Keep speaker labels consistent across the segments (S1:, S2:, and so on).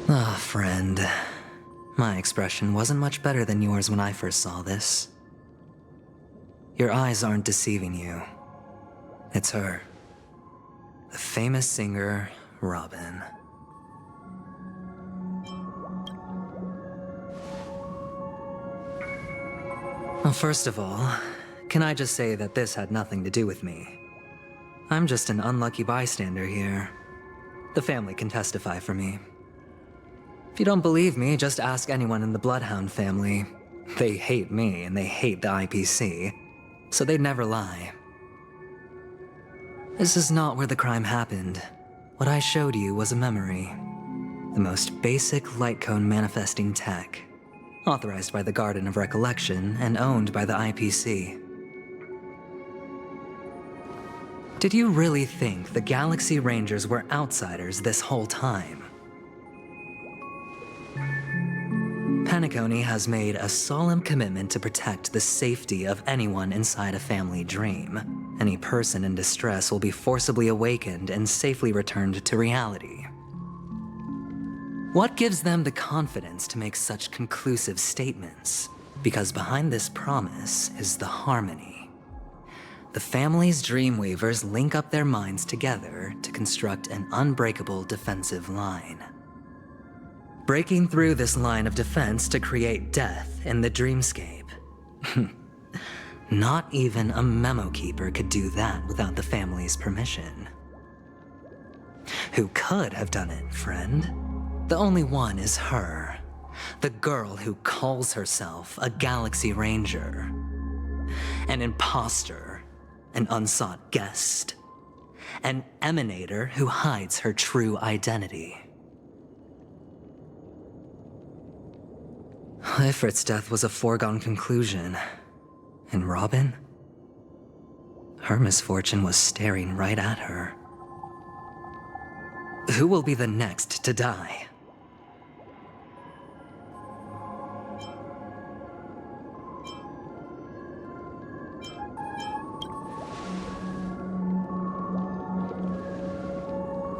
S1: Ah, friend. My expression wasn't much better than yours when I first saw this. Your eyes aren't deceiving you. It's her. The famous singer, Robin. Well, first of all, can I just say that this had nothing to do with me? I'm just an unlucky bystander here. The family can testify for me. If you don't believe me, just ask anyone in the Bloodhound family. They hate me and they hate the IPC, so they'd never lie. This is not where the crime happened. What I showed you was a memory. The most basic light cone manifesting tech. Authorized by the Garden of Recollection and owned by the IPC. Did you really think the Galaxy Rangers were outsiders this whole time? Penacony has made a solemn commitment to protect the safety of anyone inside a family dream. Any person in distress will be forcibly awakened and safely returned to reality. What gives them the confidence to make such conclusive statements? Because behind this promise is the harmony. The family's Dreamweavers link up their minds together to construct an unbreakable defensive line. Breaking through this line of defense to create death in the dreamscape. Not even a memo keeper could do that without the family's permission. Who could have done it, friend? The only one is her. The girl who calls herself a Galaxy Ranger. An imposter. An unsought guest. An emanator who hides her true identity. Ifrit's death was a foregone conclusion. And Robin? Her misfortune was staring right at her. Who will be the next to die?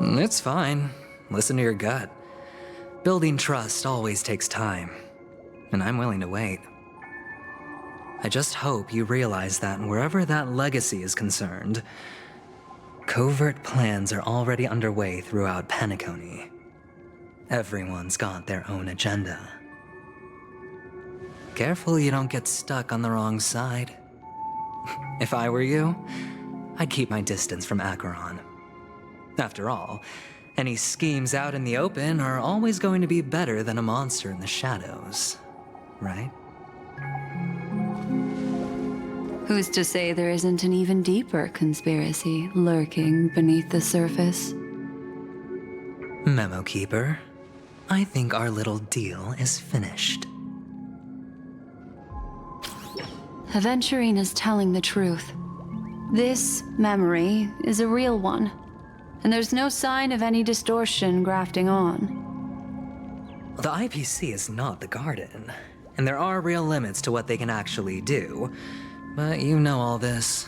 S1: It's fine. Listen to your gut. Building trust always takes time, and I'm willing to wait. I just hope you realize that wherever that legacy is concerned, covert plans are already underway throughout Penacony. Everyone's got their own agenda. Careful you don't get stuck on the wrong side. If I were you, I'd keep my distance from Acheron. After all, any schemes out in the open are always going to be better than a monster in the shadows, right?
S2: Who's to say there isn't an even deeper conspiracy lurking beneath the surface?
S1: Memo Keeper, I think our little deal is finished.
S2: Aventurine is telling the truth. This memory is a real one, and there's no sign of any distortion grafting on.
S1: The IPC is not the Garden, and there are real limits to what they can actually do, but you know all this.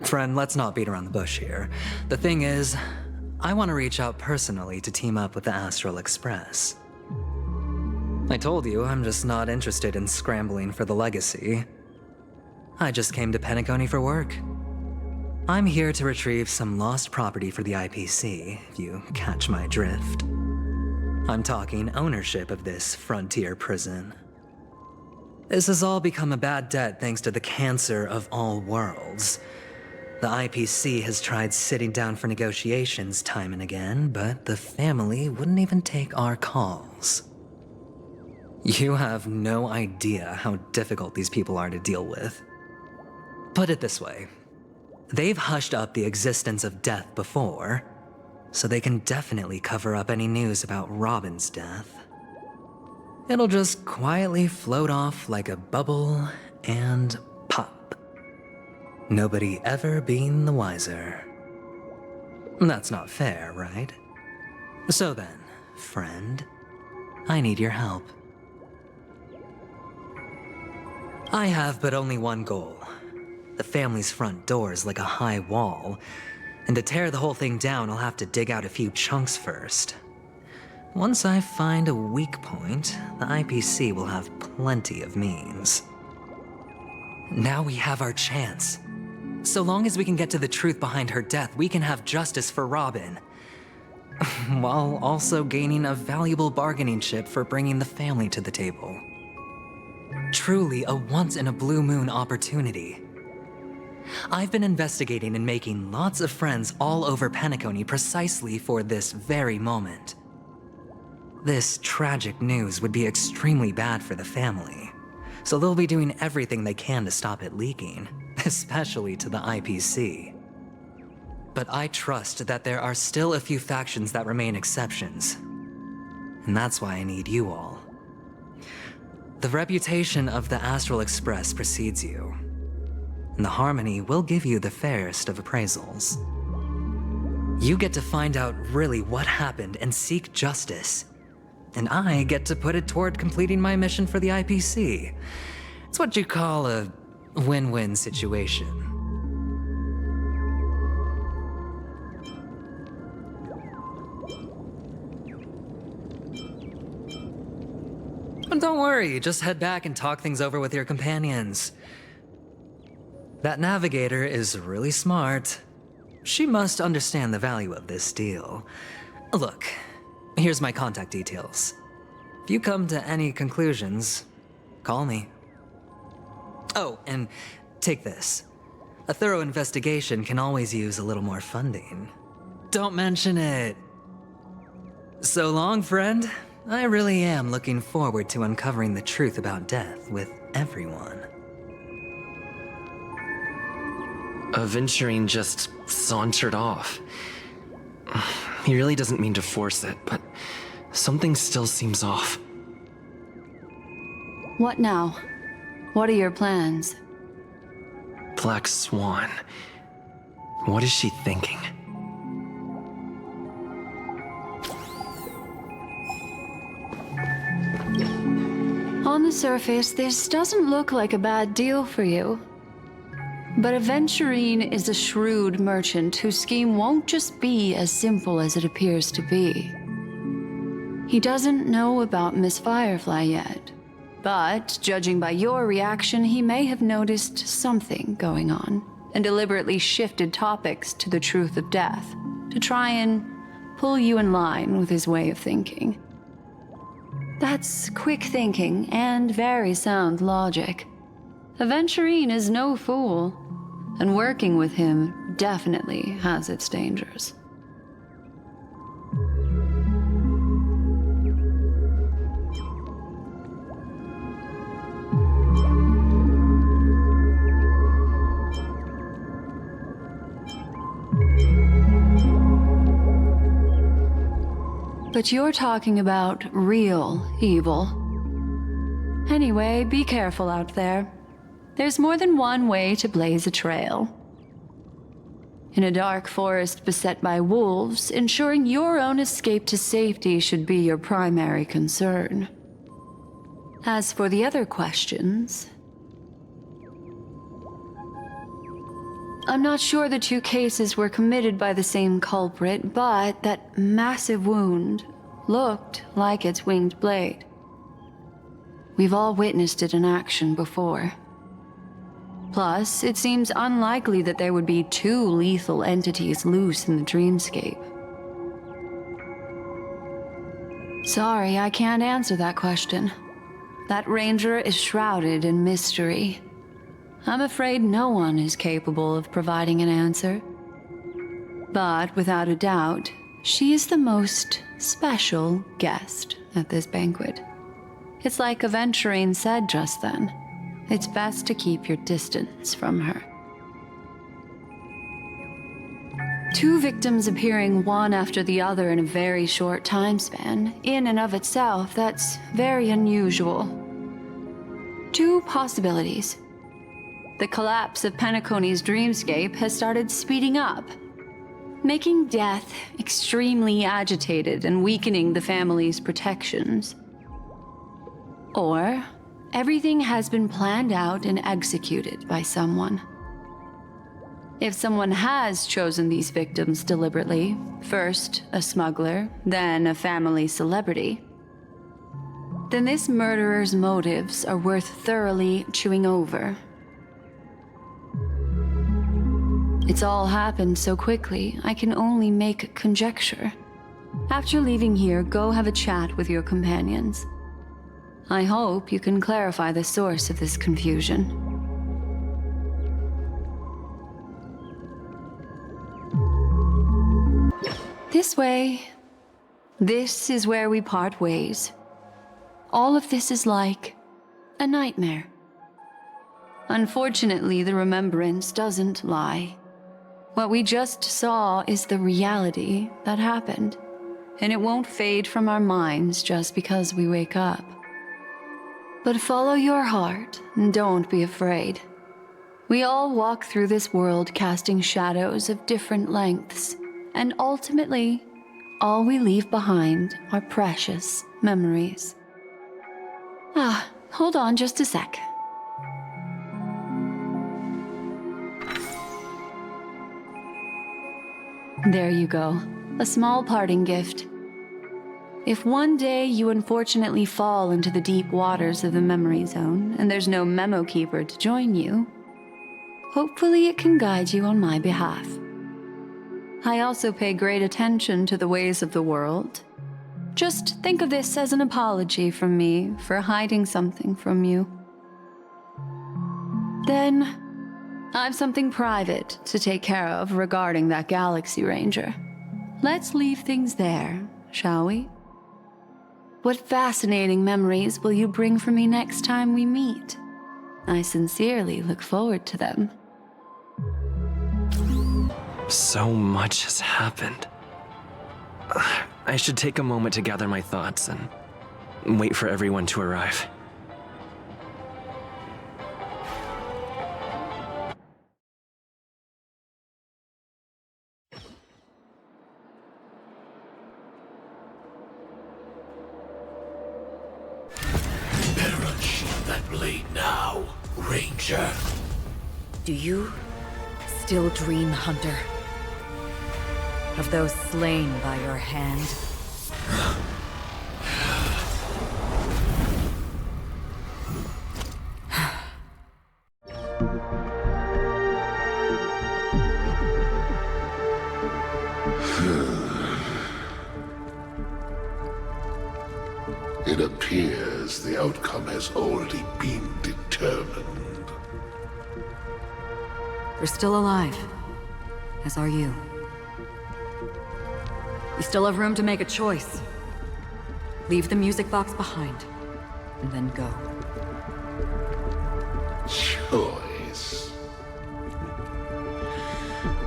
S1: Friend, let's not beat around the bush here. The thing is, I want to reach out personally to team up with the Astral Express. I told you I'm just not interested in scrambling for the legacy. I just came to Penacony for work. I'm here to retrieve some lost property for the IPC, if you catch my drift. I'm talking ownership of this frontier prison. This has all become a bad debt thanks to the cancer of all worlds. The IPC has tried sitting down for negotiations time and again, but the family wouldn't even take our calls. You have no idea how difficult these people are to deal with. Put it this way. They've hushed up the existence of death before, so they can definitely cover up any news about Robin's death. It'll just quietly float off like a bubble and pop. Nobody ever being the wiser. That's not fair, right? So then, friend, I need your help. I have but only one goal. The family's front door is like a high wall, and to tear the whole thing down, I'll have to dig out a few chunks first. Once I find a weak point, the IPC will have plenty of means. Now we have our chance. So long as we can get to the truth behind her death, we can have justice for Robin. While also gaining a valuable bargaining chip for bringing the family to the table. Truly a once-in-a-blue-moon opportunity. I've been investigating and making lots of friends all over Penacony precisely for this very moment. This tragic news would be extremely bad for the family, so they'll be doing everything they can to stop it leaking, especially to the IPC. But I trust that there are still a few factions that remain exceptions, and that's why I need you all. The reputation of the Astral Express precedes you, and the Harmony will give you the fairest of appraisals. You get to find out really what happened and seek justice, and I get to put it toward completing my mission for the IPC. It's what you call a win-win situation. But don't worry, just head back and talk things over with your companions. That navigator is really smart. She must understand the value of this deal. Look, here's my contact details. If you come to any conclusions, call me. Oh, and take this. A thorough investigation can always use a little more funding. Don't mention it. So long, friend. I really am looking forward to uncovering the truth about death with everyone.
S3: Aventurine just sauntered off. He really doesn't mean to force it, but something still seems off.
S2: What now? What are your plans?
S3: Black Swan. What is she thinking?
S2: On the surface, this doesn't look like a bad deal for you. But Aventurine is a shrewd merchant whose scheme won't just be as simple as it appears to be. He doesn't know about Miss Firefly yet, but judging by your reaction, he may have noticed something going on and deliberately shifted topics to the truth of death to try and pull you in line with his way of thinking. That's quick thinking and very sound logic. Aventurine is no fool, and working with him definitely has its dangers. But you're talking about real evil. Anyway, be careful out there. There's more than one way to blaze a trail. In a dark forest beset by wolves, ensuring your own escape to safety should be your primary concern. As for the other questions, I'm not sure the two cases were committed by the same culprit, but that massive wound looked like its winged blade. We've all witnessed it in action before. Plus, it seems unlikely that there would be two lethal entities loose in the dreamscape. Sorry, I can't answer that question. That ranger is shrouded in mystery. I'm afraid no one is capable of providing an answer. But without a doubt, she is the most special guest at this banquet. It's like Aventurine said just then. It's best to keep your distance from her. Two victims appearing one after the other in a very short time span, in and of itself, that's very unusual. Two possibilities. The collapse of Penacony's dreamscape has started speeding up, making death extremely agitated and weakening the family's protections. Or everything has been planned out and executed by someone. If someone has chosen these victims deliberately, first a smuggler, then a family celebrity, then this murderer's motives are worth thoroughly chewing over. It's all happened so quickly, I can only make conjecture. After leaving here, go have a chat with your companions. I hope you can clarify the source of this confusion. This way. This is where we part ways. All of this is like a nightmare. Unfortunately, the remembrance doesn't lie. What we just saw is the reality that happened, and it won't fade from our minds just because we wake up. But follow your heart and don't be afraid. We all walk through this world casting shadows of different lengths, and ultimately, all we leave behind are precious memories. Hold on just a sec. There you go. A small parting gift. If one day you unfortunately fall into the deep waters of the memory zone and there's no memo keeper to join you, hopefully it can guide you on my behalf. I also pay great attention to the ways of the world. Just think of this as an apology from me for hiding something from you. Then, I've something private to take care of regarding that Galaxy Ranger. Let's leave things there, shall we? What fascinating memories will you bring for me next time we meet? I sincerely look forward to them.
S3: So much has happened. I should take a moment to gather my thoughts and wait for everyone to arrive.
S4: Better unsheath that blade now, Ranger.
S5: Do you still dream, Hunter? Of those slain by your hand?
S4: It appears the outcome has already been determined.
S5: You're still alive, as are you. You still have room to make a choice. Leave the music box behind, and then go.
S4: Choice.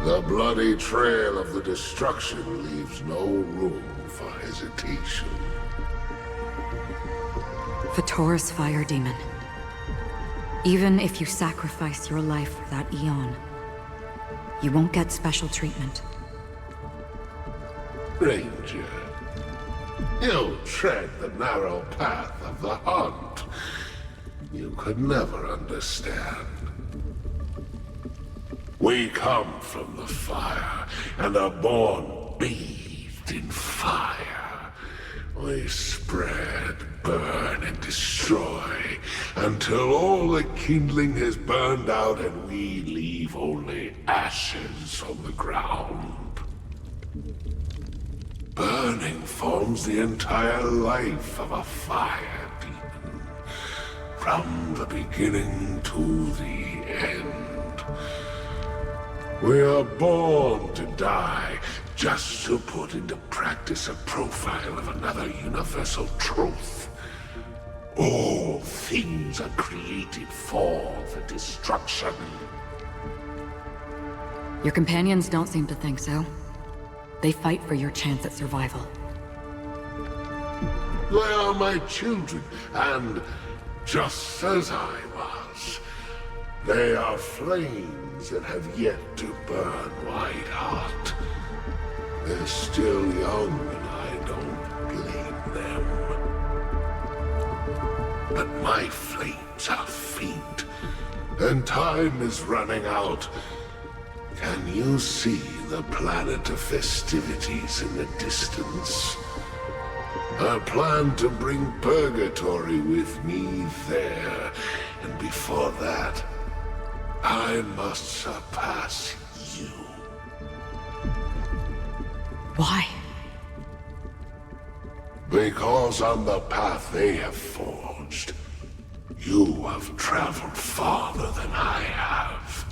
S4: The bloody trail of the destruction leaves no room for hesitation.
S5: Fatora's fire demon. Even if you sacrifice your life for that Eon, you won't get special treatment.
S4: Ranger, you tread the narrow path of the hunt. You could never understand. We come from the fire, and are born bathed in fire. We spread, burn, and destroy, until all the kindling has burned out and we leave only ashes on the ground. Burning forms the entire life of a fire demon, from the beginning to the end. We are born to die, just to put into practice a profile of another universal truth. All things are created for the destruction.
S5: Your companions don't seem to think so. They fight for your chance at survival.
S4: They are my children, and just as I was, they are flames that have yet to burn white hot. They're still young, and I don't blame them. But my flames are faint, and time is running out. Can you see the planet of festivities in the distance? I plan to bring Purgatory with me there, and before that, I must surpass you.
S5: Why?
S4: Because on the path they have forged, you have traveled farther than I have.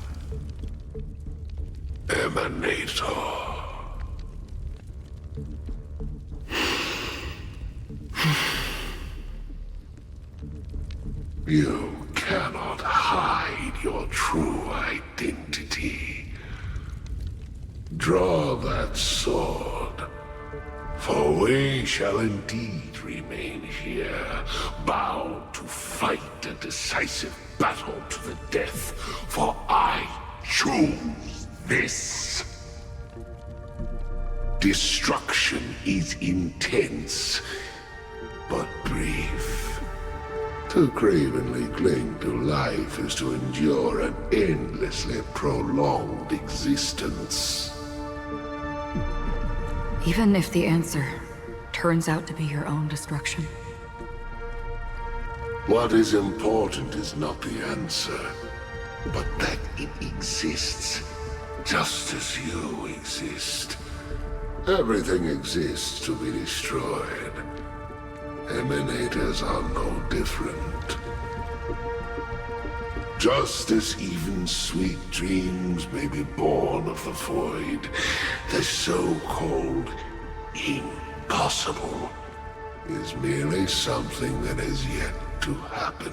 S4: Emanator. You cannot hide your true identity. Draw that sword, for we shall indeed remain here, bound to fight a decisive battle to the death, for I choose this. Destruction is intense, but brief. To cravenly cling to life is to endure an endlessly prolonged existence.
S5: Even if the answer turns out to be your own destruction.
S4: What is important is not the answer, but that it exists, just as you exist. Everything exists to be destroyed. Emanators are no different. Just as even sweet dreams may be born of the void, the so-called impossible is merely something that has yet to happen.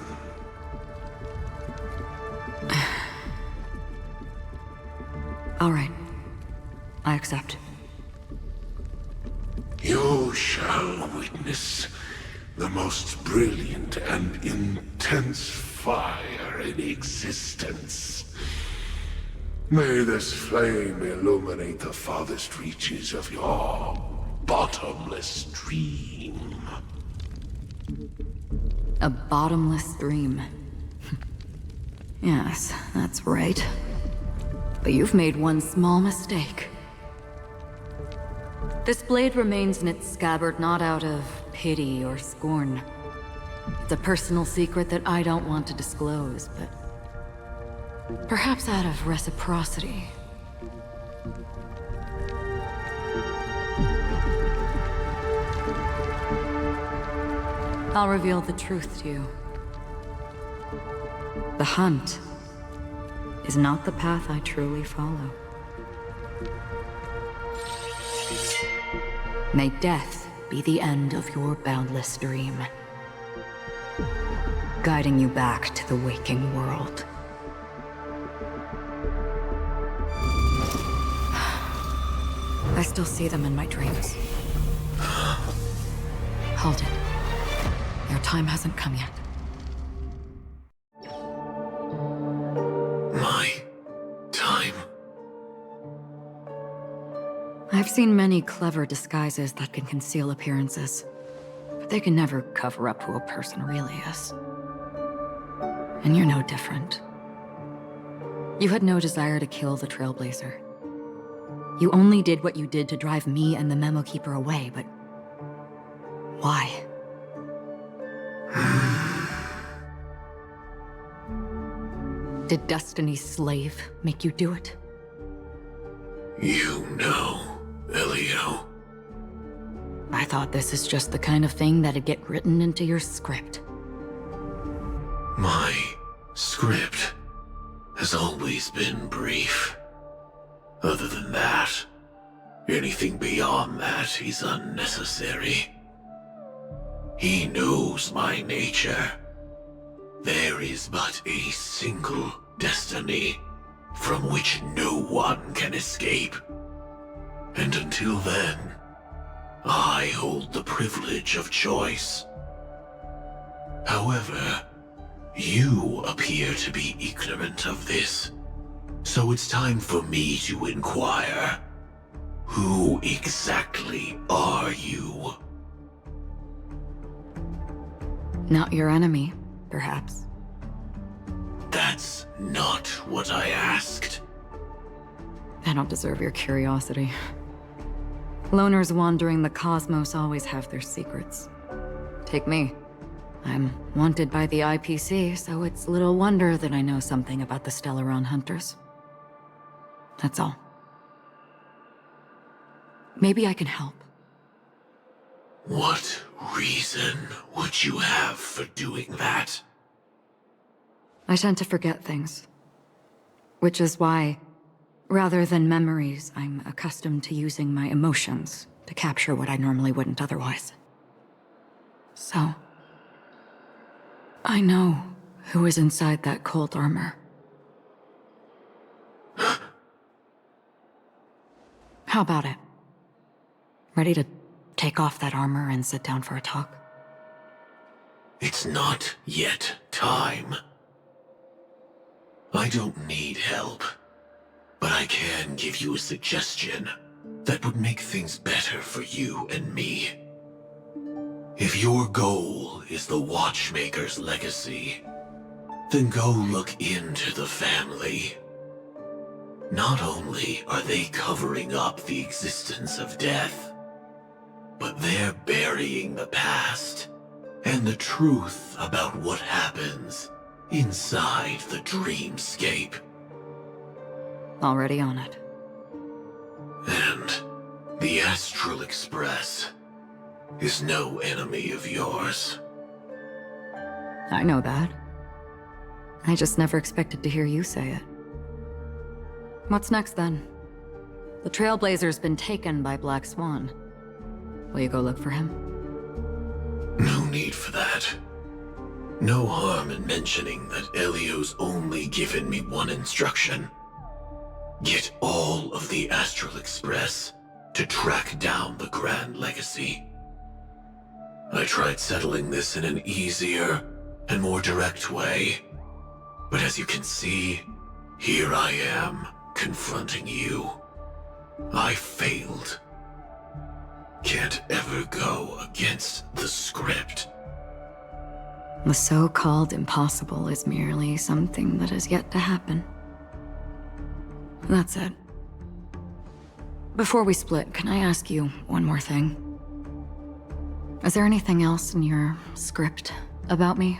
S5: All right. I accept.
S4: You shall witness the most brilliant and intense fire in existence. May this flame illuminate the farthest reaches of your bottomless dream.
S5: A bottomless dream. Yes, that's right. But you've made one small mistake. This blade remains in its scabbard not out of pity or scorn. It's a personal secret that I don't want to disclose, but perhaps out of reciprocity. I'll reveal the truth to you. The hunt is not the path I truly follow. May death be the end of your boundless dream, guiding you back to the waking world. I still see them in my dreams. Hold it. Your time hasn't come yet.
S4: My time?
S5: I've seen many clever disguises that can conceal appearances, but they can never cover up who a person really is. And you're no different. You had no desire to kill the Trailblazer. You only did what you did to drive me and the Memo Keeper away, but why? Did Destiny's slave make you do it?
S4: You know, Elio.
S5: I thought this is just the kind of thing that'd get written into your script.
S4: My script has always been brief. Other than that, anything beyond that is unnecessary. He knows my nature. There is but a single destiny from which no one can escape. And until then, I hold the privilege of choice. However, you appear to be ignorant of this, so it's time for me to inquire. Who exactly are you?
S5: Not your enemy, perhaps.
S4: That's not what I asked.
S5: I don't deserve your curiosity. Loners wandering the cosmos always have their secrets. Take me. I'm wanted by the IPC, so it's little wonder that I know something about the Stellaron Hunters. That's all. Maybe I can help.
S4: What reason would you have for doing that?
S5: I tend to forget things. Which is why, rather than memories, I'm accustomed to using my emotions to capture what I normally wouldn't otherwise. So, I know who is inside that cold armor. How about it? Ready to take off that armor and sit down for a talk?
S4: It's not yet time. I don't need help, but I can give you a suggestion that would make things better for you and me. If your goal is the Watchmaker's legacy, then go look into the family. Not only are they covering up the existence of death, but they're burying the past and the truth about what happens inside the dreamscape.
S5: Already on it.
S4: And the Astral Express is no enemy of yours.
S5: I know that. I just never expected to hear you say it. What's next, then? The Trailblazer's been taken by Black Swan. Will you go look for him?
S4: No need for that. No harm in mentioning that Elio's only given me one instruction. Get all of the Astral Express to track down the Grand Legacy. I tried settling this in an easier and more direct way, but as you can see, here I am, confronting you. I failed. Can't ever go against the script.
S5: The so-called impossible is merely something that has yet to happen. That's it. Before we split, can I ask you one more thing? Is there anything else in your script about me?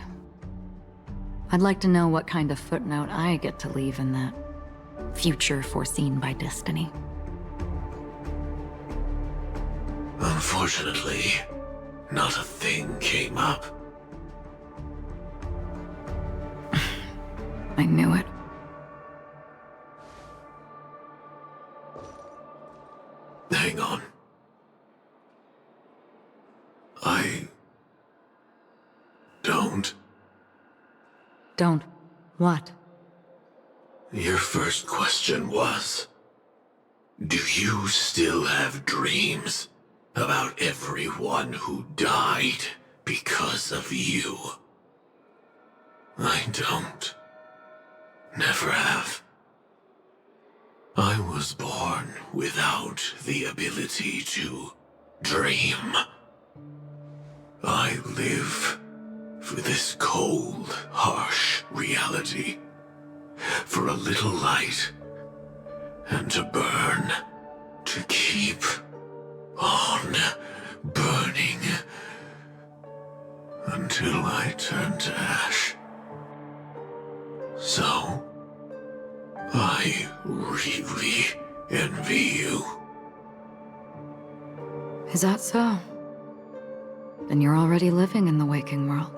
S5: I'd like to know what kind of footnote I get to leave in that future foreseen by destiny.
S4: Unfortunately, not a thing came up.
S5: I knew it.
S4: Hang on. I don't.
S5: Don't. What?
S4: Your first question was, do you still have dreams about everyone who died because of you? I don't. Never have. I was born without the ability to dream. I live for this cold, harsh reality. For a little light, and to burn, to keep on burning, until I turn to ash. So, I really envy you.
S5: Is that so? Then you're already living in the waking world.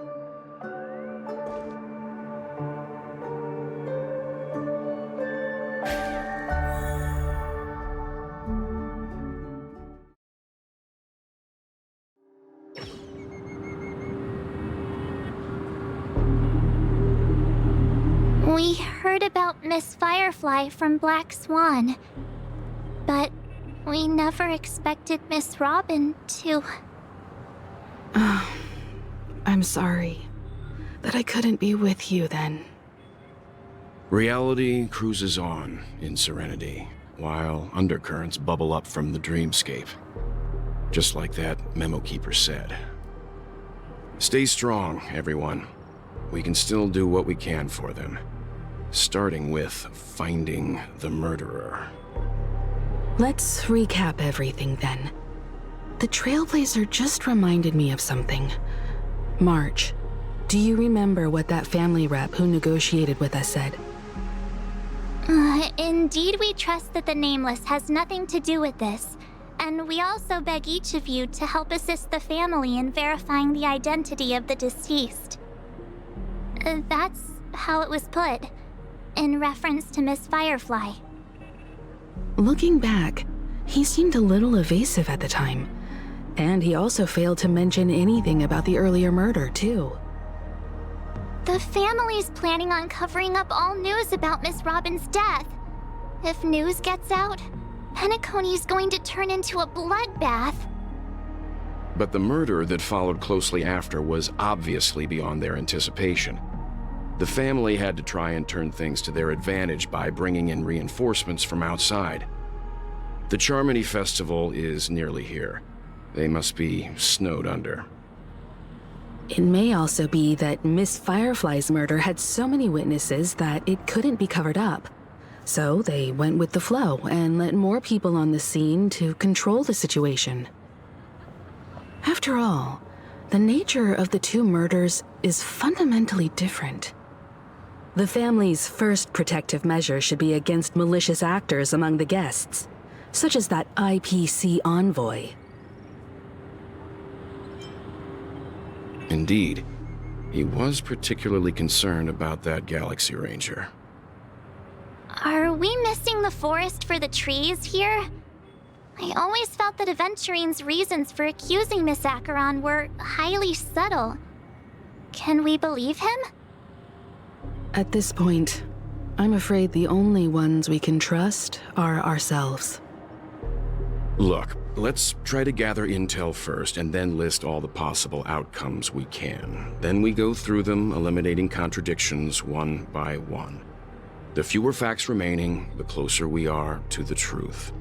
S6: We heard about Miss Firefly from Black Swan, but we never expected Miss Robin to...
S7: I'm sorry that I couldn't be with you then.
S8: Reality cruises on in serenity, while undercurrents bubble up from the dreamscape. Just like that memo keeper said. Stay strong, everyone. We can still do what we can for them. Starting with finding the murderer.
S7: Let's recap everything then. The Trailblazer just reminded me of something. March, do you remember what that family rep who negotiated with us said?
S6: Indeed, we trust that the Nameless has nothing to do with this, and we also beg each of you to help assist the family in verifying the identity of the deceased. That's how it was put, in reference to Miss Firefly.
S7: Looking back, he seemed a little evasive at the time, and he also failed to mention anything about the earlier murder, too.
S6: The family's planning on covering up all news about Miss Robin's death. If news gets out, Penacony's going to turn into a bloodbath.
S8: But the murder that followed closely after was obviously beyond their anticipation. The family had to try and turn things to their advantage by bringing in reinforcements from outside. The Charmony Festival is nearly here. They must be snowed under.
S7: It may also be that Miss Firefly's murder had so many witnesses that it couldn't be covered up. So they went with the flow and let more people on the scene to control the situation. After all, the nature of the two murders is fundamentally different. The family's first protective measure should be against malicious actors among the guests, such as that IPC envoy.
S8: Indeed, he was particularly concerned about that Galaxy Ranger.
S6: Are we missing the forest for the trees here? I always felt that Aventurine's reasons for accusing Miss Acheron were highly subtle. Can we believe him?
S7: At this point, I'm afraid the only ones we can trust are ourselves.
S8: Look, let's try to gather intel first and then list all the possible outcomes we can. Then we go through them, eliminating contradictions one by one. The fewer facts remaining, the closer we are to the truth.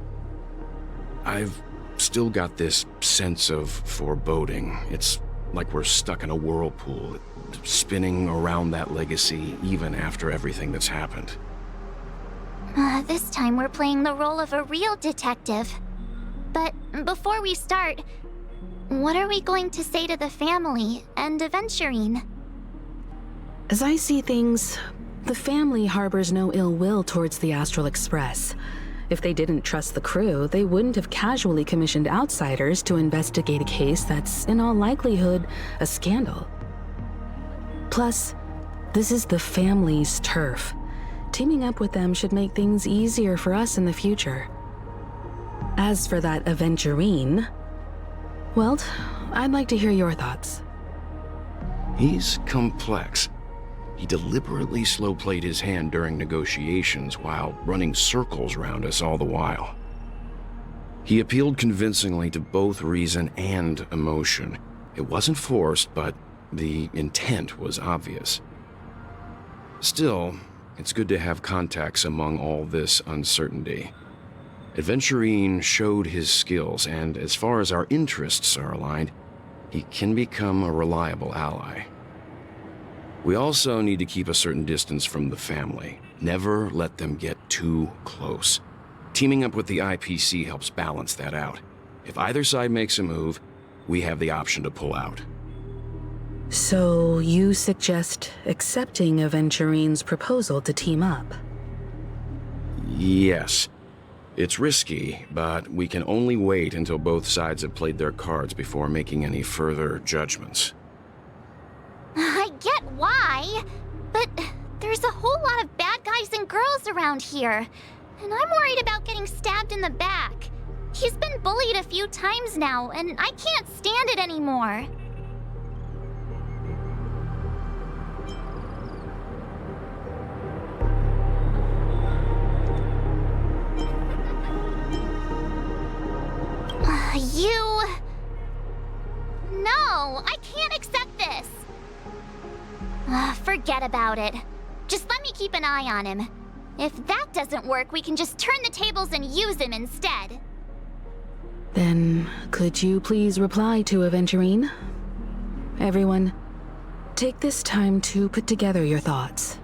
S8: I've still got this sense of foreboding. It's like we're stuck in a whirlpool, spinning around that legacy even after everything that's happened.
S6: This time we're playing the role of a real detective. But before we start, what are we going to say to the family and Aventurine?
S7: As I see things, the family harbors no ill will towards the Astral Express. If they didn't trust the crew, they wouldn't have casually commissioned outsiders to investigate a case that's, in all likelihood, a scandal. Plus, this is the family's turf. Teaming up with them should make things easier for us in the future. As for that Aventurine, well, I'd like to hear your thoughts.
S8: He's complex. He deliberately slow-played his hand during negotiations while running circles around us all the while. He appealed convincingly to both reason and emotion. It wasn't forced, but the intent was obvious. Still, it's good to have contacts among all this uncertainty. Aventurine showed his skills, and as far as our interests are aligned, he can become a reliable ally. We also need to keep a certain distance from the family. Never let them get too close. Teaming up with the IPC helps balance that out. If either side makes a move, we have the option to pull out.
S7: So you suggest accepting Aventurine's proposal to team up?
S8: Yes. It's risky, but we can only wait until both sides have played their cards before making any further judgments.
S6: I get why, but there's a whole lot of bad guys and girls around here, and I'm worried about getting stabbed in the back. He's been bullied a few times now, and I can't stand it anymore. No, I can't accept this. Forget about it. Just let me keep an eye on him. If that doesn't work, we can just turn the tables and use him instead.
S7: Then, could you please reply to Aventurine? Everyone, take this time to put together your thoughts.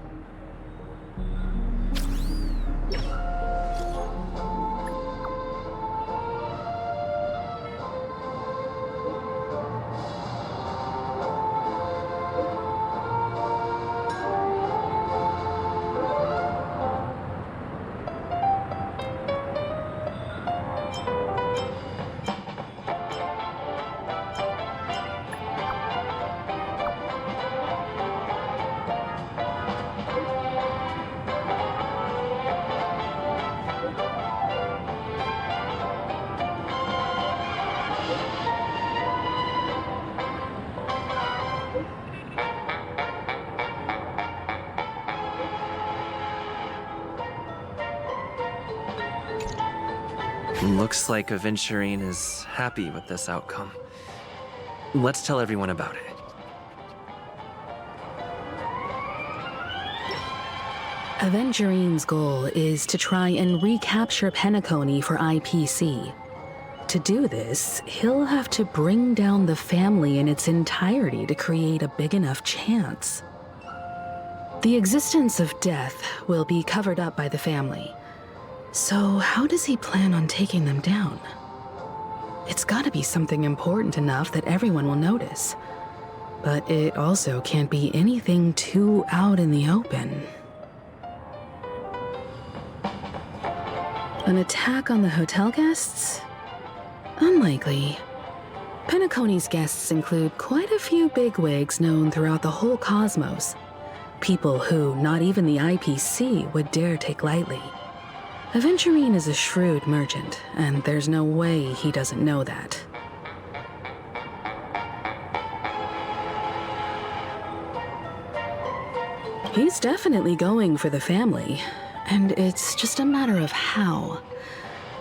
S3: Looks like Aventurine is happy with this outcome. Let's tell everyone about it.
S7: Aventurine's goal is to try and recapture Penacony for IPC. To do this, he'll have to bring down the family in its entirety to create a big enough chance. The existence of death will be covered up by the family. So how does he plan on taking them down? It's gotta be something important enough that everyone will notice. But it also can't be anything too out in the open. An attack on the hotel guests? Unlikely. Penacony's guests include quite a few bigwigs known throughout the whole cosmos. People who not even the IPC would dare take lightly. Aventurine is a shrewd merchant, and there's no way he doesn't know that. He's definitely going for the family, and it's just a matter of how.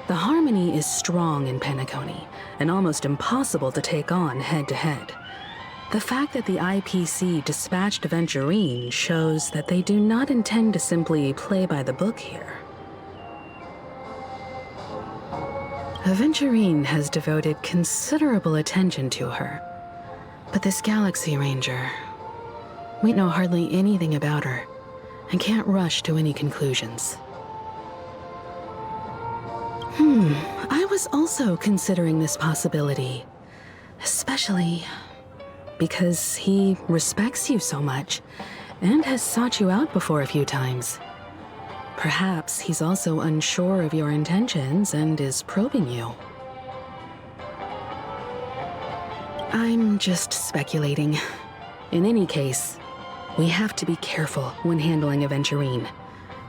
S7: The harmony is strong in Penacony, and almost impossible to take on head-to-head. The fact that the IPC dispatched Aventurine shows that they do not intend to simply play by the book here. Aventurine has devoted considerable attention to her. But this Galaxy Ranger, we know hardly anything about her, and can't rush to any conclusions. I was also considering this possibility, especially because he respects you so much and has sought you out before a few times. Perhaps he's also unsure of your intentions and is probing you. I'm just speculating. In any case, we have to be careful when handling Aventurine.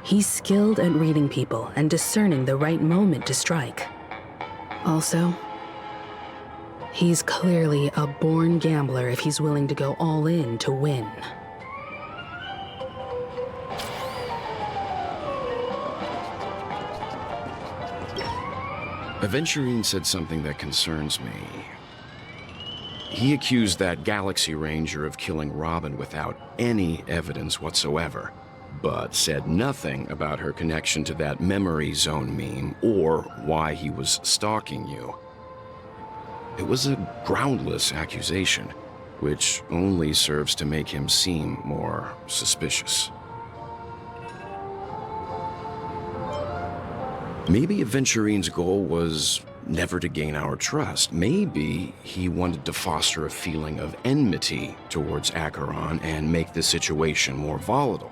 S7: He's skilled at reading people and discerning the right moment to strike. Also, he's clearly a born gambler if he's willing to go all in to win.
S8: Aventurine said something that concerns me. He accused that Galaxy Ranger of killing Robin without any evidence whatsoever, but said nothing about her connection to that memory zone meme or why he was stalking you. It was a groundless accusation, which only serves to make him seem more suspicious. Maybe Aventurine's goal was never to gain our trust. Maybe he wanted to foster a feeling of enmity towards Acheron and make the situation more volatile.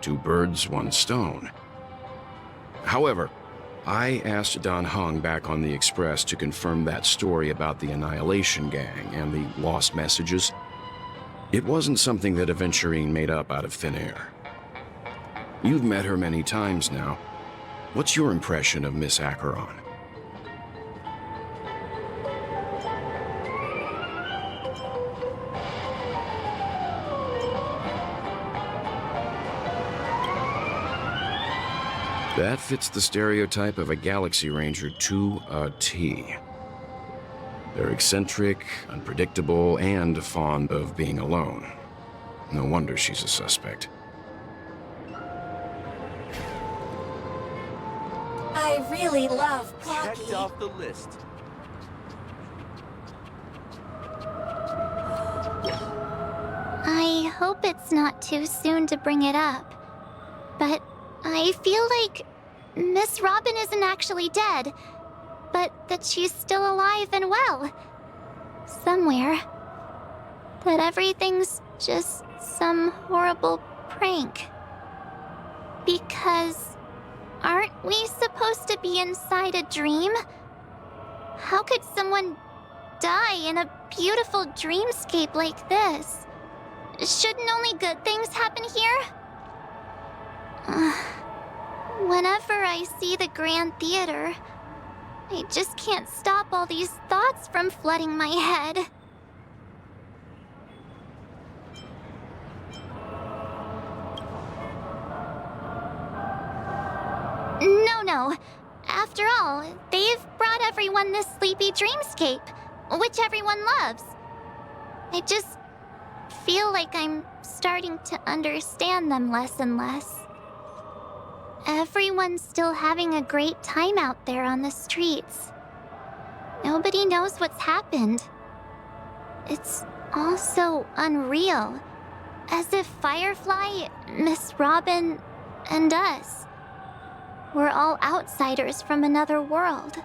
S8: 2 birds, 1 stone. However, I asked Don Hung back on the Express to confirm that story about the Annihilation Gang and the lost messages. It wasn't something that Aventurine made up out of thin air. You've met her many times now. What's your impression of Miss Acheron? That fits the stereotype of a Galaxy Ranger to a T. They're eccentric, unpredictable, and fond of being alone. No wonder she's a suspect.
S9: I really love Plucky.
S10: Checked off the list.
S6: I hope it's not too soon to bring it up, but I feel like Miss Robin isn't actually dead, but that she's still alive and well. Somewhere. That everything's just some horrible prank. Because aren't we supposed to be inside a dream? How could someone die in a beautiful dreamscape like this? Shouldn't only good things happen here? Whenever I see the Grand Theater, I just can't stop all these thoughts from flooding my head. No. After all, they've brought everyone this sleepy dreamscape, which everyone loves. I just feel like I'm starting to understand them less and less. Everyone's still having a great time out there on the streets. Nobody knows what's happened. It's all so unreal. As if Firefly, Miss Robin, and us were all outsiders from another world.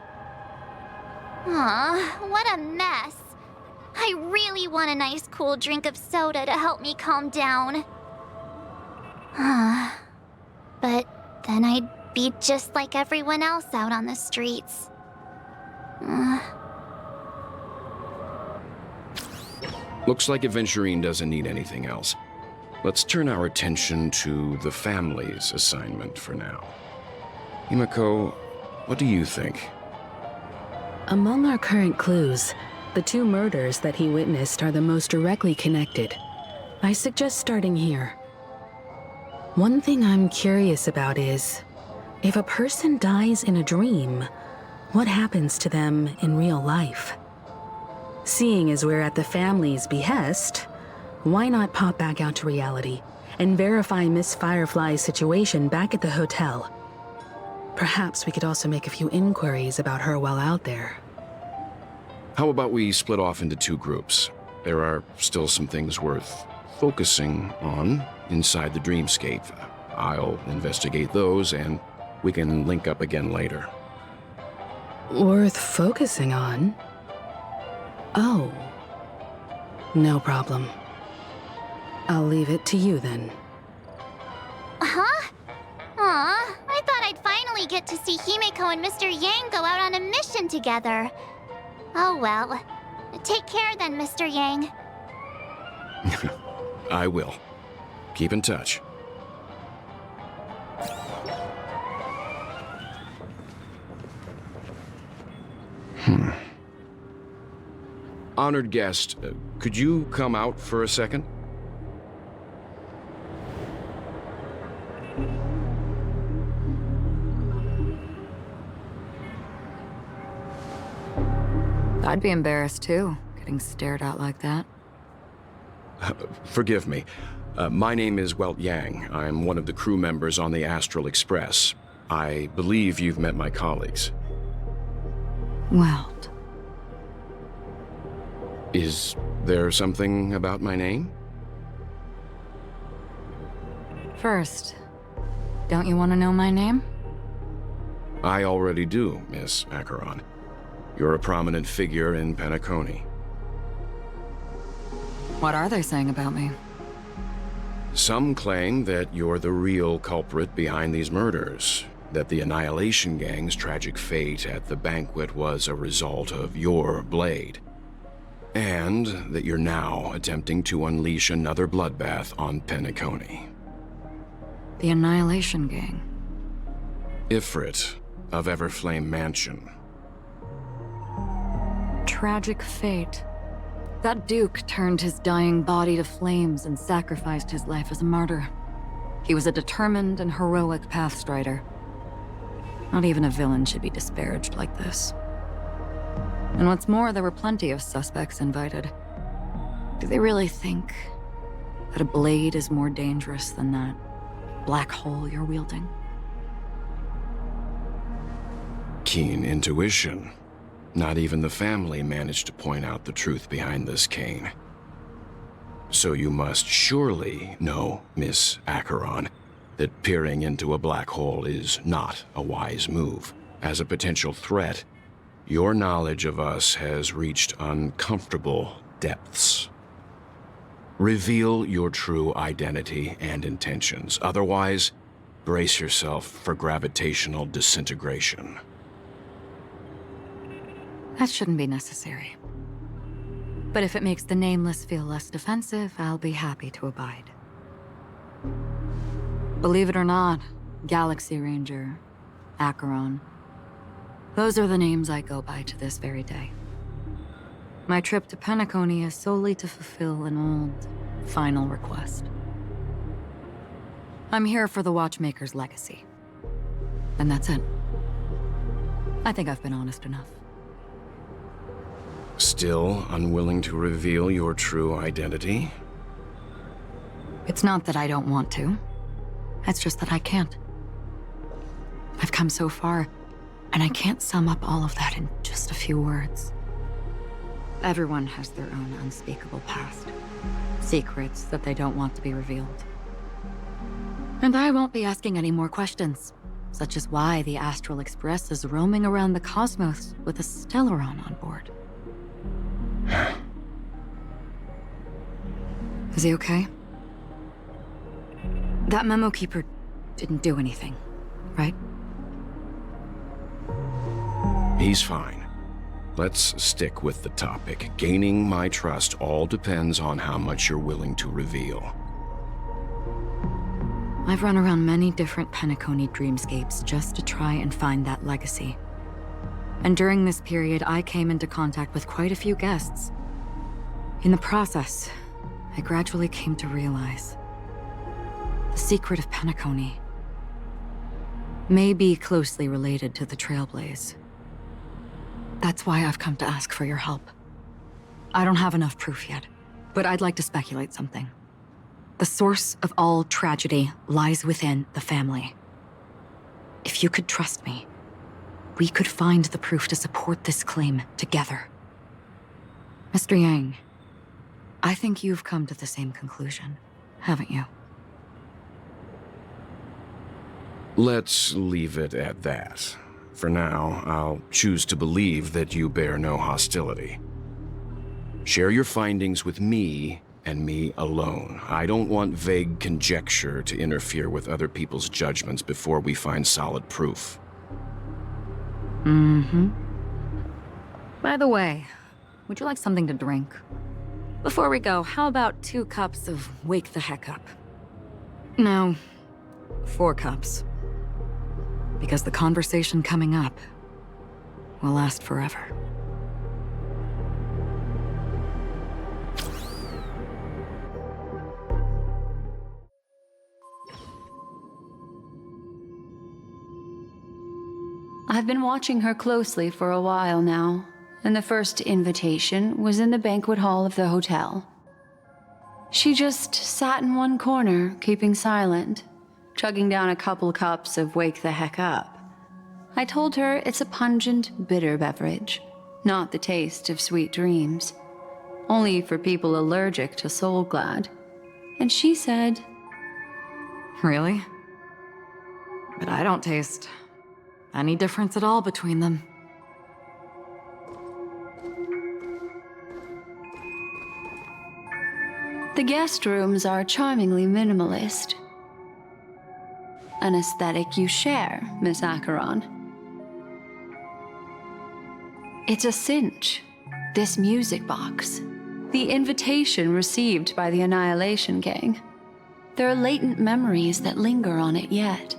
S6: Aw, what a mess. I really want a nice cool drink of soda to help me calm down. But then I'd be just like everyone else out on the streets.
S8: Looks like Aventurine doesn't need anything else. Let's turn our attention to the family's assignment for now. Himiko, what do you think?
S7: Among our current clues, the 2 murders that he witnessed are the most directly connected. I suggest starting here. One thing I'm curious about is, if a person dies in a dream, what happens to them in real life? Seeing as we're at the family's behest, why not pop back out to reality and verify Miss Firefly's situation back at the hotel? Perhaps we could also make a few inquiries about her while out there.
S8: How about we split off into 2 groups? There are still some things worth focusing on inside the dreamscape. I'll investigate those, and we can link up again later.
S7: Worth focusing on? Oh. No problem. I'll leave it to you then.
S6: Huh? Aw, I thought I'd finally get to see Himiko and Mr. Yang go out on a mission together. Oh well. Take care then, Mr. Yang.
S8: I will. Keep in touch. Honored guest, could you come out for a second?
S5: I'd be embarrassed too, getting stared at like that.
S8: Forgive me. My name is Welt Yang. I'm one of the crew members on the Astral Express. I believe you've met my colleagues.
S5: Welt.
S8: Is there something about my name?
S5: First, don't you want to know my name?
S8: I already do, Miss Acheron. You're a prominent figure in Penacony.
S5: What are they saying about me?
S8: Some claim that you're the real culprit behind these murders, that the Annihilation Gang's tragic fate at the banquet was a result of your blade, and that you're now attempting to unleash another bloodbath on Penacony.
S5: The Annihilation Gang.
S8: Ifrit of Everflame Mansion.
S5: Tragic fate. That Duke turned his dying body to flames and sacrificed his life as a martyr. He was a determined and heroic pathstrider. Not even a villain should be disparaged like this. And what's more, there were plenty of suspects invited. Do they really think that a blade is more dangerous than that black hole you're wielding?
S8: Keen intuition. Not even the family managed to point out the truth behind this cane. So you must surely know, Miss Acheron, that peering into a black hole is not a wise move. As a potential threat, your knowledge of us has reached uncomfortable depths. Reveal your true identity and intentions. Otherwise, brace yourself for gravitational disintegration.
S5: That shouldn't be necessary. But if it makes the Nameless feel less defensive, I'll be happy to abide. Believe it or not, Galaxy Ranger, Acheron, those are the names I go by to this very day. My trip to Penacony is solely to fulfill an old, final request. I'm here for the Watchmaker's legacy. And that's it. I think I've been honest enough.
S8: Still unwilling to reveal your true identity?
S5: It's not that I don't want to. It's just that I can't. I've come so far, and I can't sum up all of that in just a few words. Everyone has their own unspeakable past. Secrets that they don't want to be revealed. And I won't be asking any more questions, such as why the Astral Express is roaming around the cosmos with a Stellaron on board. Is he okay? That memo keeper didn't do anything, right?
S8: He's fine. Let's stick with the topic. Gaining my trust all depends on how much you're willing to reveal.
S5: I've run around many different Penacony dreamscapes just to try and find that legacy. And during this period, I came into contact with quite a few guests. In the process, I gradually came to realize the secret of Penacony may be closely related to the Trailblaze. That's why I've come to ask for your help. I don't have enough proof yet, but I'd like to speculate something. The source of all tragedy lies within the family. If you could trust me, we could find the proof to support this claim together. Mr. Yang, I think you've come to the same conclusion, haven't you?
S8: Let's leave it at that. For now, I'll choose to believe that you bear no hostility. Share your findings with me and me alone. I don't want vague conjecture to interfere with other people's judgments before we find solid proof.
S5: Mm-hmm. By the way, would you like something to drink? Before we go, how about 2 cups of Wake the Heck Up? No, 4 cups. Because the conversation coming up will last forever.
S2: I've been watching her closely for a while now, and the first invitation was in the banquet hall of the hotel. She just sat in one corner, keeping silent, chugging down a couple cups of Wake the Heck Up. I told her it's a pungent, bitter beverage, not the taste of sweet dreams, only for people allergic to Soul Glad. And she said,
S5: Really? But I don't taste any difference at all between them.
S2: the guest rooms are charmingly minimalist. An aesthetic you share, Miss Acheron. It's a cinch, this music box. The invitation received by the Annihilation Gang. There are latent memories that linger on it yet.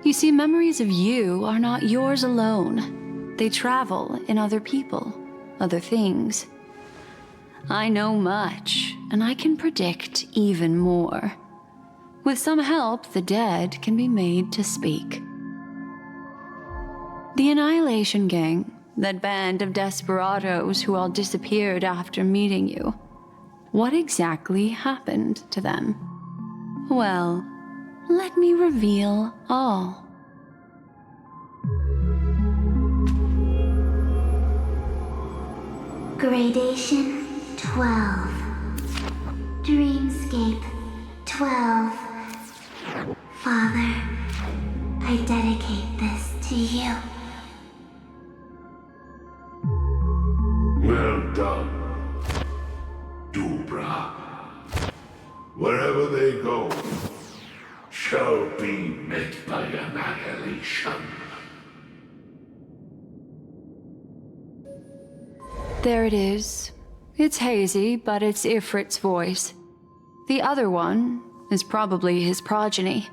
S2: You see, memories of you are not yours alone. They travel in other people, other things. I know much, and I can predict even more. With some help, the dead can be made to speak. The Annihilation Gang, that band of desperados who all disappeared after meeting you. What exactly happened to them? Well, let me reveal all.
S6: Gradation 12. Dreamscape 12. Father, I dedicate this to you.
S4: Well done, Dubra. Wherever they go, shall be met by annihilation.
S2: There it is. It's hazy, but it's Ifrit's voice. The other one is probably his progeny.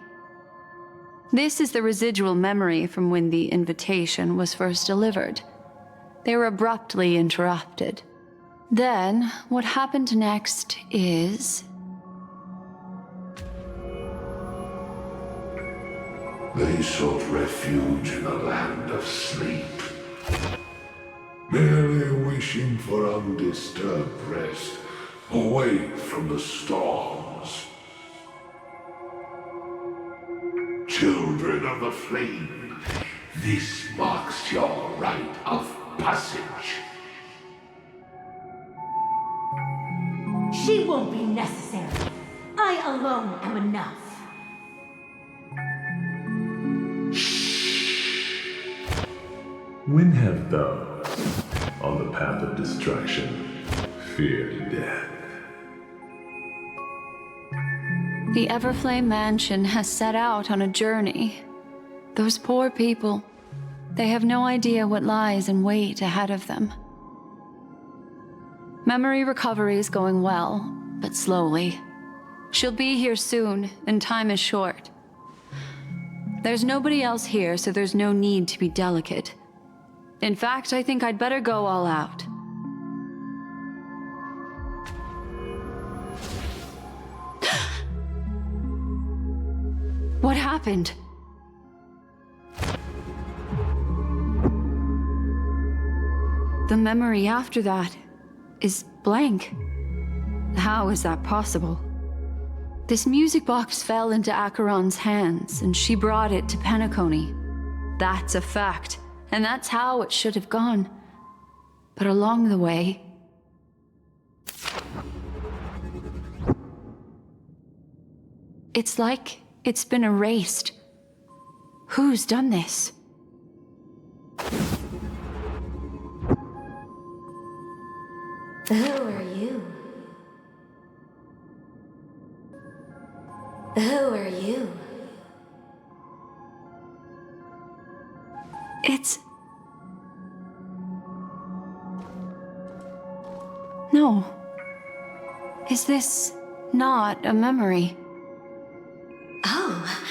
S2: This is the residual memory from when the invitation was first delivered. They were abruptly interrupted. Then, what happened next is...
S4: They sought refuge in a land of sleep, merely wishing for undisturbed rest, away from the storms. Children of the Flame, this marks your rite of passage.
S9: She won't be necessary. I alone am enough.
S10: When have those on the path of destruction feared death?
S2: The Everflame Mansion has set out on a journey. Those poor people, they have no idea what lies in wait ahead of them. Memory recovery is going well, but slowly. She'll be here soon, and time is short. There's nobody else here, so there's no need to be delicate. In fact, I think I'd better go all out. What happened? The memory after that is blank. How is that possible? This music box fell into Acheron's hands, and she brought it to Penacony. That's a fact, and that's how it should have gone. But along the way... it's like it's been erased. Who's done this?
S9: Who are you? Who are you?
S2: It's... no. Is this not a memory?
S9: Oh,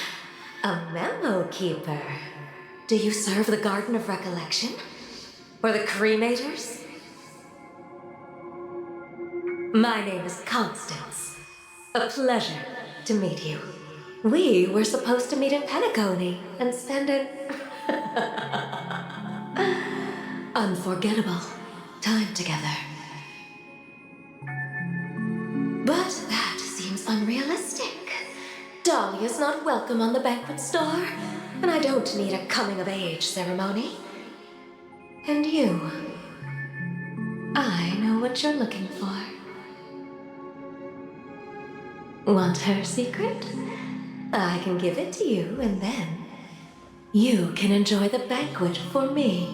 S9: a memo keeper. Do you serve the Garden of Recollection? Or the Cremators? My name is Constance. A pleasure to meet you. We were supposed to meet in Penacony and spend an unforgettable time together. But that seems unrealistic. Dahlia's not welcome on the banquet star, and I don't need a coming-of-age ceremony. And you, I know what you're looking for. Want her secret? I can give it to you, and then you can enjoy the banquet for me.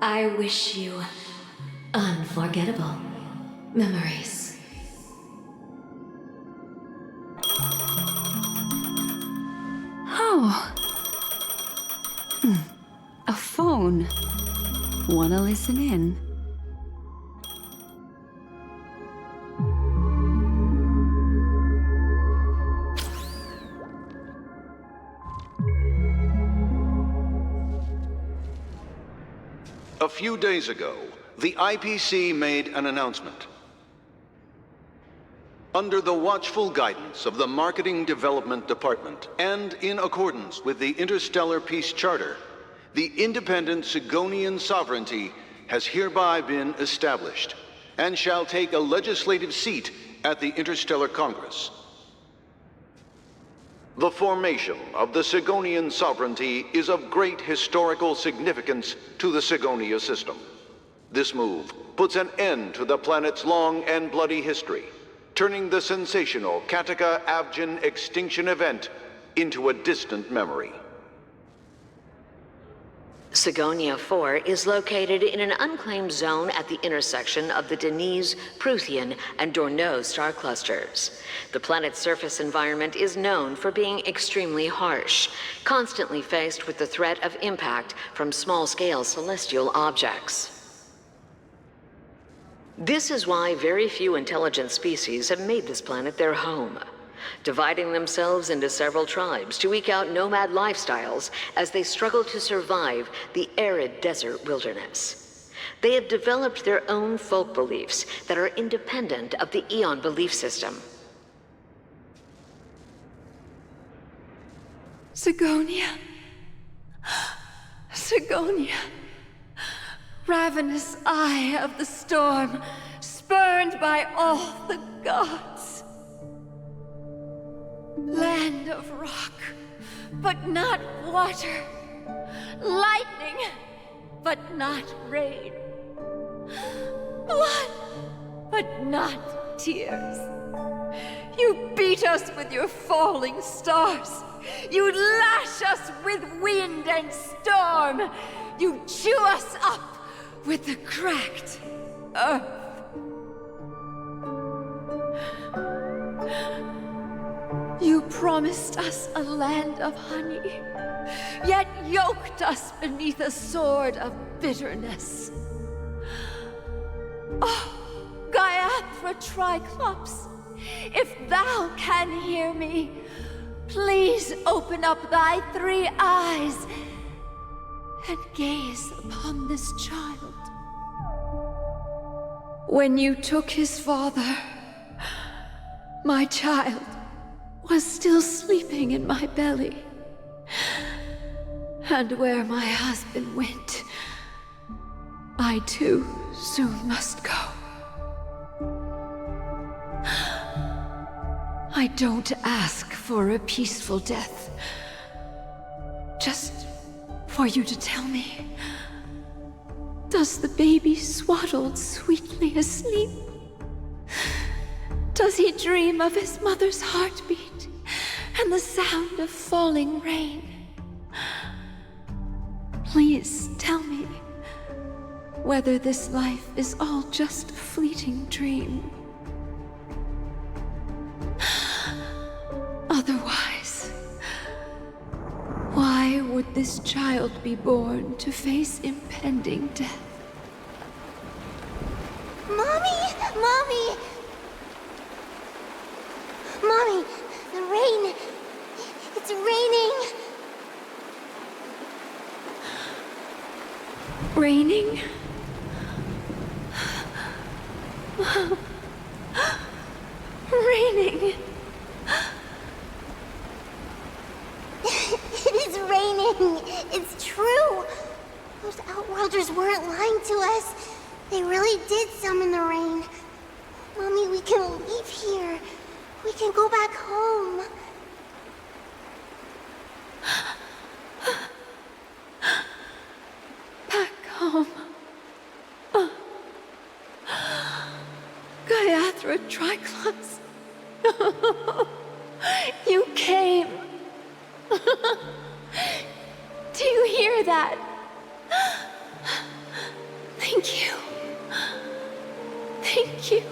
S9: I wish you unforgettable memories.
S2: Oh. A phone. Wanna listen in?
S11: A few days ago, the IPC made an announcement. Under the watchful guidance of the Marketing Development Department, and in accordance with the Interstellar Peace Charter, the independent Sigonian sovereignty has hereby been established, and shall take a legislative seat at the Interstellar Congress. The formation of the Sigonian sovereignty is of great historical significance to the Sigonia system. This move puts an end to the planet's long and bloody history, turning the sensational Kataka-Abjin extinction event into a distant memory.
S12: Sigonia 4 is located in an unclaimed zone at the intersection of the Denise, Prothean, and Dorneau star clusters. The planet's surface environment is known for being extremely harsh, constantly faced with the threat of impact from small-scale celestial objects. This is why very few intelligent species have made this planet their home, dividing themselves into several tribes to eke out nomad lifestyles as they struggle to survive the arid desert wilderness. They have developed their own folk beliefs that are independent of the Eon belief system.
S2: Sigonia. Sigonia. Ravenous eye of the storm, spurned by all the gods. Land of rock, but not water. Lightning, but not rain. Blood, but not tears. You beat us with your falling stars. You lash us with wind and storm. You chew us up with the cracked earth. You promised us a land of honey, yet yoked us beneath a sword of bitterness. Oh, Gaiathra Triclops, if thou can hear me, please open up thy 3 eyes and gaze upon this child. When you took his father, my child was still sleeping in my belly. And where my husband went, I too soon must go. I don't ask for a peaceful death. Just for you to tell me, does the baby swaddled sweetly asleep? Does he dream of his mother's heartbeat and the sound of falling rain? Please tell me whether this life is all just a fleeting dream. Otherwise, why would this child be born to face impending death?
S6: Mommy! Mommy! Mommy, the rain! It's raining!
S2: Raining? Raining!
S6: It is raining! It's true! Those Outworlders weren't lying to us. They really did summon the rain. Mommy, we can leave here. We can go back home.
S2: Back home. Gaiathra Triclops. You came. Do you hear that? Thank you. Thank you.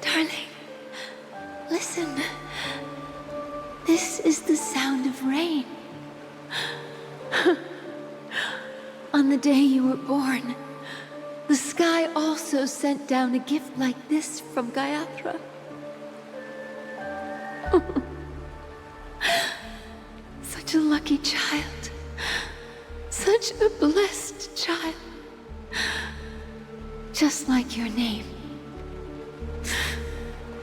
S2: Darling, listen. This is the sound of rain. On the day you were born, the sky also sent down a gift like this from Gaiathra. Such a lucky child. Such a blessed child. Just like your name.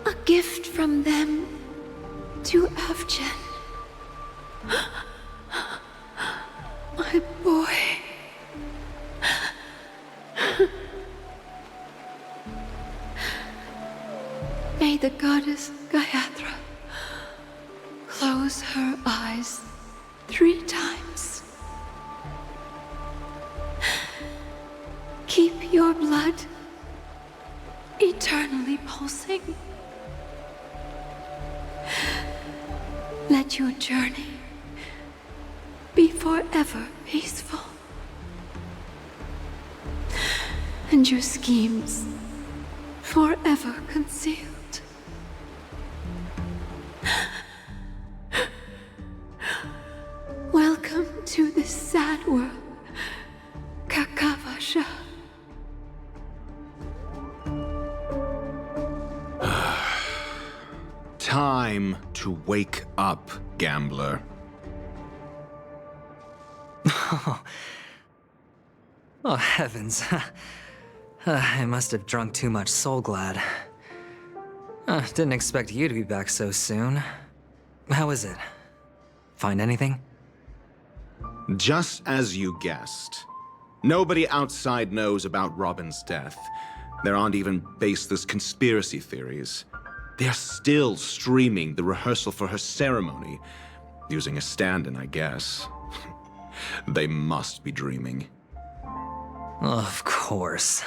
S2: A gift from them to Avgen. My boy. May the goddess Gaiathra close her eyes 3 times. Keep your blood eternally pulsing. Let your journey be forever peaceful. And your schemes forever concealed. Welcome to this sad world, Kakavasha.
S13: Time to wake up, gambler.
S1: Oh, heavens. I must have drunk too much Soul Glad. Didn't expect you to be back so soon. How is it? Find anything?
S13: Just as you guessed. Nobody outside knows about Robin's death. There aren't even baseless conspiracy theories. They're still streaming the rehearsal for her ceremony, using a stand-in, I guess. They must be dreaming.
S1: Of course.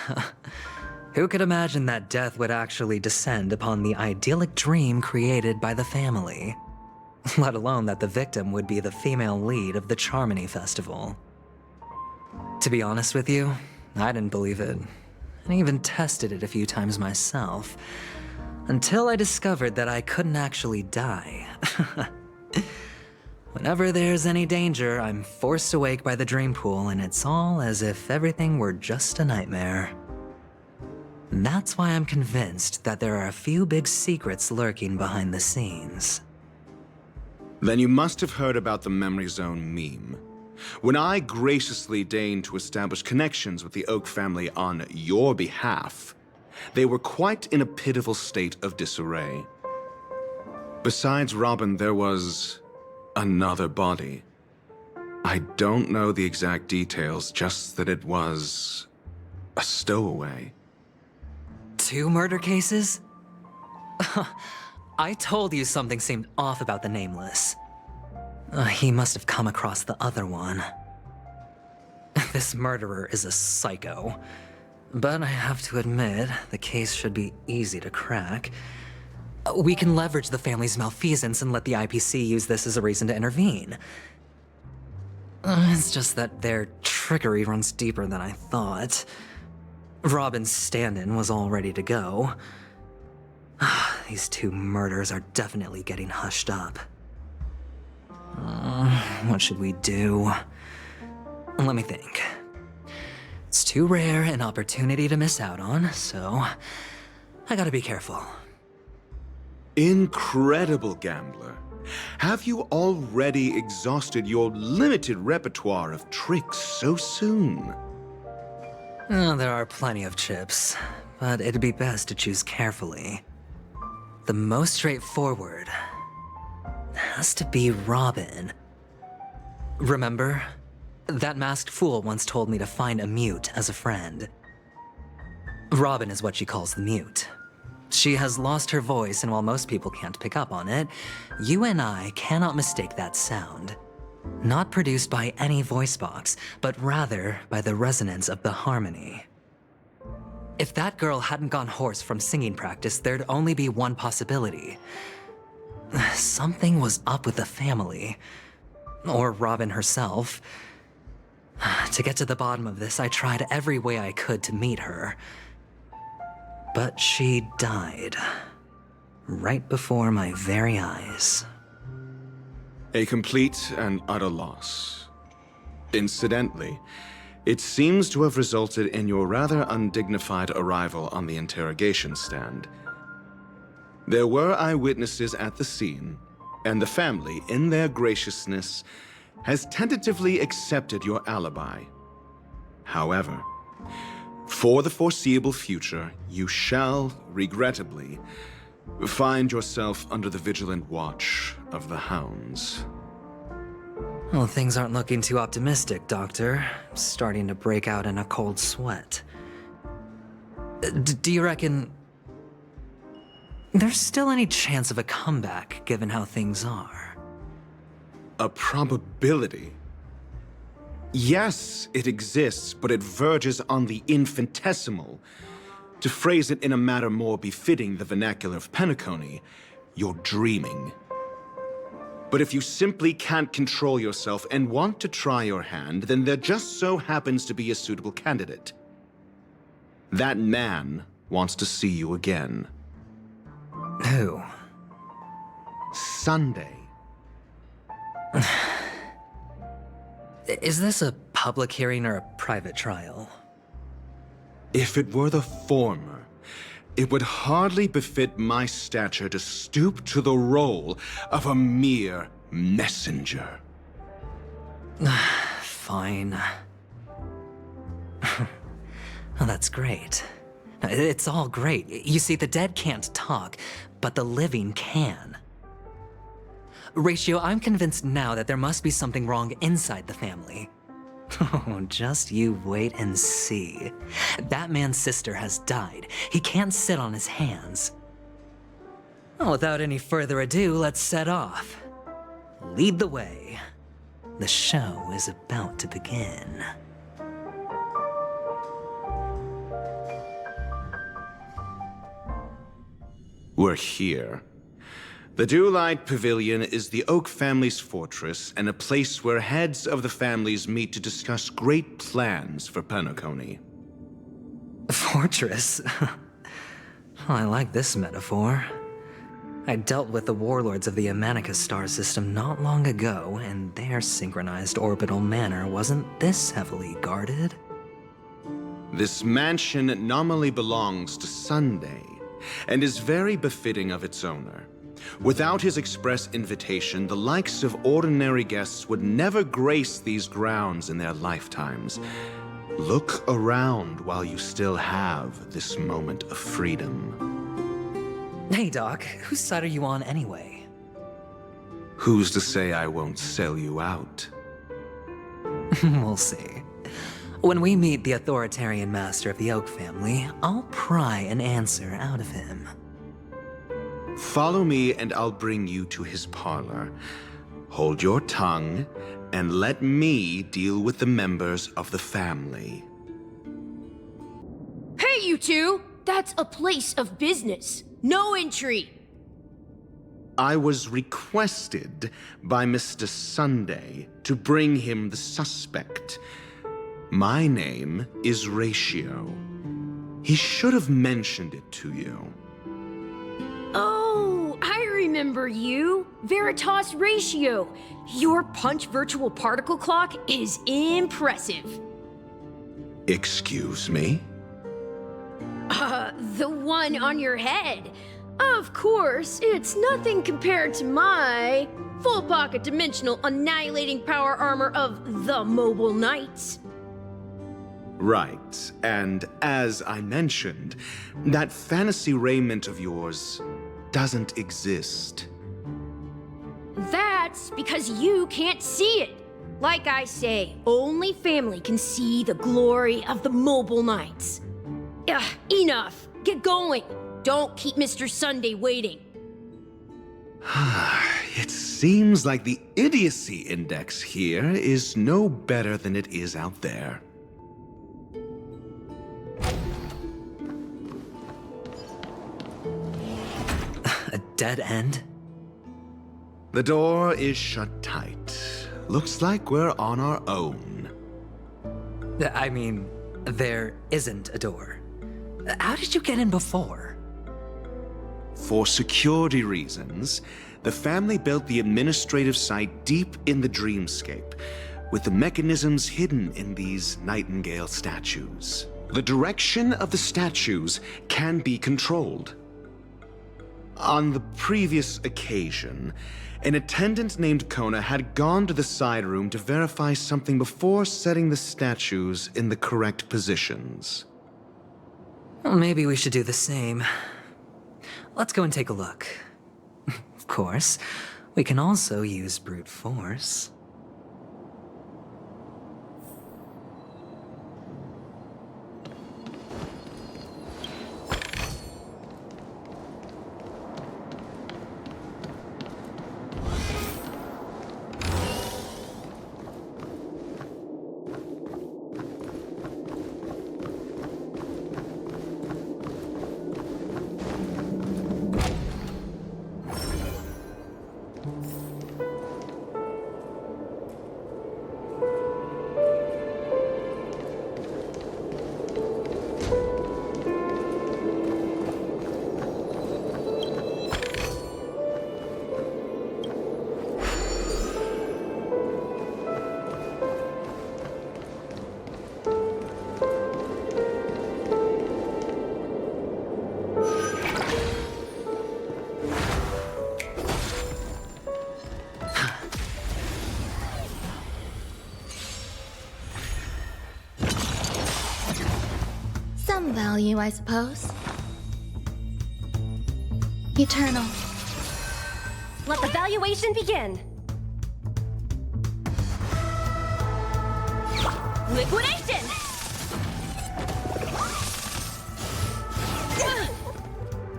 S1: Who could imagine that death would actually descend upon the idyllic dream created by the family? Let alone that the victim would be the female lead of the Charmony Festival. To be honest with you, I didn't believe it. I even tested it a few times myself, until I discovered that I couldn't actually die. Whenever there's any danger, I'm forced awake by the dream pool, and it's all as if everything were just a nightmare. That's why I'm convinced that there are a few big secrets lurking behind the scenes.
S13: Then you must have heard about the Memory Zone meme. When I graciously deigned to establish connections with the Oak family on your behalf, they were quite in a pitiful state of disarray. Besides Robin, there was another body. I don't know the exact details, just that it was a stowaway.
S1: 2 murder cases? I told you something seemed off about the Nameless. He must have come across the other one. This murderer is a psycho. But I have to admit, the case should be easy to crack. We can leverage the family's malfeasance and let the IPC use this as a reason to intervene. It's just that their trickery runs deeper than I thought. Robin's stand-in was all ready to go. These 2 murders are definitely getting hushed up. What should we do? Let me think. It's too rare an opportunity to miss out on, so I gotta be careful.
S13: Incredible, Gambler. Have you already exhausted your limited repertoire of tricks so soon?
S1: There are plenty of chips, but it'd be best to choose carefully. The most straightforward has to be Robin. Remember? That masked fool once told me to find a mute as a friend. Robin is what she calls the mute. She has lost her voice, and while most people can't pick up on it, you and I cannot mistake that sound. Not produced by any voice box, but rather by the resonance of the harmony. If that girl hadn't gone hoarse from singing practice, there'd only be one possibility. Something was up with the family. Or Robin herself. To get to the bottom of this, I tried every way I could to meet her. But she died. Right before my very eyes.
S13: A complete and utter loss. Incidentally, it seems to have resulted in your rather undignified arrival on the interrogation stand. There were eyewitnesses at the scene, and the family, in their graciousness, has tentatively accepted your alibi. However, for the foreseeable future, you shall, regrettably, find yourself under the vigilant watch of the hounds.
S1: Well, things aren't looking too optimistic, Doctor. I'm starting to break out in a cold sweat. Do you reckon there's still any chance of a comeback, given how things are?
S13: A probability? Yes, it exists, but it verges on the infinitesimal. To phrase it in a manner more befitting the vernacular of Penacony, you're dreaming. But if you simply can't control yourself and want to try your hand, then there just so happens to be a suitable candidate. That man wants to see you again.
S1: Who?
S13: Sunday.
S1: Is this a public hearing or a private trial?
S13: If it were the former, it would hardly befit my stature to stoop to the role of a mere messenger.
S1: Fine. Oh, that's great. It's all great. You see, the dead can't talk, but the living can. Ratio, I'm convinced now that there must be something wrong inside the family. Oh, just you wait and see. That man's sister has died. He can't sit on his hands. Well, without any further ado, let's set off. Lead the way. The show is about to begin.
S13: We're here. The Dewlight Pavilion is the Oak family's fortress and a place where heads of the families meet to discuss great plans for Penacony.
S1: Fortress? I like this metaphor. I dealt with the warlords of the Amanicus star system not long ago, and their synchronized orbital manor wasn't this heavily guarded.
S13: This mansion nominally belongs to Sunday, and is very befitting of its owner. Without his express invitation, the likes of ordinary guests would never grace these grounds in their lifetimes. Look around while you still have this moment of freedom.
S1: Hey, Doc, whose side are you on anyway?
S13: Who's to say I won't sell you out?
S1: We'll see. When we meet the authoritarian master of the Oak family, I'll pry an answer out of him.
S13: Follow me and I'll bring you to his parlor. Hold your tongue and let me deal with the members of the family.
S14: Hey, you two! That's a place of business. No entry!
S13: I was requested by Mr. Sunday to bring him the suspect. My name is Ratio. He should have mentioned it to you.
S14: Oh, I remember you. Veritas Ratio. Your punch virtual particle clock is impressive.
S13: Excuse me?
S14: The one on your head. Of course, it's nothing compared to my full pocket dimensional annihilating power armor of the Mobile Knights.
S13: Right, and as I mentioned, that fantasy raiment of yours doesn't exist.
S14: That's because you can't see it. Like I say, only family can see the glory of the Mobile Knights. Ugh, enough. Get going. Don't keep Mr. Sunday waiting.
S13: It seems like the idiocy index here is no better than it is out there.
S1: A dead end?
S13: The door is shut tight. Looks like we're on our own.
S1: I mean, there isn't a door. How did you get in before?
S13: For security reasons, the family built the administrative site deep in the dreamscape, with the mechanisms hidden in these Nightingale statues. The direction of the statues can be controlled. On the previous occasion, an attendant named Kona had gone to the side room to verify something before setting the statues in the correct positions.
S1: Well, maybe we should do the same. Let's go and take a look. Of course, we can also use brute force.
S6: Some value, I suppose. Eternal.
S15: Let the valuation begin. Liquidation!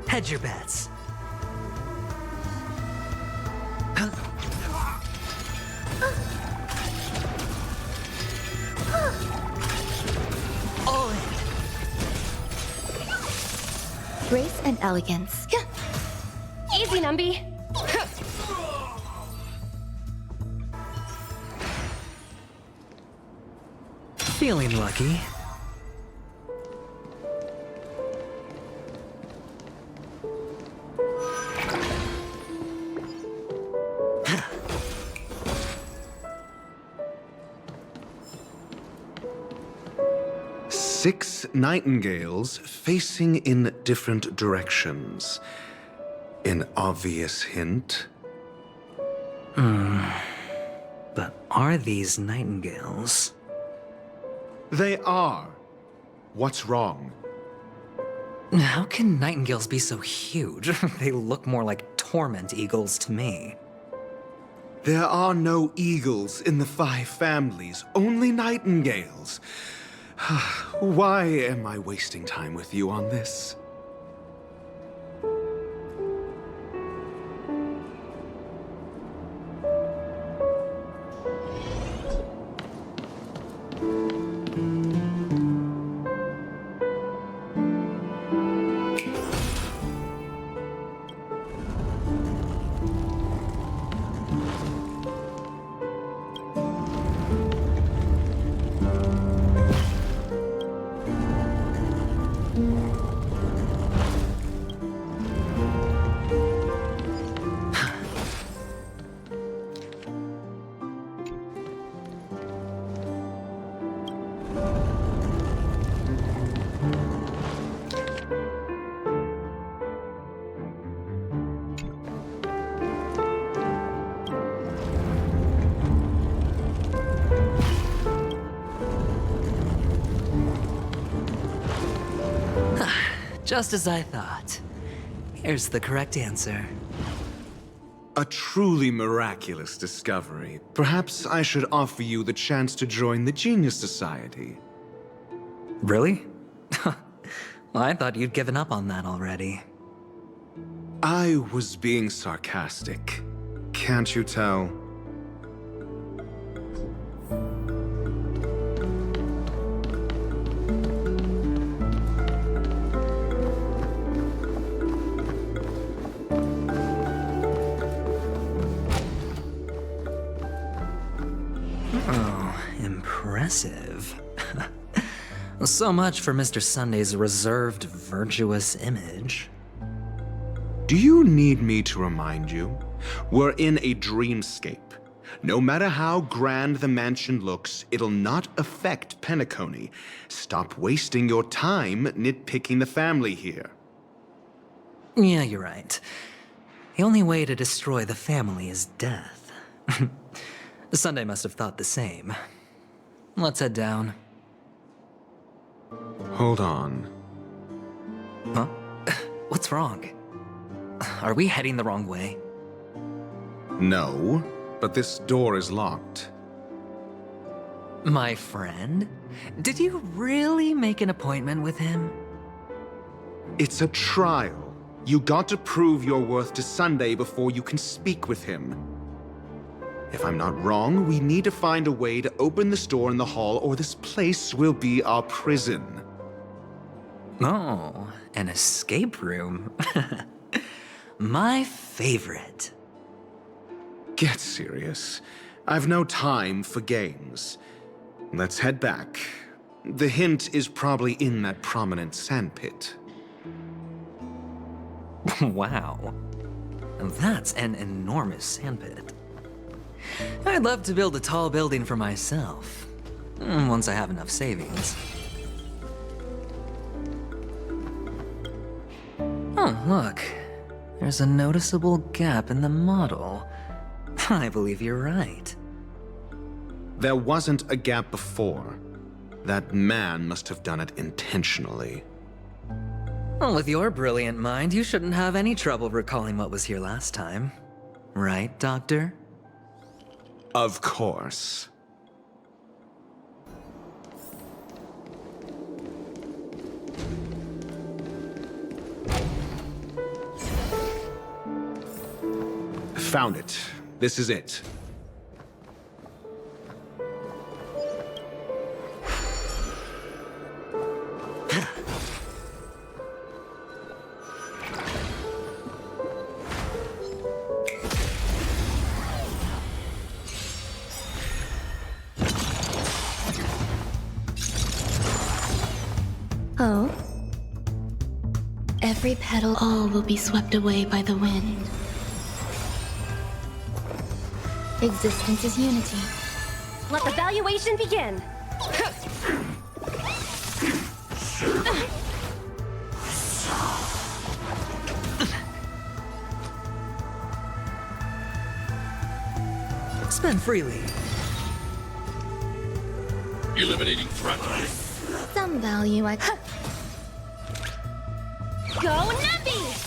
S1: Hedge your bets. All in.
S6: Grace and elegance.
S15: Easy, Numby.
S1: Feeling lucky.
S13: Six nightingales facing in different directions. An obvious hint.
S1: But are these nightingales?
S13: They are. What's wrong?
S1: How can nightingales be so huge? They look more like torment eagles to me.
S13: There are no eagles in the 5 families, only nightingales. Why am I wasting time with you on this?
S1: Just as I thought. Here's the correct answer.
S13: A truly miraculous discovery. Perhaps I should offer you the chance to join the Genius Society.
S1: Really? Well, I thought you'd given up on that already.
S13: I was being sarcastic. Can't you tell?
S1: Oh, impressive. So much for Mr. Sunday's reserved, virtuous image.
S13: Do you need me to remind you? We're in a dreamscape. No matter how grand the mansion looks, it'll not affect Penacony. Stop wasting your time nitpicking the family here.
S1: Yeah, you're right. The only way to destroy the family is death. Sunday must have thought the same. Let's head down.
S13: Hold on.
S1: Huh? What's wrong? Are we heading the wrong way?
S13: No, but this door is locked.
S1: My friend? Did you really make an appointment with him?
S13: It's a trial. You got to prove your worth to Sunday before you can speak with him. If I'm not wrong, we need to find a way to open this door in the hall, or this place will be our prison.
S1: Oh, an escape room. My favorite.
S13: Get serious. I've no time for games. Let's head back. The hint is probably in that prominent sandpit.
S1: Wow. That's an enormous sandpit. I'd love to build a tall building for myself, once I have enough savings. Oh, look. There's a noticeable gap in the model. I believe you're right.
S13: There wasn't a gap before. That man must have done it intentionally.
S1: Well, with your brilliant mind, you shouldn't have any trouble recalling what was here last time. Right, Doctor?
S13: Of course. Found it. This is it.
S9: Oh? Every petal, all will be swept away by the wind. Existence is unity.
S15: Let the valuation begin.
S1: Spend freely.
S4: Eliminating threat.
S9: Some value I...
S15: Go Nappy!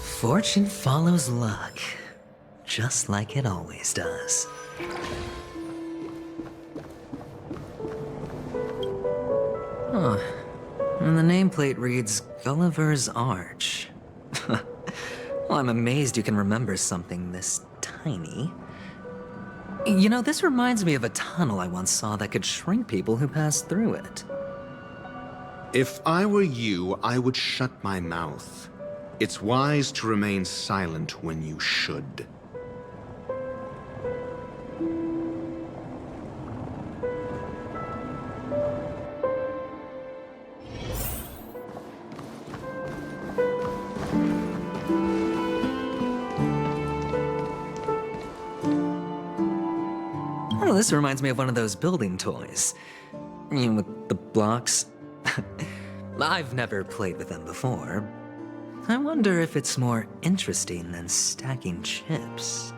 S1: Fortune follows luck, just like it always does. Huh. And the nameplate reads Gulliver's Arch. Well, I'm amazed you can remember something this tiny. You know, this reminds me of a tunnel I once saw that could shrink people who passed through it.
S13: If I were you, I would shut my mouth. It's wise to remain silent when you should.
S1: Oh, this reminds me of one of those building toys. You know, with the blocks. I've never played with them before. I wonder if it's more interesting than stacking chips.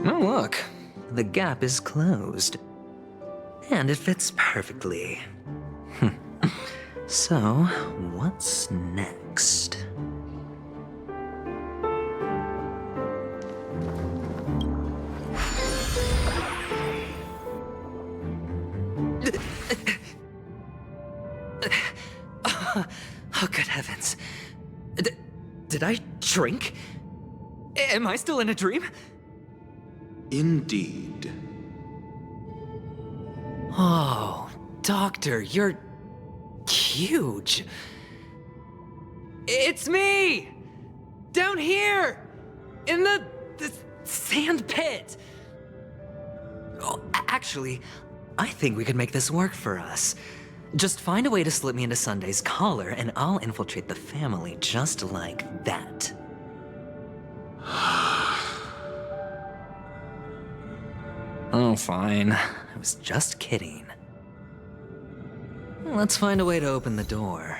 S1: Oh, look. The gap is closed. And it fits perfectly. So, what's next? Oh, good heavens. Did I drink? Am I still in a dream?
S13: Indeed.
S1: Oh, Doctor, you're huge. It's me! Down here! In the sand pit! Oh, actually, I think we could make this work for us. Just find a way to slip me into Sunday's collar, and I'll infiltrate the family just like that. Oh, fine. I was just kidding. Let's find a way to open the door.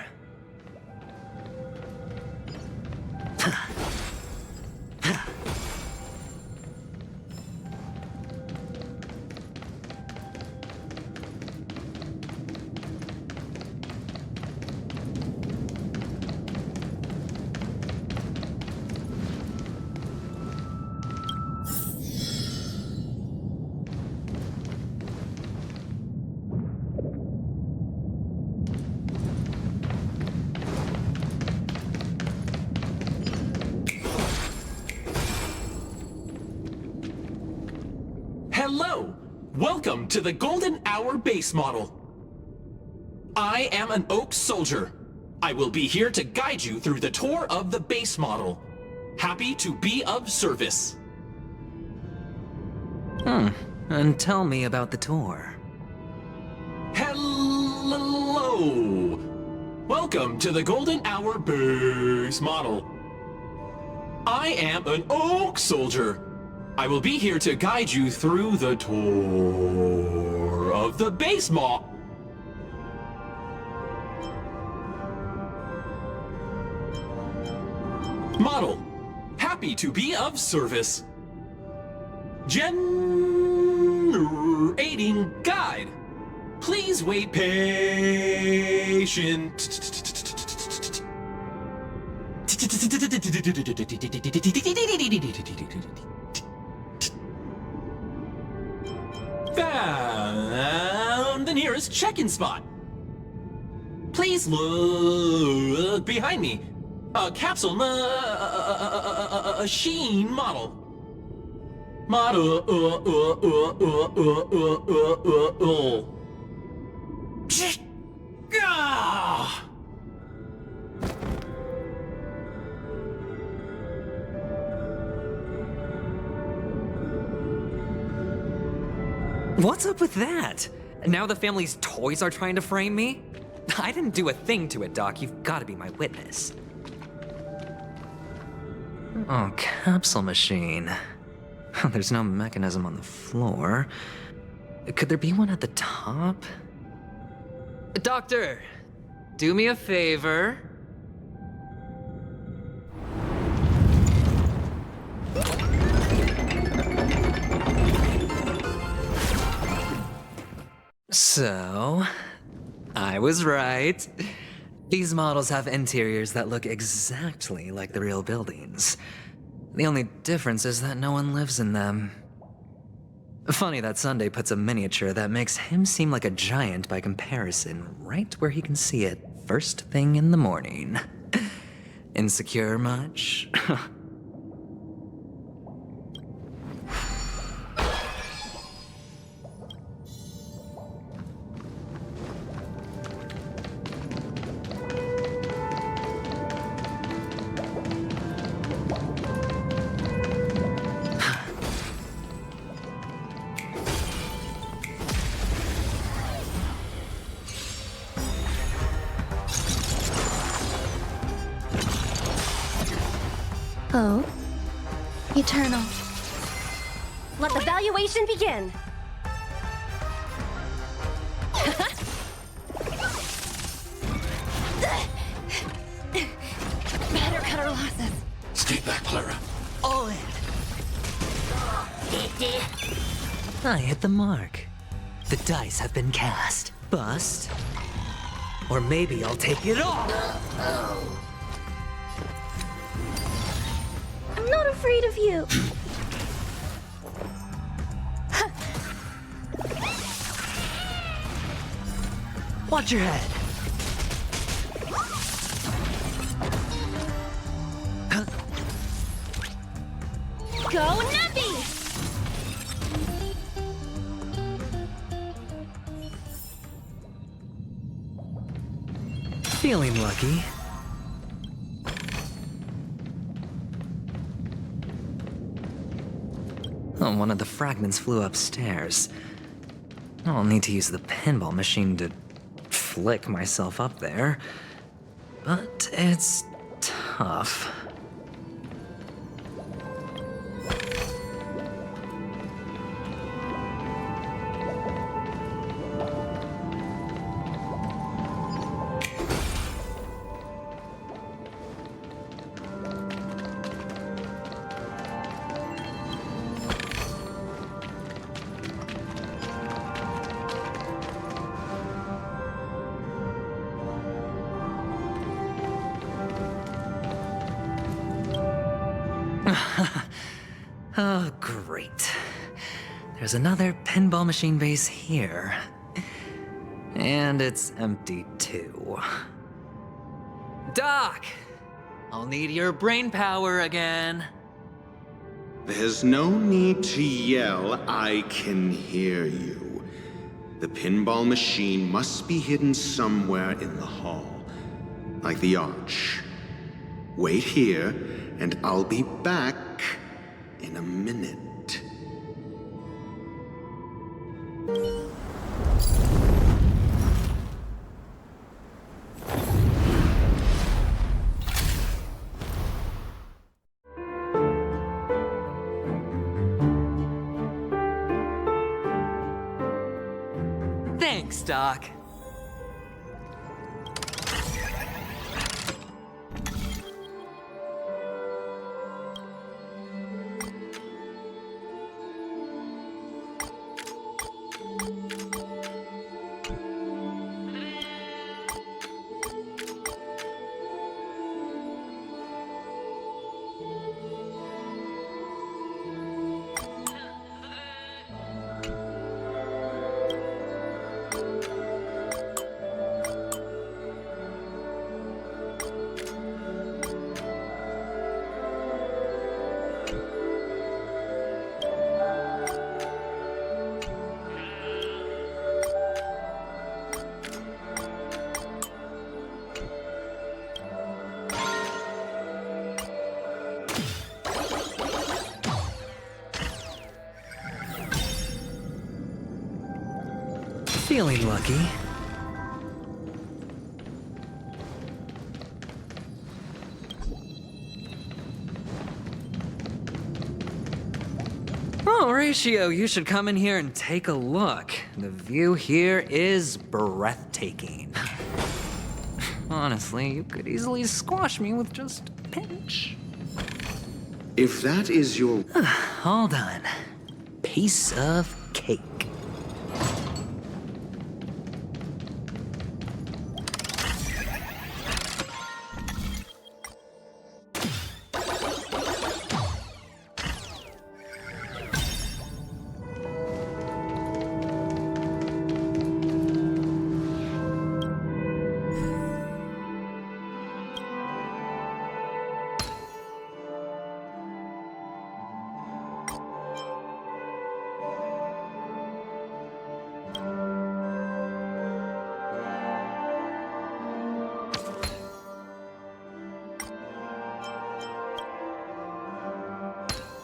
S16: Hello! Welcome to the Golden Hour base model. I am an Oak Soldier. I will be here to guide you through the tour of the base model. Happy to be of service.
S1: And tell me about the tour.
S16: Hello! Welcome to the Golden Hour base model. I am an Oak Soldier. I will be here to guide you through the tour of the base model. Happy to be of service. Generating guide. Please wait patient. Found the nearest check-in spot. Please look behind me. A capsule machine model.
S1: What's up with that? Now the family's toys are trying to frame me? I didn't do a thing to it, Doc. You've got to be my witness. Oh, capsule machine. There's no mechanism on the floor. Could there be one at the top? Doctor, do me a favor. So, I was right. These models have interiors that look exactly like the real buildings. The only difference is that no one lives in them. Funny that Sunday puts a miniature that makes him seem like a giant by comparison right where he can see it first thing in the morning. Insecure much?
S15: Oh. Eternal. Let the valuation begin. Better cut our losses.
S4: Stay back, Clara.
S1: All in. I hit the mark. The dice have been cast. Bust. Or maybe I'll take it all.
S15: I'm not afraid of you.
S1: Watch your head.
S15: Go Nuppy!
S1: Feeling lucky. Oh, one of the fragments flew upstairs. I'll need to use the pinball machine to flick myself up there. But it's tough. Oh, great. There's another pinball machine base here. And it's empty too. Doc! I'll need your brain power again.
S13: There's no need to yell. I can hear you. The pinball machine must be hidden somewhere in the hall, like the arch. Wait here, and I'll be back in a minute.
S1: Thanks, Doc. Feeling lucky. Oh, Ratio, you should come in here and take a look. The view here is breathtaking. Honestly, you could easily squash me with just a pinch.
S13: If that is your...
S1: All done. Piece of cake.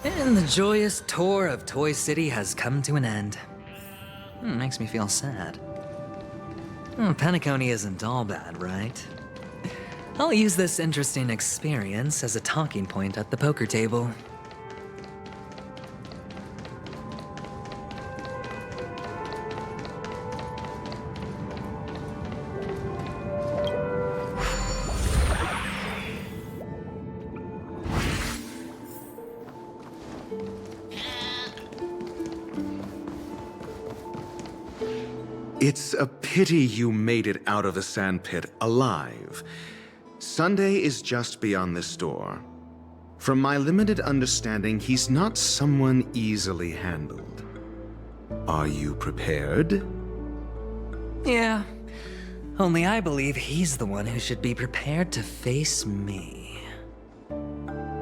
S1: And the joyous tour of Toy City has come to an end. Makes me feel sad. Penacony isn't all bad, right? I'll use this interesting experience as a talking point at the poker table.
S13: It's a pity you made it out of the sandpit alive. Sunday is just beyond this door. From my limited understanding, he's not someone easily handled. Are you prepared?
S1: Yeah. Only I believe he's the one who should be prepared to face me.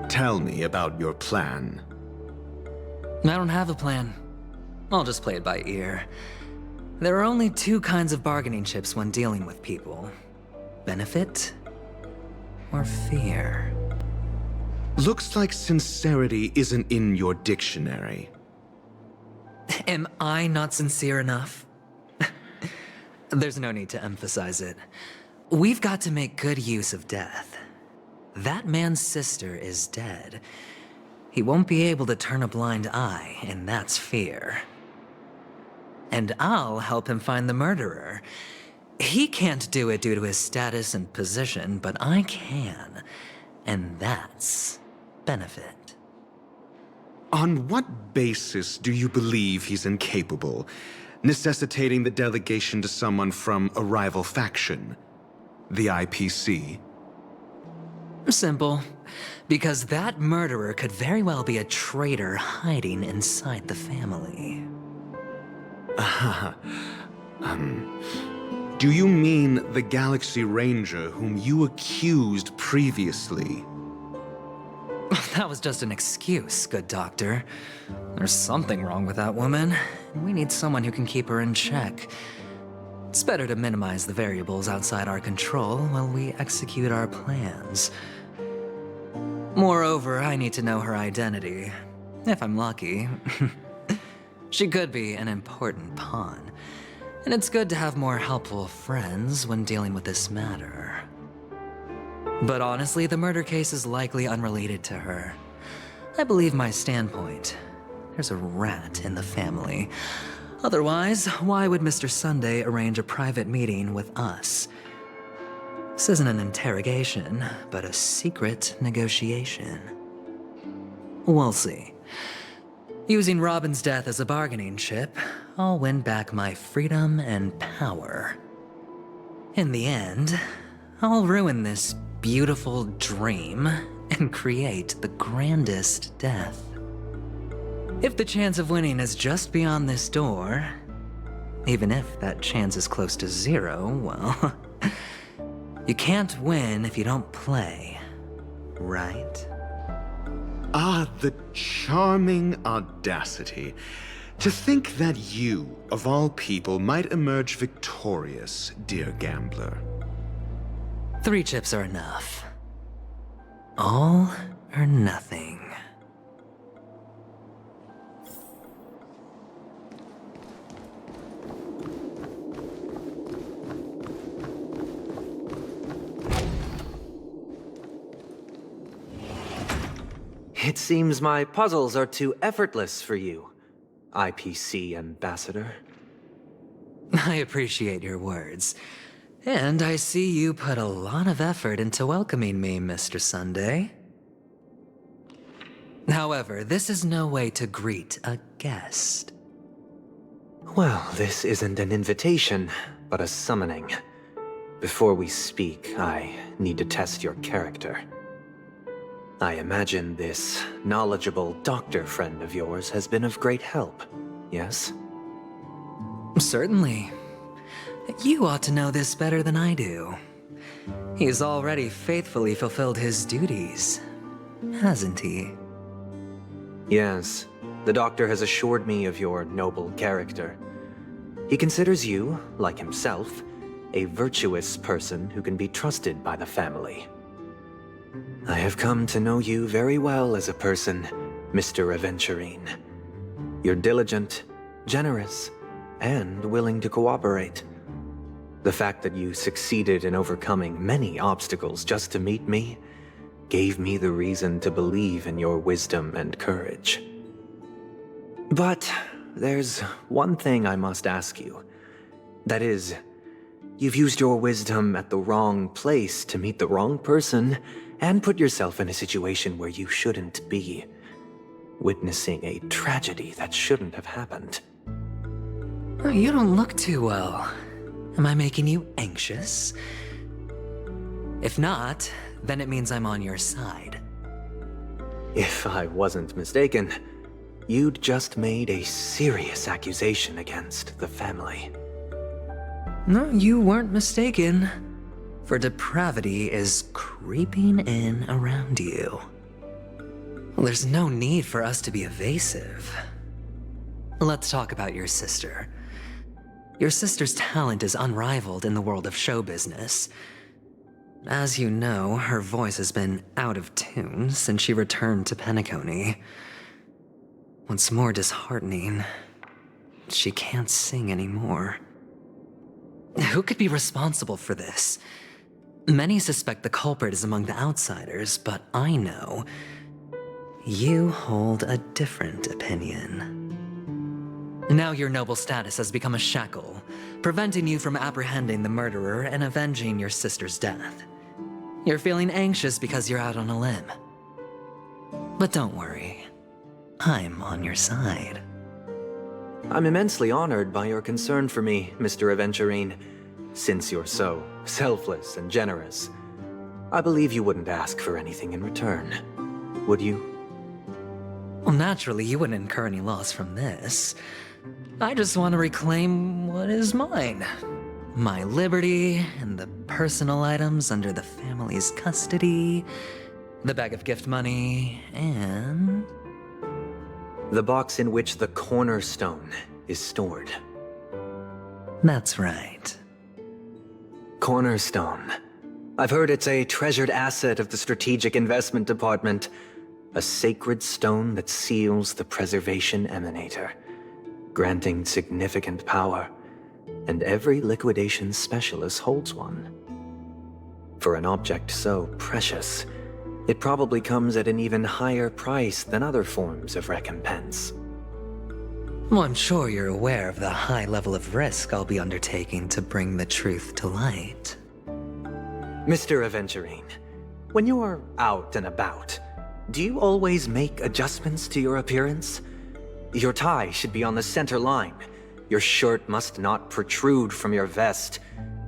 S13: Tell me about your plan.
S1: I don't have a plan. I'll just play it by ear. There are only two kinds of bargaining chips when dealing with people. Benefit or fear.
S13: Looks like sincerity isn't in your dictionary.
S1: Am I not sincere enough? There's no need to emphasize it. We've got to make good use of death. That man's sister is dead. He won't be able to turn a blind eye, and that's fear. And I'll help him find the murderer. He can't do it due to his status and position, but I can. And that's benefit.
S13: On what basis do you believe he's incapable, necessitating the delegation to someone from a rival faction? The IPC?
S1: Simple. Because that murderer could very well be a traitor hiding inside the family.
S13: Do you mean the Galaxy Ranger whom you accused previously?
S1: That was just an excuse, good doctor. There's something wrong with that woman. We need someone who can keep her in check. It's better to minimize the variables outside our control while we execute our plans. Moreover, I need to know her identity. If I'm lucky. She could be an important pawn. And it's good to have more helpful friends when dealing with this matter. But honestly, the murder case is likely unrelated to her. I believe my standpoint. There's a rat in the family. Otherwise, why would Mr. Sunday arrange a private meeting with us? This isn't an interrogation, but a secret negotiation. We'll see. Using Robin's death as a bargaining chip, I'll win back my freedom and power. In the end, I'll ruin this beautiful dream and create the grandest death. If the chance of winning is just beyond this door, even if that chance is close to zero, well, you can't win if you don't play, right?
S13: Ah, the charming audacity. To think that you, of all people, might emerge victorious, dear gambler.
S1: 3 chips are enough. All or nothing.
S17: It seems my puzzles are too effortless for you, IPC Ambassador.
S1: I appreciate your words. And I see you put a lot of effort into welcoming me, Mr. Sunday. However, this is no way to greet a guest.
S17: Well, this isn't an invitation, but a summoning. Before we speak, I need to test your character. I imagine this knowledgeable doctor friend of yours has been of great help, yes?
S1: Certainly. You ought to know this better than I do. He's already faithfully fulfilled his duties, hasn't he?
S17: Yes, the doctor has assured me of your noble character. He considers you, like himself, a virtuous person who can be trusted by the family. I have come to know you very well as a person, Mr. Aventurine. You're diligent, generous, and willing to cooperate. The fact that you succeeded in overcoming many obstacles just to meet me gave me the reason to believe in your wisdom and courage. But there's one thing I must ask you. That is, you've used your wisdom at the wrong place to meet the wrong person and put yourself in a situation where you shouldn't be, witnessing a tragedy that shouldn't have happened.
S1: You don't look too well. Am I making you anxious? If not, then it means I'm on your side.
S17: If I wasn't mistaken, you'd just made a serious accusation against the family.
S1: No, you weren't mistaken. For depravity is creeping in around you. Well, there's no need for us to be evasive. Let's talk about your sister. Your sister's talent is unrivaled in the world of show business. As you know, her voice has been out of tune since she returned to Penacony. What's more disheartening, she can't sing anymore. Who could be responsible for this? Many suspect the culprit is among the outsiders, but I know you hold a different opinion. Now your noble status has become a shackle, preventing you from apprehending the murderer and avenging your sister's death. You're feeling anxious because you're out on a limb. But don't worry, I'm on your side.
S17: I'm immensely honored by your concern for me, Mr. Aventurine. Since you're so selfless and generous, I believe you wouldn't ask for anything in return, would you?
S1: Well, naturally, you wouldn't incur any loss from this. I just want to reclaim what is mine. My liberty and the personal items under the family's custody, the bag of gift money, and
S17: the box in which the cornerstone is stored.
S1: That's right.
S17: Cornerstone. I've heard it's a treasured asset of the Strategic Investment Department. A sacred stone that seals the Preservation Emanator, granting significant power and every liquidation specialist holds one. For an object so precious, it probably comes at an even higher price than other forms of recompense.
S1: Well, I'm sure you're aware of the high level of risk I'll be undertaking to bring the truth to light.
S17: Mr. Aventurine, when you're out and about, do you always make adjustments to your appearance? Your tie should be on the center line. Your shirt must not protrude from your vest.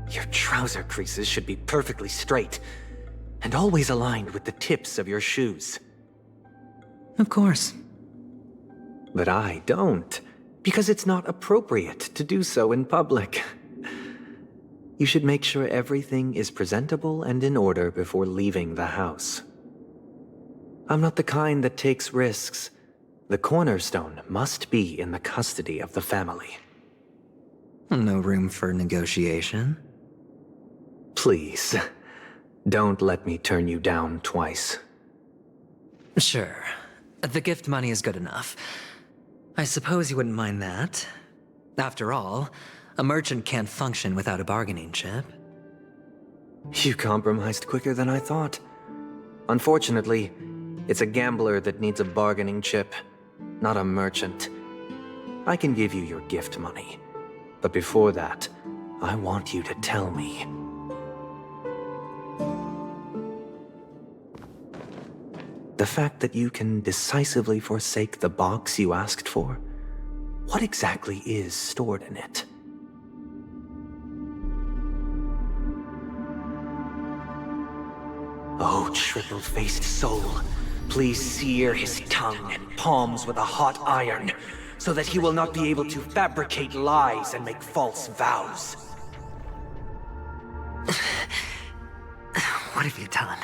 S17: Your trouser creases should be perfectly straight, and always aligned with the tips of your shoes.
S1: Of course.
S17: But I don't, because it's not appropriate to do so in public. You should make sure everything is presentable and in order before leaving the house. I'm not the kind that takes risks. The cornerstone must be in the custody of the family.
S1: No room for negotiation?
S17: Please, don't let me turn you down twice.
S1: Sure. The gift money is good enough. I suppose you wouldn't mind that. After all, a merchant can't function without a bargaining chip.
S17: You compromised quicker than I thought. Unfortunately, it's a gambler that needs a bargaining chip, not a merchant. I can give you your gift money, but before that, I want you to tell me. The fact that you can decisively forsake the box you asked for, what exactly is stored in it? Oh, triple-faced soul, please sear his tongue and palms with a hot iron, so that he will not be able to fabricate lies and make false vows.
S1: What have you done?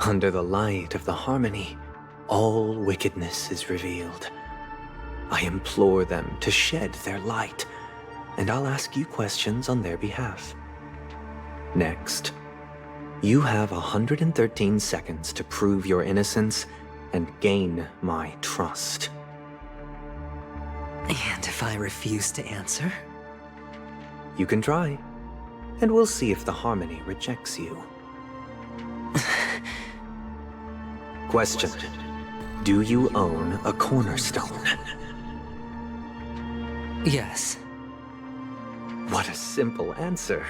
S17: Under the light of the harmony, all wickedness is revealed. I implore them to shed their light, and I'll ask you questions on their behalf. Next, you have 113 seconds to prove your innocence and gain my trust.
S1: And if I refuse to answer?
S17: You can try, and we'll see if the harmony rejects you. Question: do you own a cornerstone?
S1: Yes.
S17: What a simple answer.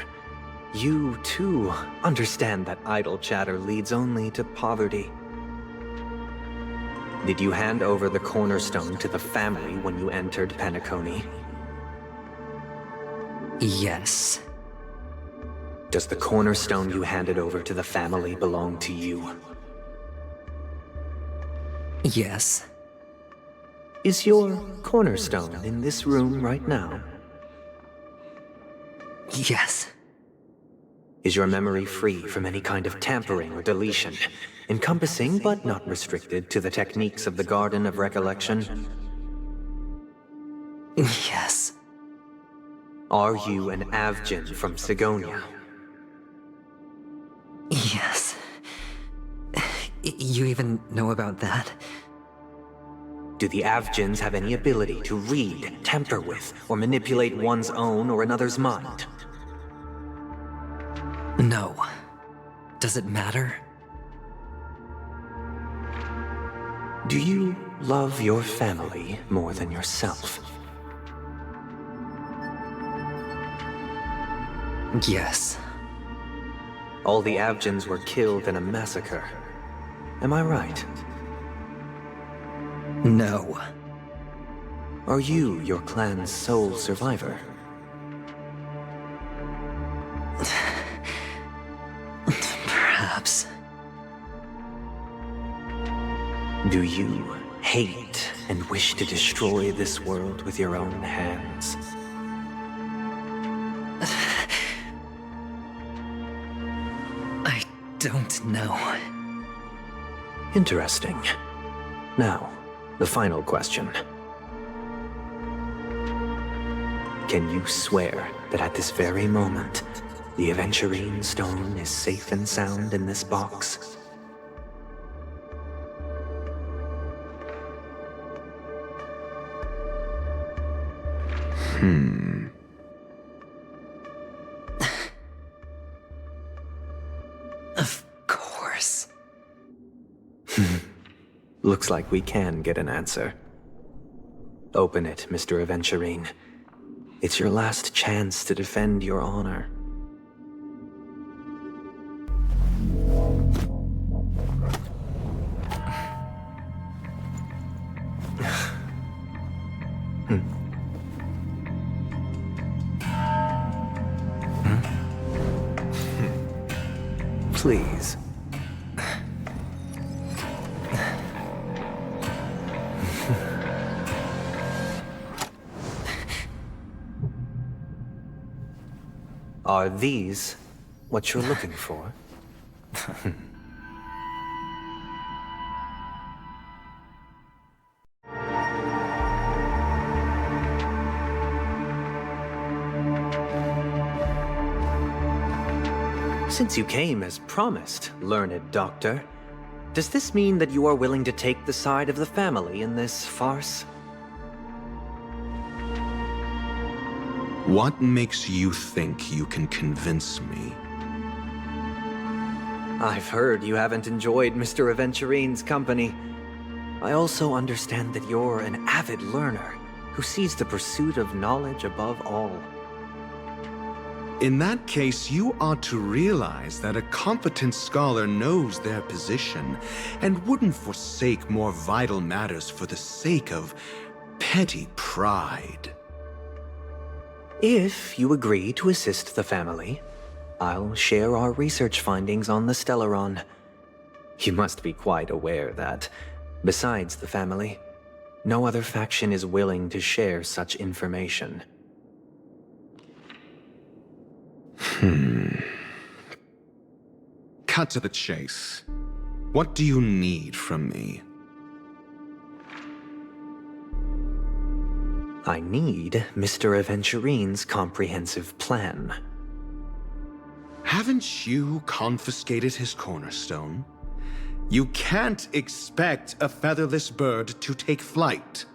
S17: You, too, understand that idle chatter leads only to poverty. Did you hand over the cornerstone to the family when you entered Penacony?
S1: Yes.
S17: Does the cornerstone you handed over to the family belong to you?
S1: Yes.
S17: Is your cornerstone in this room right now?
S1: Yes.
S17: Is your memory free from any kind of tampering or deletion, encompassing but not restricted to the techniques of the Garden of Recollection?
S1: Yes.
S17: Are you an Avgin from Sigonia?
S1: Yes. You even know about that?
S17: Do the Avgins have any ability to read, tamper with, or manipulate one's own or another's mind?
S1: No. Does it matter?
S17: Do you love your family more than yourself?
S1: Yes.
S17: All the Avgins were killed in a massacre. Am I right?
S1: No.
S17: Are you your clan's sole survivor?
S1: Perhaps.
S17: Do you hate and wish to destroy this world with your own hands?
S1: I don't know.
S17: Interesting. Now, the final question. Can you swear that at this very moment, the Aventurine Stone is safe and sound in this box? Looks like we can get an answer. Open it, Mr. Aventurine. It's your last chance to defend your honor. Please. Are these what you're looking for? Since you came as promised, learned doctor, does this mean that you are willing to take the side of the family in this farce?
S13: What makes you think you can convince me?
S17: I've heard you haven't enjoyed Mr. Aventurine's company. I also understand that you're an avid learner who sees the pursuit of knowledge above all.
S13: In that case, you ought to realize that a competent scholar knows their position and wouldn't forsake more vital matters for the sake of petty pride.
S17: If you agree to assist the family, I'll share our research findings on the Stellaron. You must be quite aware that, besides the family, no other faction is willing to share such information.
S13: Cut to the chase. What do you need from me?
S17: I need Mr. Aventurine's comprehensive plan.
S13: Haven't you confiscated his cornerstone? You can't expect a featherless bird to take flight.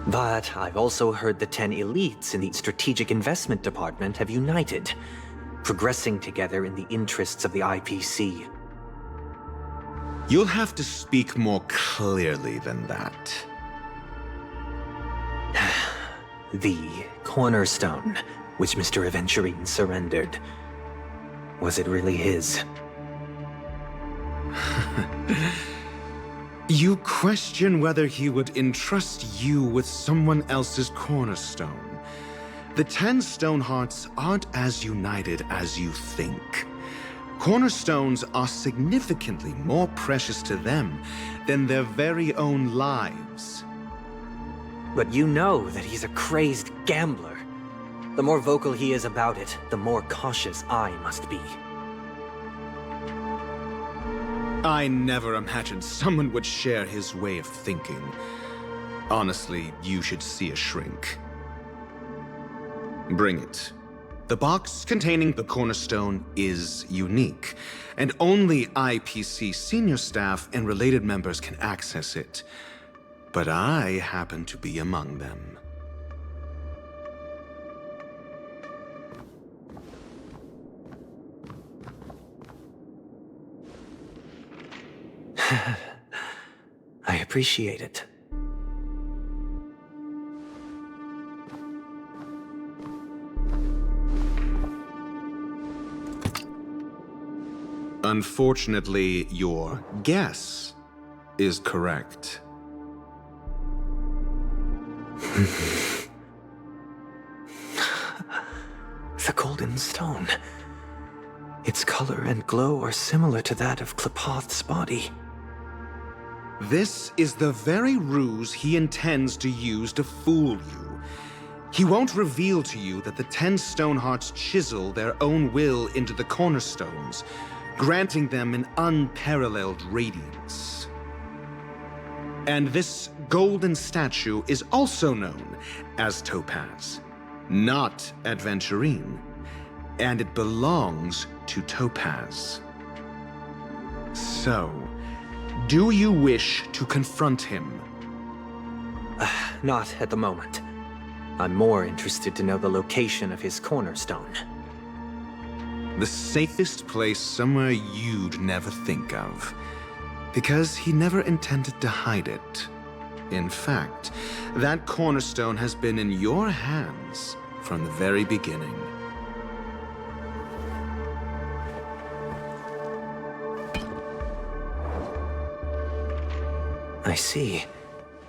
S17: But I've also heard the 10 elites in the Strategic Investment Department have united, progressing together in the interests of the IPC.
S13: You'll have to speak more clearly than that.
S17: The cornerstone, which Mr. Aventurine surrendered. Was it really his?
S13: You question whether he would entrust you with someone else's cornerstone. The 10 Stonehearts aren't as united as you think. Cornerstones are significantly more precious to them than their very own lives.
S17: But you know that he's a crazed gambler. The more vocal he is about it, the more cautious I must be.
S13: I never imagined someone would share his way of thinking. Honestly, you should see a shrink. Bring it. The box containing the cornerstone is unique, and only IPC senior staff and related members can access it. But I happen to be among them.
S17: I appreciate it.
S13: Unfortunately, your guess is correct.
S17: The golden stone. Its color and glow are similar to that of Klepoth's body.
S13: This is the very ruse he intends to use to fool you. He won't reveal to you that the 10 Stonehearts chisel their own will into the cornerstones, granting them an unparalleled radiance. And this golden statue is also known as Topaz, not Aventurine, and it belongs to Topaz. So, do you wish to confront him?
S17: Not at the moment. I'm more interested to know the location of his cornerstone.
S13: The safest place somewhere you'd never think of. Because he never intended to hide it. In fact, that cornerstone has been in your hands from the very beginning.
S17: I see.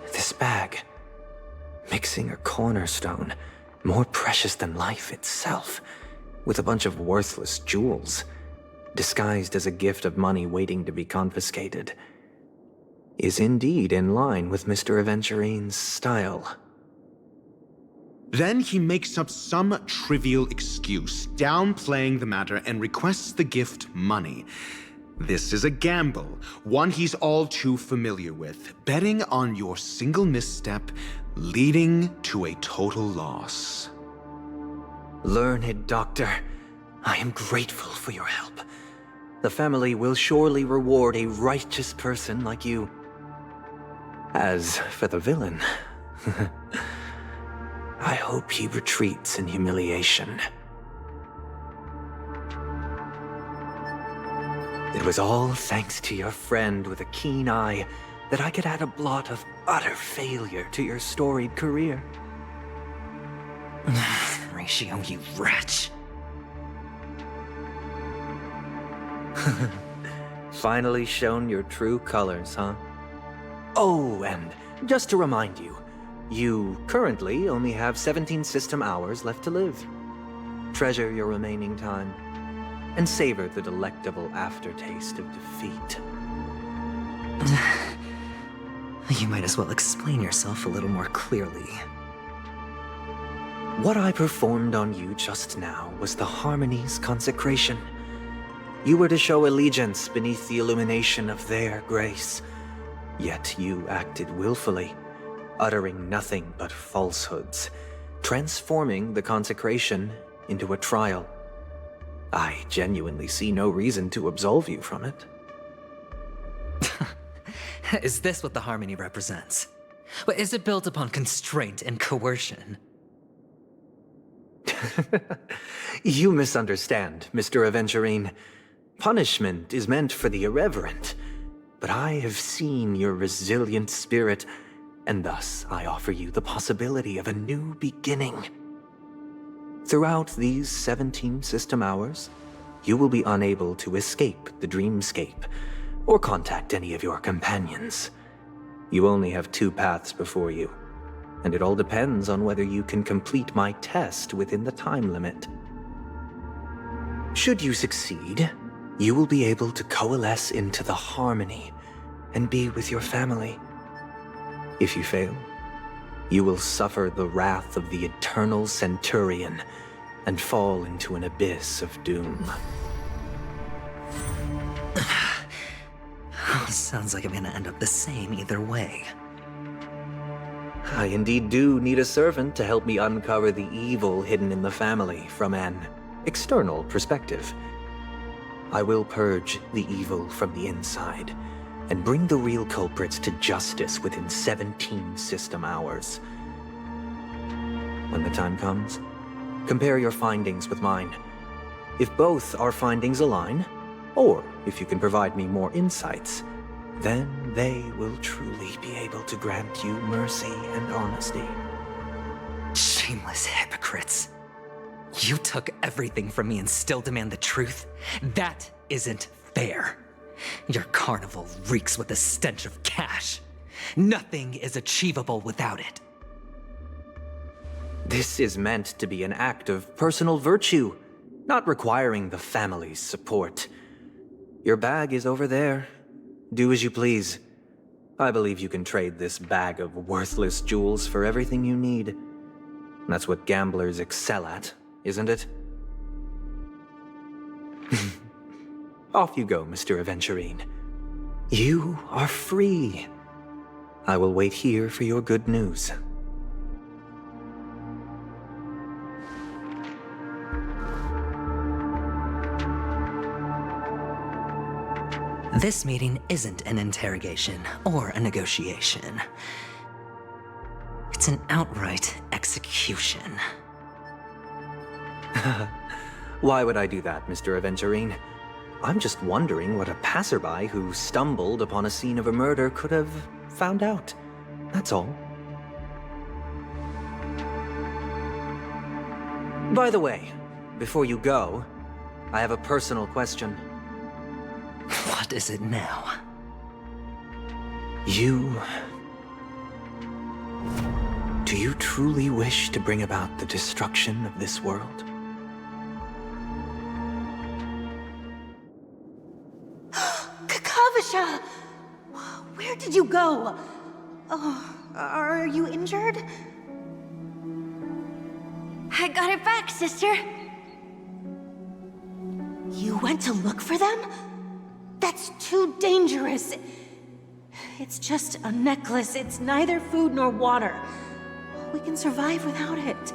S17: This bag. Mixing a cornerstone, more precious than life itself, with a bunch of worthless jewels, disguised as a gift of money waiting to be confiscated, is indeed in line with Mr. Aventurine's style.
S13: Then he makes up some trivial excuse, downplaying the matter, and requests the gift money. This is a gamble, one he's all too familiar with, betting on your single misstep, leading to a total loss.
S17: Learned Doctor, I am grateful for your help. The family will surely reward a righteous person like you. As for the villain, I hope he retreats in humiliation. It was all thanks to your friend with a keen eye that I could add a blot of utter failure to your storied career.
S1: Ratio, you wretch.
S17: Finally shown your true colors, huh? Oh, and just to remind you, you currently only have 17 system hours left to live. Treasure your remaining time, and savor the delectable aftertaste of defeat.
S1: You might as well explain yourself a little more clearly.
S17: What I performed on you just now was the Harmony's consecration. You were to show allegiance beneath the illumination of their grace. Yet you acted willfully, uttering nothing but falsehoods, transforming the consecration into a trial. I genuinely see no reason to absolve you from it.
S1: Is this what the Harmony represents? Is it built upon constraint and coercion?
S17: You misunderstand, Mr. Aventurine. Punishment is meant for the irreverent, but I have seen your resilient spirit, and thus I offer you the possibility of a new beginning. Throughout these 17 system hours, you will be unable to escape the dreamscape or contact any of your companions. You only have 2 paths before you, and it all depends on whether you can complete my test within the time limit. Should you succeed, you will be able to coalesce into the Harmony and be with your family. If you fail, you will suffer the wrath of the eternal Centurion and fall into an abyss of doom.
S1: Sounds like I'm gonna end up the same either way.
S17: I indeed do need a servant to help me uncover the evil hidden in the family from an external perspective. I will purge the evil from the inside and bring the real culprits to justice within 17 system hours. When the time comes, compare your findings with mine. If both our findings align, or if you can provide me more insights, then they will truly be able to grant you mercy and honesty.
S1: Shameless hypocrites. You took everything from me and still demand the truth? That isn't fair. Your carnival reeks with the stench of cash. Nothing is achievable without it.
S17: This is meant to be an act of personal virtue, not requiring the family's support. Your bag is over there. Do as you please. I believe you can trade this bag of worthless jewels for everything you need. That's what gamblers excel at, isn't it? Off you go, Mr. Aventurine. You are free. I will wait here for your good news.
S1: This meeting isn't an interrogation or a negotiation. It's an outright execution.
S17: Why would I do that, Mr. Aventurine? I'm just wondering what a passerby who stumbled upon a scene of a murder could have found out. That's all. By the way, before you go, I have a personal question.
S1: What is it now?
S17: Do you truly wish to bring about the destruction of this world?
S18: Kakavasha! Where did you go? Oh, are you injured?
S15: I got it back, sister.
S18: You went to look for them? That's too dangerous. It's just a necklace. It's neither food nor water. We can survive without it.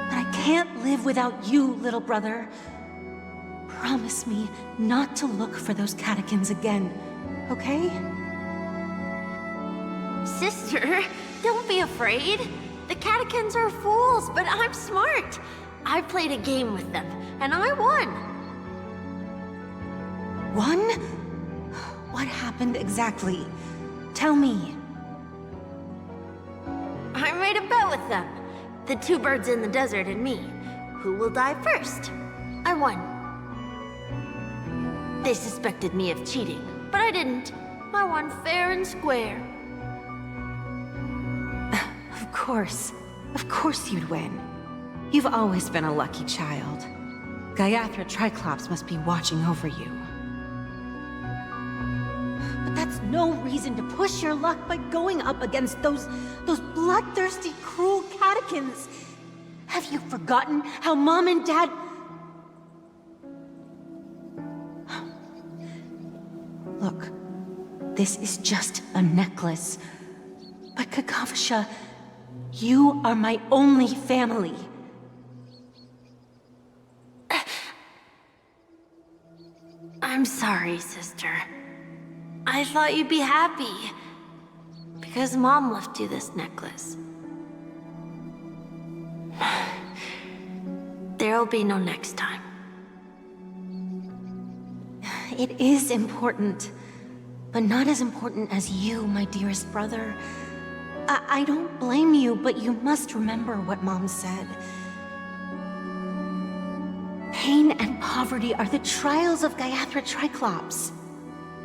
S18: But I can't live without you, little brother. Promise me not to look for those catechins again, okay?
S15: Sister, don't be afraid. The catechins are fools, but I'm smart. I played a game with them, and I won.
S18: Won? What happened exactly? Tell me.
S15: I made a bet with them. The two birds in the desert and me. Who will die first? I won. They suspected me of cheating, but I didn't. I won fair and square.
S18: Of course you'd win. You've always been a lucky child. Gaiathra Triclops must be watching over you. But that's no reason to push your luck by going up against those bloodthirsty, cruel catechins. Have you forgotten how Mom and Dad... Look, this is just a necklace. But Kakavasha, you are my only family.
S15: I'm sorry, sister. I thought you'd be happy. Because Mom left you this necklace. There'll be no next time.
S18: It is important, but not as important as you, my dearest brother. I don't blame you, but you must remember what Mom said. Pain and poverty are the trials of Gaiathra Triclops.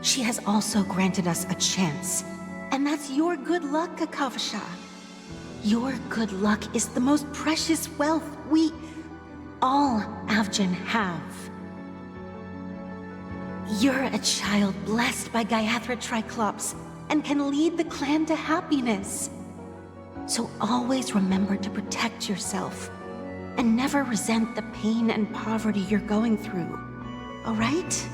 S18: She has also granted us a chance, and that's your good luck, Kakavasha. Your good luck is the most precious wealth we, all Avgin, have. You're a child blessed by Gaiathra Triclops and can lead the clan to happiness. So always remember to protect yourself and never resent the pain and poverty you're going through, all right?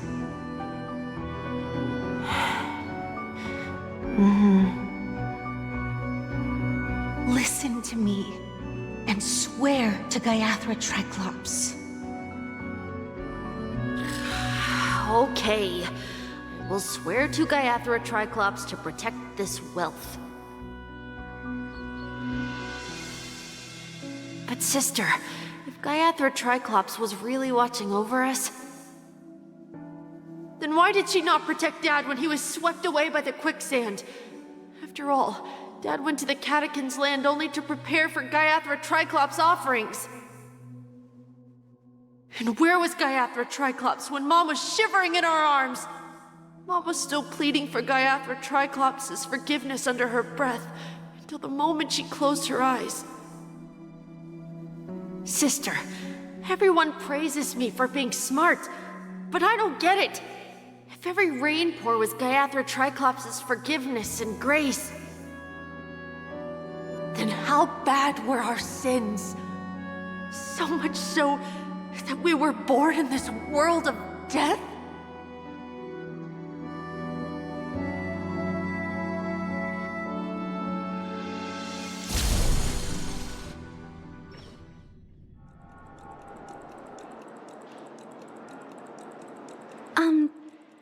S18: Listen to me and swear to Gaiathra Triclops.
S15: Okay. We'll swear to Gaiathra Triclops to protect this wealth. But sister, if Gaiathra Triclops was really watching over us, then why did she not protect Dad when he was swept away by the quicksand? After all, Dad went to the Catechins' land only to prepare for Gaiathra Triclops' offerings. And where was Gaiathra Triclops when Mom was shivering in our arms? Mom was still pleading for Gaiathra Triclops' forgiveness under her breath until the moment she closed her eyes. Sister, everyone praises me for being smart, but I don't get it. If every rain pour was Gaiathra Triclops' forgiveness and grace, then how bad were our sins? So much so that we were born in this world of death?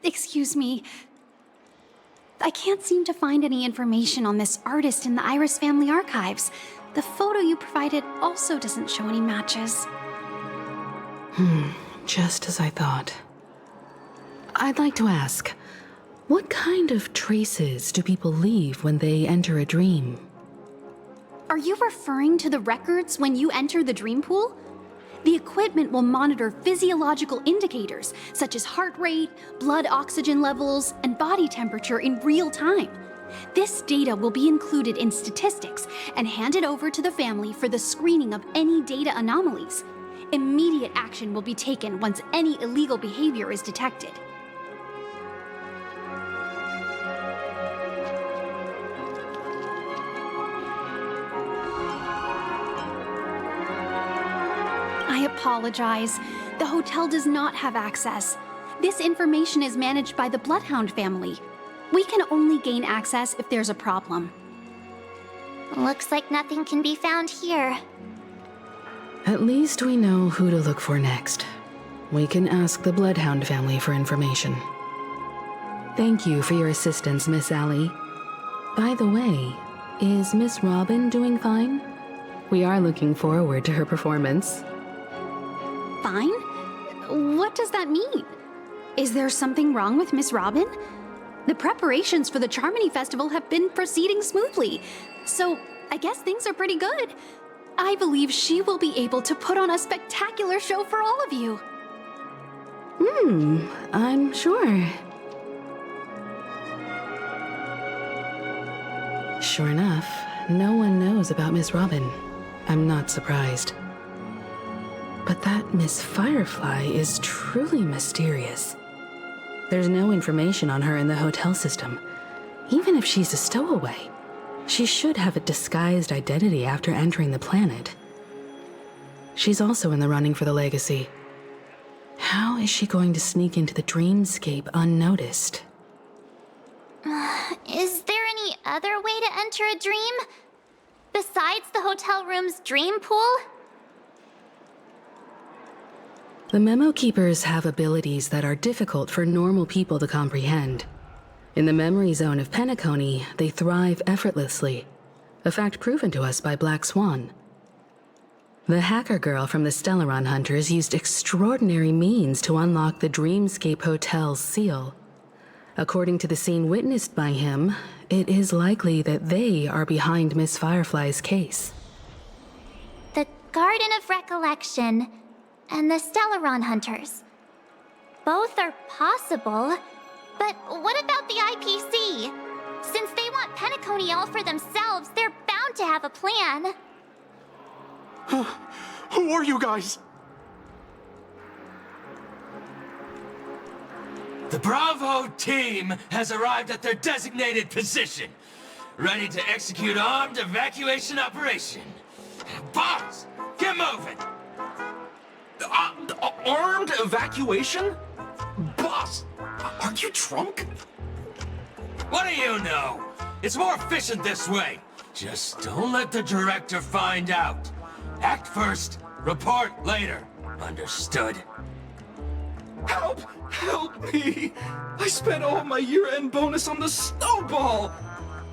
S19: Excuse me. I can't seem to find any information on this artist in the Iris family archives. The photo you provided also doesn't show any matches.
S7: Just as I thought. I'd like to ask, what kind of traces do people leave when they enter a dream?
S19: Are you referring to the records when you enter the dream pool? The equipment will monitor physiological indicators such as heart rate, blood oxygen levels, and body temperature in real time. This data will be included in statistics and handed over to the family for the screening of any data anomalies. Immediate action will be taken once any illegal behavior is detected. I apologize. The hotel does not have access. This information is managed by the Bloodhound family. We can only gain access if there's a problem.
S6: Looks like nothing can be found here.
S7: At least we know who to look for next. We can ask the Bloodhound family for information. Thank you for your assistance, Miss Allie. By the way, is Miss Robin doing fine? We are looking forward to her performance.
S19: Fine? What does that mean? Is there something wrong with Miss Robin? The preparations for the Charmony Festival have been proceeding smoothly, so I guess things are pretty good. I believe she will be able to put on a spectacular show for all of you.
S7: I'm sure. Sure enough, no one knows about Miss Robin. I'm not surprised. But that Miss Firefly is truly mysterious. There's no information on her in the hotel system. Even if she's a stowaway, she should have a disguised identity after entering the planet. She's also in the running for the legacy. How is she going to sneak into the dreamscape unnoticed?
S6: Is there any other way to enter a dream? Besides the hotel room's dream pool?
S7: The Memo Keepers have abilities that are difficult for normal people to comprehend. In the memory zone of Penacony, they thrive effortlessly, a fact proven to us by Black Swan. The hacker girl from the Stellaron Hunters used extraordinary means to unlock the Dreamscape Hotel's seal. According to the scene witnessed by him, it is likely that they are behind Miss Firefly's case.
S6: The Garden of Recollection and the Stellaron Hunters. Both are possible, but what about the IPC? Since they want Penacony all for themselves, they're bound to have a plan.
S16: Who are you guys?
S20: The Bravo team has arrived at their designated position, ready to execute armed evacuation operation. Boss, get moving!
S16: Armed evacuation? Boss, are you drunk?
S20: What do you know? It's more efficient this way. Just don't let the director find out. Act first, report later. Understood?
S16: Help! Help me! I spent all my year-end bonus on the snowball!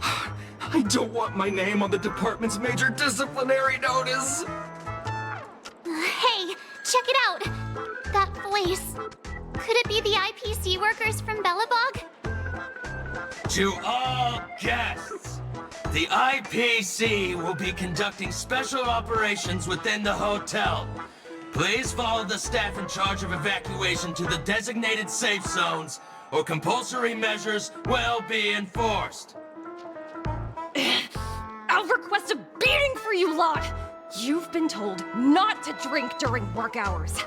S16: I don't want my name on the department's major disciplinary notice!
S6: Hey, check it out! That voice. Could it be the IPC workers from Belobog?
S20: To all guests, the IPC will be conducting special operations within the hotel. Please follow the staff in charge of evacuation to the designated safe zones, or compulsory measures will be enforced.
S21: I'll request a beating for you lot! You've been told not to drink during work hours.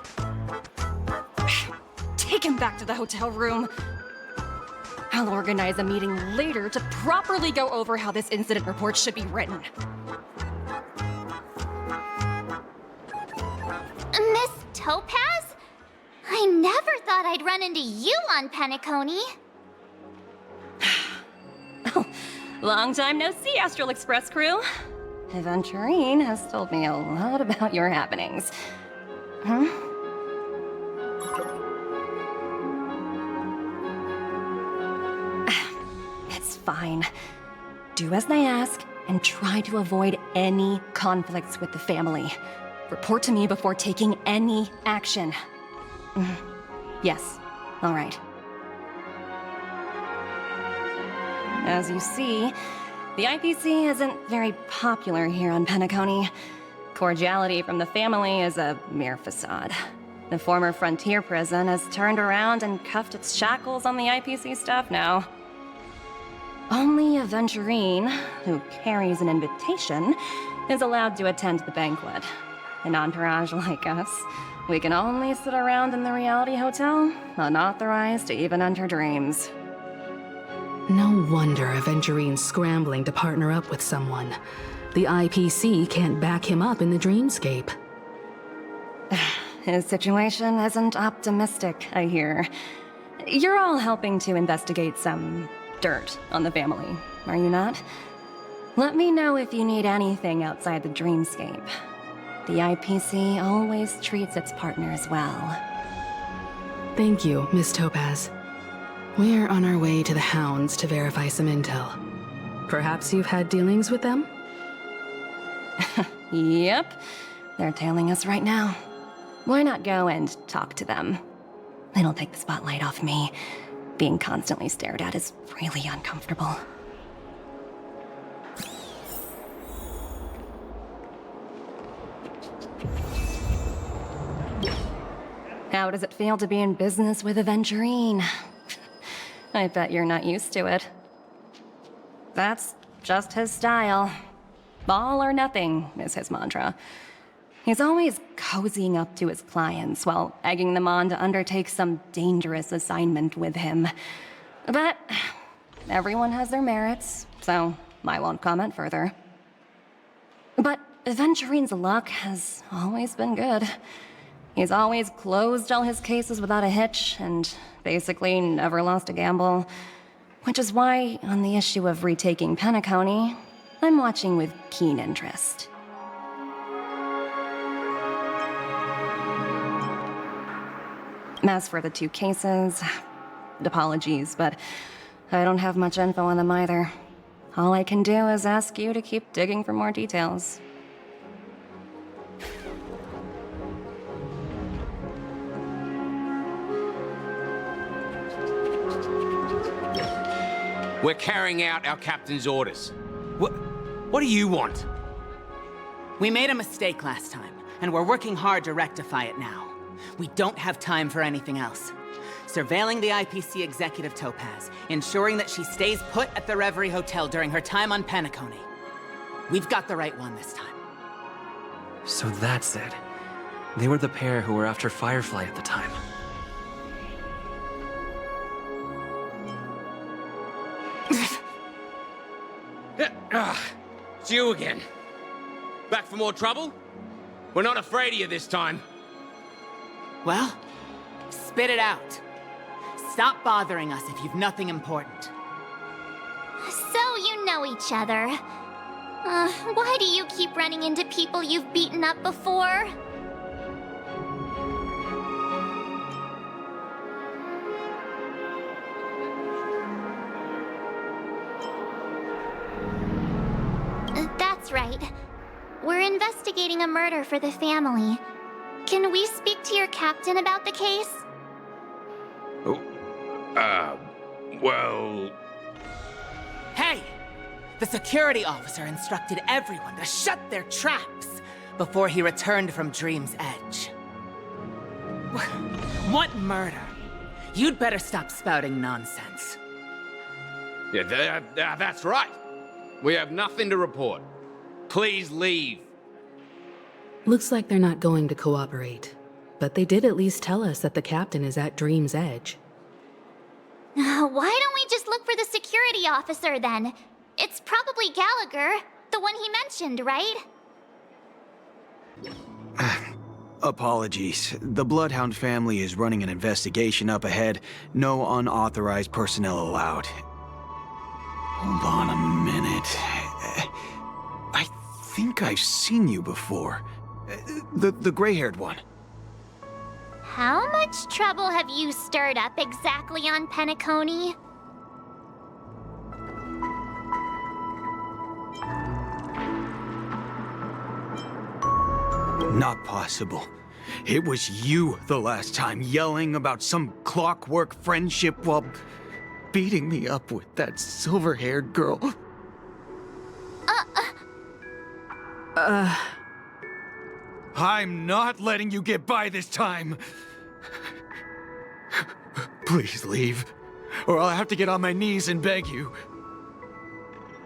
S21: Take him back to the hotel room. I'll organize a meeting later to properly go over how this incident report should be written.
S6: Miss Topaz? I never thought I'd run into you on Penacony.
S21: Long time no see, Astral Express crew. Aventurine has told me a lot about your happenings. Huh? It's fine. Do as they ask, and try to avoid any conflicts with the family. Report to me before taking any action. Yes, all right. As you see, the IPC isn't very popular here on Penacony. Cordiality from the family is a mere facade. The former frontier prison has turned around and cuffed its shackles on the IPC staff now. Only Aventurine, who carries an invitation, is allowed to attend the banquet. An entourage like us, we can only sit around in the reality hotel, unauthorized to even enter dreams.
S7: No wonder Aventurine's scrambling to partner up with someone. The IPC can't back him up in the dreamscape.
S21: His situation isn't optimistic, I hear. You're all helping to investigate some dirt on the family, are you not? Let me know if you need anything outside the dreamscape. The IPC always treats its partners well.
S7: Thank you, Miss Topaz. We're on our way to the Hounds to verify some intel. Perhaps you've had dealings with them?
S21: Yep. They're tailing us right now. Why not go and talk to them? It'll take the spotlight off me. Being constantly stared at is really uncomfortable. How does it feel to be in business with Aventurine? I bet you're not used to it. That's just his style. All or nothing is his mantra. He's always cozying up to his clients while egging them on to undertake some dangerous assignment with him. But everyone has their merits, so I won't comment further. But Aventurine's luck has always been good. He's always closed all his cases without a hitch, and basically never lost a gamble. Which is why, on the issue of retaking Penacony, I'm watching with keen interest. As for the two cases, apologies, but I don't have much info on them either. All I can do is ask you to keep digging for more details.
S3: We're carrying out our captain's orders. What do you want?
S22: We made a mistake last time, and we're working hard to rectify it now. We don't have time for anything else. Surveilling the IPC executive Topaz, ensuring that she stays put at the Reverie Hotel during her time on Penacony. We've got the right one this time.
S23: So that's it. They were the pair who were after Firefly at the time.
S3: It's you again. Back for more trouble? We're not afraid of you this time.
S22: Well, spit it out. Stop bothering us if you've nothing important.
S6: So you know each other. Why do you keep running into people you've beaten up before? That's right. We're investigating a murder for the family. Can we speak to your captain about the case?
S3: Well...
S22: Hey! The security officer instructed everyone to shut their traps before he returned from Dream's Edge. What murder? You'd better stop spouting nonsense.
S3: Yeah, that's right. We have nothing to report. Please leave.
S7: Looks like they're not going to cooperate. But they did at least tell us that the captain is at Dream's Edge.
S6: Why don't we just look for the security officer then? It's probably Gallagher, the one he mentioned, right?
S24: Apologies. The Bloodhound family is running an investigation up ahead. No unauthorized personnel allowed. Hold on a minute. I think I've seen you before. The gray-haired one.
S6: How much trouble have you stirred up exactly on Penacony?
S24: Not possible. It was you the last time yelling about some clockwork friendship while beating me up with that silver-haired girl. I'm not letting you get by this time. Please leave, or I'll have to get on my knees and beg you.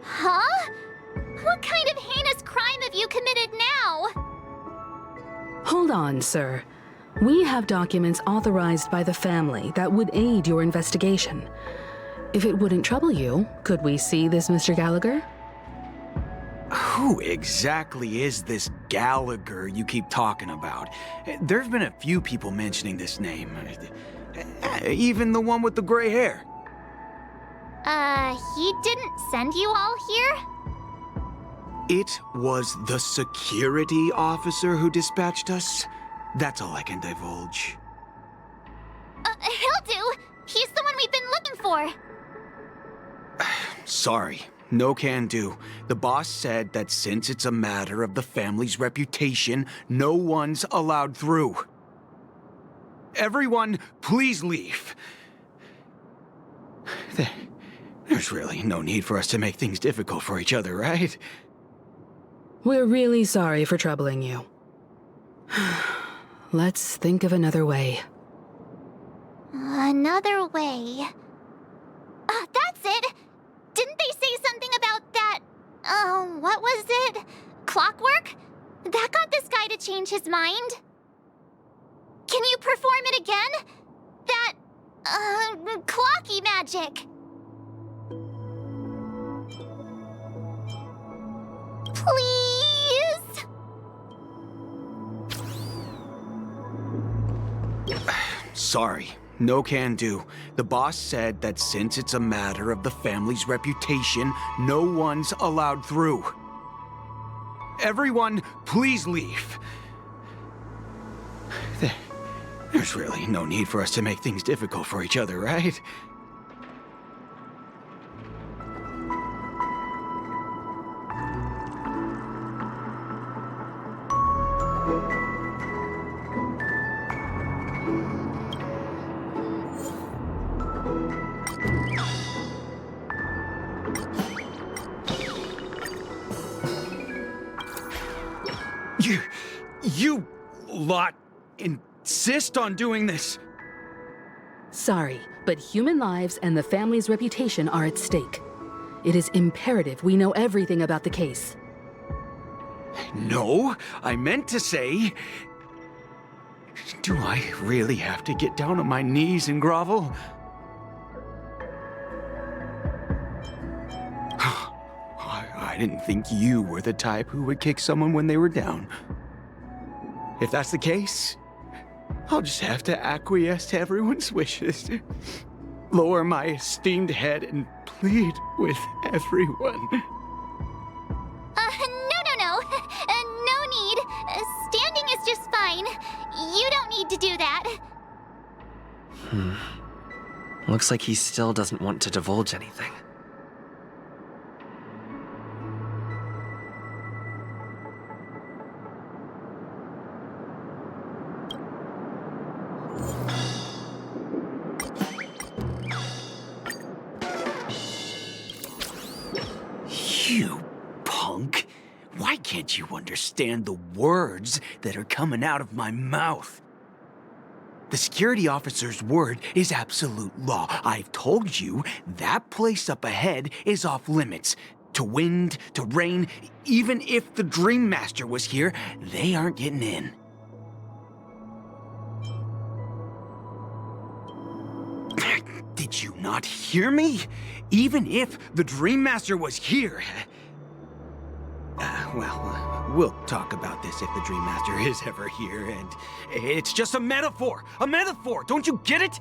S6: Huh? What kind of heinous crime have you committed now?
S7: Hold on, sir. We have documents authorized by the family that would aid your investigation. If it wouldn't trouble you, could we see this, Mr. Gallagher?
S24: Who exactly is this Gallagher you keep talking about? There's been a few people mentioning this name. Even the one with the gray hair.
S6: He didn't send you all here?
S24: It was the security officer who dispatched us. That's all I can divulge.
S6: He'll do! He's the one we've been looking for!
S24: Sorry, no can do. The boss said that since it's a matter of the family's reputation, no one's allowed through. Everyone, please leave. There's really no need for us to make things difficult for each other, right?
S7: We're really sorry for troubling you. Let's think of another way.
S6: Another way. That's it! Didn't they say something about that... what was it? Clockwork? That got this guy to change his mind. Can you perform it again? That... clocky magic. Please?
S24: Sorry, no can do. The boss said that since it's a matter of the family's reputation, no one's allowed through. Everyone, please leave. There's really no need for us to make things difficult for each other, right? You lot insist on doing this.
S7: Sorry, but human lives and the family's reputation are at stake. It is imperative we know everything about the case.
S24: No, I meant to say... Do I really have to get down on my knees and grovel? I didn't think you were the type who would kick someone when they were down. If that's the case, I'll just have to acquiesce to everyone's wishes. Lower my esteemed head and plead with everyone.
S6: No. No need. Standing is just fine. You don't need to do that.
S23: Looks like he still doesn't want to divulge anything.
S24: You punk! Why can't you understand the words that are coming out of my mouth? The security officer's word is absolute law. I've told you that place up ahead is off limits. To wind, to rain, even if the Dream Master was here, they aren't getting in. Did you not hear me? Even if the Dream Master was here... we'll talk about this if the Dream Master is ever here, and it's just a metaphor! A metaphor! Don't you get it?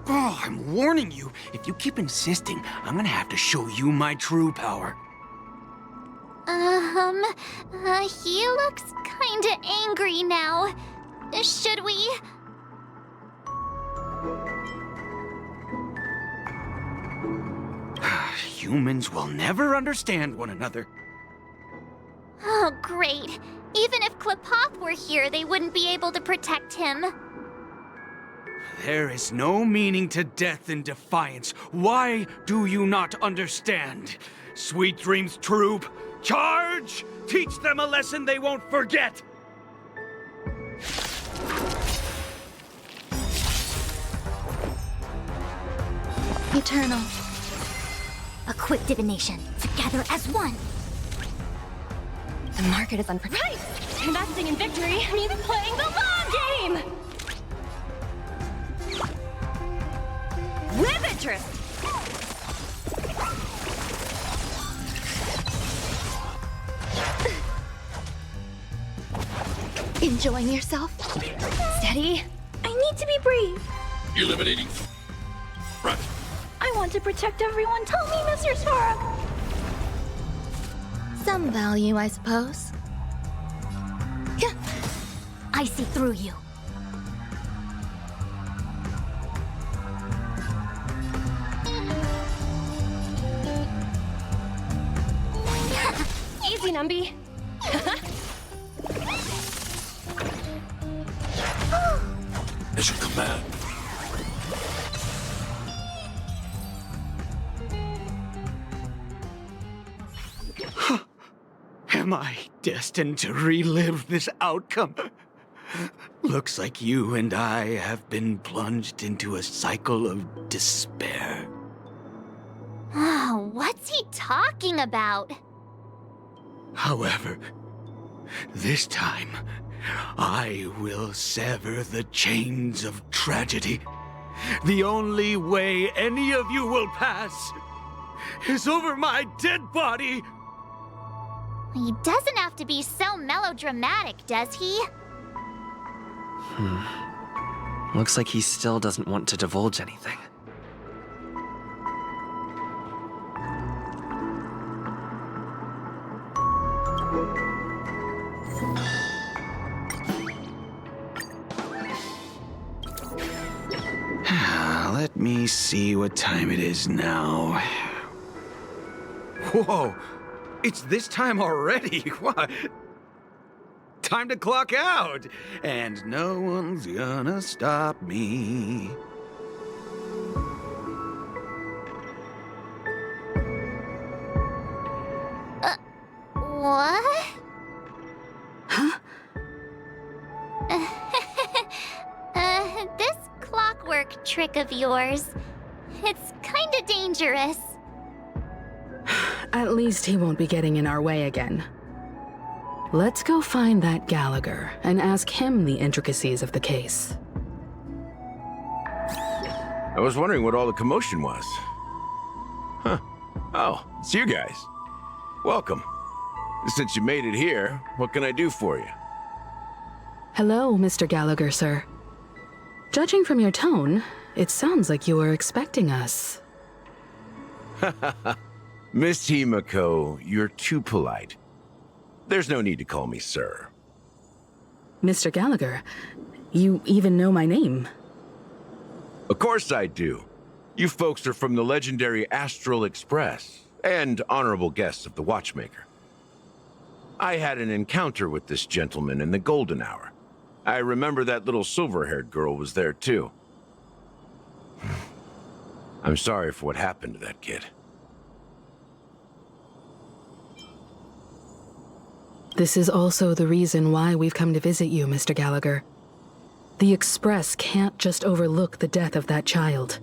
S24: Oh, I'm warning you. If you keep insisting, I'm gonna have to show you my true power.
S6: He looks kinda angry now. Should we?
S24: Humans will never understand one another.
S6: Oh, great. Even if Klapoth were here, they wouldn't be able to protect him.
S24: There is no meaning to death and defiance. Why do you not understand? Sweet Dreams Troop, charge! Teach them a lesson they won't forget!
S6: Eternal. A quick divination. Together as one.
S21: The market is unprepared. Investing in victory means playing the long game! With interest!
S19: Enjoying yourself?
S21: Steady.
S19: I need to be brave.
S4: Eliminating. Right.
S19: I want to protect everyone. Tell me, Mr. Svarog.
S6: Some value, I suppose. I see through you.
S21: Easy, Numby.
S4: As your command.
S24: Am I destined to relive this outcome? Looks like you and I have been plunged into a cycle of despair.
S6: What's he talking about?
S24: However, this time, I will sever the chains of tragedy. The only way any of you will pass is over my dead body!
S6: He doesn't have to be so melodramatic, does he?
S23: Looks like he still doesn't want to divulge anything.
S24: Let me see what time it is now. Whoa! It's this time already! What? Time to clock out! And no one's gonna stop me.
S6: What?
S7: Huh?
S6: This clockwork trick of yours, it's kinda dangerous.
S7: At least he won't be getting in our way again. Let's go find that Gallagher and ask him the intricacies of the case.
S5: I was wondering what all the commotion was. Huh. Oh, it's you guys. Welcome. Since you made it here, what can I do for you?
S7: Hello, Mr. Gallagher, sir. Judging from your tone, it sounds like you were expecting us.
S5: Miss Himiko, you're too polite. There's no need to call me sir.
S7: Mr. Gallagher, you even know my name.
S5: Of course I do. You folks are from the legendary Astral Express, and honorable guests of the Watchmaker. I had an encounter with this gentleman in the golden hour. I remember that little silver-haired girl was there too. I'm sorry for what happened to that kid.
S7: This is also the reason why we've come to visit you, Mr. Gallagher. The Express can't just overlook the death of that child.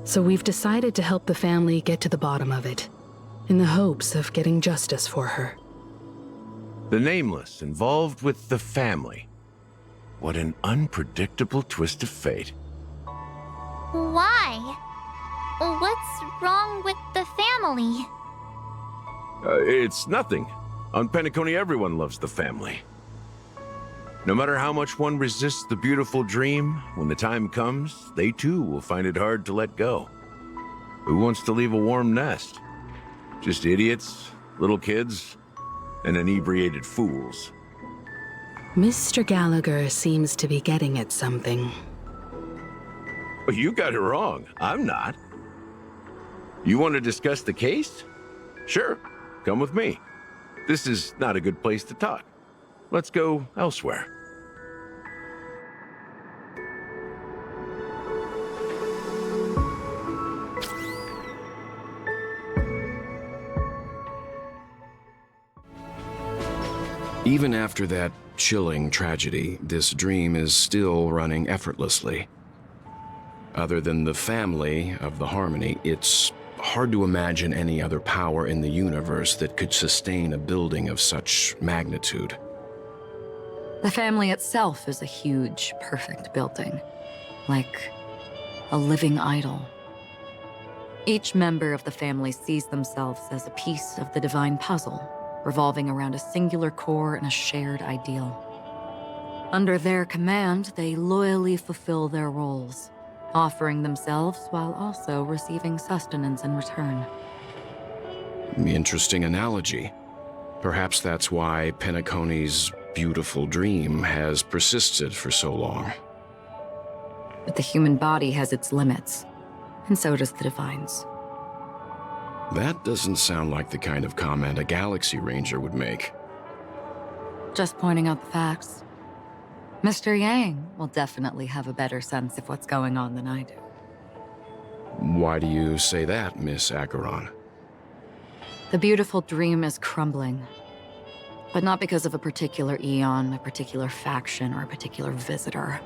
S7: So we've decided to help the family get to the bottom of it, in the hopes of getting justice for her.
S5: The Nameless involved with the family. What an unpredictable twist of fate.
S6: Why? What's wrong with the family?
S5: It's nothing. On Penacony, everyone loves the family. No matter how much one resists the beautiful dream, when the time comes, they too will find it hard to let go. Who wants to leave a warm nest? Just idiots, little kids, and inebriated fools.
S7: Mr. Gallagher seems to be getting at something.
S5: Well, you got it wrong. I'm not. You want to discuss the case? Sure, come with me. This is not a good place to talk. let's go elsewhere. Even after that chilling tragedy, this dream is still running effortlessly. Other than the family of the Harmony, it's hard to imagine any other power in the universe that could sustain a building of such magnitude.
S8: The family itself is a huge, perfect building, like a living idol. Each member of the family sees themselves as a piece of the divine puzzle, revolving around a singular core and a shared ideal. Under their command, they loyally fulfill their roles, offering themselves while also receiving sustenance in return.
S5: Interesting analogy. Perhaps that's why Penacony's beautiful dream has persisted for so long.
S8: But the human body has its limits, and so does the divine's.
S5: That doesn't sound like the kind of comment a Galaxy Ranger would make.
S8: Just pointing out the facts. Mr. Yang will definitely have a better sense of what's going on than I do.
S5: Why do you say that, Miss Acheron?
S8: The beautiful dream is crumbling. But not because of a particular eon, a particular faction, or a particular visitor.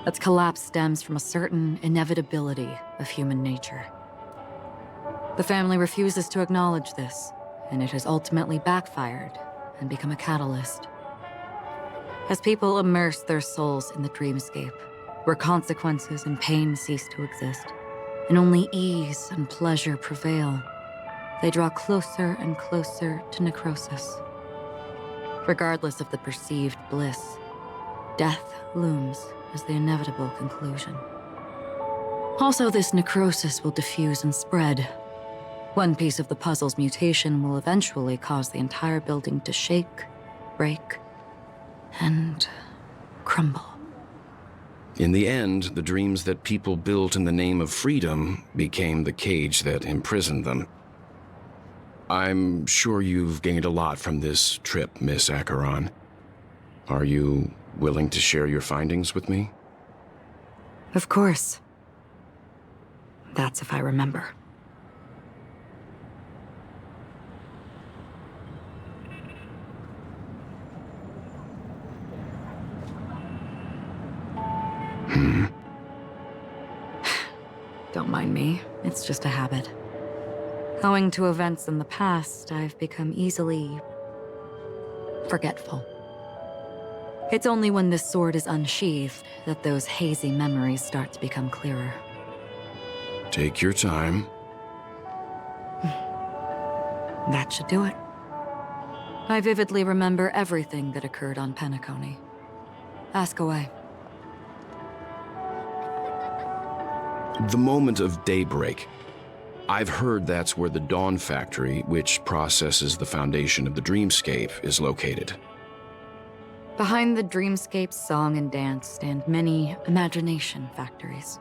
S8: Its collapse stems from a certain inevitability of human nature. The family refuses to acknowledge this, and it has ultimately backfired and become a catalyst. As people immerse their souls in the dreamscape, where consequences and pain cease to exist, and only ease and pleasure prevail, they draw closer and closer to necrosis. Regardless of the perceived bliss, death looms as the inevitable conclusion. Also, this necrosis will diffuse and spread. One piece of the puzzle's mutation will eventually cause the entire building to shake, break, and crumble.
S5: In the end, the dreams that people built in the name of freedom became the cage that imprisoned them. I'm sure you've gained a lot from this trip, Miss Acheron. Are you willing to share your findings with me?
S8: Of course. That's if I remember. Don't mind me, it's just a habit. Owing to events in the past, I've become easily forgetful. It's only when this sword is unsheathed that those hazy memories start to become clearer.
S5: Take your time.
S8: That should do it. I vividly remember everything that occurred on Penacony. Ask away.
S5: The moment of daybreak. I've heard that's where the Dawn Factory, which processes the foundation of the dreamscape, is located.
S8: Behind the dreamscape's song and dance stand many imagination factories.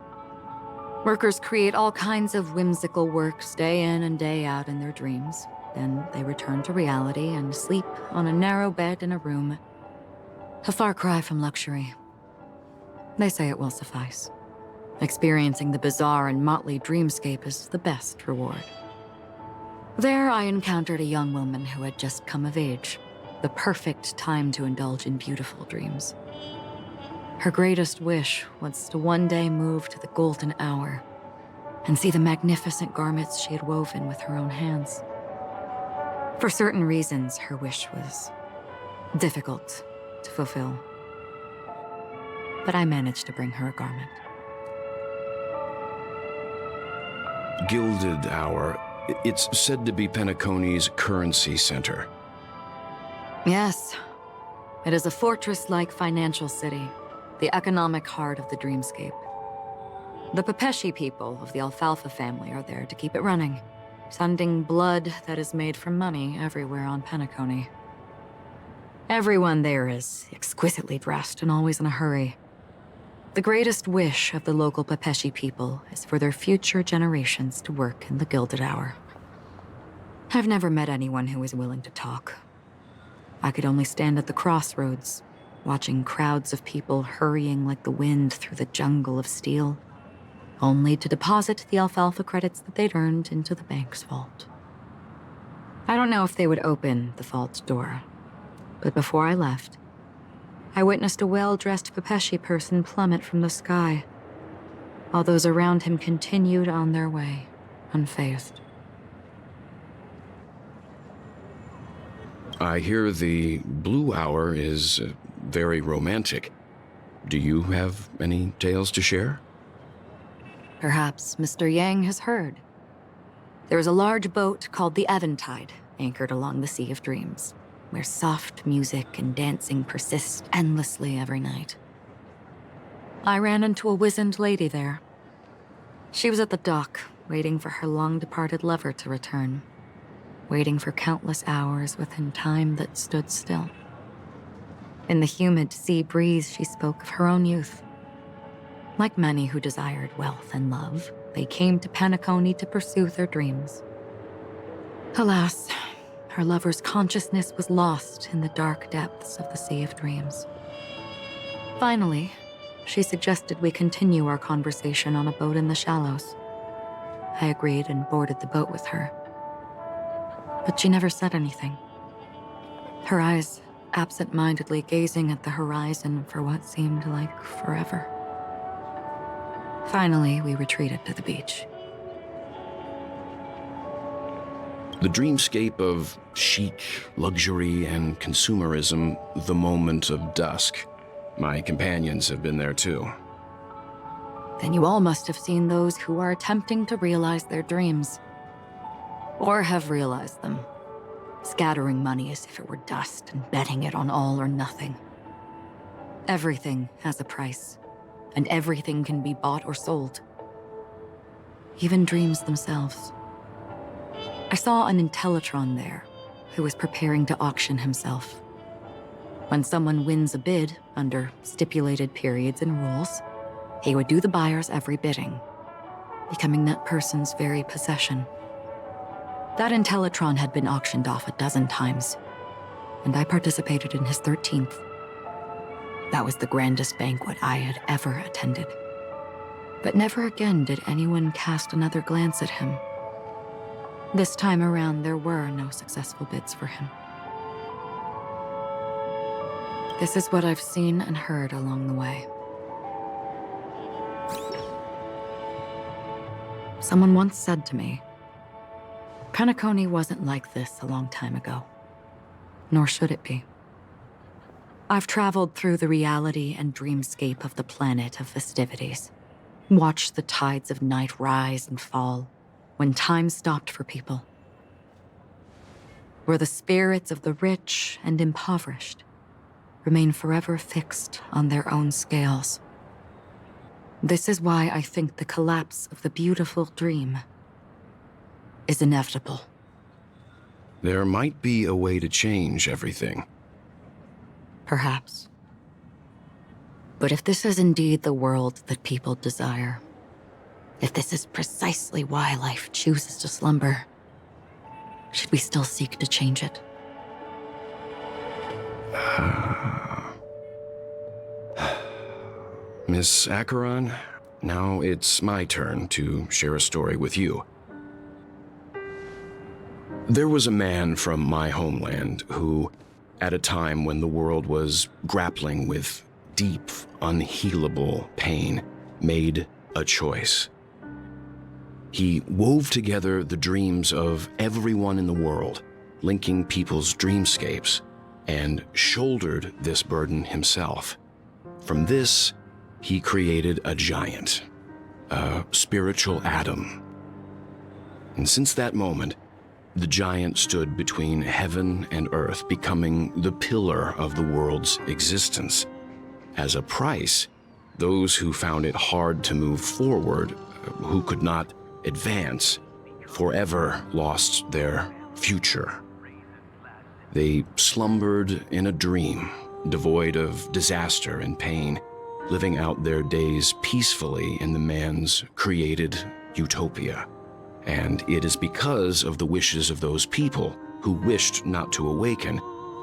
S8: Workers create all kinds of whimsical works day in and day out in their dreams. Then they return to reality and sleep on a narrow bed in a room. A far cry from luxury. They say it will suffice. Experiencing the bizarre and motley dreamscape is the best reward. There I encountered a young woman who had just come of age. The perfect time to indulge in beautiful dreams. Her greatest wish was to one day move to the golden hour and see the magnificent garments she had woven with her own hands. For certain reasons, her wish was difficult to fulfill. But I managed to bring her a garment.
S5: Gilded Hour. It's said to be Penacony's currency center.
S8: Yes. It is a fortress-like financial city, the economic heart of the dreamscape. The Pepeshi people of the Alfalfa family are there to keep it running, sending blood that is made from money everywhere on Penacony. Everyone there is exquisitely dressed and always in a hurry. The greatest wish of the local Pepeshi people is for their future generations to work in the Gilded Hour. I've never met anyone who is willing to talk. I could only stand at the crossroads, watching crowds of people hurrying like the wind through the jungle of steel, only to deposit the alfalfa credits that they'd earned into the bank's vault. I don't know if they would open the vault door, but before I left, I witnessed a well-dressed Pepeshi person plummet from the sky, while those around him continued on their way, unfazed.
S3: I hear the Blue Hour is very romantic. Do you have any tales to share?
S8: Perhaps Mr. Yang has heard. There is a large boat called the Eventide, anchored along the Sea of Dreams, where soft music and dancing persist endlessly every night. I ran into a wizened lady there. She was at the dock, waiting for her long-departed lover to return, waiting for countless hours within time that stood still. In the humid sea breeze, she spoke of her own youth. Like many who desired wealth and love, they came to Penacony to pursue their dreams. Alas, her lover's consciousness was lost in the dark depths of the Sea of Dreams. Finally, she suggested we continue our conversation on a boat in the shallows. I agreed and boarded the boat with her. But she never said anything. Her eyes absent-mindedly gazing at the horizon for what seemed like forever. Finally, we retreated to the beach.
S3: The dreamscape of chic, luxury, and consumerism, the moment of dusk. My companions have been there too.
S8: Then you all must have seen those who are attempting to realize their dreams. Or have realized them, scattering money as if it were dust and betting it on all or nothing. Everything has a price, and everything can be bought or sold. Even dreams themselves. I saw an Intellitron there, who was preparing to auction himself. When someone wins a bid under stipulated periods and rules, he would do the buyer's every bidding, becoming that person's very possession. That Intellitron had been auctioned off a dozen times, and I participated in his 13th. That was the grandest banquet I had ever attended. But never again did anyone cast another glance at him. This time around, there were no successful bids for him. This is what I've seen and heard along the way. Someone once said to me, Penacony wasn't like this a long time ago, nor should it be. I've traveled through the reality and dreamscape of the planet of festivities, watched the tides of night rise and fall when time stopped for people, where the spirits of the rich and impoverished remain forever fixed on their own scales. This is why I think the collapse of the beautiful dream is inevitable.
S3: There might be a way to change everything.
S8: Perhaps. But if this is indeed the world that people desire, if this is precisely why life chooses to slumber, should we still seek to change it?
S3: Miss Acheron, now it's my turn to share a story with you. There was a man from my homeland who, at a time when the world was grappling with deep, unhealable pain, made a choice. He wove together the dreams of everyone in the world, linking people's dreamscapes, and shouldered this burden himself. From this, he created a giant, a spiritual atom. And since that moment, the giant stood between heaven and earth, becoming the pillar of the world's existence. As a price, those who found it hard to move forward, who could not advance, forever lost their future. They slumbered in a dream, devoid of disaster and pain, living out their days peacefully in the man's created utopia. And it is because of the wishes of those people who wished not to awaken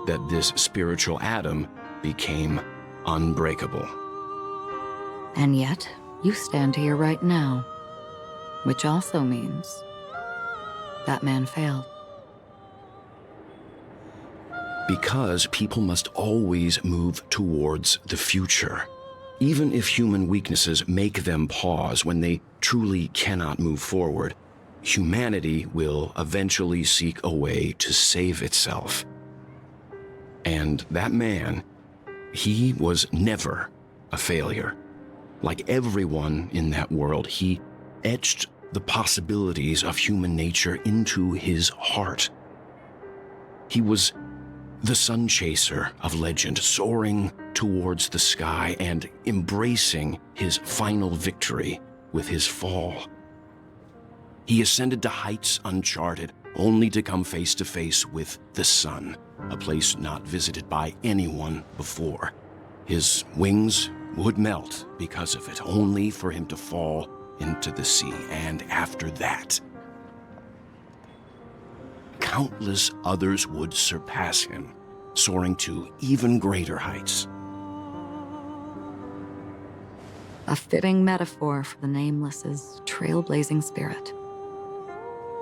S3: that this spiritual atom became unbreakable.
S8: And yet, you stand here right now. Which also means that man failed.
S3: Because people must always move towards the future. Even if human weaknesses make them pause when they truly cannot move forward, humanity will eventually seek a way to save itself. And that man, he was never a failure. Like everyone in that world, he etched the possibilities of human nature into his heart. He was the sun chaser of legend, soaring towards the sky and embracing his final victory with his fall. He ascended to heights uncharted, only to come face to face with the sun, a place not visited by anyone before. His wings would melt because of it, only for him to fall into the sea. And after that, countless others would surpass him, soaring to even greater heights.
S8: A fitting metaphor for the Nameless's trailblazing spirit.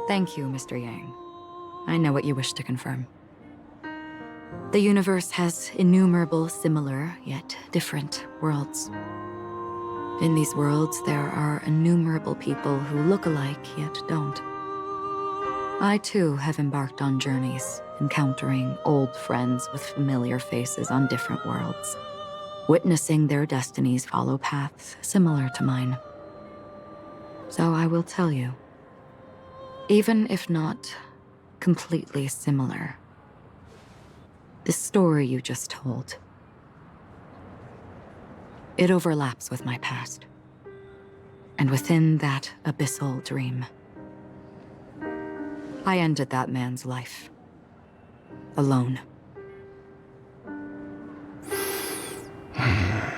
S8: Thank you, Mr. Yang. I know what you wish to confirm. The universe has innumerable similar, yet different worlds. In these worlds, there are innumerable people who look alike, yet don't. I, too, have embarked on journeys, encountering old friends with familiar faces on different worlds, witnessing their destinies follow paths similar to mine. So I will tell you, even if not completely similar, the story you just told, it overlaps with my past. And within that abyssal dream, I ended that man's life. Alone. I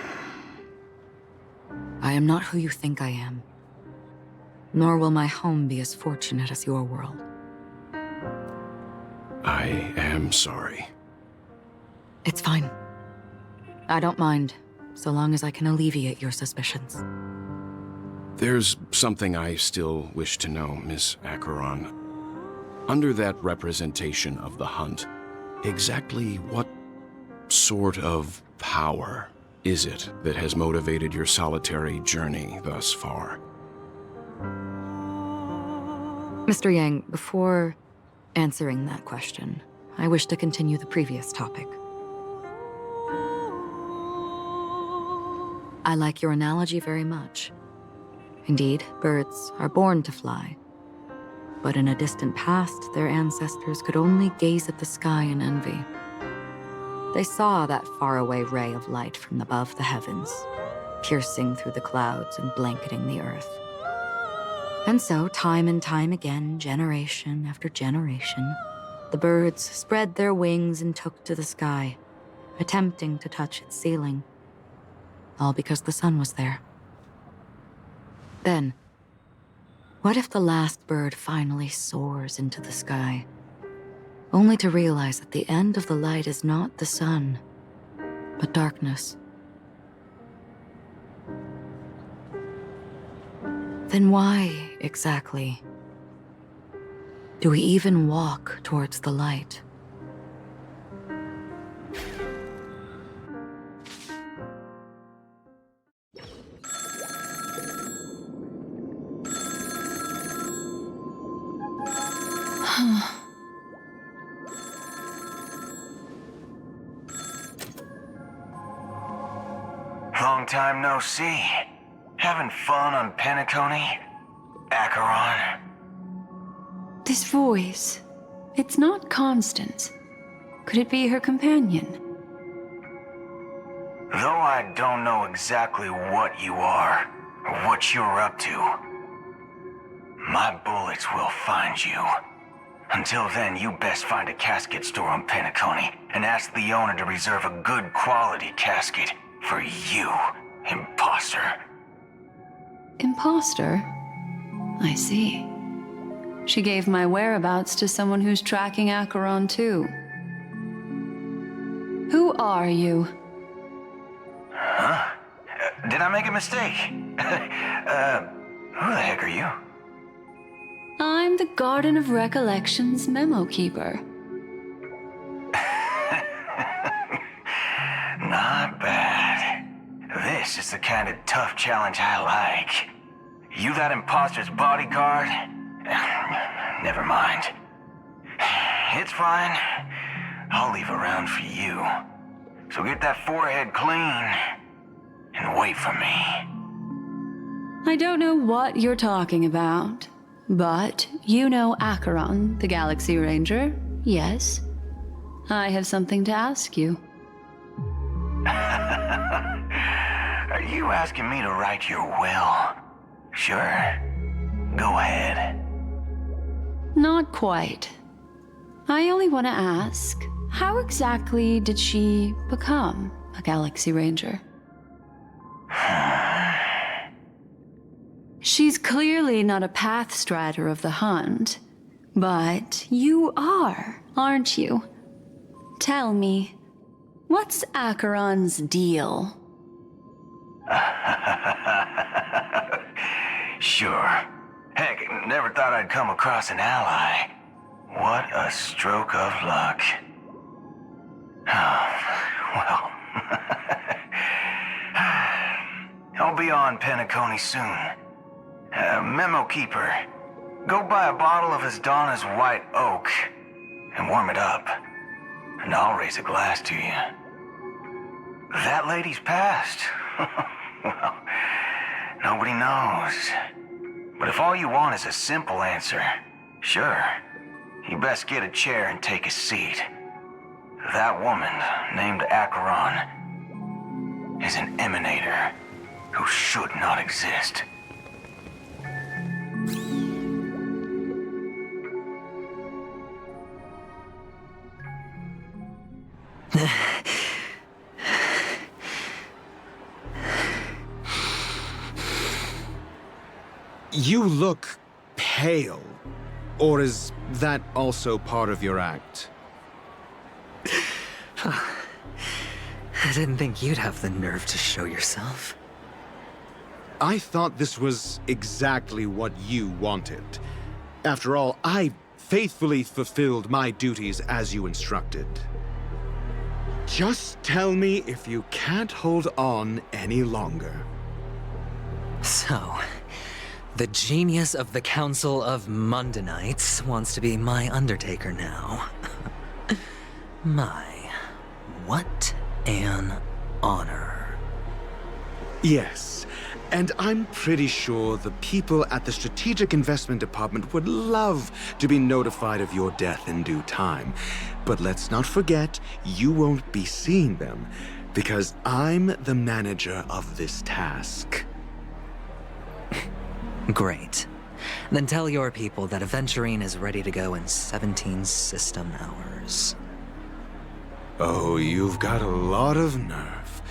S8: am not who you think I am. Nor will my home be as fortunate as your world.
S3: I am sorry.
S8: It's fine. I don't mind, so long as I can alleviate your suspicions.
S3: There's something I still wish to know, Miss Acheron. Under that representation of the hunt, exactly what sort of power is it that has motivated your solitary journey thus far?
S8: Mr. Yang, before answering that question, I wish to continue the previous topic. I like your analogy very much. Indeed, birds are born to fly. But in a distant past, their ancestors could only gaze at the sky in envy. They saw that faraway ray of light from above the heavens, piercing through the clouds and blanketing the earth. And so, time and time again, generation after generation, the birds spread their wings and took to the sky, attempting to touch its ceiling. All because the sun was there. Then, what if the last bird finally soars into the sky, only to realize that the end of the light is not the sun, but darkness? Then why, exactly, do we even walk towards the light?
S2: Long time no see. Having fun on Penacony? Acheron?
S10: This voice, it's not Constance. Could it be her companion?
S2: Though I don't know exactly what you are, or what you're up to, my bullets will find you. Until then, you best find a casket store on Penacony and ask the owner to reserve a good quality casket for you, imposter.
S10: Imposter? I see. She gave my whereabouts to someone who's tracking Acheron too. are you?
S2: Huh? Did I make a mistake? Who the heck are you?
S10: I'm the Garden of Recollection's memo keeper.
S2: Not bad. This is the kind of tough challenge I like. You that imposter's bodyguard? Never mind. It's fine. I'll leave a round for you. So get that forehead clean and wait for me.
S10: I don't know what you're talking about, but you know Acheron, the Galaxy Ranger, yes? I have something to ask you.
S2: Are you asking me to write your will? Sure. Go ahead.
S10: Not quite. I only want to ask, how exactly did she become a Galaxy Ranger? She's clearly not a path strider of the hunt, but you are, aren't you? Tell me, what's Acheron's deal?
S2: Sure. Heck, never thought I'd come across an ally. What a stroke of luck. Well, I'll be on Penacony soon. Memo Keeper, go buy a bottle of Donna's White Oak and warm it up, and I'll raise a glass to you. That lady's passed. Well, nobody knows. But if all you want is a simple answer, sure, you best get a chair and take a seat. That woman, named Acheron, is an emanator who should not exist.
S13: You look pale. Or is that also part of your act?
S1: I didn't think you'd have the nerve to show yourself.
S13: I thought this was exactly what you wanted. After all, I faithfully fulfilled my duties as you instructed. Just tell me if you can't hold on any longer.
S1: So, the genius of the Council of Mundanites wants to be my Undertaker now. What an honor.
S13: Yes, and I'm pretty sure the people at the Strategic Investment Department would love to be notified of your death in due time. But let's not forget, you won't be seeing them, because I'm the manager of this task.
S1: Great. Then tell your people that Aventurine is ready to go in 17 system hours.
S13: Oh, you've got a lot of nerve.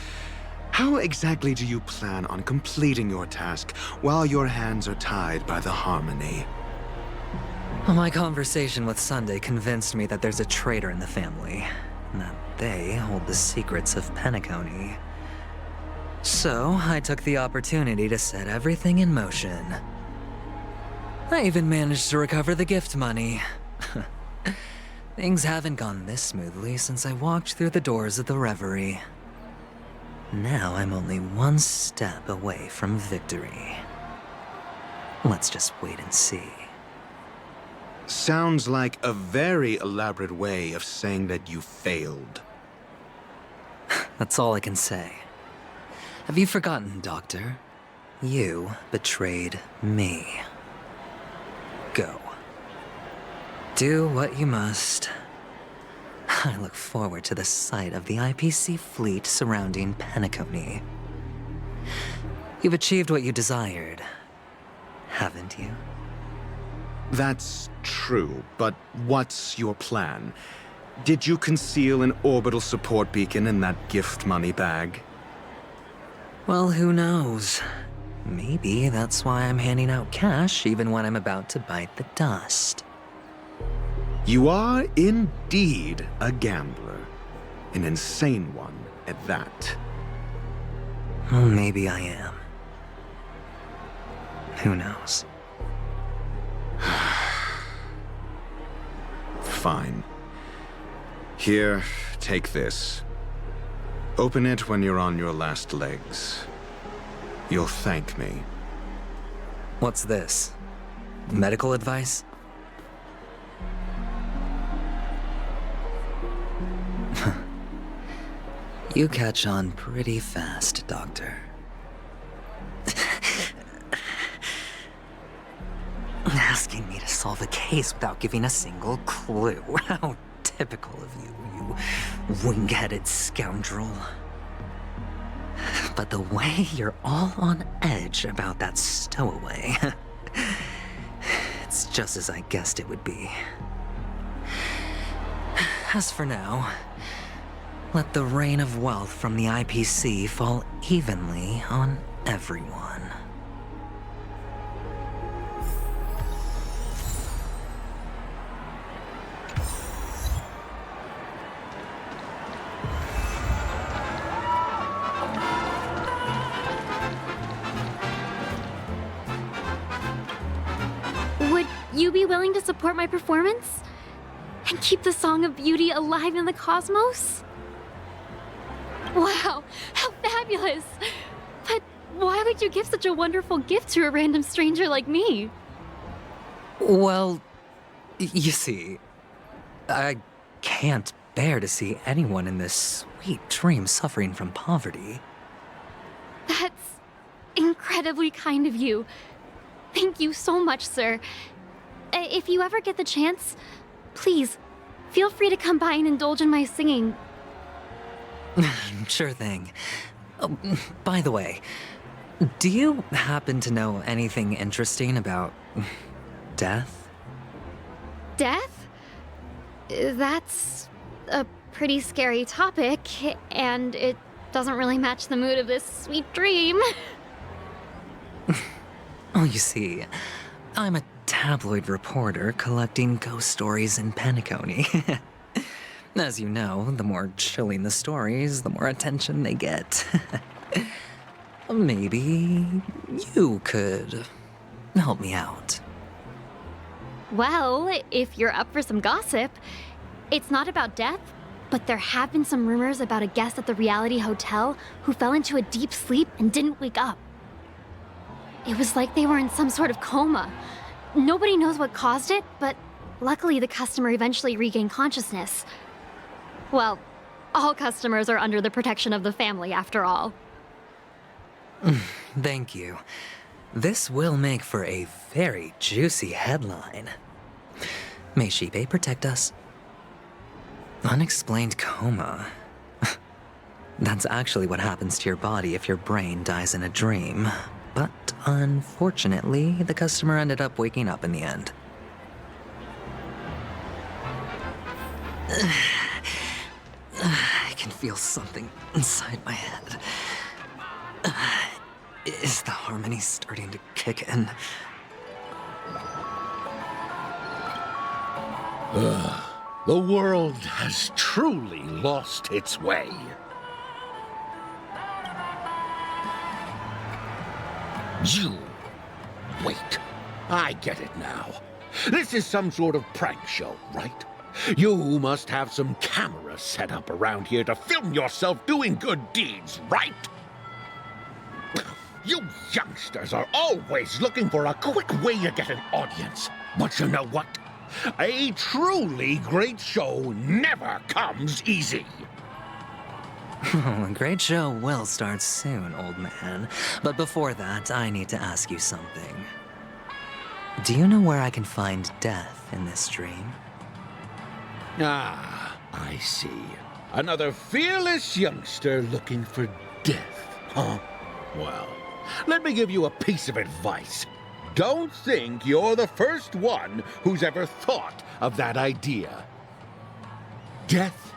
S13: How exactly do you plan on completing your task while your hands are tied by the Harmony?
S1: Well, my conversation with Sunday convinced me that there's a traitor in the family, and that they hold the secrets of Penacony. So, I took the opportunity to set everything in motion. I even managed to recover the gift money. Things haven't gone this smoothly since I walked through the doors of the Reverie. Now I'm only one step away from victory. Let's just wait and see.
S13: Sounds like a very elaborate way of saying that you failed.
S1: That's all I can say. Have you forgotten, Doctor? You betrayed me. Go. Do what you must. I look forward to the sight of the IPC fleet surrounding Penacony. You've achieved what you desired, haven't you?
S13: That's true, but what's your plan? Did you conceal an orbital support beacon in that gift money bag?
S1: Well, who knows? Maybe that's why I'm handing out cash even when I'm about to bite the dust.
S13: You are indeed a gambler. An insane one at that.
S1: Well, maybe I am. Who knows?
S13: Fine. Here, take this. Open it when you're on your last legs. You'll thank me.
S1: What's this? Medical advice? You catch on pretty fast, Doctor. Asking me to solve a case without giving a single clue. How typical of you, you wing-headed scoundrel. But the way you're all on edge about that stowaway, it's just as I guessed it would be. As for now, let the rain of wealth from the IPC fall evenly on everyone.
S19: Would you be willing to support my performance? And keep the Song of Beauty alive in the cosmos? Wow, how fabulous! But why would you give such a wonderful gift to a random stranger like me?
S1: Well, you see, I can't bear to see anyone in this sweet dream suffering from poverty.
S19: That's incredibly kind of you. Thank you so much, sir. If you ever get the chance, please, feel free to come by and indulge in my singing.
S1: Sure thing. Oh, by the way, do you happen to know anything interesting about death?
S19: Death? That's a pretty scary topic, and it doesn't really match the mood of this sweet dream.
S1: Oh, you see, I'm a tabloid reporter collecting ghost stories in Penacony. As you know, the more chilling the stories, the more attention they get. Maybe you could help me out.
S19: Well, if you're up for some gossip, it's not about death, but there have been some rumors about a guest at the Reality Hotel who fell into a deep sleep and didn't wake up. It was like they were in some sort of coma. Nobody knows what caused it, but luckily the customer eventually regained consciousness. Well, all customers are under the protection of the family, after all.
S1: Thank you. This will make for a very juicy headline. May Shibe protect us. Unexplained coma. That's actually what happens to your body if your brain dies in a dream. But unfortunately, the customer ended up waking up in the end. I can feel something inside my head. Is the harmony starting to kick in?
S9: The world has truly lost its way. You... Wait. I get it now. This is some sort of prank show, right? You must have some cameras set up around here to film yourself doing good deeds, right? You youngsters are always looking for a quick way to get an audience. But you know what? A truly great show never comes easy.
S1: A great show will start soon, old man. But before that, I need to ask you something. Do you know where I can find death in this dream?
S9: Ah, I see. Another fearless youngster looking for death, huh? Well, let me give you a piece of advice. Don't think you're the first one who's ever thought of that idea. Death?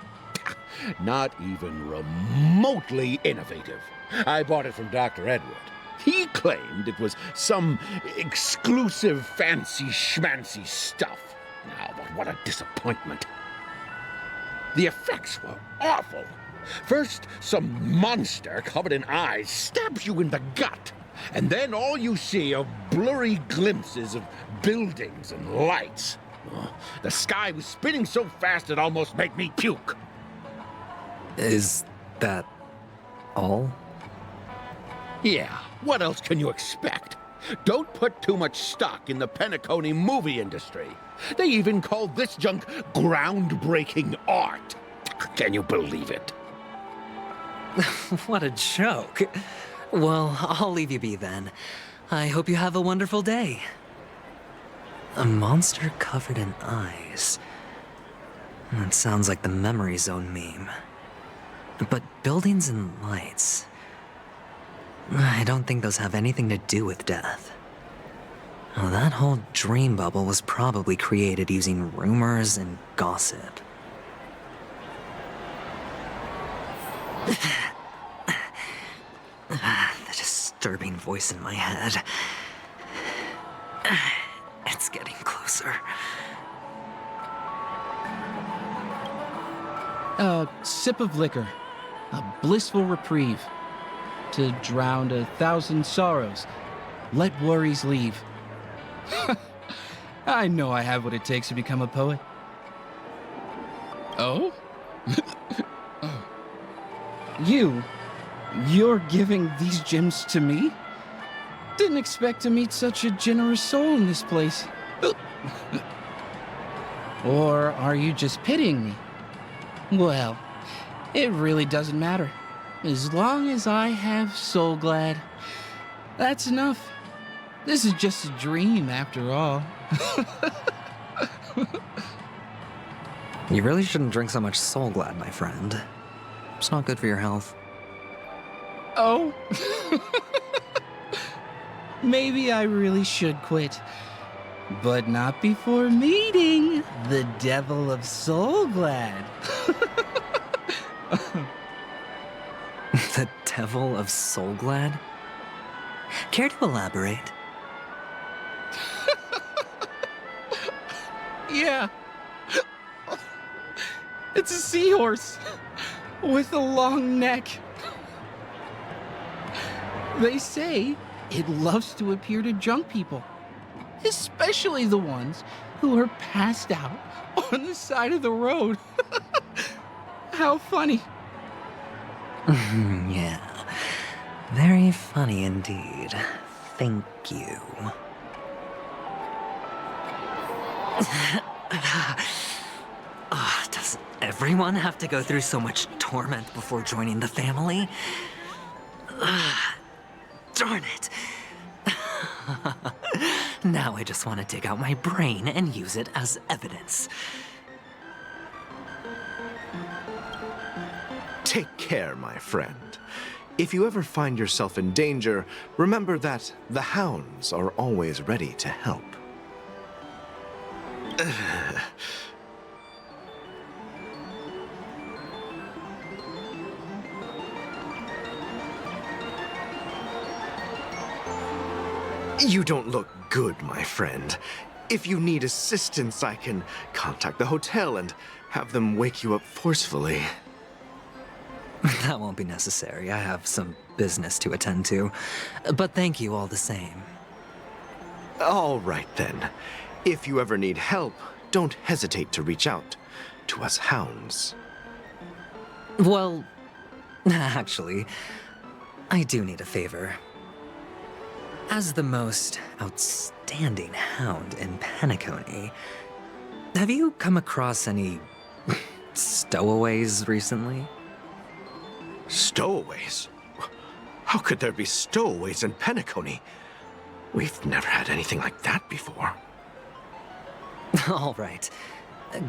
S9: Not even remotely innovative. I bought it from Dr. Edward. He claimed it was some exclusive fancy schmancy stuff. Now, but what a disappointment. The effects were awful. First, some monster covered in eyes stabs you in the gut, and then all you see are blurry glimpses of buildings and lights. The sky was spinning so fast it almost made me puke.
S1: Is that all?
S9: Yeah, what else can you expect? Don't put too much stock in the Penacony movie industry. They even call this junk groundbreaking art. Can you believe it?
S1: What a joke. Well, I'll leave you be then. I hope you have a wonderful day. A monster covered in eyes. That sounds like the Memory Zone meme. But buildings and lights... I don't think those have anything to do with death. Well, that whole dream bubble was probably created using rumors and gossip. The disturbing voice in my head. It's getting closer.
S11: A sip of liquor. A blissful reprieve. To drown 1,000 sorrows. Let worries leave. I know I have what it takes to become a poet. Oh? Oh. You're giving these gems to me? Didn't expect to meet such a generous soul in this place. Or are you just pitying me? Well, it really doesn't matter. As long as I have Soul Glad, that's enough. This is just a dream after all.
S1: You really shouldn't drink so much Soul Glad, my friend. It's not good for your health.
S11: Oh? Maybe I really should quit. But not before meeting the Devil of Soul Glad.
S1: The Devil of Soul Glad? Care to elaborate?
S11: Yeah. It's a seahorse with a long neck. They say it loves to appear to drunk people, especially the ones who are passed out on the side of the road. How funny.
S1: Yeah. Very funny indeed. Thank you. Does everyone have to go through so much torment before joining the family? Darn it. Now I just want to dig out my brain and use it as evidence.
S3: Take care, my friend. If you ever find yourself in danger, remember that the hounds are always ready to help. You don't look good, my friend. If you need assistance, I can contact the hotel and have them wake you up forcefully.
S1: That won't be necessary. I have some business to attend to. But thank you all the same.
S3: All right, then. If you ever need help, don't hesitate to reach out to us hounds.
S1: Well, actually, I do need a favor. As the most outstanding hound in Penacony, have you come across any stowaways recently?
S3: Stowaways? How could there be stowaways in Penacony? We've never had anything like that before.
S1: All right.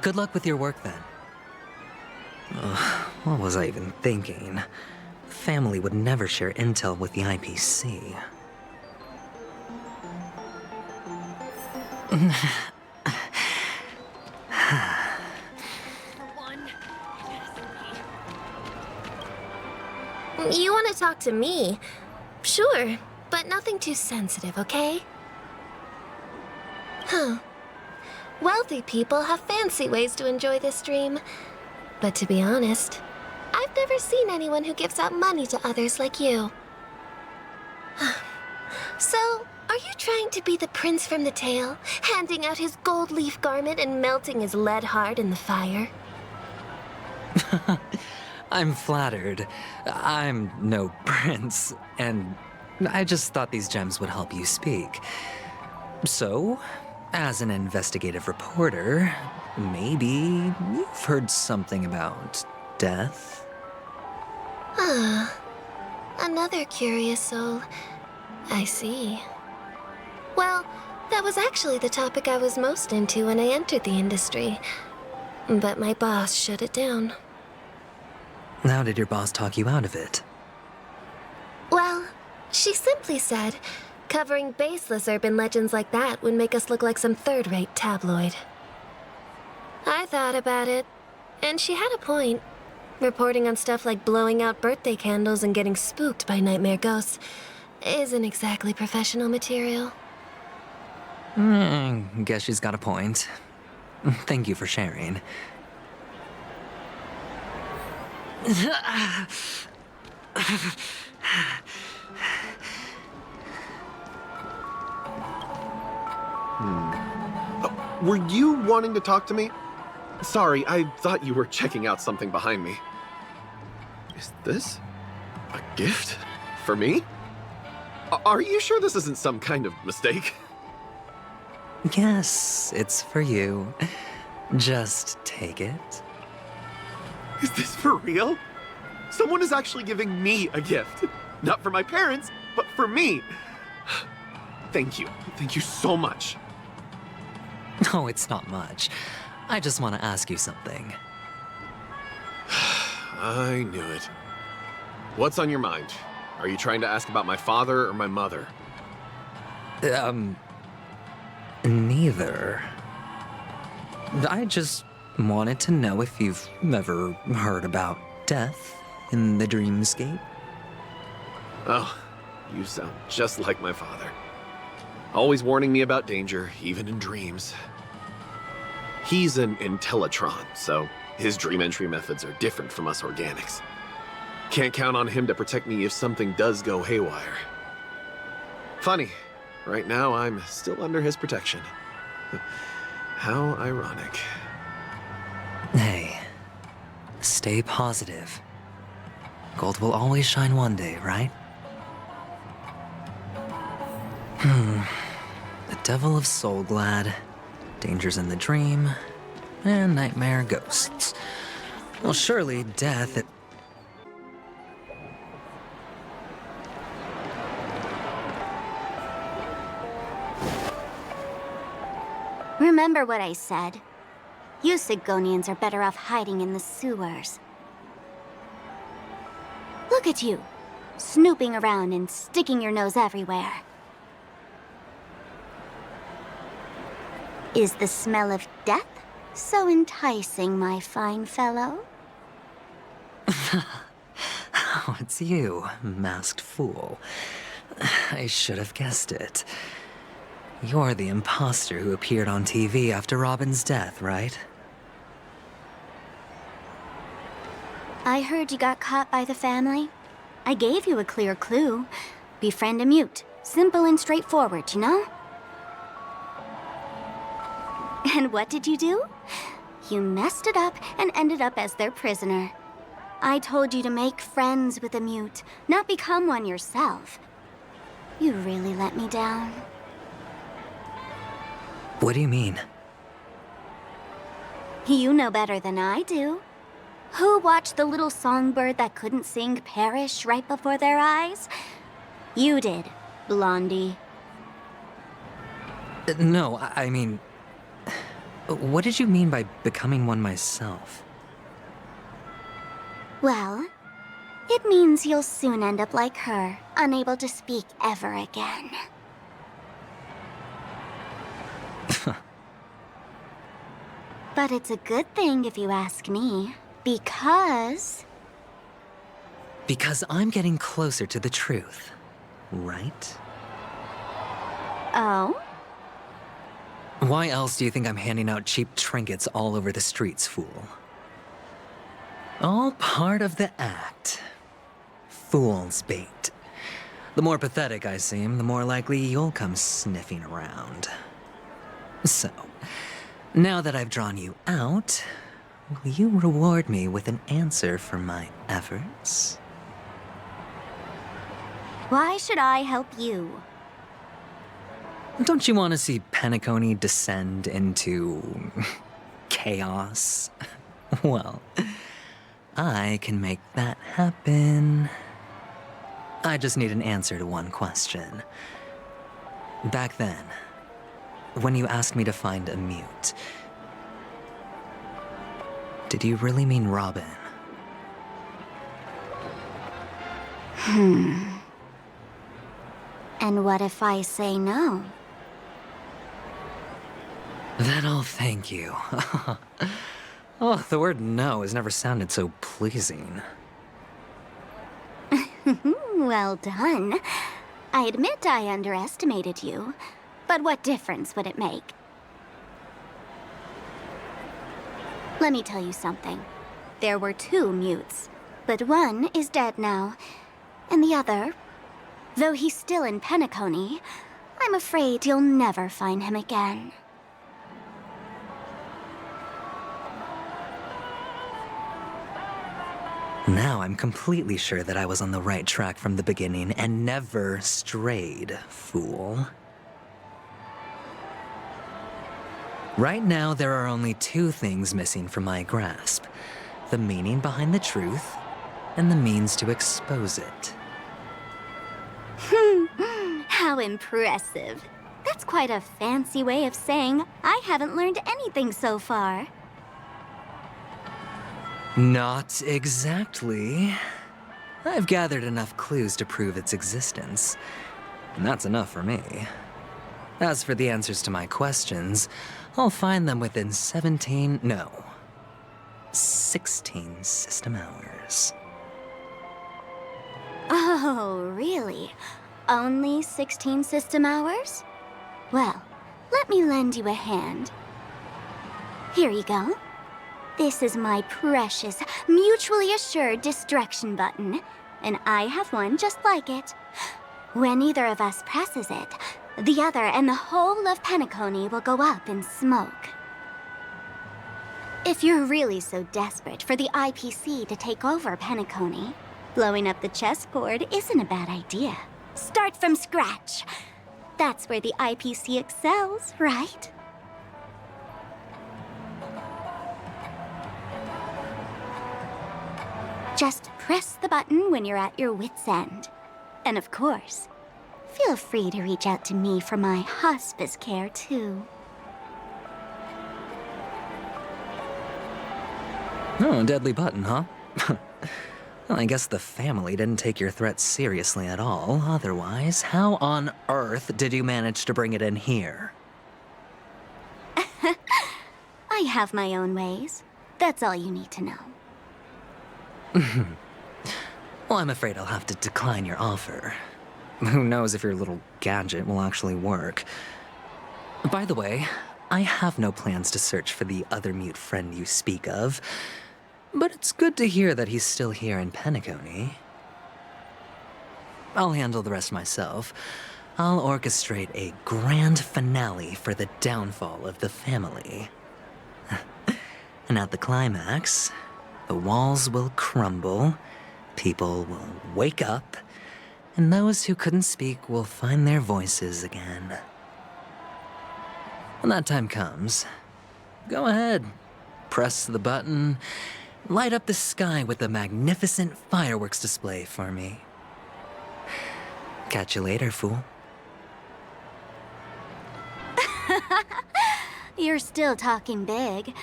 S1: Good luck with your work, then. What was I even thinking? Family would never share intel with the IPC.
S12: You want to talk to me? Sure, but nothing too sensitive, okay? Huh. Wealthy people have fancy ways to enjoy this dream. But to be honest, I've never seen anyone who gives out money to others like you. So, are you trying to be the prince from the tale, handing out his gold leaf garment and melting his lead heart in the fire?
S1: I'm flattered. I'm no prince, and I just thought these gems would help you speak. So, as an investigative reporter, maybe you've heard something about death?
S12: Ah, another curious soul. I see. Well, that was actually the topic I was most into when I entered the industry. But my boss shut it down.
S1: How did your boss talk you out of it?
S12: Well, she simply said, covering baseless urban legends like that would make us look like some third-rate tabloid. I thought about it, and she had a point. Reporting on stuff like blowing out birthday candles and getting spooked by nightmare ghosts isn't exactly professional material.
S1: Guess she's got a point. Thank you for sharing.
S14: Were you wanting to talk to me? Sorry, I thought you were checking out something behind me. Is this a gift for me? Are you sure this isn't some kind of mistake?
S1: Yes, it's for you. Just take it.
S14: Is this for real? Someone is actually giving me a gift. Not for my parents, but for me. Thank you. Thank you so much.
S1: No, it's not much. I just want to ask you something.
S14: I knew it. What's on your mind? Are you trying to ask about my father or my mother?
S1: Neither. I just wanted to know if you've ever heard about death in the dreamscape.
S14: Oh, you sound just like my father. Always warning me about danger, even in dreams. He's an Intellitron, so his dream entry methods are different from us organics. Can't count on him to protect me if something does go haywire. Funny, right now I'm still under his protection. How ironic.
S1: Hey, stay positive. Gold will always shine one day, right? The Devil of Soulglad, dangers in the dream, and nightmare ghosts. Well, surely death...
S15: Remember what I said. You Sigonians are better off hiding in the sewers. Look at you, snooping around and sticking your nose everywhere. Is the smell of death so enticing, my fine fellow?
S1: Oh, it's you, masked fool. I should have guessed it. You're the imposter who appeared on TV after Robin's death, right?
S15: I heard you got caught by the family. I gave you a clear clue. Befriend a mute. Simple and straightforward, you know? And what did you do? You messed it up and ended up as their prisoner. I told you to make friends with a mute, not become one yourself. You really let me down.
S1: What do you mean?
S15: You know better than I do. Who watched the little songbird that couldn't sing perish right before their eyes? You did, Blondie.
S1: No, I mean... What did you mean by becoming one myself?
S15: Well, it means you'll soon end up like her, unable to speak ever again. But it's a good thing if you ask me, because...
S1: Because I'm getting closer to the truth, right?
S15: Oh?
S1: Why else do you think I'm handing out cheap trinkets all over the streets, fool? All part of the act. Fool's bait. The more pathetic I seem, the more likely you'll come sniffing around. So, now that I've drawn you out, will you reward me with an answer for my efforts?
S15: Why should I help you?
S1: Don't you want to see Penacony descend into chaos? Well, I can make that happen. I just need an answer to one question. Back then, when you asked me to find a mute, did you really mean Robin?
S15: And what if I say no?
S1: Then I'll thank you. Oh, the word no has never sounded so pleasing.
S15: Well done. I admit I underestimated you, but what difference would it make? Let me tell you something. There were 2 mutes, but one is dead now, and the other, though he's still in Penacony, I'm afraid you'll never find him again.
S1: Now I'm completely sure that I was on the right track from the beginning and never strayed, fool. Right now, there are only 2 things missing from my grasp: the meaning behind the truth and the means to expose it.
S15: How impressive. That's quite a fancy way of saying I haven't learned anything so far.
S1: Not exactly. I've gathered enough clues to prove its existence, and that's enough for me. As for the answers to my questions, I'll find them within 16 system hours.
S15: Oh, really? Only 16 system hours? Well, let me lend you a hand. Here you go. This is my precious, mutually assured distraction button, and I have one just like it. When either of us presses it, the other and the whole of Penacony will go up in smoke. If you're really so desperate for the IPC to take over Penacony, blowing up the chessboard isn't a bad idea. Start from scratch. That's where the IPC excels, right? Just press the button when you're at your wit's end. And of course, feel free to reach out to me for my hospice care, too.
S1: Oh, a deadly button, huh? Well, I guess the family didn't take your threat seriously at all. Otherwise, how on earth did you manage to bring it in here?
S15: I have my own ways. That's all you need to know.
S1: Well, I'm afraid I'll have to decline your offer. Who knows if your little gadget will actually work. By the way, I have no plans to search for the other mute friend you speak of, but it's good to hear that he's still here in Penacony. I'll handle the rest myself. I'll orchestrate a grand finale for the downfall of the family. And at the climax, the walls will crumble, people will wake up, and those who couldn't speak will find their voices again. When that time comes, go ahead, press the button, light up the sky with a magnificent fireworks display for me. Catch you later, fool.
S15: You're still talking big,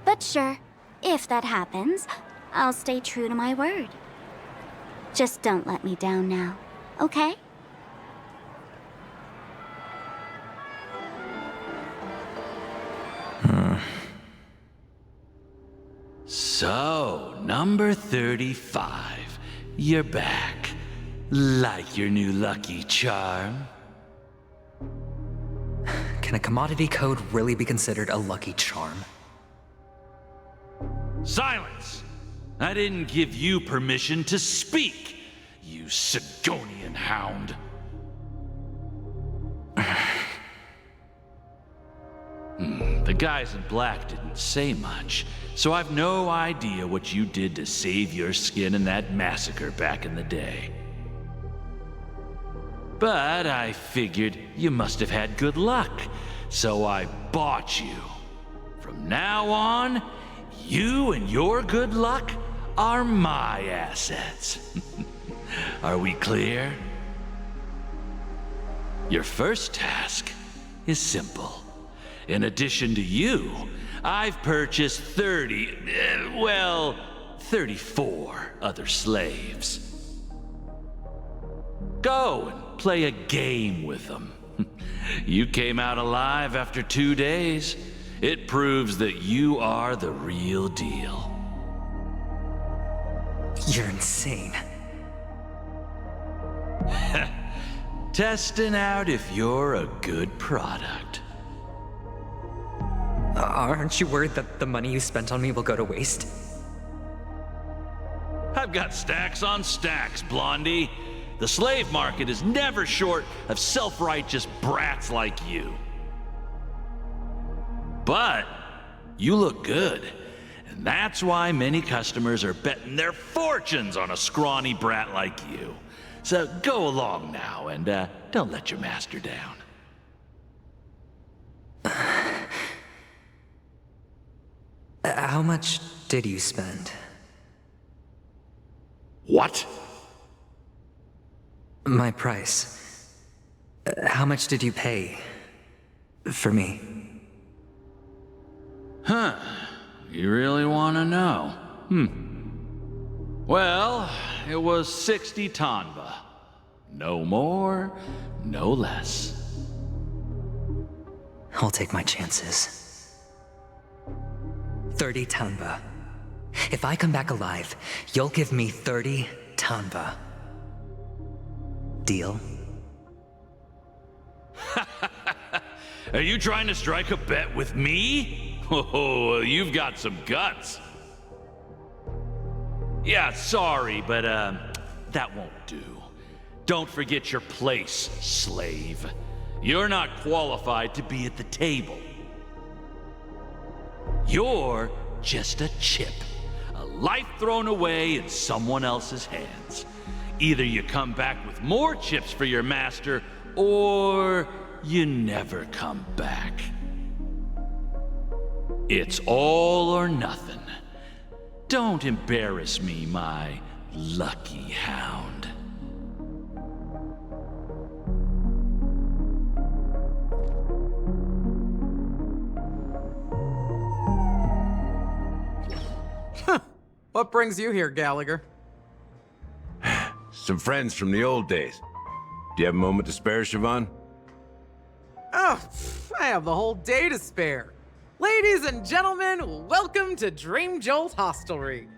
S15: but sure, if that happens, I'll stay true to my word. Just don't let me down now, okay?
S16: So, number 35. You're back. Like your new lucky charm?
S1: Can a commodity code really be considered a lucky charm?
S17: Silence!
S16: I didn't give you permission to speak, you Sigonian hound. The guys in black didn't say much, so I've no idea what you did to save your skin in that massacre back in the day. But I figured you must have had good luck, so I bought you. From now on, you and your good luck are my assets. Are we clear? Your first task is simple. In addition to you, I've purchased 34 other slaves. Go and play a game with them. You came out alive after 2 days. It proves that you are the real deal.
S1: You're insane.
S16: Testing out if you're a good product.
S1: Aren't you worried that the money you spent on me will go to waste?
S16: I've got stacks on stacks, Blondie. The slave market is never short of self-righteous brats like you. But you look good, and that's why many customers are betting their fortunes on a scrawny brat like you. So go along now, and don't let your master down.
S1: How much did you spend?
S16: What?
S1: My price. How much did you pay for me?
S16: Huh. You really want to know? Well, it was 60 tanba. No more, no less.
S1: I'll take my chances. 30 tanba. If I come back alive, you'll give me 30 tanba. Deal?
S16: Are you trying to strike a bet with me? Oh, you've got some guts. Yeah, sorry, but that won't do. Don't forget your place, slave. You're not qualified to be at the table. You're just a chip, a life thrown away in someone else's hands. Either you come back with more chips for your master, or you never come back. It's all or nothing. Don't embarrass me, my lucky hound.
S17: What brings you here, Gallagher?
S5: Some friends from the old days. Do you have a moment to spare, Siobhan?
S17: Oh, I have the whole day to spare. Ladies and gentlemen, welcome to Dream Jolt Hostelry.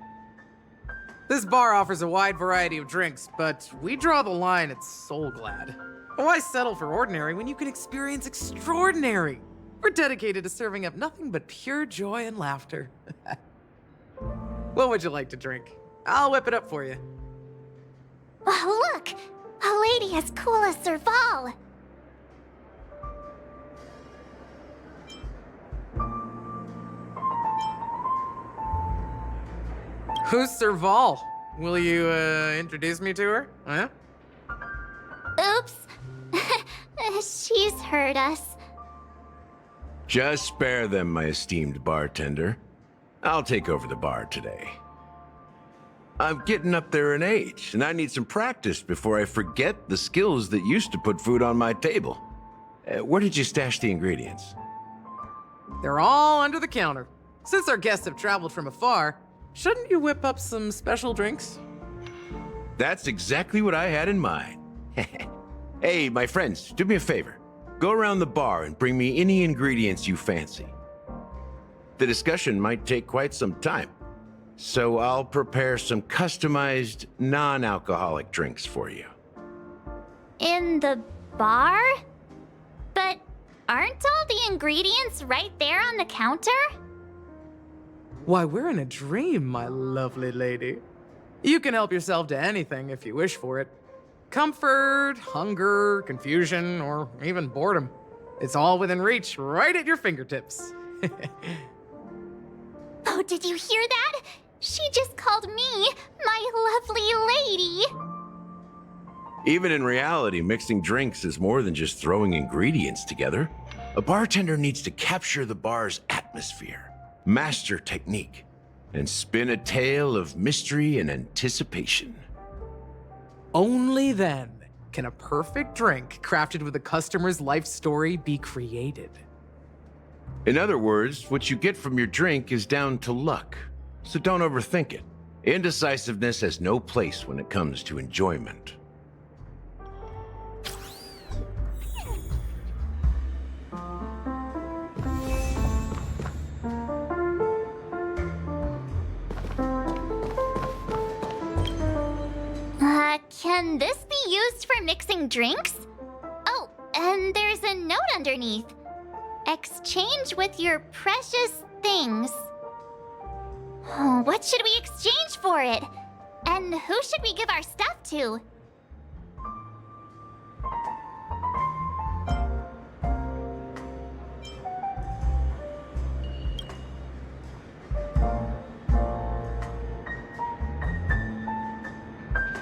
S17: This bar offers a wide variety of drinks, but we draw the line at Soulglad. Why settle for ordinary when you can experience extraordinary? We're dedicated to serving up nothing but pure joy and laughter. What would you like to drink? I'll whip it up for you.
S6: Oh, look! A lady as cool as Serval!
S17: Who's Serval? Will you, introduce me to her? Huh?
S6: Oops. She's heard us.
S5: Just spare them, my esteemed bartender. I'll take over the bar today. I'm getting up there in age, and I need some practice before I forget the skills that used to put food on my table. Where did you stash the ingredients?
S17: They're all under the counter. Since our guests have traveled from afar, shouldn't you whip up some special drinks?
S5: That's exactly what I had in mind. Hey, my friends, do me a favor. Go around the bar and bring me any ingredients you fancy. The discussion might take quite some time, so I'll prepare some customized, non-alcoholic drinks for you.
S6: In the bar? But aren't all the ingredients right there on the counter?
S17: Why, we're in a dream, my lovely lady. You can help yourself to anything if you wish for it. Comfort, hunger, confusion, or even boredom. It's all within reach, right at your fingertips.
S6: Oh, did you hear that? She just called me my lovely lady.
S5: Even in reality, mixing drinks is more than just throwing ingredients together. A bartender needs to capture the bar's atmosphere, master technique, and spin a tale of mystery and anticipation.
S17: Only then can a perfect drink crafted with a customer's life story be created.
S5: In other words, what you get from your drink is down to luck, so don't overthink it. Indecisiveness has no place when it comes to enjoyment.
S6: Can this be used for mixing drinks? Oh, and there's a note underneath. Exchange with your precious things. Oh, what should we exchange for it? And who should we give our stuff to?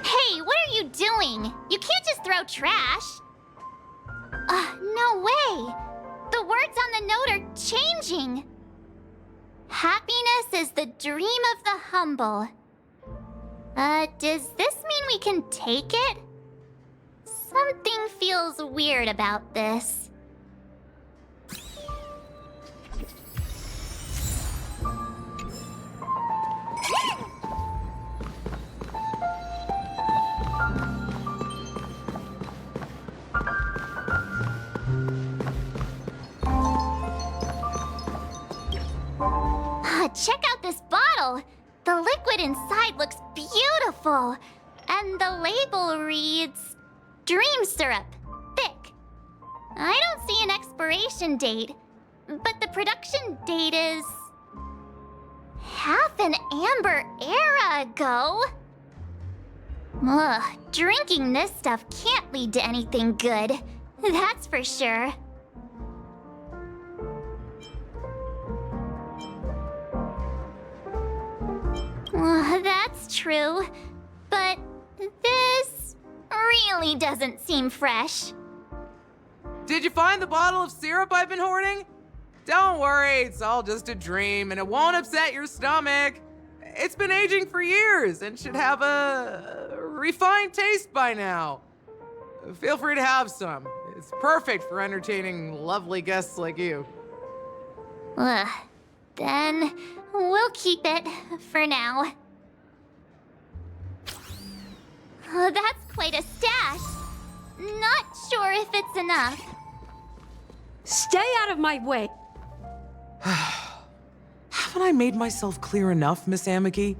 S6: Hey, what are you doing? You can't just throw trash. No way. The words on the note are changing. Happiness is the dream of the humble. Does this mean we can take it? Something feels weird about this. Check out this bottle! The liquid inside looks beautiful! And the label reads... Dream Syrup. Thick. I don't see an expiration date, but the production date is... half an amber era ago? Ugh, drinking this stuff can't lead to anything good. That's for sure. That's true, but this really doesn't seem fresh.
S17: Did you find the bottle of syrup I've been hoarding? Don't worry, it's all just a dream and it won't upset your stomach. It's been aging for years and should have a refined taste by now. Feel free to have some. It's perfect for entertaining lovely guests like you.
S6: Then we'll keep it for now. Oh, that's quite a stash. Not sure if it's enough.
S18: Stay out of my way.
S17: Haven't I made myself clear enough, Miss Amiki?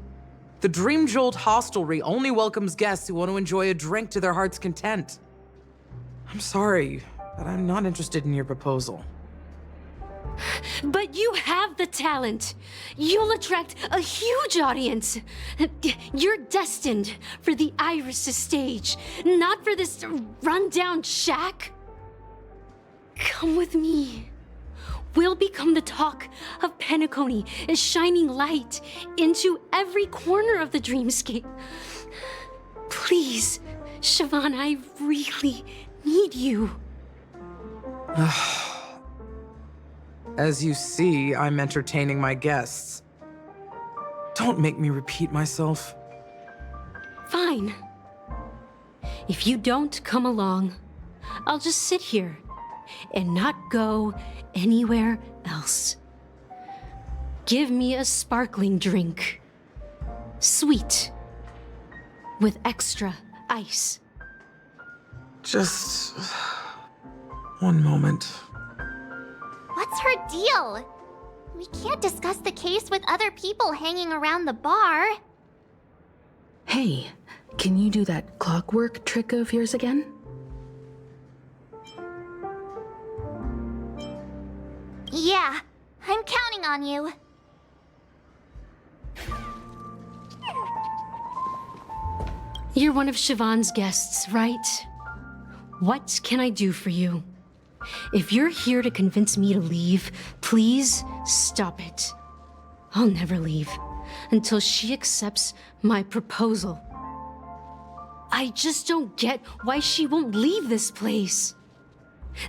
S17: The Dream Jolt Hostelry only welcomes guests who want to enjoy a drink to their heart's content. I'm sorry, but I'm not interested in your proposal.
S18: But you have the talent. You'll attract a huge audience. You're destined for the Iris' stage, not for this rundown shack. Come with me. We'll become the talk of Penacony, shining light into every corner of the dreamscape. Please, Siobhan, I really need you.
S17: As you see, I'm entertaining my guests. Don't make me repeat myself.
S18: Fine. If you don't come along, I'll just sit here and not go anywhere else. Give me a sparkling drink. Sweet. With extra ice.
S17: Just... one moment.
S6: What's her deal? We can't discuss the case with other people hanging around the bar.
S7: Hey, can you do that clockwork trick of yours again?
S6: Yeah, I'm counting on you.
S18: You're one of Siobhan's guests, right? What can I do for you? If you're here to convince me to leave, please stop it. I'll never leave until she accepts my proposal. I just don't get why she won't leave this place.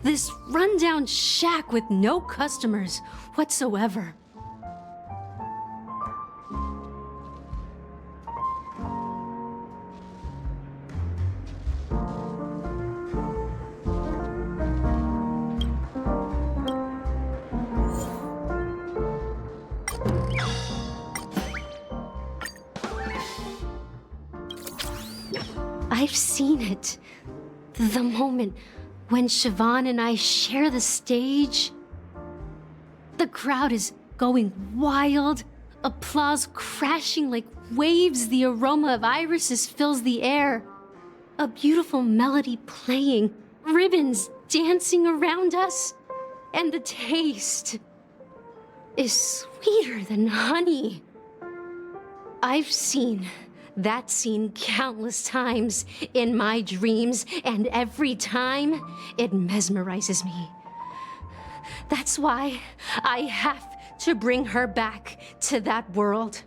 S18: This rundown shack with no customers whatsoever. I've seen it. The moment when Siobhan and I share the stage. The crowd is going wild, applause crashing like waves, the aroma of irises fills the air. A beautiful melody playing, ribbons dancing around us, and the taste is sweeter than honey. I've seen that scene countless times in my dreams, and every time it mesmerizes me. That's why I have to bring her back to that world,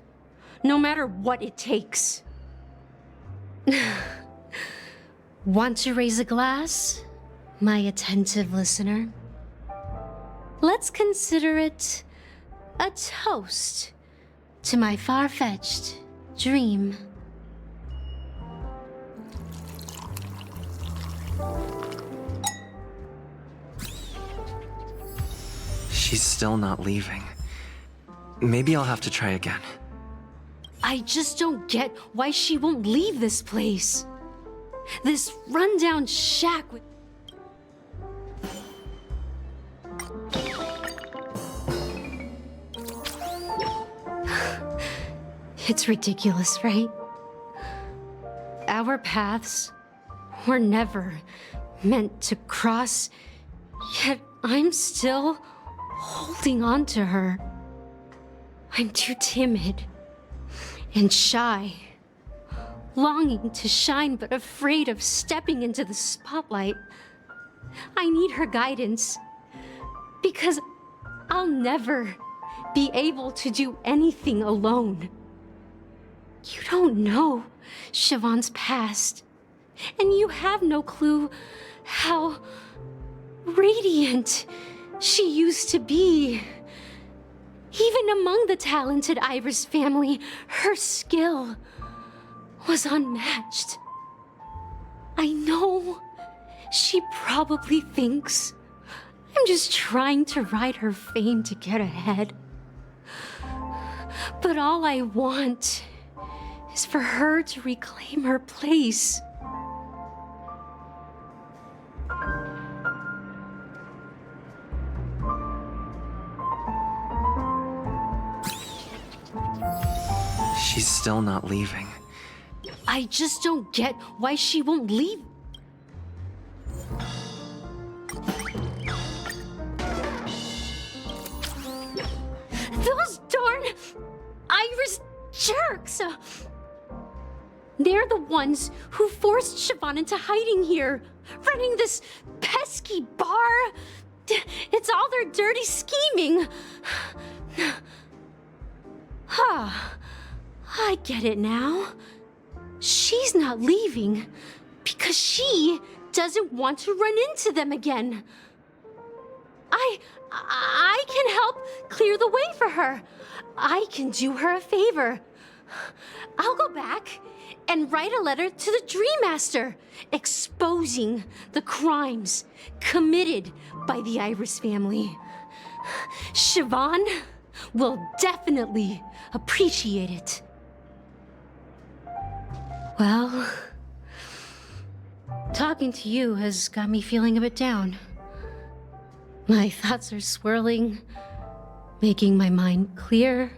S18: no matter what it takes. Want to raise a glass, my attentive listener? Let's consider it a toast to my far-fetched dream.
S23: She's still not leaving. Maybe I'll have to try again.
S18: I just don't get why she won't leave this place. This rundown shack with... It's ridiculous, right? Our paths were never meant to cross, yet I'm still holding on to her. I'm too timid and shy, longing to shine but afraid of stepping into the spotlight. I need her guidance because I'll never be able to do anything alone. You don't know Siobhan's past, and you have no clue how radiant she used to be. Even among the talented Iris family, her skill was unmatched. I know she probably thinks I'm just trying to ride her fame to get ahead. But all I want is for her to reclaim her place.
S23: She's still not leaving.
S18: I just don't get why she won't leave. Those darn Iris jerks! They're the ones who forced Siobhan into hiding here, running this pesky bar. It's all their dirty scheming. I get it now. She's not leaving because she doesn't want to run into them again. I can help clear the way for her. I can do her a favor. I'll go back and write a letter to the Dream Master, exposing the crimes committed by the Iris family. Siobhan will definitely appreciate it. Well, talking to you has got me feeling a bit down. My thoughts are swirling, making my mind clear,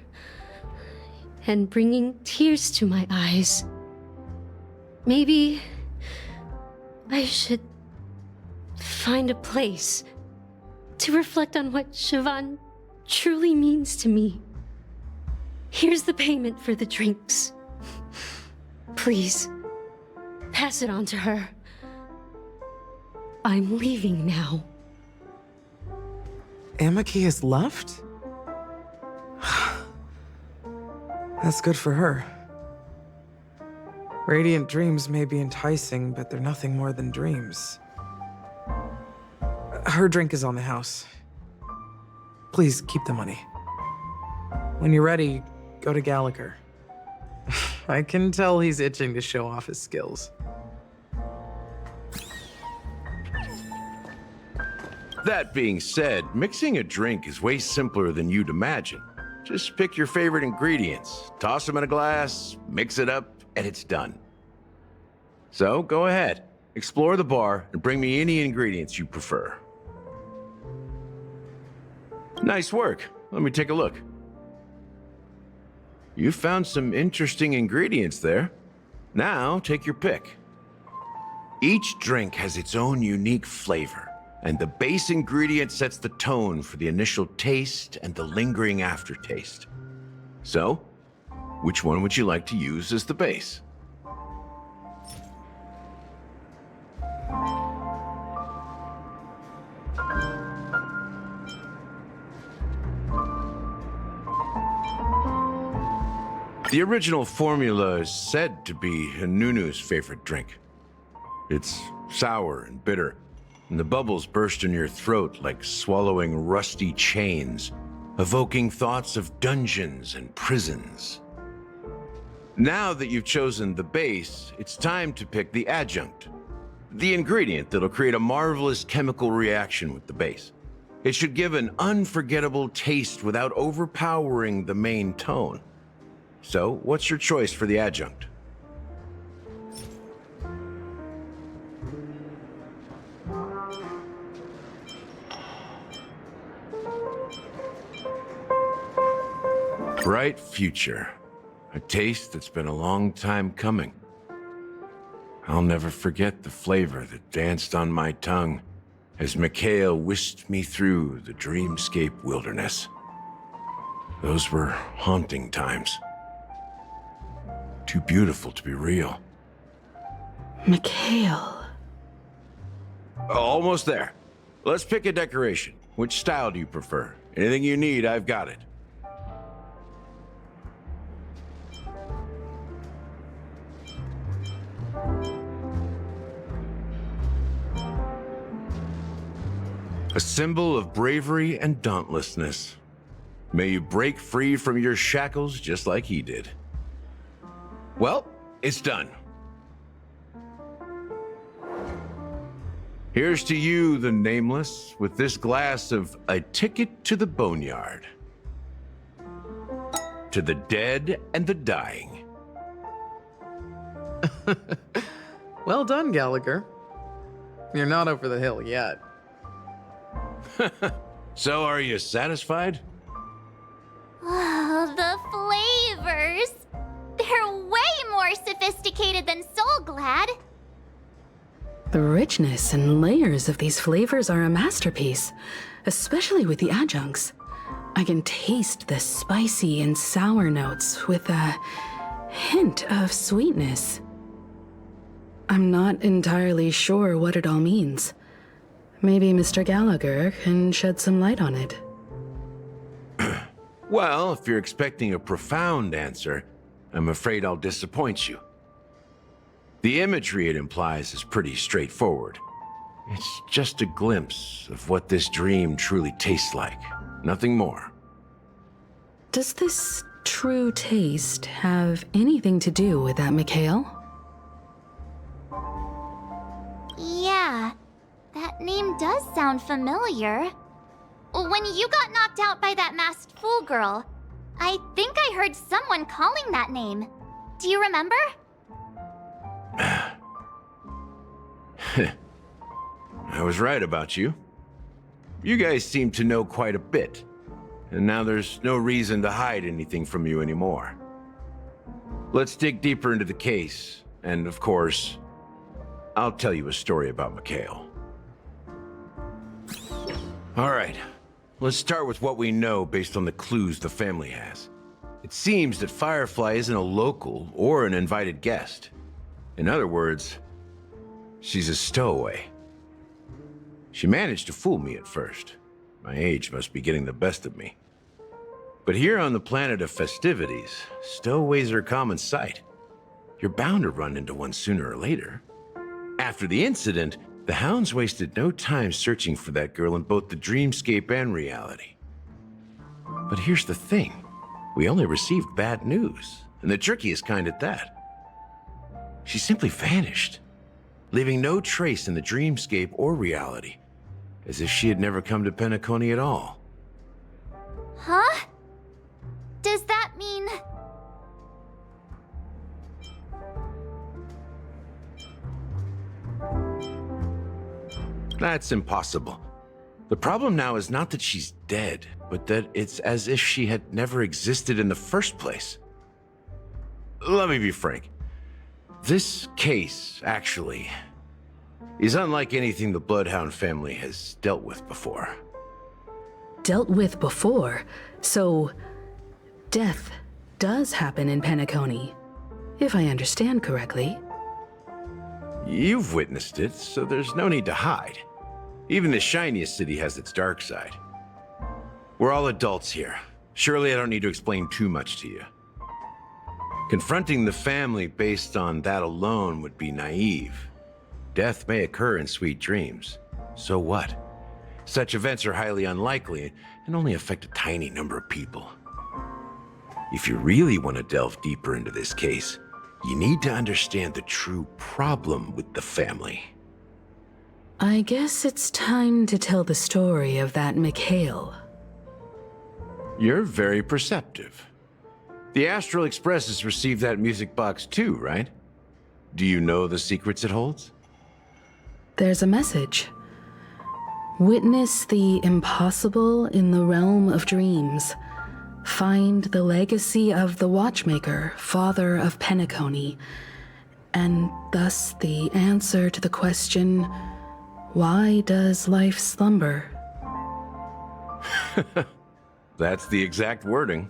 S18: and bringing tears to my eyes. Maybe I should find a place to reflect on what Siobhan truly means to me. Here's the payment for the drinks. Please, pass it on to her. I'm leaving now.
S17: Amaki has left? That's good for her. Radiant dreams may be enticing, but they're nothing more than dreams. Her drink is on the house. Please keep the money. When you're ready, go to Gallagher. I can tell he's itching to show off his skills.
S5: That being said, mixing a drink is way simpler than you'd imagine. Just pick your favorite ingredients, toss them in a glass, mix it up, and it's done. So go ahead, explore the bar, and bring me any ingredients you prefer. Nice work. Let me take a look. You found some interesting ingredients there. Now, take your pick. Each drink has its own unique flavor, and the base ingredient sets the tone for the initial taste and the lingering aftertaste. So, which one would you like to use as the base? The original formula is said to be Nunu's favorite drink. It's sour and bitter, and the bubbles burst in your throat like swallowing rusty chains, evoking thoughts of dungeons and prisons. Now that you've chosen the base, it's time to pick the adjunct, the ingredient that'll create a marvelous chemical reaction with the base. It should give an unforgettable taste without overpowering the main tone. So, what's your choice for the adjunct? Bright future. A taste that's been a long time coming. I'll never forget the flavor that danced on my tongue as Mikhail whisked me through the dreamscape wilderness. Those were haunting times. Too beautiful to be real.
S7: Mikhail.
S5: Almost there. Let's pick a decoration. Which style do you prefer? Anything you need, I've got it. A symbol of bravery and dauntlessness. May you break free from your shackles just like he did. Well, it's done. Here's to you, the Nameless, with this glass of A Ticket to the Boneyard. To the dead and the dying.
S17: Well done, Gallagher. You're not over the hill yet.
S5: So, are you satisfied?
S6: Oh, the flavors! They're way more sophisticated than Soul Glad.
S7: The richness and layers of these flavors are a masterpiece, especially with the adjuncts. I can taste the spicy and sour notes with a hint of sweetness. I'm not entirely sure what it all means. Maybe Mr. Gallagher can shed some light on it.
S5: Well, if you're expecting a profound answer, I'm afraid I'll disappoint you. The imagery it implies is pretty straightforward. It's just a glimpse of what this dream truly tastes like. Nothing more.
S7: Does this true taste have anything to do with that Mikhail?
S6: Yeah, that name does sound familiar. When you got knocked out by that masked fool girl, I think I heard someone calling that name. Do you remember?
S5: I was right about you. You guys seem to know quite a bit, and now there's no reason to hide anything from you anymore. Let's dig deeper into the case, and of course, I'll tell you a story about Mikhail. All right, let's start with what we know based on the clues the family has. It seems that Firefly isn't a local or an invited guest. In other words, she's a stowaway. She managed to fool me at first. My age must be getting the best of me. But here on the planet of festivities, stowaways are a common sight. You're bound to run into one sooner or later. After the incident, the hounds wasted no time searching for that girl in both the dreamscape and reality. But here's the thing. We only received bad news, and the trickiest kind at that. She simply vanished, leaving no trace in the dreamscape or reality, as if she had never come to Penacony at all.
S6: Huh? Does that mean...
S5: That's impossible. The problem now is not that she's dead, but that it's as if she had never existed in the first place. Let me be frank. This case, actually, is unlike anything the Bloodhound family has dealt with before.
S7: Dealt with before? So, death does happen in Penacony, if I understand correctly.
S5: You've witnessed it, so there's no need to hide. Even the shiniest city has its dark side. We're all adults here. Surely I don't need to explain too much to you. Confronting the family based on that alone would be naive. Death may occur in sweet dreams. So what? Such events are highly unlikely and only affect a tiny number of people. If you really want to delve deeper into this case, you need to understand the true problem with the family.
S7: I guess it's time to tell the story of that Mikhail.
S5: You're very perceptive. The Astral Express has received that music box too, right? Do you know the secrets it holds?
S7: There's a message. Witness the impossible in the realm of dreams. Find the legacy of the Watchmaker, father of Penacony, and thus the answer to the question, why does life slumber?
S5: That's the exact wording.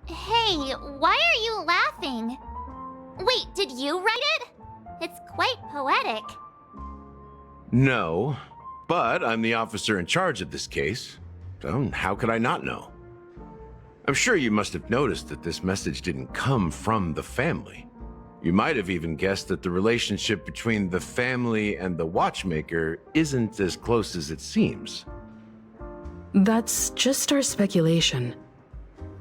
S6: Hey, why are you laughing? Wait, did you write it? It's quite poetic.
S5: No, but I'm the officer in charge of this case, so how could I not know? I'm sure you must have noticed that this message didn't come from the family. You might have even guessed that the relationship between the family and the Watchmaker isn't as close as it seems.
S7: That's just our speculation.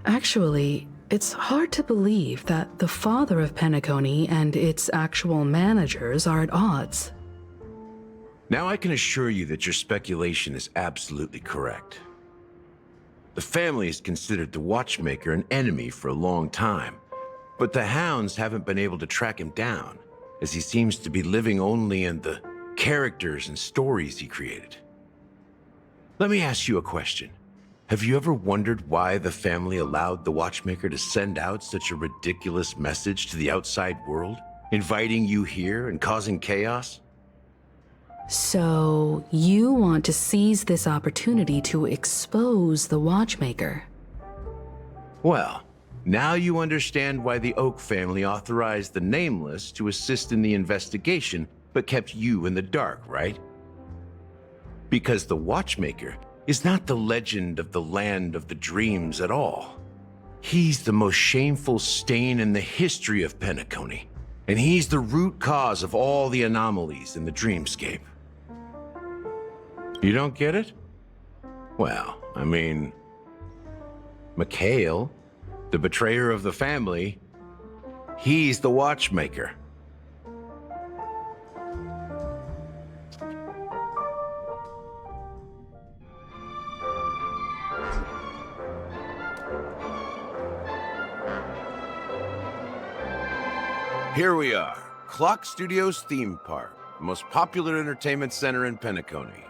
S7: Actually, it's hard to believe that the father of Penacony and its actual managers are at odds.
S5: Now I can assure you that your speculation is absolutely correct. The family has considered the Watchmaker an enemy for a long time, but the hounds haven't been able to track him down, as he seems to be living only in the characters and stories he created. Let me ask you a question. Have you ever wondered why the family allowed the Watchmaker to send out such a ridiculous message to the outside world, inviting you here and causing chaos?
S7: So, you want to seize this opportunity to expose the Watchmaker?
S5: Well, now you understand why the Oak family authorized the Nameless to assist in the investigation, but kept you in the dark, right? Because the Watchmaker is not the legend of the Land of the Dreams at all. He's the most shameful stain in the history of Penacony, and he's the root cause of all the anomalies in the dreamscape. You don't get it? Well, I mean, Mikhail, the betrayer of the family, he's the Watchmaker. Here we are, Clock Studios Theme Park, the most popular entertainment center in Penacony.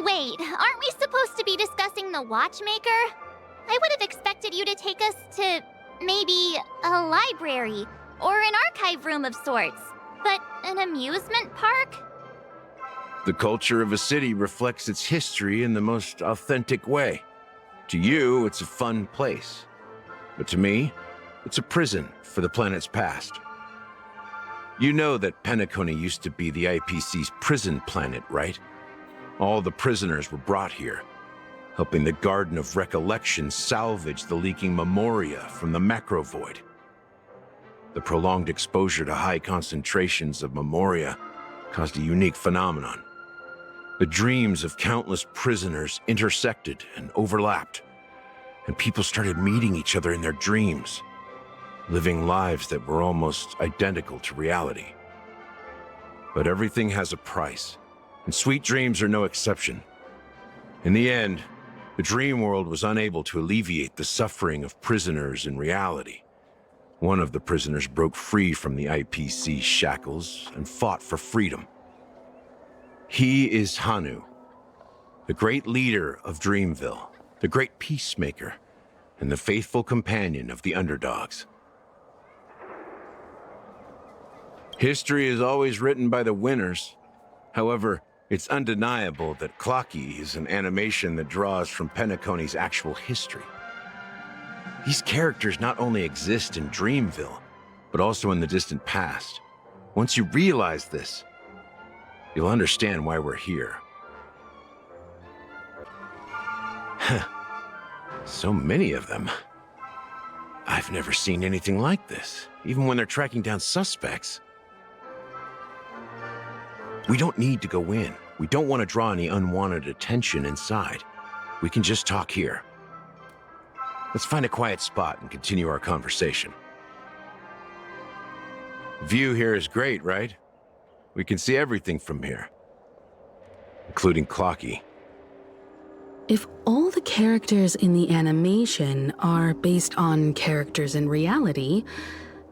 S6: Wait, aren't we supposed to be discussing the Watchmaker? I would have expected you to take us to, maybe, a library, or an archive room of sorts. But an amusement park?
S5: The culture of a city reflects its history in the most authentic way. To you, it's a fun place. But to me, it's a prison for the planet's past. You know that Penacony used to be the IPC's prison planet, right? All the prisoners were brought here, helping the Garden of Recollection salvage the leaking memoria from the macro void. The prolonged exposure to high concentrations of memoria caused a unique phenomenon. The dreams of countless prisoners intersected and overlapped, and people started meeting each other in their dreams, living lives that were almost identical to reality. But everything has a price, and sweet dreams are no exception. In the end, the dream world was unable to alleviate the suffering of prisoners in reality. One of the prisoners broke free from the IPC shackles and fought for freedom. He is Hanu, the great leader of Dreamville, the great peacemaker, and the faithful companion of the underdogs. History is always written by the winners. However, it's undeniable that Clocky is an animation that draws from Penacony's actual history. These characters not only exist in Dreamville, but also in the distant past. Once you realize this, you'll understand why we're here. So many of them. I've never seen anything like this, even when they're tracking down suspects. We don't need to go in. We don't want to draw any unwanted attention inside. We can just talk here. Let's find a quiet spot and continue our conversation. View here is great, right? We can see everything from here, including Clocky.
S7: If all the characters in the animation are based on characters in reality,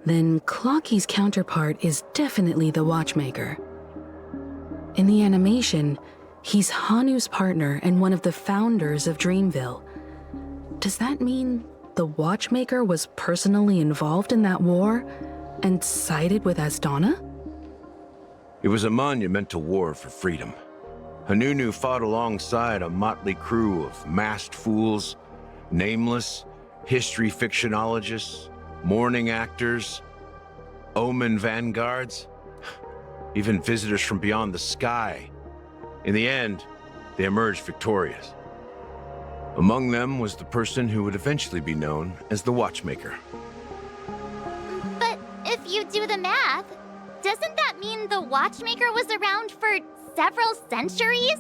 S7: then Clocky's counterpart is definitely the Watchmaker. In the animation, he's Hanu's partner and one of the founders of Dreamville. Does that mean the Watchmaker was personally involved in that war and sided with Asdana?
S5: It was a monumental war for freedom. Hanunu fought alongside a motley crew of masked fools, nameless, history fictionologists, mourning actors, omen vanguards, even visitors from beyond the sky. In the end, they emerged victorious. Among them was the person who would eventually be known as the Watchmaker.
S6: But if you do the math, doesn't that mean the Watchmaker was around for several centuries?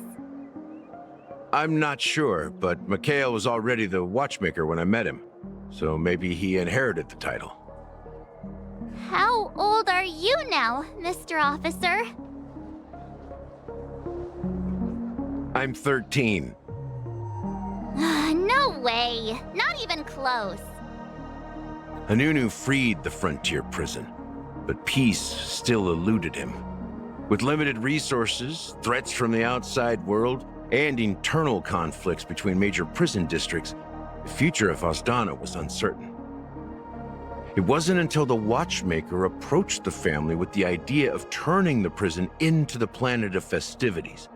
S5: I'm not sure, but Mikhail was already the Watchmaker when I met him, so maybe he inherited the title.
S6: How old are you now, Mr. Officer?
S5: I'm 13.
S6: No way. Not even close.
S5: Hanunu freed the frontier prison, but peace still eluded him. With limited resources, threats from the outside world, and internal conflicts between major prison districts, the future of Asdana was uncertain. It wasn't until the Watchmaker approached the family with the idea of turning the prison into the planet of festivities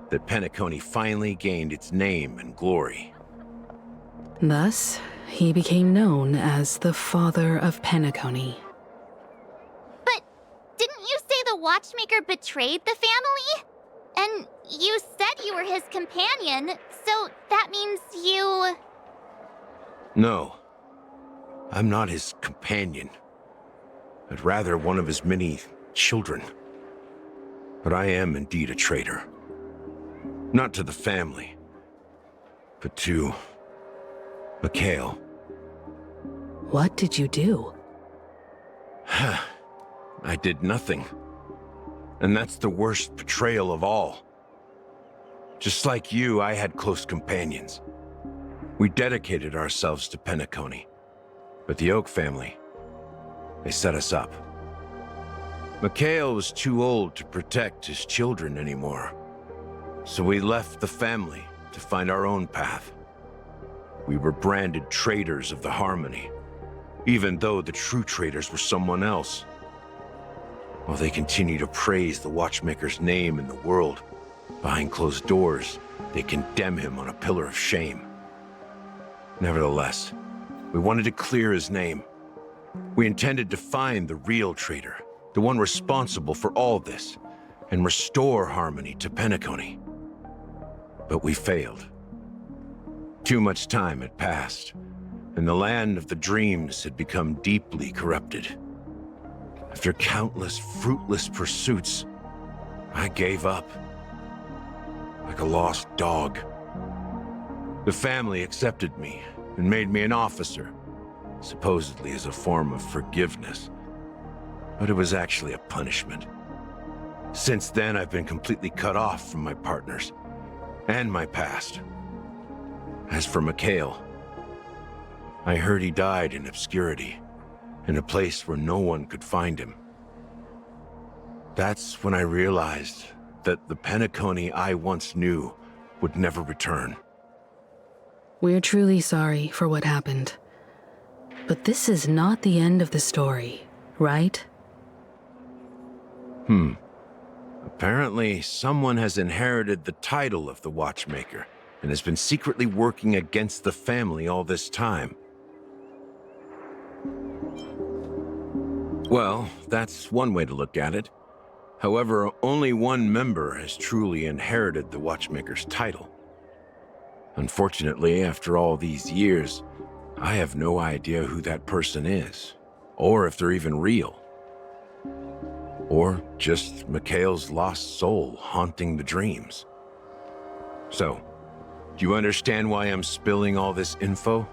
S5: that Penacony finally gained its name and glory.
S7: Thus, he became known as the Father of Penacony.
S6: But didn't you say the Watchmaker betrayed the family? And you said you were his companion, so that means you...
S5: No, I'm not his companion, but rather one of his many children. But I am indeed a traitor. Not to the family, but to Mikhail.
S7: What did you do?
S5: I did nothing. And that's the worst betrayal of all. Just like you, I had close companions. We dedicated ourselves to Penacony. But the Oak family, they set us up. Mikhail was too old to protect his children anymore. So we left the family to find our own path. We were branded traitors of the Harmony, even though the true traitors were someone else. While they continue to praise the Watchmaker's name in the world, behind closed doors, they condemn him on a pillar of shame. Nevertheless, we wanted to clear his name. We intended to find the real traitor, the one responsible for all this, and restore harmony to Penacony. But we failed. Too much time had passed, and the land of the dreams had become deeply corrupted. After countless fruitless pursuits, I gave up. Like a lost dog. The family accepted me and made me an officer, supposedly as a form of forgiveness. But it was actually a punishment. Since then, I've been completely cut off from my partners and my past. As for Mikhail, I heard he died in obscurity, in a place where no one could find him. That's when I realized that the Penacony I once knew would never return.
S7: We're truly sorry for what happened. But this is not the end of the story, right?
S5: Apparently, someone has inherited the title of the Watchmaker and has been secretly working against the family all this time. Well, that's one way to look at it. However, only one member has truly inherited the Watchmaker's title. Unfortunately, after all these years, I have no idea who that person is, or if they're even real. Or just Mikhail's lost soul haunting the dreams. So, do you understand why I'm spilling all this info?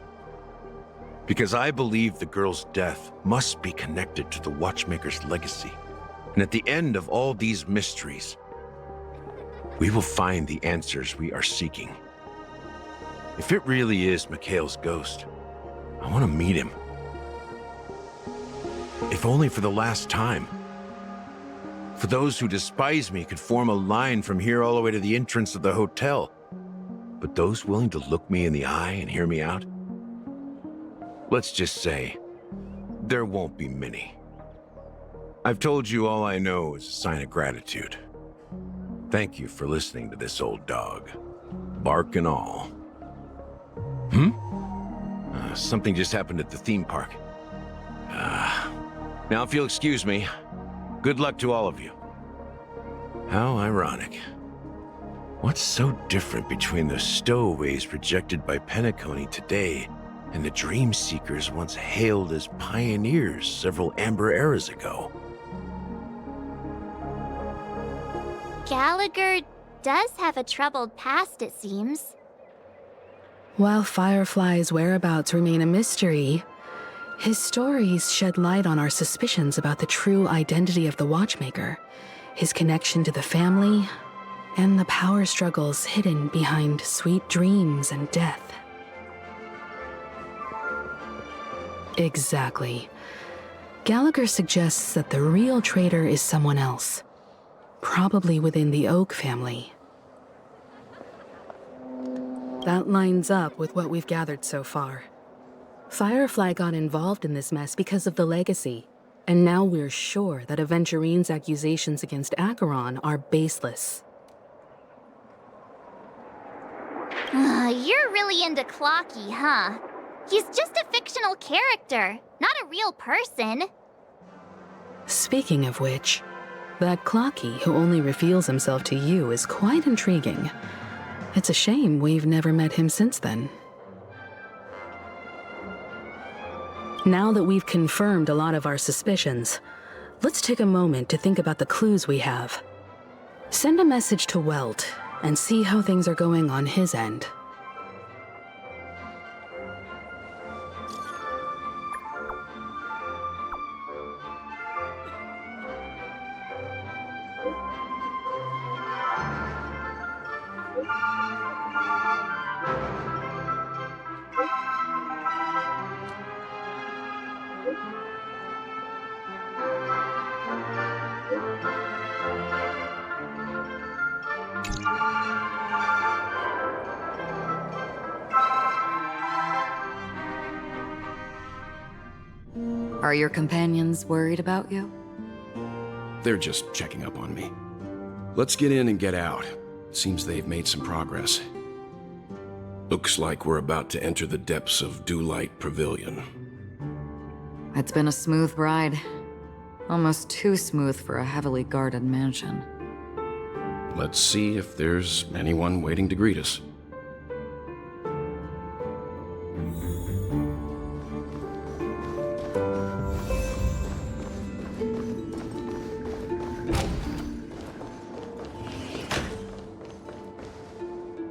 S5: Because I believe the girl's death must be connected to the Watchmaker's legacy. And at the end of all these mysteries, we will find the answers we are seeking. If it really is Mikhail's ghost, I want to meet him. If only for the last time. For those who despise me could form a line from here all the way to the entrance of the hotel. But those willing to look me in the eye and hear me out? Let's just say, there won't be many. I've told you all I know is a sign of gratitude. Thank you for listening to this old dog. Bark and all. Something just happened at the theme park. Now if you'll excuse me, good luck to all of you. How ironic. What's so different between the stowaways rejected by Penacony today and the dream seekers once hailed as pioneers several amber eras ago?
S6: Gallagher does have a troubled past, it seems.
S7: While Firefly's whereabouts remain a mystery, his stories shed light on our suspicions about the true identity of the Watchmaker, his connection to the family, and the power struggles hidden behind sweet dreams and death. Exactly. Gallagher suggests that the real traitor is someone else, probably within the Oak family. That lines up with what we've gathered so far. Firefly got involved in this mess because of the legacy, and now we're sure that Aventurine's accusations against Acheron are baseless.
S6: You're really into Clocky, huh? He's just a fictional character, not a real person.
S7: Speaking of which, that Clocky who only reveals himself to you is quite intriguing. It's a shame we've never met him since then. Now that we've confirmed a lot of our suspicions, let's take a moment to think about the clues we have. Send a message to Welt and see how things are going on his end.
S8: Are your companions worried about you?
S3: They're just checking up on me. Let's get in and get out. Seems they've made some progress. Looks like we're about to enter the depths of Dewlight Pavilion.
S8: It's been a smooth ride. Almost too smooth for a heavily guarded mansion.
S3: Let's see if there's anyone waiting to greet us.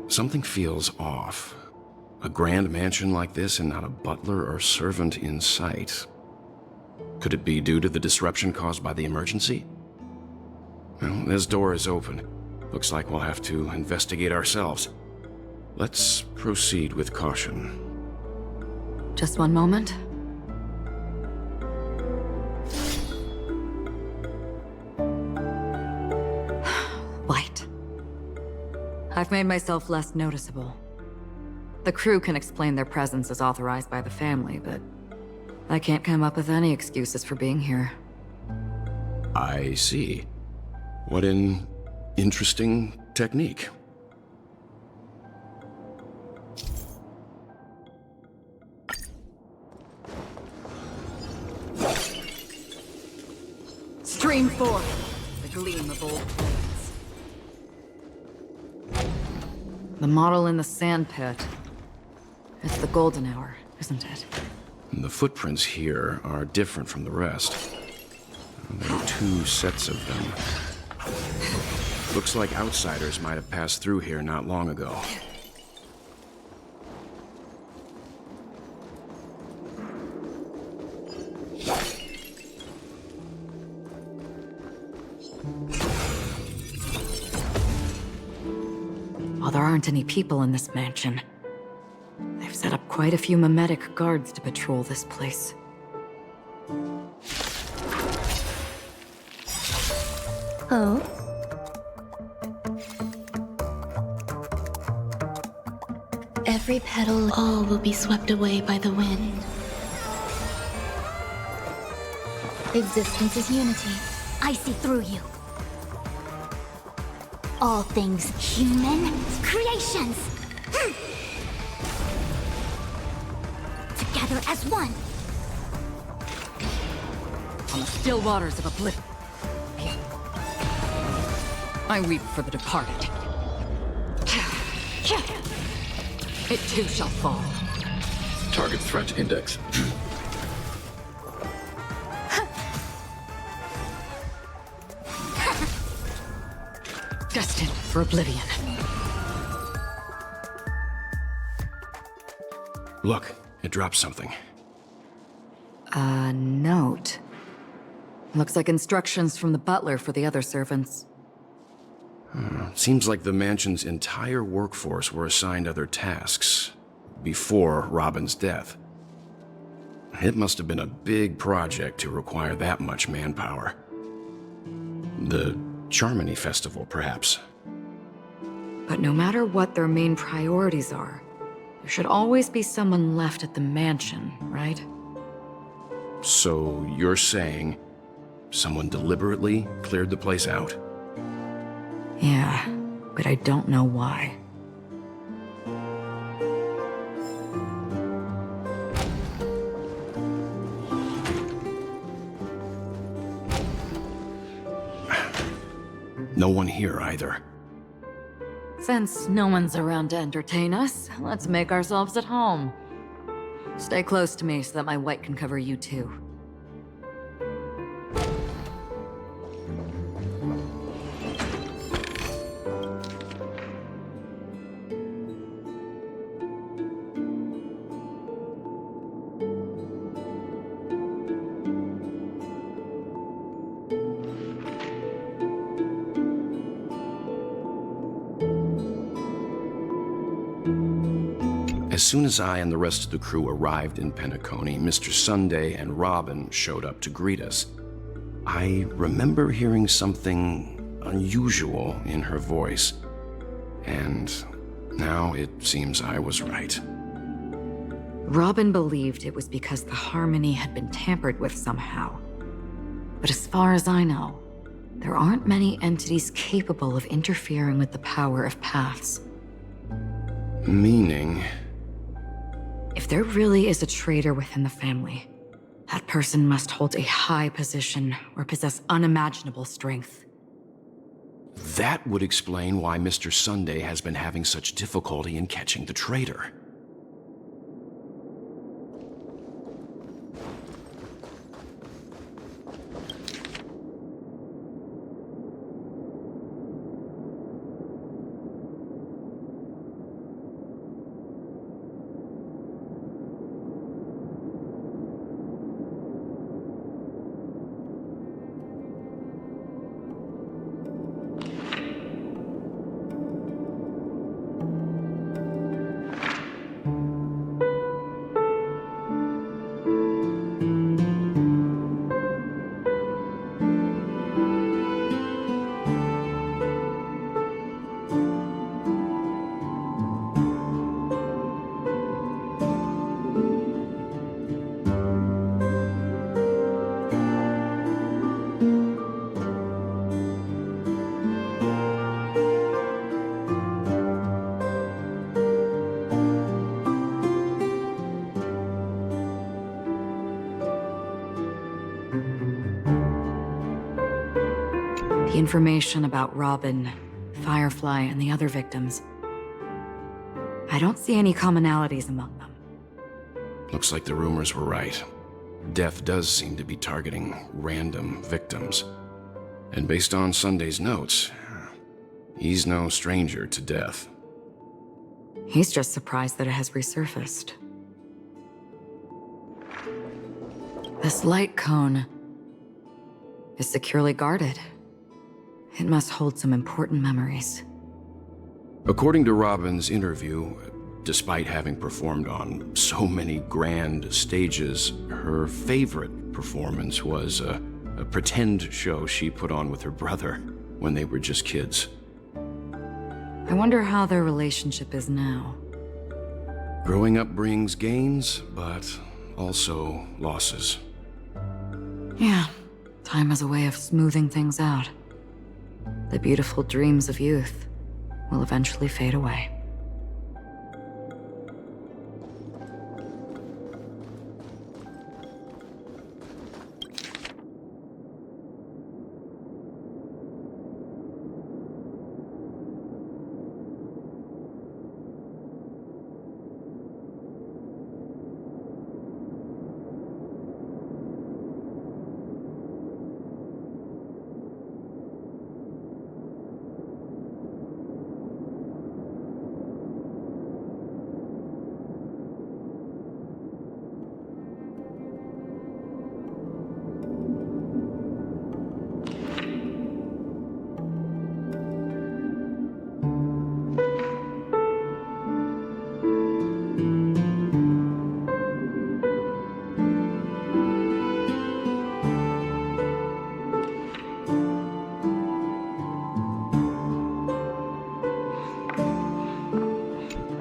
S3: Something feels off. A grand mansion like this and not a butler or servant in sight. Could it be due to the disruption caused by the emergency? Well, this door is open. Looks like we'll have to investigate ourselves. Let's proceed with caution.
S8: Just one moment. Light. I've made myself less noticeable. The crew can explain their presence as authorized by the family, but I can't come up with any excuses for being here.
S3: I see. What an interesting technique.
S8: Stream forth, the gleam of old blades. The model in the sand pit. It's the golden hour, isn't it?
S3: The footprints here are different from the rest. There are 2 sets of them. Looks like outsiders might have passed through here not long ago.
S8: While there aren't any people in this mansion, they've set up quite a few mimetic guards to patrol this place.
S12: Oh? Every petal, all will be swept away by the wind.
S15: Existence is unity. I see through you. All things human creations. Together as one.
S8: On the still waters of oblivion. I weep for the departed. It too shall fall.
S3: Target threat index.
S8: Destined for oblivion.
S3: Look, it dropped something.
S8: A note. Looks like instructions from the butler for the other servants.
S3: Seems like the mansion's entire workforce were assigned other tasks before Robin's death. It must have been a big project to require that much manpower. The Charmony Festival, perhaps.
S8: But no matter what their main priorities are, there should always be someone left at the mansion, right?
S3: So you're saying someone deliberately cleared the place out?
S8: Yeah, but I don't know why.
S3: No one here either.
S8: Since no one's around to entertain us, let's make ourselves at home. Stay close to me so that my white can cover you too.
S3: As soon as I and the rest of the crew arrived in Penacony, Mr. Sunday and Robin showed up to greet us. I remember hearing something unusual in her voice, and now it seems I was right.
S8: Robin believed it was because the harmony had been tampered with somehow. But as far as I know, there aren't many entities capable of interfering with the power of paths.
S3: Meaning?
S8: If there really is a traitor within the family, that person must hold a high position or possess unimaginable strength.
S3: That would explain why Mr. Sunday has been having such difficulty in catching the traitor.
S8: The information about Robin, Firefly, and the other victims. I don't see any commonalities among them.
S3: Looks like the rumors were right. Death does seem to be targeting random victims. And based on Sunday's notes, he's no stranger to death.
S8: He's just surprised that it has resurfaced. This light cone is securely guarded. It must hold some important memories.
S3: According to Robin's interview, despite having performed on so many grand stages, her favorite performance was a pretend show she put on with her brother when they were just kids.
S8: I wonder how their relationship is now.
S3: Growing up brings gains, but also losses.
S8: Yeah, time has a way of smoothing things out. The beautiful dreams of youth will eventually fade away.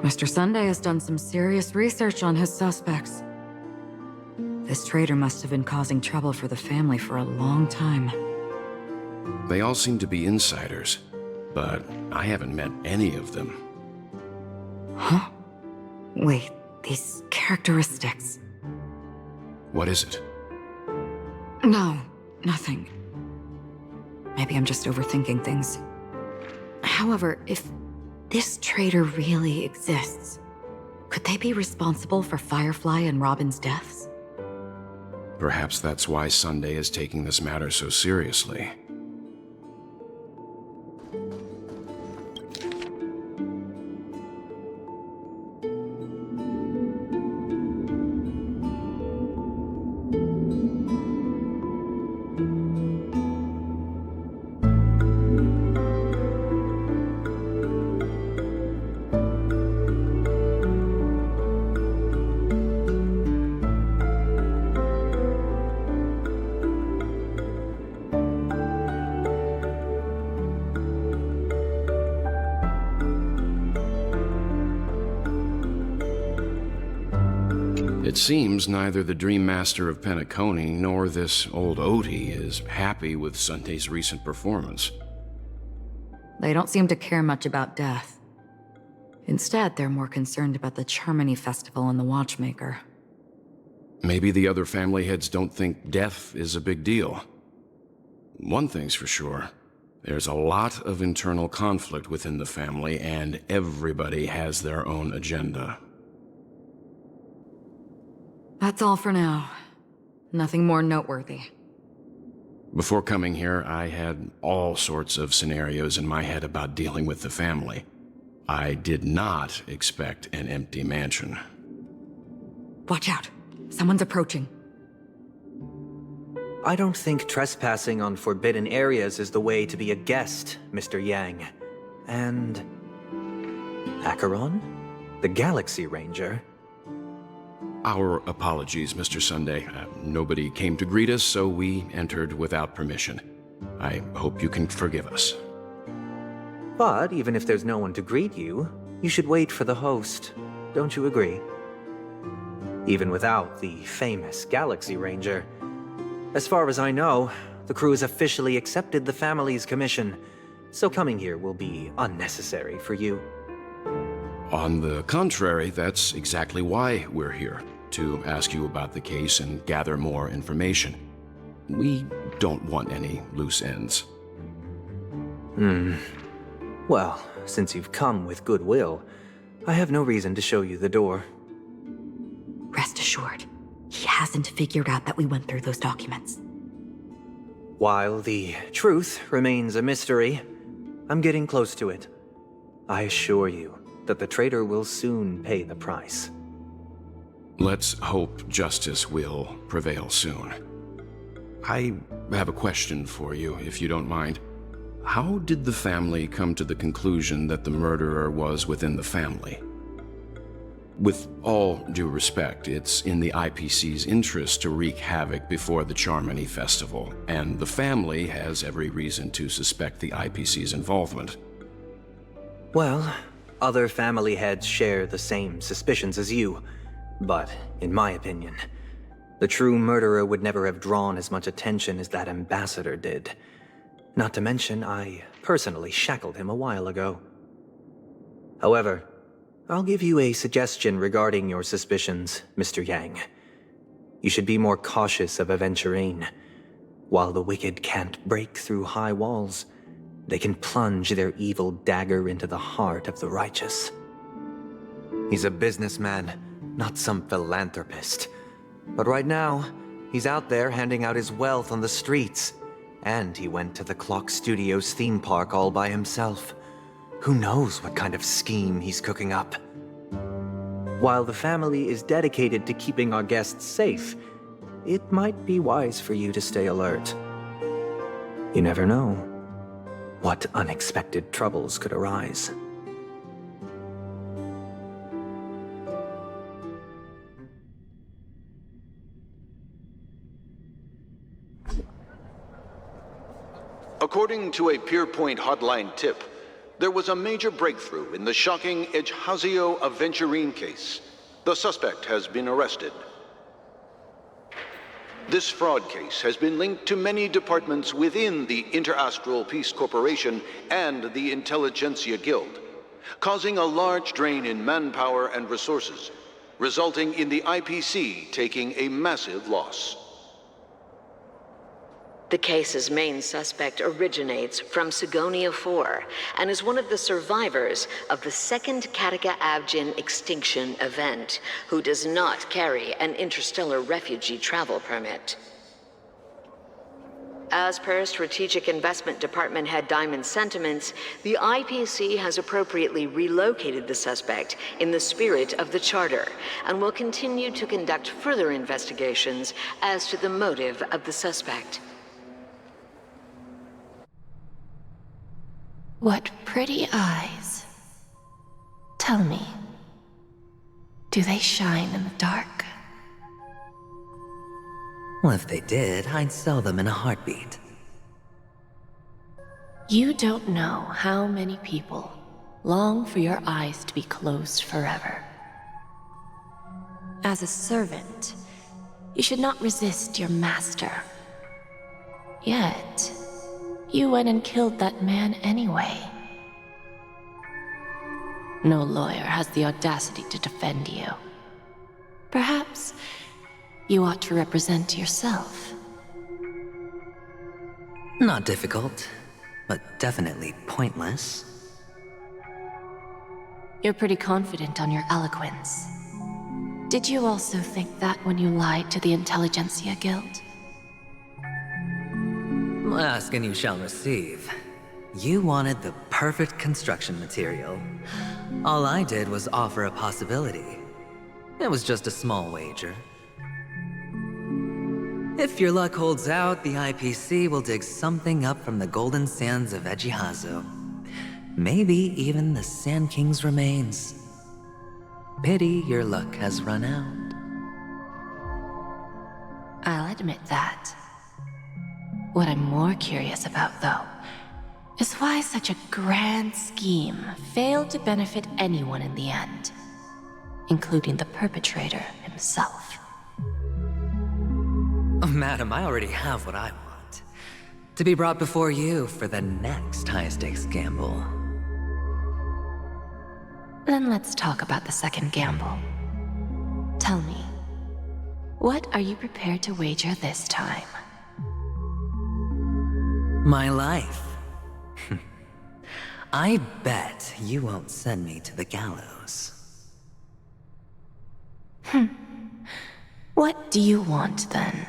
S8: Mr. Sunday has done some serious research on his suspects. This traitor must have been causing trouble for the family for a long time.
S3: They all seem to be insiders, but I haven't met any of them.
S8: Huh? Wait, these characteristics.
S3: What is it?
S8: No, nothing. Maybe I'm just overthinking things. However, if this traitor really exists, could they be responsible for Firefly and Robin's deaths?
S3: Perhaps that's why Sunday is taking this matter so seriously. It seems neither the Dream Master of Penacony nor this old Odie is happy with Sunday's recent performance.
S8: They don't seem to care much about death. Instead, they're more concerned about the Charmony Festival and the Watchmaker.
S3: Maybe the other family heads don't think death is a big deal. One thing's for sure. There's a lot of internal conflict within the family, and everybody has their own agenda.
S8: That's all for now. Nothing more noteworthy.
S3: Before coming here, I had all sorts of scenarios in my head about dealing with the family. I did not expect an empty mansion.
S8: Watch out. Someone's approaching.
S4: I don't think trespassing on forbidden areas is the way to be a guest, Mr. Yang. And... Acheron? The Galaxy Ranger?
S3: Our apologies, Mr. Sunday. Nobody came to greet us, so we entered without permission. I hope you can forgive us.
S4: But even if there's no one to greet you, you should wait for the host. Don't you agree? Even without the famous Galaxy Ranger. As far as I know, the crew has officially accepted the family's commission, so coming here will be unnecessary for you.
S3: On the contrary, that's exactly why we're here, to ask you about the case and gather more information. We don't want any loose ends.
S4: Well, since you've come with goodwill, I have no reason to show you the door.
S8: Rest assured, he hasn't figured out that we went through those documents.
S4: While the truth remains a mystery, I'm getting close to it. I assure you that the traitor will soon pay the price.
S3: Let's hope justice will prevail soon. I have a question for you, if you don't mind. How did the family come to the conclusion that the murderer was within the family? With all due respect, it's in the IPC's interest to wreak havoc before the Charmony Festival, and the family has every reason to suspect the IPC's involvement.
S4: Well, other family heads share the same suspicions as you, but in my opinion, the true murderer would never have drawn as much attention as that ambassador did. Not to mention, I personally shackled him a while ago. However, I'll give you a suggestion regarding your suspicions, Mr. Yang. You should be more cautious of Aventurine. While the wicked can't break through high walls, they can plunge their evil dagger into the heart of the righteous. He's a businessman, not some philanthropist. But right now, he's out there handing out his wealth on the streets. And he went to the Clock Studios theme park all by himself. Who knows what kind of scheme he's cooking up? While the family is dedicated to keeping our guests safe, it might be wise for you to stay alert. You never know what unexpected troubles could arise.
S20: According to a Pierpoint hotline tip, there was a major breakthrough in the shocking Ejhazio Aventurine case. The suspect has been arrested. This fraud case has been linked to many departments within the Interastral Peace Corporation and the Intelligentsia Guild, causing a large drain in manpower and resources, resulting in the IPC taking a massive loss.
S21: The case's main suspect originates from Sigonia 4 and is one of the survivors of the second Kataka Abjin extinction event, who does not carry an interstellar refugee travel permit. As per Strategic Investment Department head Diamond's sentiments, the IPC has appropriately relocated the suspect in the spirit of the Charter and will continue to conduct further investigations as to the motive of the suspect.
S22: What pretty eyes. Tell me, do they shine in the dark?
S1: Well, if they did, I'd sell them in a heartbeat.
S22: You don't know how many people long for your eyes to be closed forever. As a servant, you should not resist your master. Yet, you went and killed that man anyway. No lawyer has the audacity to defend you. Perhaps you ought to represent yourself.
S1: Not difficult, but definitely pointless.
S22: You're pretty confident on your eloquence. Did you also think that when you lied to the Intelligentsia Guild?
S1: Ask and you shall receive. You wanted the perfect construction material. All I did was offer a possibility. It was just a small wager. If your luck holds out, the IPC will dig something up from the golden sands of Ejihazo. Maybe even the Sand King's remains. Pity your luck has run out.
S22: I'll admit that. What I'm more curious about, though, is why such a grand scheme failed to benefit anyone in the end, including the perpetrator himself.
S1: Oh, madam, I already have what I want. To be brought before you for the next high-stakes gamble.
S22: Then let's talk about the second gamble. Tell me, what are you prepared to wager this time?
S1: My life. I bet you won't send me to the gallows.
S22: What do you want, then?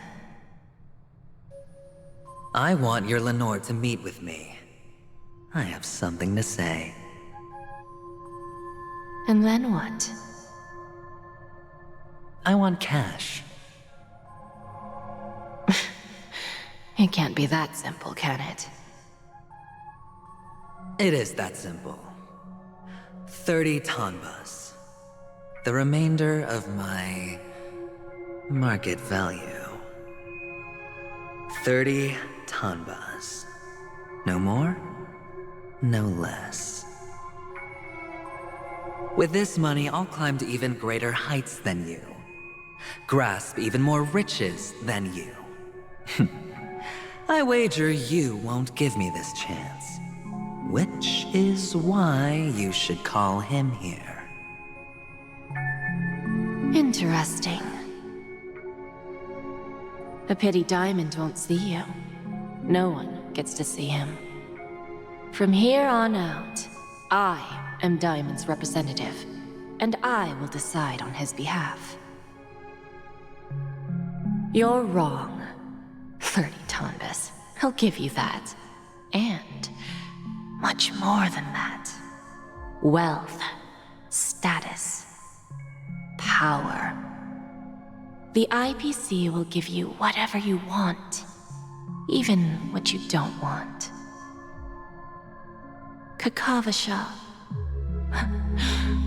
S1: I want your Lenore to meet with me. I have something to say.
S22: And then what?
S1: I want cash.
S22: It can't be that simple, can it?
S1: It is that simple. 30 tanbas. The remainder of my market value. 30 tanbas. No more, no less. With this money, I'll climb to even greater heights than you. Grasp even more riches than you. I wager you won't give me this chance. Which is why you should call him here.
S22: Interesting. A pity Diamond won't see you. No one gets to see him. From here on out, I am Diamond's representative, and I will decide on his behalf. You're wrong. 30 tanbas. He'll give you that. And much more than that. Wealth, status, power. The IPC will give you whatever you want, even what you don't want. Kakavasha.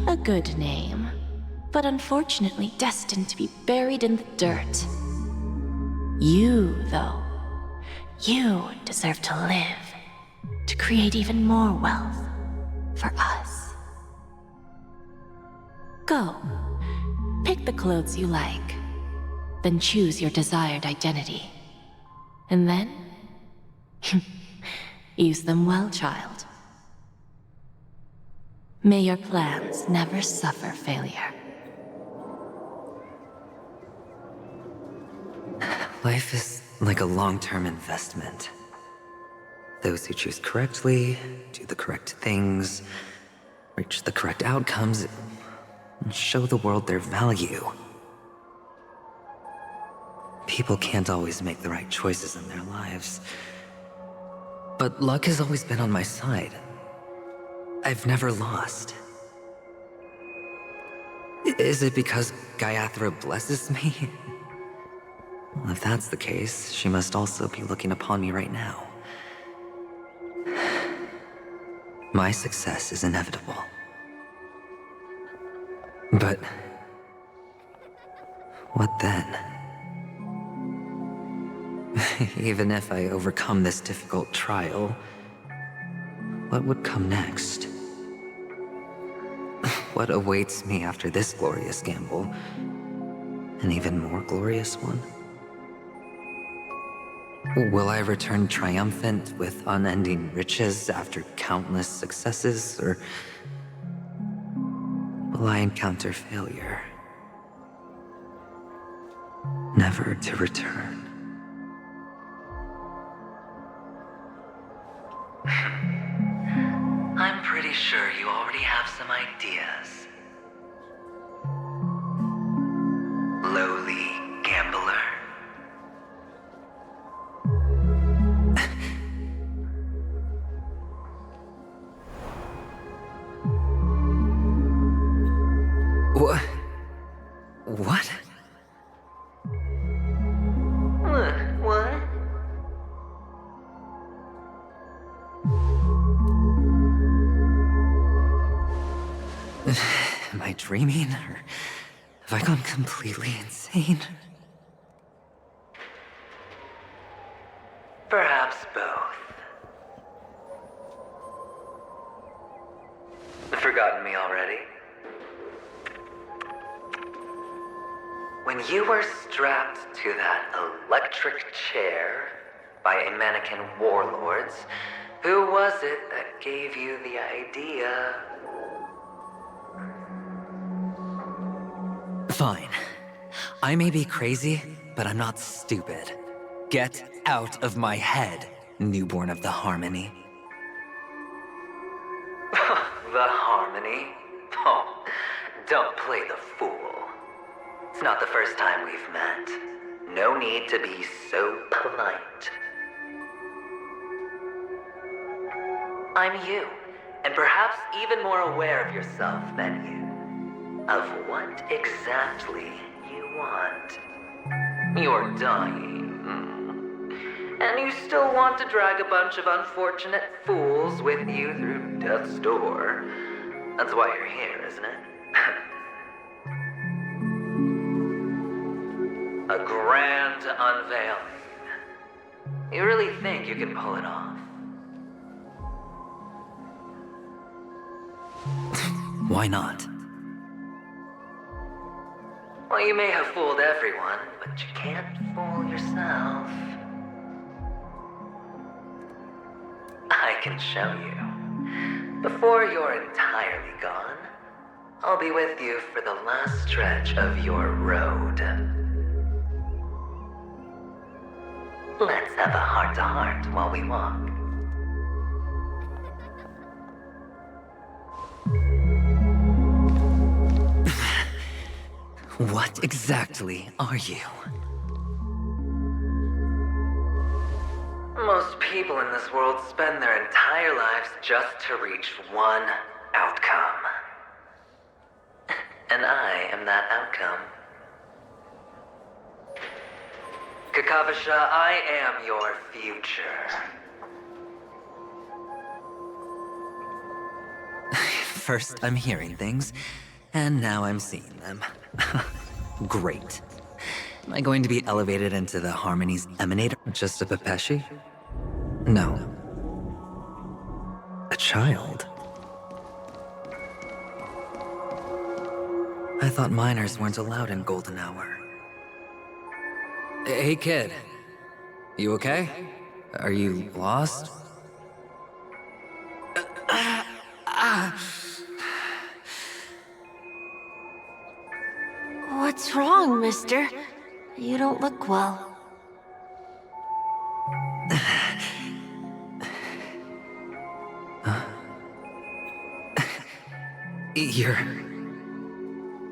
S22: A good name, but unfortunately destined to be buried in the dirt. You, though, you deserve to live, to create even more wealth for us. Go, pick the clothes you like, then choose your desired identity. And then, use them well, child. May your plans never suffer failure.
S1: Life is like a long-term investment. Those who choose correctly, do the correct things, reach the correct outcomes, and show the world their value. People can't always make the right choices in their lives. But luck has always been on my side. I've never lost. Is it because Gayathra blesses me? Well, if that's the case, she must also be looking upon me right now. My success is inevitable. But what then? Even if I overcome this difficult trial, what would come next? What awaits me after this glorious gamble? An even more glorious one? Will I return triumphant with unending riches after countless successes, or will I encounter failure, never to return. I'm pretty sure you already have some ideas. Lowly gambler. What? What?
S2: What?
S1: Am I dreaming, or have I gone completely insane? Perhaps both. Forgotten me already? When you were strapped to that electric chair by a mannequin warlords, who was it that gave you the idea? Fine. I may be crazy, but I'm not stupid. Get out of my head, newborn of the Harmony. The Harmony? Oh, don't play the fool. It's not the first time we've met. No need to be so polite. I'm you, and perhaps even more aware of yourself than you. Of what exactly you want. You're dying. And you still want to drag a bunch of unfortunate fools with you through death's door. That's why you're here, isn't it? A grand unveiling. You really think you can pull it off? Why not? Well, you may have fooled everyone, but you can't fool yourself. I can show you. Before you're entirely gone, I'll be with you for the last stretch of your road. Let's have a heart-to-heart while we walk. What exactly are you? Most people in this world spend their entire lives just to reach one outcome. And I am that outcome. Kakavasha, I am your future. First, I'm hearing things, and now I'm seeing them. Great. Am I going to be elevated into the Harmony's emanator? Just a Pepeshi? No. A child? I thought minors weren't allowed in Golden Hour. Hey, kid. You okay? Are you lost?
S22: What's wrong, mister? You don't look well.
S1: Your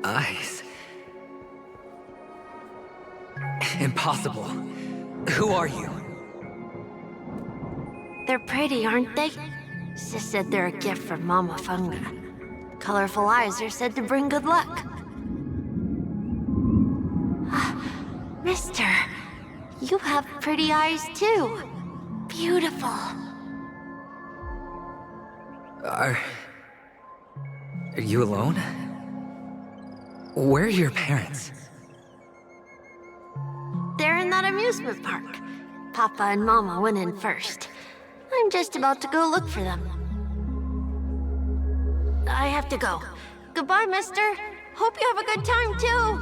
S1: eyes. Impossible. Who are you?
S22: They're pretty, aren't they? Sis said they're a gift from Mama Funga. Colorful eyes are said to bring good luck. Mister, you have pretty eyes too. Beautiful.
S1: Are you alone? Where are your parents?
S22: They're in that amusement park. Papa and Mama went in first. I'm just about to go look for them. I have to go. Goodbye, mister. Hope you have a good time, too.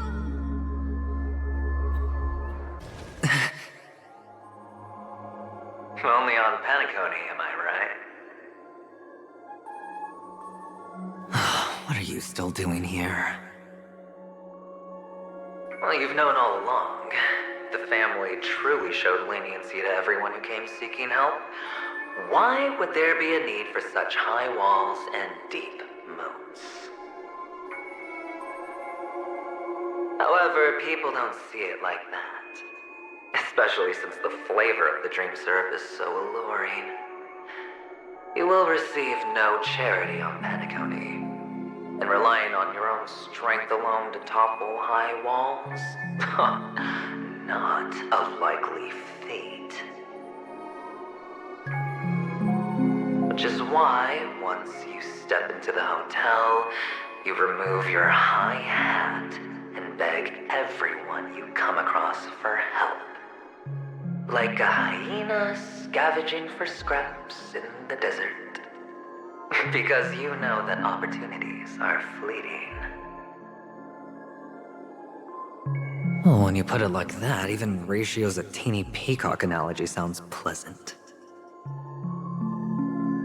S1: Only on Penacony, am I right? What are you still doing here?
S10: Well, you've known all along. The family truly showed leniency to everyone who came seeking help. Why would there be a need for such high walls and deep moats? However, people don't see it like that. Especially since the flavor of the dream syrup is so alluring. You will receive no charity on Penacony. And relying on your own strength alone to topple high walls? Not a likely fate. Which is why, once you step into the hotel, you remove your high hat and beg everyone you come across for help. Like a hyena scavenging for scraps in the desert. Because you know that opportunities are fleeting.
S1: Oh, when you put it like that, even Ratio's a teeny peacock analogy sounds pleasant.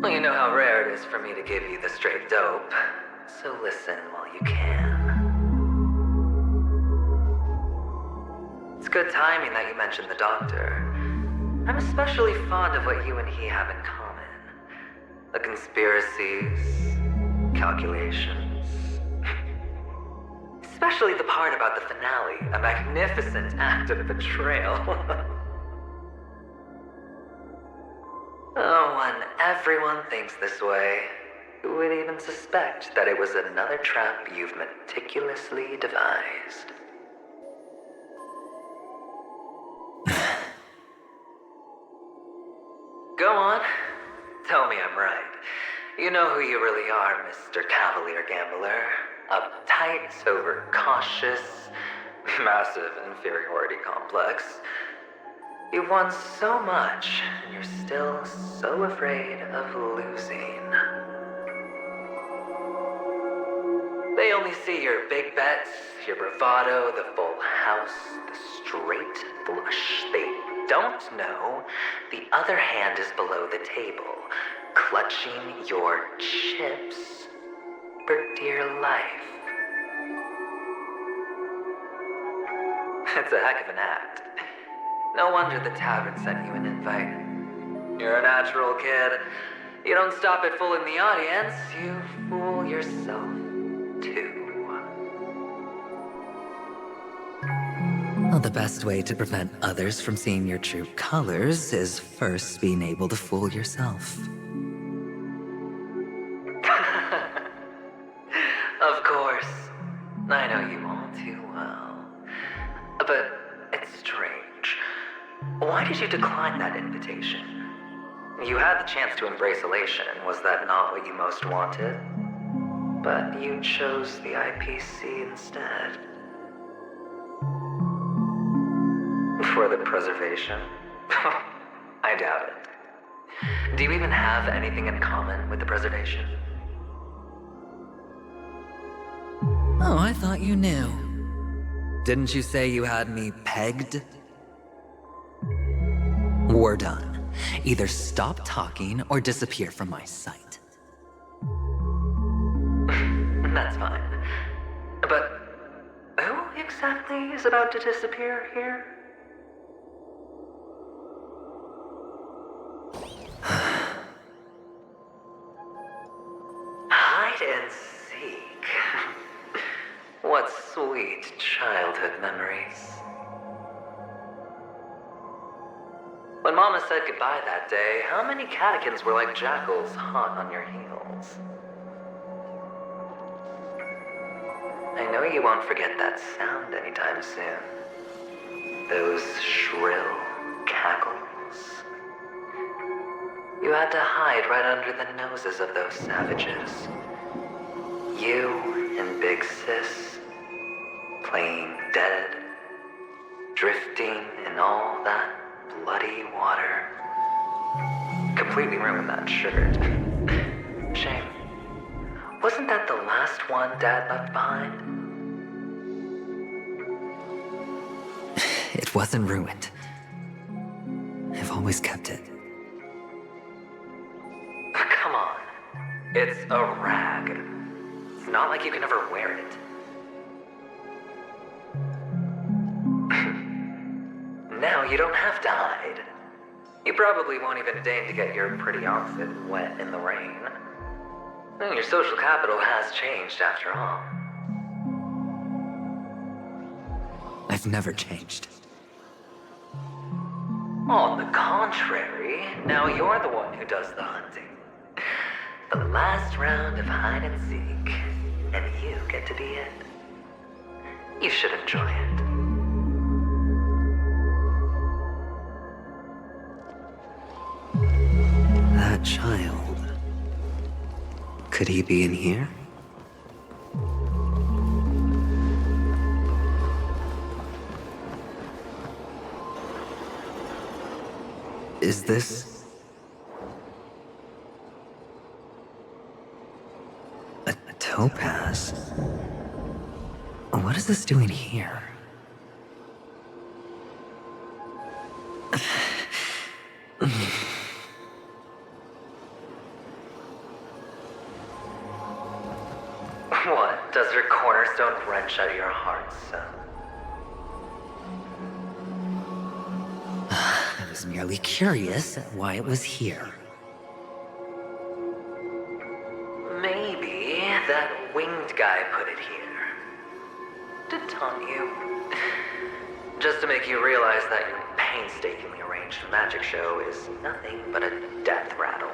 S10: Well, you know how rare it is for me to give you the straight dope, so listen while you can. It's good timing that you mentioned the doctor. I'm especially fond of what you and he have in common. The conspiracies, calculations. Especially the part about the finale, a magnificent act of betrayal. Oh, when everyone thinks this way, who would even suspect that it was another trap you've meticulously devised? Go on. Tell me I'm right. You know who you really are, Mr. Cavalier Gambler. Uptight, overcautious, massive inferiority complex. You've won so much, and you're still so afraid of losing. They only see your big bets, your bravado, the full house, the straight flush. They don't know the other hand is below the table, clutching your chips for dear life. It's a heck of an act. No wonder the tavern sent you an invite. You're a natural kid. You don't stop at fooling the audience, you fool yourself, too.
S1: Well, the best way to prevent others from seeing your true colors is first being able to fool yourself.
S10: Of course. I know you all too well. But it's strange. Why did you decline that invitation? You had the chance to embrace elation. Was that not what you most wanted? But you chose the IPC instead. For the preservation? I doubt it. Do you even have anything in common with the preservation?
S1: Oh, I thought you knew. Didn't you say you had me pegged? We're done. Either stop talking or disappear from my sight.
S10: That's fine. But who exactly is about to disappear here? Hide and seek. What sweet childhood memories. When Mama said goodbye that day, how many catechins were like jackals hot on your heels? I know you won't forget that sound anytime soon. Those shrill cackles. You had to hide right under the noses of those savages. You and Big Sis, playing dead, drifting in all that bloody water. Completely ruined that shirt. Shame. Wasn't that the last one Dad left behind?
S1: It wasn't ruined. I've always kept it.
S10: Come on. It's a rag. It's not like you can ever wear it. Now you don't have to hide. You probably won't even deign to get your pretty outfit wet in the rain. Your social capital has changed after all.
S1: I've never changed.
S10: On the contrary, now you're the one who does the hunting. The last round of hide and seek, and you get to be it. You should enjoy it.
S1: That child. Could he be in here? Is this... a topaz? What is this doing here?
S10: What? Does your cornerstone wrench out your heart, son?
S1: I was merely curious at why it was here.
S10: Maybe that winged guy put it here. To taunt you. Just to make you realize that your painstakingly arranged magic show is nothing but a death rattle.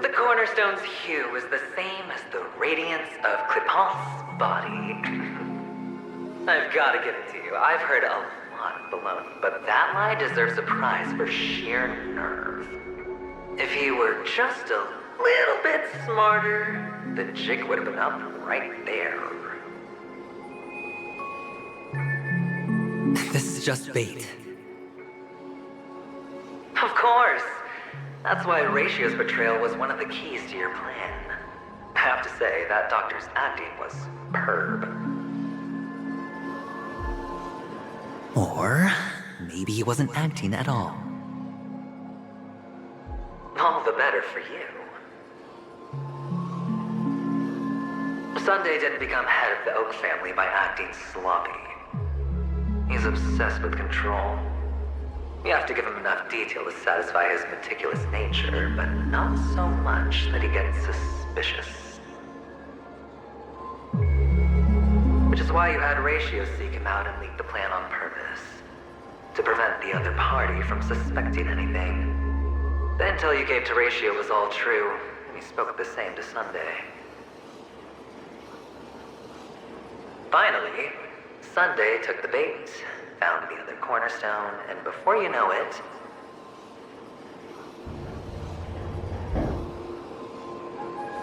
S10: The cornerstone's hue is the same as the radiance of Klipoth's body. I've got to give it to you. I've heard a lot of baloney, but that lie deserves a prize for sheer nerve. If he were just a little bit smarter, the jig would have been up right there.
S1: This is just bait.
S10: Of course. That's why Ratio's betrayal was one of the keys to your plan. I have to say, that doctor's acting was superb.
S1: Or maybe he wasn't acting at all.
S10: All the better for you. Sunday didn't become head of the Oak family by acting sloppy. He's obsessed with control. You have to give him enough detail to satisfy his meticulous nature, but not so much that he gets suspicious. Which is why you had Ratio seek him out and leak the plan on purpose. To prevent the other party from suspecting anything. The intel you gave to Ratio was all true, and he spoke the same to Sunday. Finally, Sunday took the bait, found the other cornerstone, and before you know it...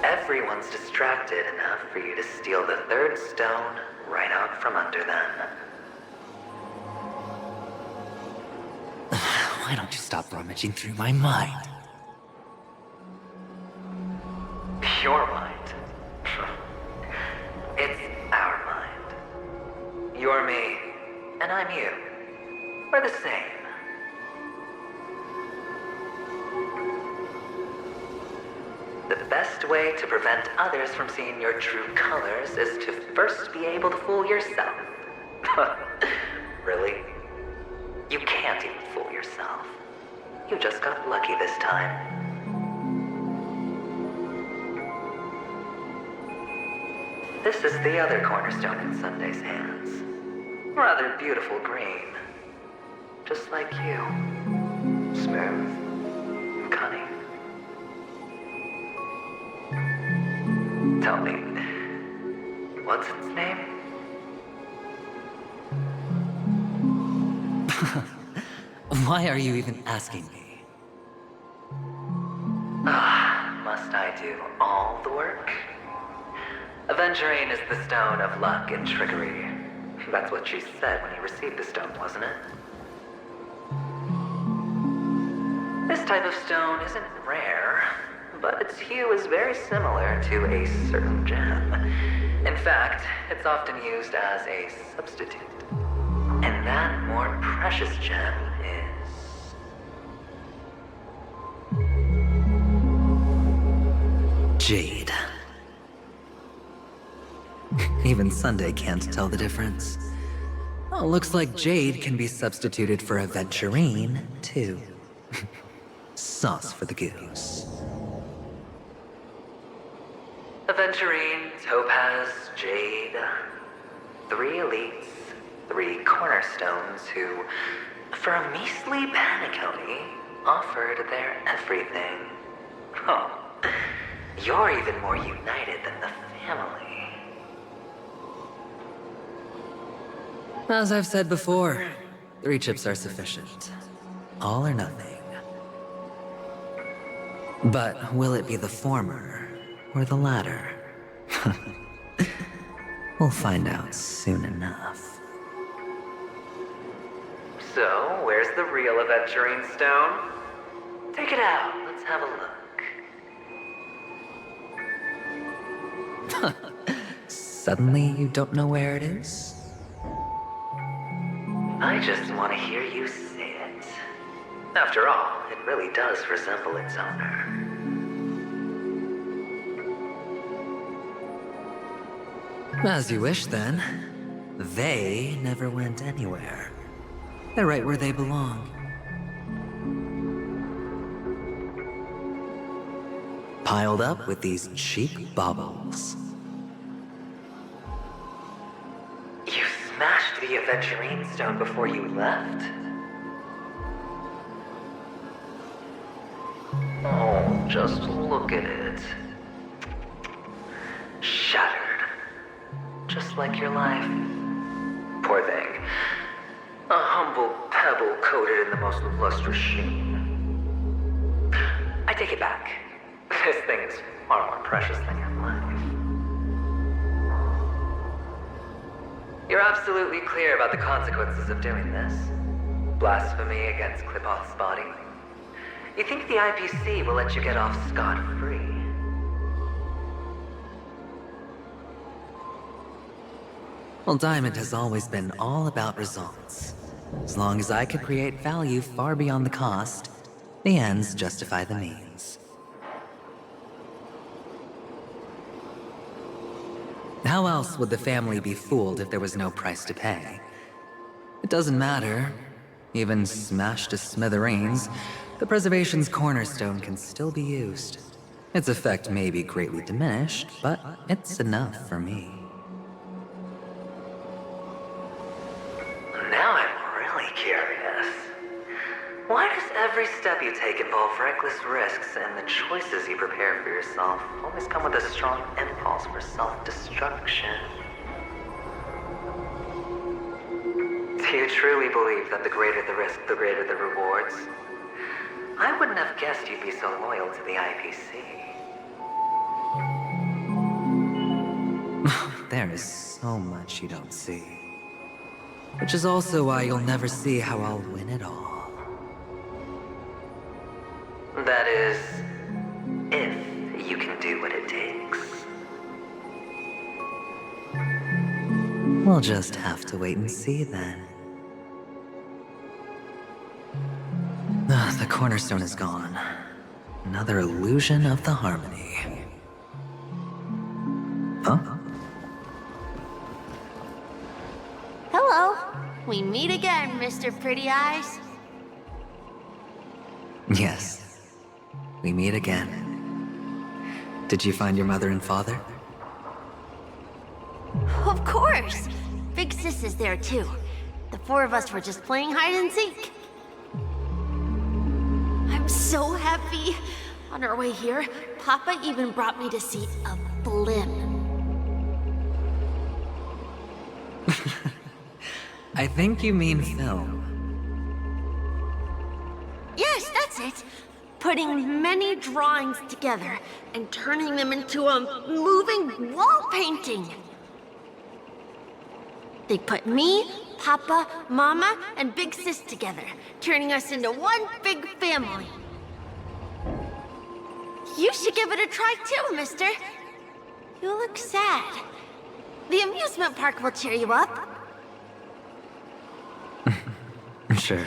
S10: everyone's distracted enough for you to steal the third stone right out from under them.
S1: Why don't you stop rummaging through my mind?
S10: Your mind. It's our mind. You're me, and I'm you. We're the same. The best way to prevent others from seeing your true colors is to first be able to fool yourself. Really? You can't even fool yourself. You just got lucky this time. This is the other cornerstone in Sunday's hands. Rather beautiful green. Just like you. Smooth and cunning. Tell me, what's its name?
S1: Why are you even asking me?
S10: Must I do all the work? Aventurine is the stone of luck and trickery. That's what she said when you received the stone, wasn't it? This type of stone isn't rare, but its hue is very similar to a certain gem. In fact, it's often used as a substitute. And that more precious gem is...
S1: Jade. Even Sunday can't tell the difference. Oh, looks like Jade can be substituted for Aventurine, too. Sauce for the goose.
S10: Aventurine, Topaz, Jade. 3 elites, 3 cornerstones who, for a measly Panicone, offered their everything. Oh, you're even more united than the family.
S1: As I've said before, 3 chips are sufficient. All or nothing. But will it be the former or the latter? We'll find out soon enough.
S10: So, where's the real Aventurine stone? Take it out, let's have a look.
S1: Suddenly you don't know where it is?
S10: I just want to hear you say it. After all, it really does resemble its owner.
S1: As you wish, then. They never went anywhere. They're right where they belong. Piled up with these cheap baubles.
S10: You smashed the Aventurine stone before you left? Oh, just look at it. Shattered. Just like your life. Poor thing. A humble pebble coated in the most lustrous sheen. I take it back. This thing is far more precious than your life. You're absolutely clear about the consequences of doing this. Blasphemy against Klipoth's body. You think the IPC will let you get off scot-free?
S1: Well, Diamond has always been all about results. As long as I could create value far beyond the cost, the ends justify the means. How else would the family be fooled if there was no price to pay? It doesn't matter. Even smashed to smithereens, the preservation's cornerstone can still be used. Its effect may be greatly diminished, but it's enough for me.
S10: Now I'm really curious. Why does every step you take involve reckless risks, and the choices you prepare for yourself always come with a strong impulse for self-destruction? Do you truly believe that the greater the risk, the greater the rewards? I wouldn't have guessed you'd be so loyal to the IPC.
S1: There is so much you don't see. Which is also why you'll never see how I'll win it all.
S10: That is, if you can do what it takes.
S1: We'll just have to wait and see then. The cornerstone is gone. Another illusion of the harmony. Huh?
S22: Hello. We meet again, Mr. Pretty Eyes.
S1: Yes. We meet again. Did you find your mother and father?
S22: Of course. Big Sis is there too. The 4 of us were just playing hide and seek. I'm so happy. On our way here, Papa even brought me to see a blimp.
S1: I think you mean film.
S22: Yes, that's it. Putting many drawings together and turning them into a moving wall painting. They put me, Papa, Mama, and Big Sis together, turning us into one big family. You should give it a try too, mister. You look sad. The amusement park will cheer you up.
S1: Sure.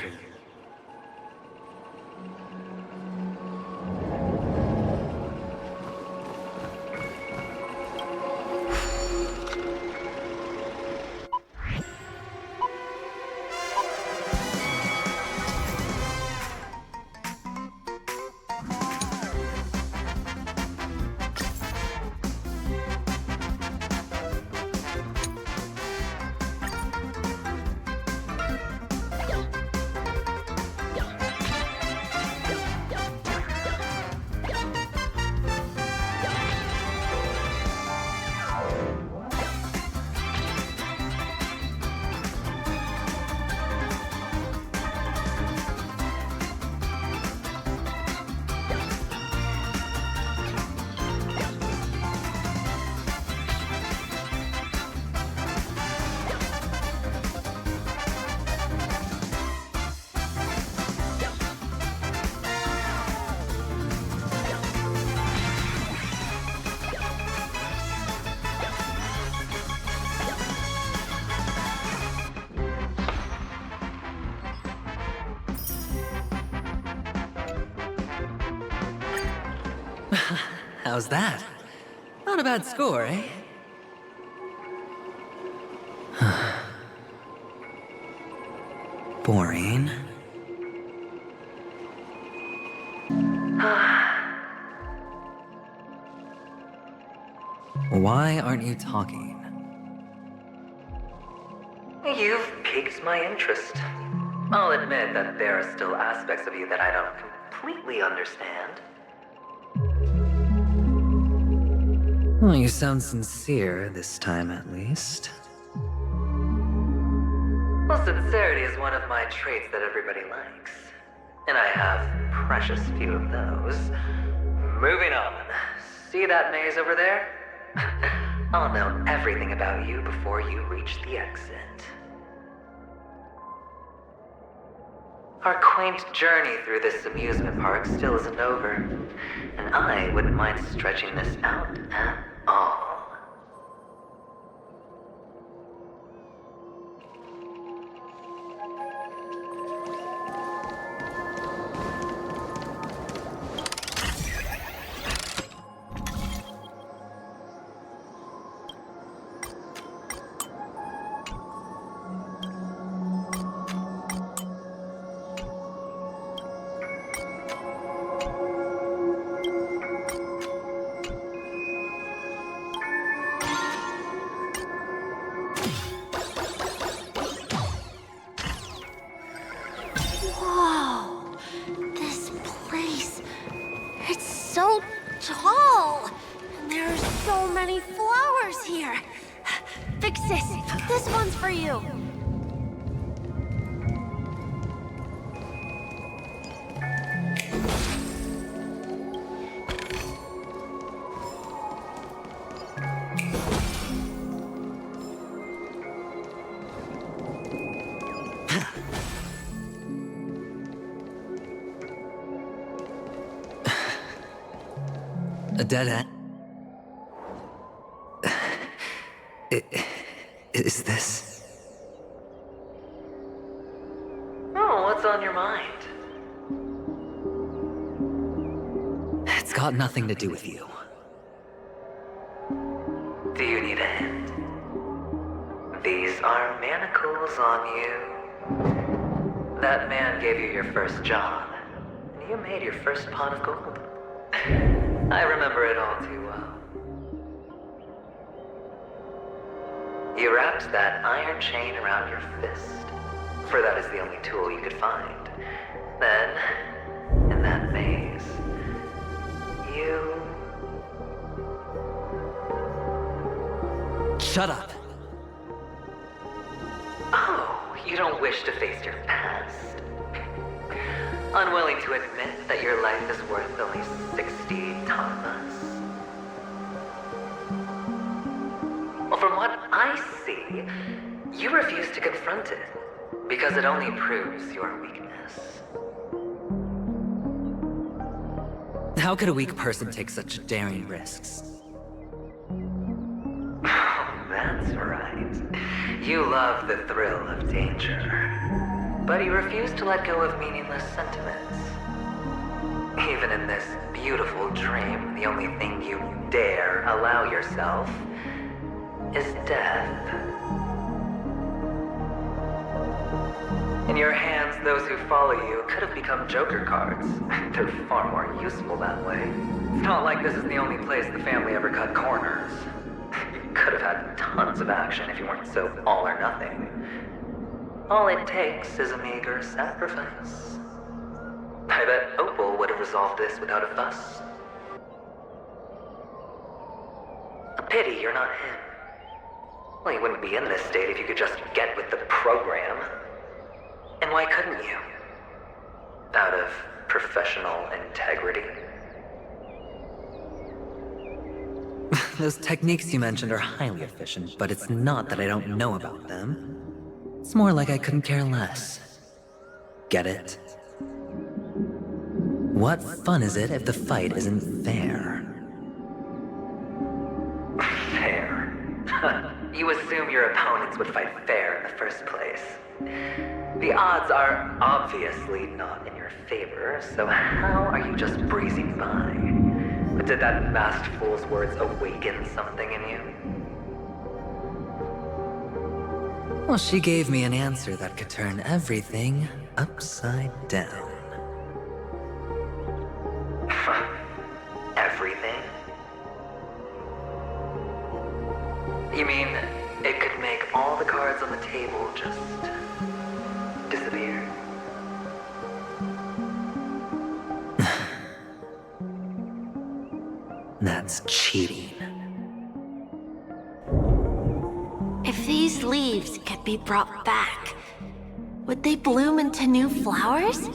S1: How's that? Not a bad score, eh? Boring. Why aren't you talking?
S10: You've piqued my interest. I'll admit that there are still aspects of you that I don't completely understand.
S1: Well, you sound sincere this time, at least.
S10: Well, sincerity is one of my traits that everybody likes. And I have precious few of those. Moving on. See that maze over there? I'll know everything about you before you reach the exit. Our quaint journey through this amusement park still isn't over, and I wouldn't mind stretching this out at all.
S15: Whoa! This place... It's so tall! And there are so many flowers here! Vixis, this one's for you!
S1: A dead end? Is this...
S10: Oh, what's on your mind?
S1: It's got nothing to do with you.
S10: Do you need a hint? These are manacles on you. That man gave you your first job, and you made your first pot of gold. I remember it all too well. You wrapped that iron chain around your fist, for that is the only tool you could find. Then, in that maze, you...
S1: Shut up!
S10: Oh, you don't wish to face your past? Unwilling to admit that your life is worth only 60 tamas? Well, from what I see, you refuse to confront it, because it only proves your weakness.
S1: How could a weak person take such daring risks?
S10: Oh, that's right. You love the thrill of danger. But you refuse to let go of meaningless sentiments. Even in this beautiful dream, the only thing you dare allow yourself is death. In your hands, those who follow you could have become Joker cards. They're far more useful that way. It's not like this is the only place the family ever cut corners. You could have had tons of action if you weren't so all or nothing. All it takes is a meager sacrifice. I bet Opal would have resolved this without a fuss. A pity you're not him. Well, you wouldn't be in this state if you could just get with the program. And why couldn't you? Out of professional integrity.
S1: Those techniques you mentioned are highly efficient, but it's not that I don't know about them. It's more like I couldn't care less. Get it? What fun is it if the fight isn't fair?
S10: Fair? You assume your opponents would fight fair in the first place. The odds are obviously not in your favor, so how are you just breezing by? Did that masked fool's words awaken something in you?
S1: Well, she gave me an answer that could turn everything upside down.
S10: Everything? You mean it could make all the cards on the table just disappear?
S1: That's cheating.
S22: If these leaves could be brought back, would they bloom into new flowers?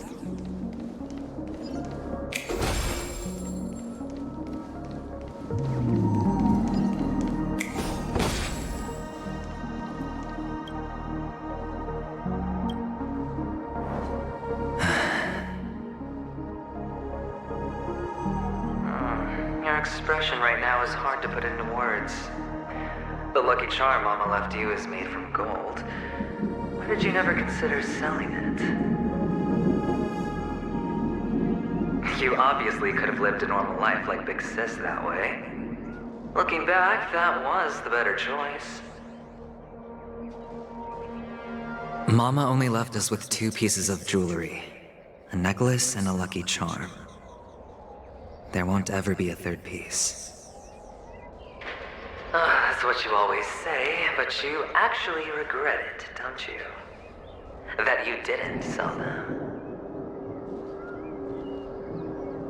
S10: Your expression right now is hard to put into words. The lucky charm Mama left you is made from gold. Why did you never consider selling it? You obviously could have lived a normal life like Big Sis that way. Looking back, that was the better choice.
S1: Mama only left us with 2 pieces of jewelry. A necklace and a lucky charm. There won't ever be a 3rd piece.
S10: That's what you always say, but you actually regret it, don't you? That you didn't sell them.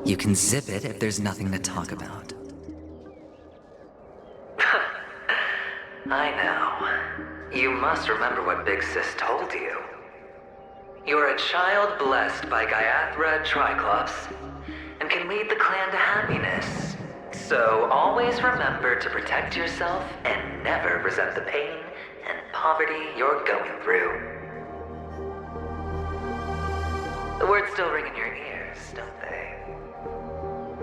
S1: You can zip it if there's nothing to talk about.
S10: I know. You must remember what Big Sis told you. You're a child blessed by Gaiathra Triclops, and can lead the clan to happiness. So always remember to protect yourself and never resent the pain and poverty you're going through. The words still ring in your ears, don't they?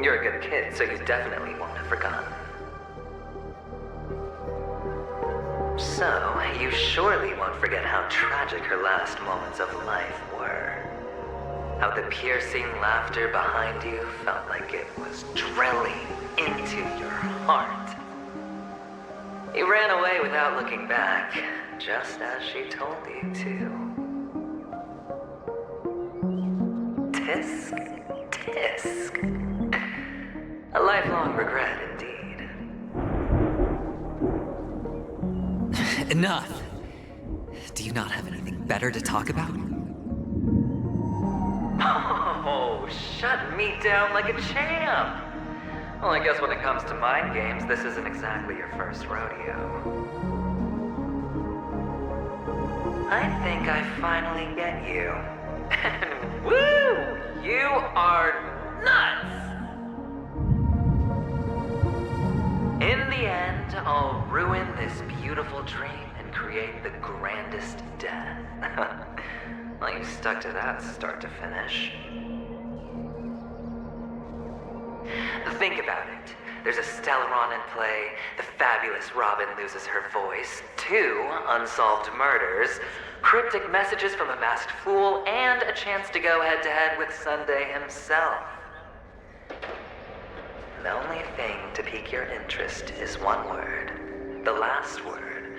S10: You're a good kid, so you definitely won't have forgotten. So, you surely won't forget how tragic her last moments of life were. How the piercing laughter behind you felt like it was drilling into your heart. You ran away without looking back, just as she told you to. Tisk, tisk. A lifelong regret indeed.
S1: Enough! Do you not have anything better to talk about?
S10: Oh, shut me down like a champ! Well, I guess when it comes to mind games, this isn't exactly your first rodeo. I think I finally get you. And woo! You are nuts! In the end, I'll ruin this beautiful dream and create the grandest death. Well, you stuck to that start to finish. Think about it. There's a Stellaron in play, the fabulous Robin loses her voice, 2 unsolved murders, cryptic messages from a masked fool, and a chance to go head-to-head with Sunday himself. The only thing to pique your interest is one word. The last word.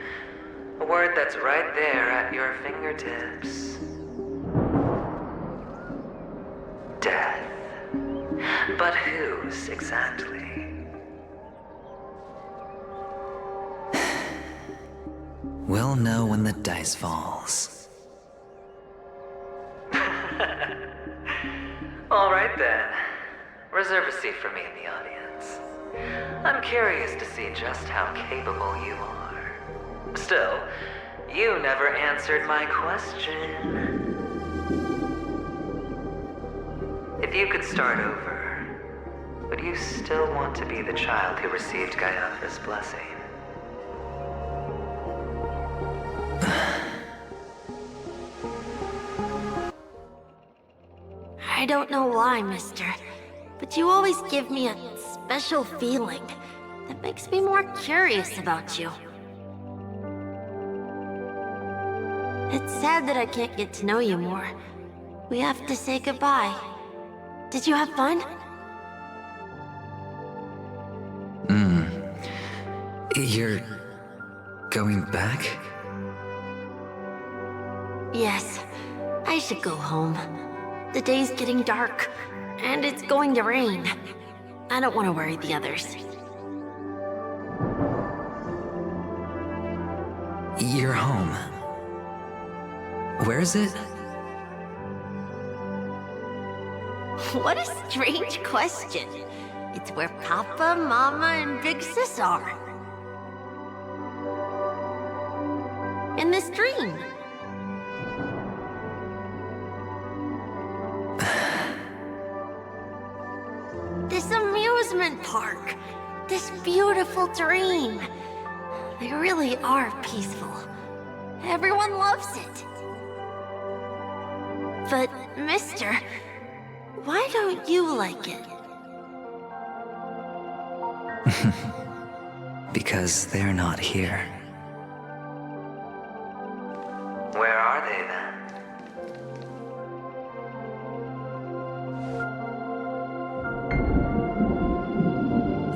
S10: A word that's right there at your fingertips. Death. But whose exactly?
S1: We'll know when the dice falls.
S10: All right then. Reserve a seat for me in the audience. I'm curious to see just how capable you are. Still, you never answered my question. If you could start over, would you still want to be the child who received Gaiathra's blessing?
S22: I don't know why, mister, but you always give me a special feeling that makes me more curious about you. It's sad that I can't get to know you more. We have to say goodbye. Did you have fun?
S1: You're going back?
S22: Yes, I should go home. The day's getting dark, and it's going to rain. I don't want to worry the others.
S1: You're home. Where is it?
S22: What a strange question. It's where Papa, Mama, and Big Sis are. In this dream. This amusement park. This beautiful dream. They really are peaceful. Everyone loves it. But, mister, why don't you like it?
S1: Because they're not here.
S10: Where are they then?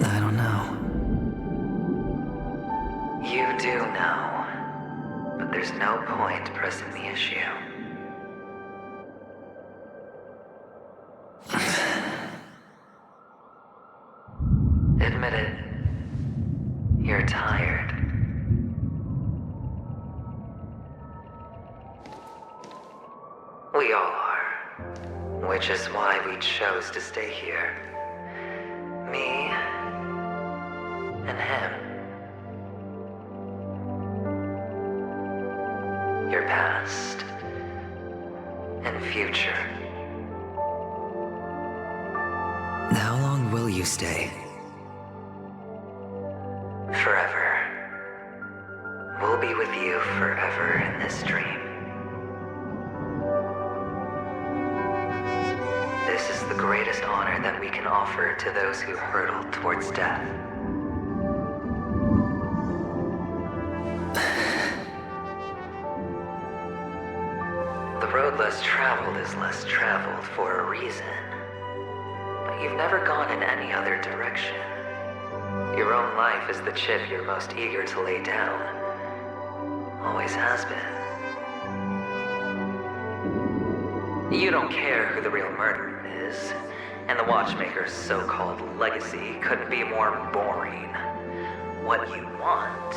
S1: I don't know.
S10: You do know. But there's no point pressing the issue. Admit it. You're tired. We all are. Which is why we chose to stay here. Me and him. Your past and future.
S1: How long will you stay?
S10: Forever. We'll be with you forever in this dream. This is the greatest honor that we can offer to those who hurtle towards death. The road less traveled is less traveled for a reason. But you've never gone in any other direction. Your own life is the chip you're most eager to lay down. Always has been. You don't care who the real murderer is, and the Watchmaker's so-called legacy couldn't be more boring. What you want,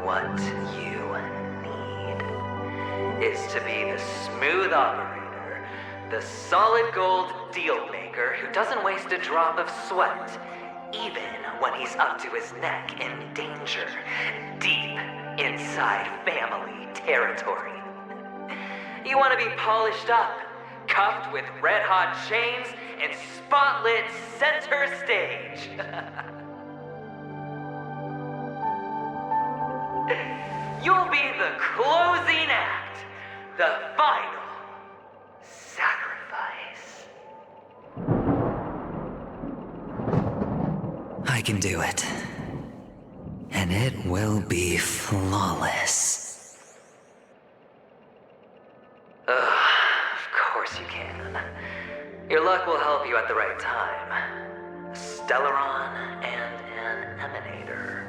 S10: what you need, is to be the smooth operator, the solid gold deal maker who doesn't waste a drop of sweat, even when he's up to his neck in danger, deep inside family territory. You want to be polished up, cuffed with red-hot chains, and spotlit center stage. You'll be the closing act, the final sacrifice.
S1: I can do it. And it will be flawless.
S10: Of course you can. Your luck will help you at the right time. A Stellaron and an Emanator.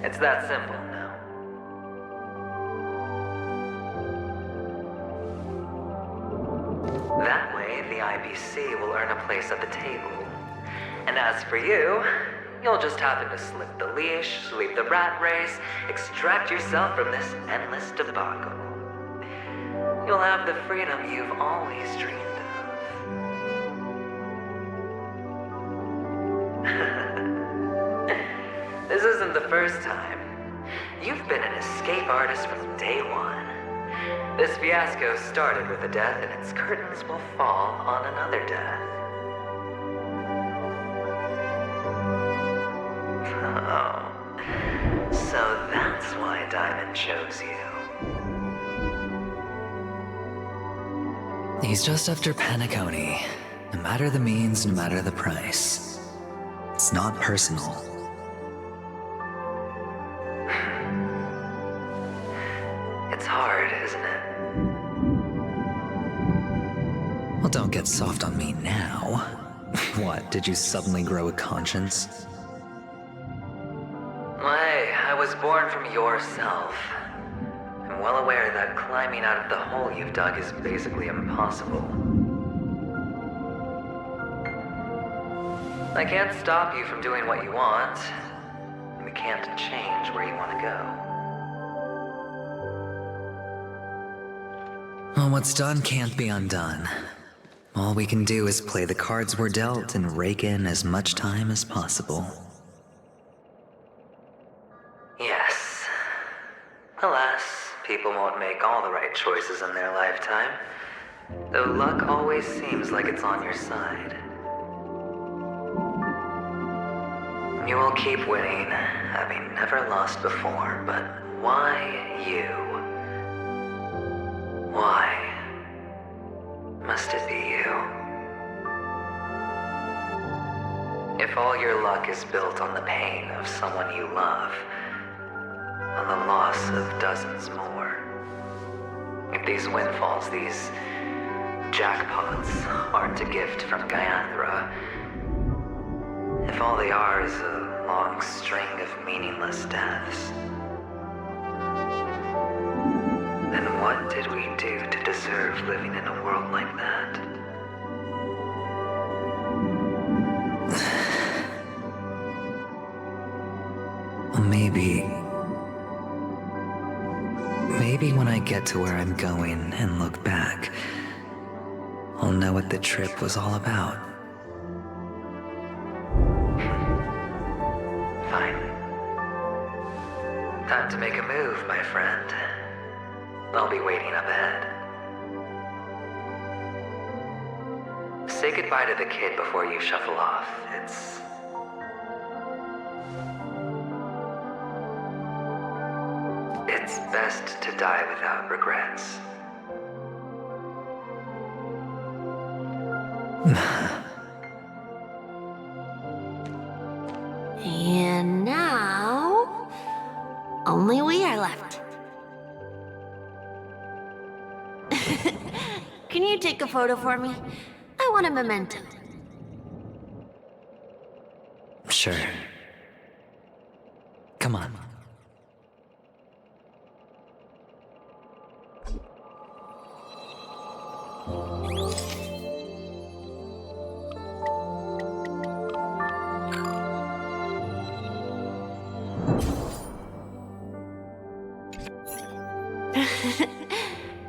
S10: It's that simple now. That way, the IBC will earn a place at the table. And as for you, you'll just happen to slip the leash, sweep the rat race, extract yourself from this endless debacle. You'll have the freedom you've always dreamed of. This isn't the first time. You've been an escape artist from day one. This fiasco started with a death, and its curtains will fall on another death. Oh, so that's why Diamond chose you.
S1: He's just after Penacony. No matter the means, no matter the price. It's not personal.
S10: It's hard, isn't it?
S1: Well, don't get soft on me now. What, did you suddenly grow a conscience?
S10: was born from yourself. I'm well aware that climbing out of the hole you've dug is basically impossible. I can't stop you from doing what you want. We can't change where you want to go.
S1: Well, what's done can't be undone. All we can do is play the cards we're dealt and rake in as much time as possible.
S10: Yes. Alas, people won't make all the right choices in their lifetime. Though luck always seems like it's on your side. You will keep winning, having never lost before, but why you? Why must it be you? If all your luck is built on the pain of someone you love, on the loss of dozens more, if these windfalls, these jackpots, aren't a gift from Gaiathra, if all they are is a long string of meaningless deaths, then what did we do to deserve living in a world like that?
S1: Well, maybe when I get to where I'm going and look back, I'll know what the trip was all about.
S10: Fine. Time to make a move, my friend. I'll be waiting up ahead. Say goodbye to the kid before you shuffle off. It's best to die without regrets.
S15: And now, only we are left. Can you take a photo for me? I want a memento.
S1: Sure. Come on.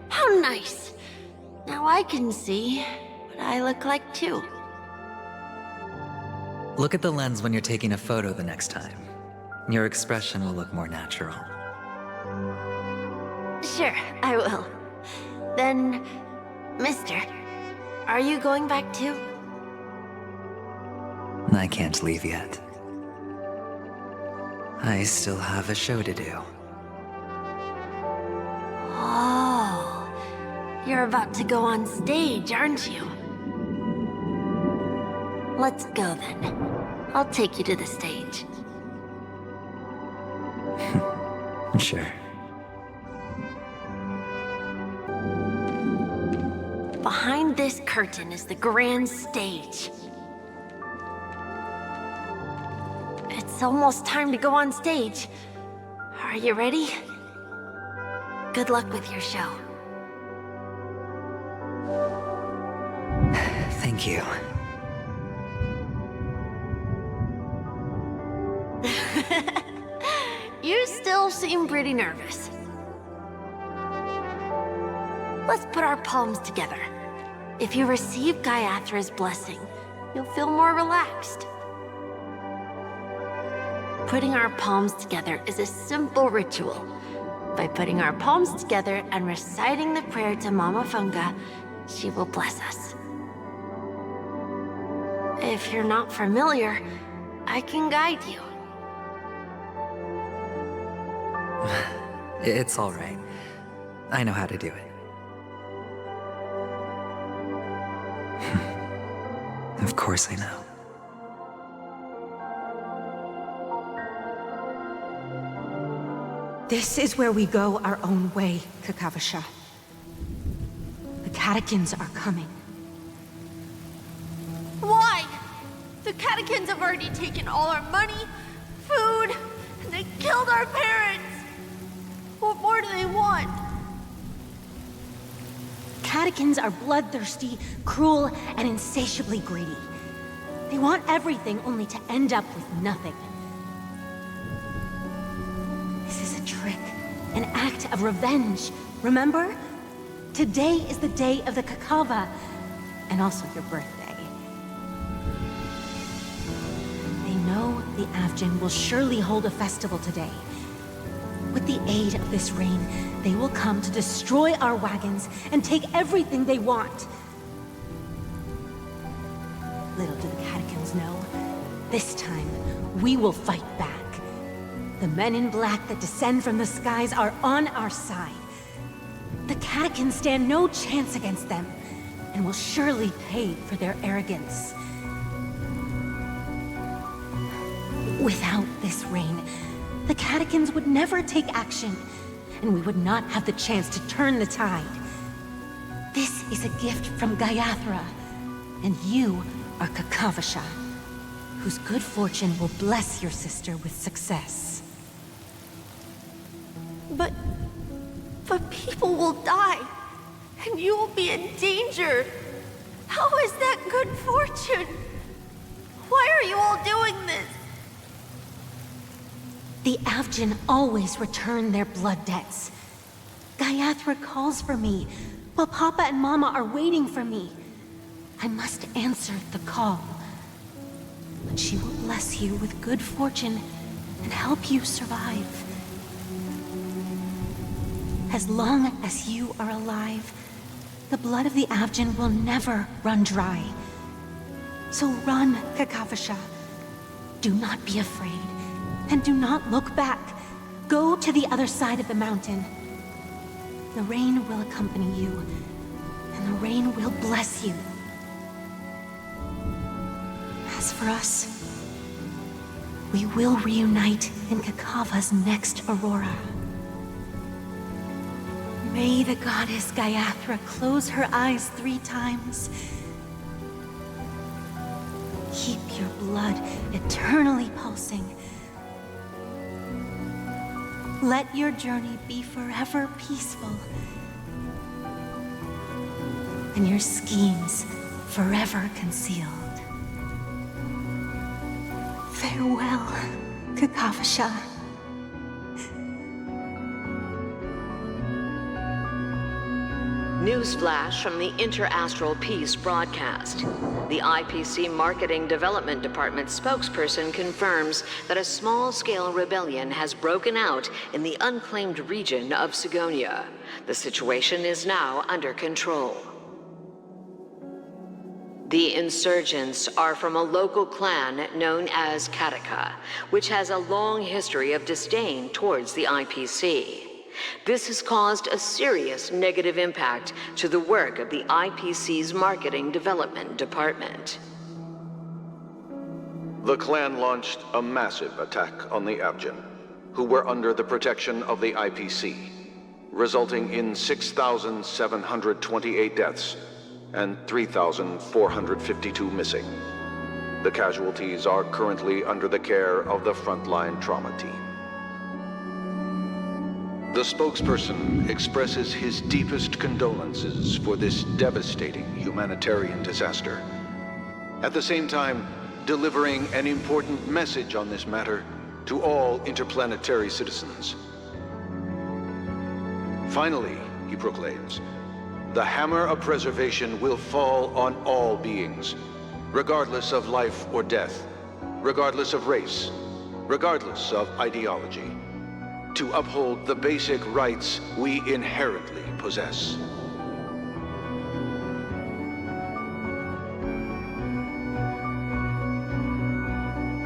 S15: How nice. Now I can see what I look like too.
S1: Look at the lens when you're taking a photo the next time. Your expression will look more natural.
S15: Sure, I will. Then, mister, are you going back too?
S1: I can't leave yet. I still have a show to do.
S15: Oh, you're about to go on stage, aren't you? Let's go then. I'll take you to the stage.
S1: Sure.
S15: Behind this curtain is the grand stage. It's almost time to go on stage. Are you ready? Good luck with your show.
S1: Thank you.
S15: You still seem pretty nervous. Let's put our palms together. If you receive Gaiathra's blessing, you'll feel more relaxed. Putting our palms together is a simple ritual. By putting our palms together and reciting the prayer to Mama Funga, she will bless us. If you're not familiar, I can guide you.
S1: It's all right. I know how to do it. Of course I know.
S9: This is where we go our own way, Kakavasha. The catechins are coming.
S15: Why? The catechins have already taken all our money, food, and
S11: They killed our parents! What more do they want?
S9: Catechins are bloodthirsty, cruel, and insatiably greedy. They want everything only to end up with nothing. This is a trick, an act of revenge, remember? Today is the day of the Kakava, and also your birthday. They know the Avgin will surely hold a festival today. With the aid of this rain, they will come to destroy our wagons and take everything they want. Little do the Catechins know, this time we will fight back. The men in black that descend from the skies are on our side. The Catechins stand no chance against them, and will surely pay for their arrogance. Without this rain, the Catechins would never take action, and we would not have the chance to turn the tide. This is a gift from Gaiathra, and you are Kakavasha, whose good fortune will bless your sister with success.
S11: But people will die, and you will be in danger. How is that good fortune? Why are you all doing this?
S9: The Avgin always return their blood debts. Gaiathra calls for me, while Papa and Mama are waiting for me. I must answer the call. But she will bless you with good fortune and help you survive. As long as you are alive, the blood of the Avgin will never run dry. So run, Kakavasha. Do not be afraid, and do not look back. Go to the other side of the mountain. The rain will accompany you, and the rain will bless you. As for us, we will reunite in Kakava's next aurora. May the goddess Gaiathra close her eyes 3 times. Keep your blood eternally pulsing. Let your journey be forever peaceful, and your schemes forever concealed. Farewell, Kakavasha.
S21: Newsflash from the Inter-Astral Peace broadcast. The IPC Marketing Development Department spokesperson confirms that a small-scale rebellion has broken out in the unclaimed region of Sigonia. The situation is now under control. The insurgents are from a local clan known as Kataka, which has a long history of disdain towards the IPC. This has caused a serious negative impact to the work of the IPC's Marketing Development Department.
S20: The clan launched a massive attack on the Avgin, who were under the protection of the IPC, resulting in 6,728 deaths and 3,452 missing. The casualties are currently under the care of the frontline trauma team. The spokesperson expresses his deepest condolences for this devastating humanitarian disaster. At the same time, delivering an important message on this matter to all interplanetary citizens. Finally, he proclaims, the hammer of preservation will fall on all beings, regardless of life or death, regardless of race, regardless of ideology, to uphold the basic rights we inherently possess.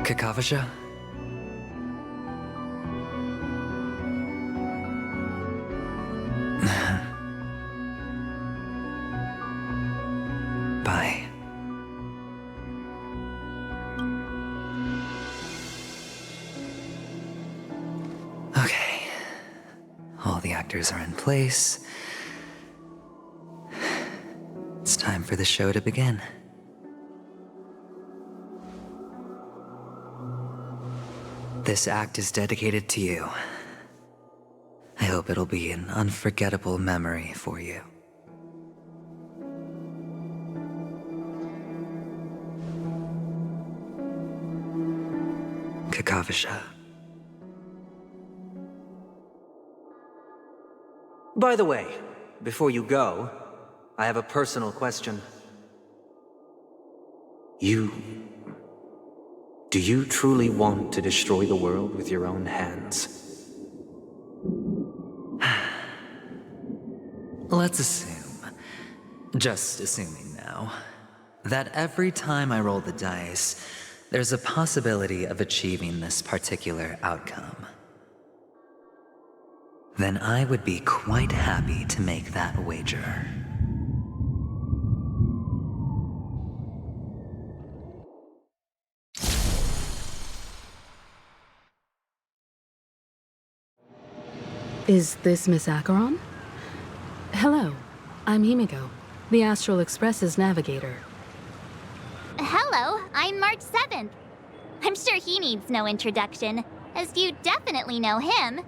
S1: Kakavasha? Bye. Okay. All the actors are in place. It's time for the show to begin. This act is dedicated to you. I hope it'll be an unforgettable memory for you. Kakavasha.
S4: By the way, before you go, I have a personal question. Do you truly want to destroy the world with your own hands?
S1: Let's assume, just assuming now, that every time I roll the dice, there's a possibility of achieving this particular outcome. Then I would be quite happy to make that wager.
S7: Is this Miss Acheron? Hello, I'm Himiko, the Astral Express's navigator.
S6: Hello, I'm March 7th. I'm sure he needs no introduction, as you definitely know him.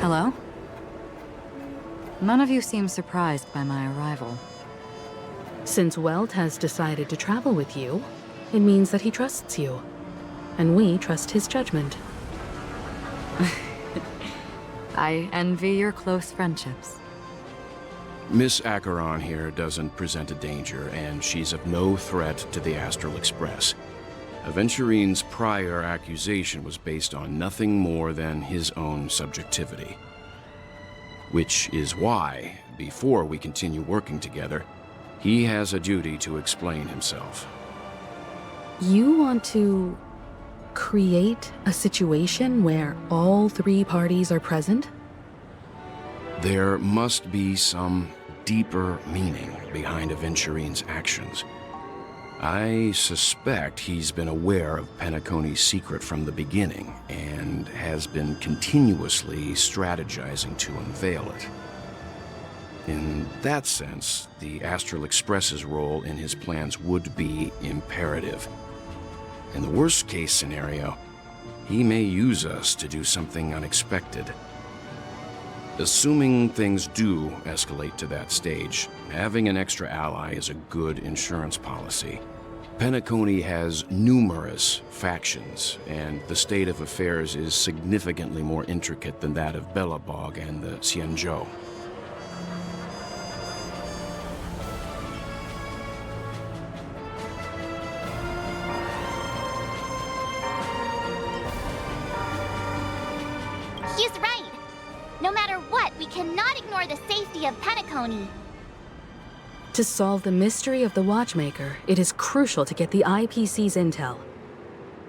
S8: Hello? None of you seem surprised by my arrival.
S7: Since Welt has decided to travel with you, it means that he trusts you. And we trust his judgment.
S8: I envy your close friendships.
S3: Miss Acheron here doesn't present a danger, and she's of no threat to the Astral Express. Aventurine's prior accusation was based on nothing more than his own subjectivity. Which is why, before we continue working together, he has a duty to explain himself.
S7: You want to create a situation where all three parties are present?
S3: There must be some deeper meaning behind Aventurine's actions. I suspect he's been aware of Penacony's secret from the beginning, and has been continuously strategizing to unveil it. In that sense, the Astral Express's role in his plans would be imperative. In the worst-case scenario, he may use us to do something unexpected. Assuming things do escalate to that stage, having an extra ally is a good insurance policy. Penacony has numerous factions, and the state of affairs is significantly more intricate than that of Belobog and the Xianzhou.
S6: He's right. No matter what, we cannot ignore the safety of Penacony.
S7: To solve the mystery of the Watchmaker, it is crucial to get the IPC's intel.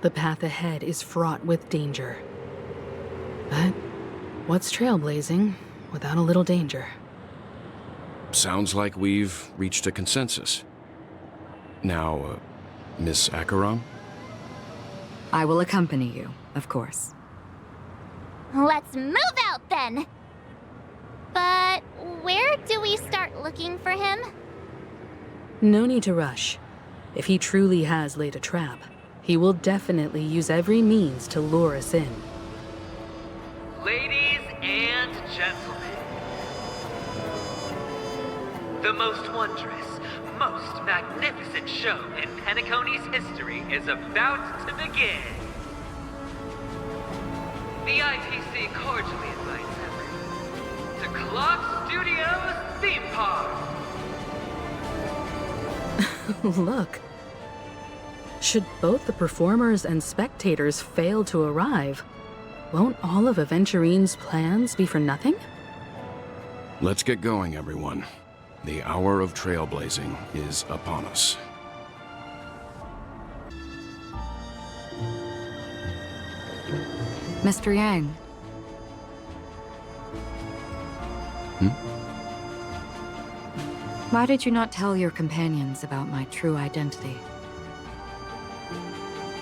S7: The path ahead is fraught with danger. But what's trailblazing without a little danger?
S3: Sounds like we've reached a consensus. Now, Miss Acheron?
S8: I will accompany you, of course.
S6: Let's move out then! But where do we start looking for him?
S7: No need to rush. If he truly has laid a trap, he will definitely use every means to lure us in.
S13: Ladies and gentlemen, the most wondrous, most magnificent show in Penacony's history is about to begin. The IPC cordially invites everyone to Clock Studios Theme Park.
S7: Look. Should both the performers and spectators fail to arrive, won't all of Aventurine's plans be for nothing?
S3: Let's get going, everyone. The hour of trailblazing is upon us.
S8: Mr. Yang. Why did you not tell your companions about my true identity?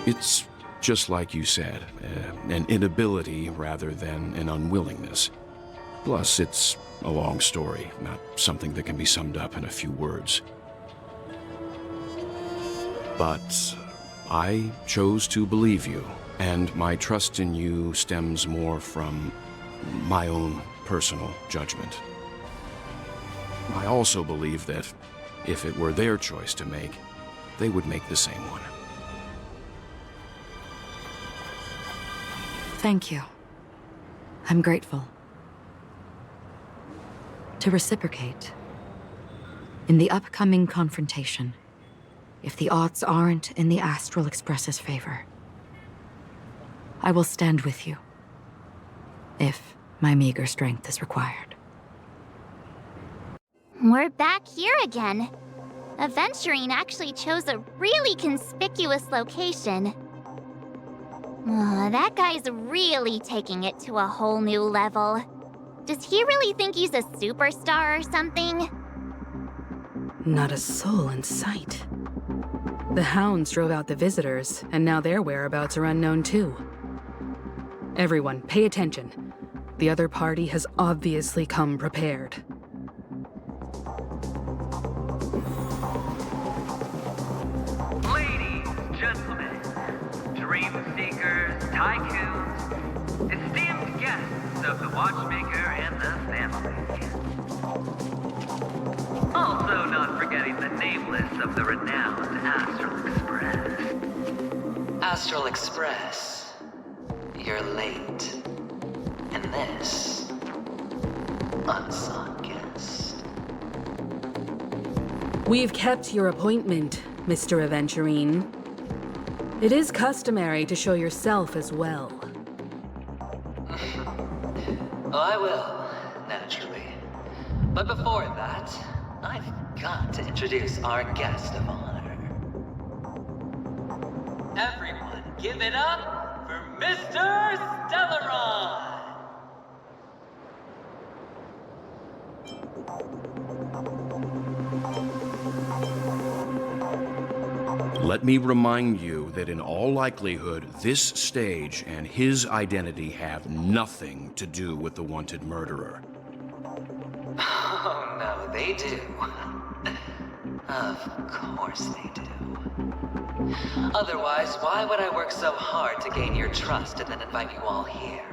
S3: It's just like you said, an inability rather than an unwillingness. Plus, it's a long story, not something that can be summed up in a few words. But I chose to believe you, and my trust in you stems more from my own personal judgment. I also believe that if it were their choice to make, they would make the same one.
S8: Thank you. I'm grateful. To reciprocate, in the upcoming confrontation, if the odds aren't in the Astral Express's favor, I will stand with you, if my meager strength is required.
S6: We're back here again. Aventurine actually chose a really conspicuous location. That guy's really taking it to a whole new level. Does he really think he's a superstar or something?
S7: Not a soul in sight. The hounds drove out the visitors, and now their whereabouts are unknown too. Everyone, pay attention. The other party has obviously come prepared.
S13: Ladies, gentlemen, dream seekers, tycoons, esteemed guests of the Watchmaker and the family. Also not forgetting the nameless of the renowned Astral Express.
S10: Astral Express, you're late. And this, unsought guest.
S7: We've kept your appointment, Mr. Aventurine. It is customary to show yourself as well.
S10: I will, naturally. But before that, I've got to introduce our guest of honor. Everyone, give it up for Mr. Stellaron!
S3: Let me remind you that in all likelihood, this stage and his identity have nothing to do with the wanted murderer.
S10: Oh, no, they do. Of course they do. Otherwise, why would I work so hard to gain your trust and then invite you all here?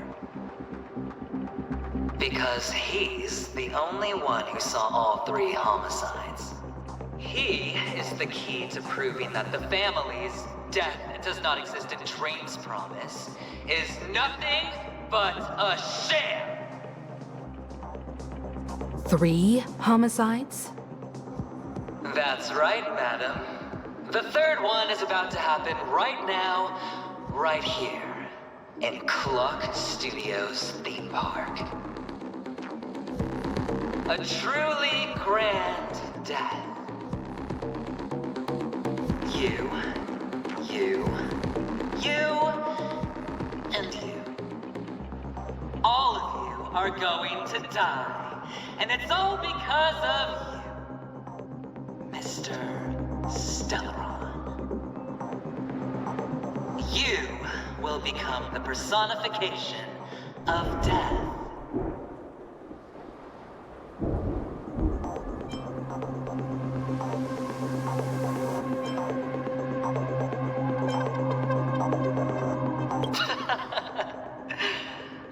S10: Because he's the only one who saw all 3 homicides. He is the key to proving that the family's death does not exist in Dream's promise is nothing but a sham!
S7: 3 homicides?
S10: That's right, madam. The 3rd one is about to happen right now, right here, in Clock Studios theme park. A truly grand death. You, and you. All of you are going to die, and it's all because of you, Mr. Stellaron. You will become the personification of death.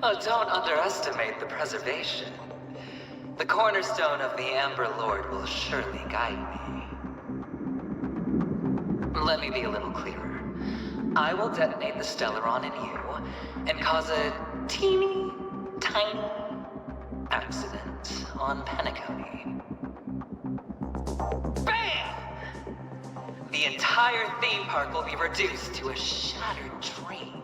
S10: Oh, don't underestimate the preservation. The cornerstone of the Amber Lord will surely guide me. Let me be a little clearer. I will detonate the Stellaron in you and cause a teeny, tiny accident on Penacony. BAM! The entire theme park will be reduced to a shattered dream.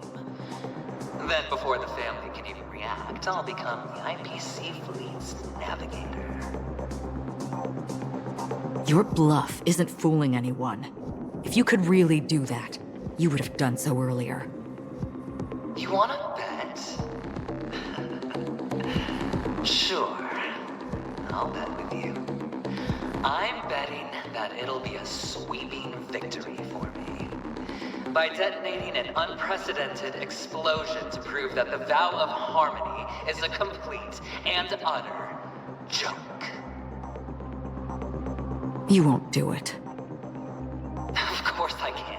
S10: Then, before the family can even react, I'll become the IPC fleet's navigator.
S8: Your bluff isn't fooling anyone. If you could really do that, you would have done so earlier.
S10: You wanna bet? Sure. I'll bet with you. I'm betting that it'll be a sweeping victory for me. By detonating an unprecedented explosion to prove that the vow of harmony is a complete and utter joke.
S8: You won't do it.
S10: Of course I can't.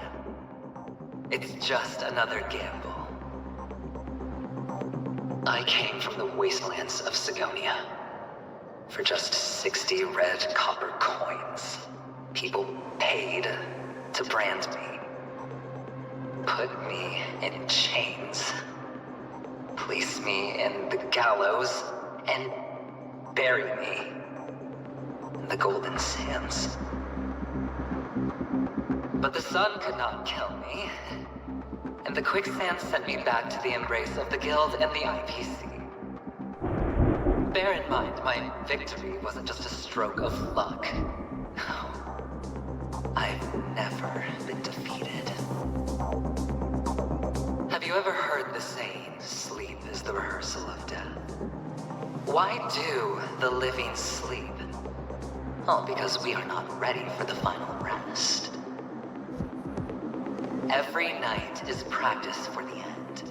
S10: It's just another gamble. I came from the wastelands of Sigonia. For just 60 red copper coins, people paid to brand me. Put me in chains. Place me in the gallows and bury me in the golden sands. But the sun could not kill me, and the quicksand sent me back to the embrace of the Guild and the IPC. Bear in mind, my victory wasn't just a stroke of luck. No. I've never been defeated. Have you ever heard the saying, sleep is the rehearsal of death? Why do the living sleep? Oh, because we are not ready for the final rest. Every night is practice for the end.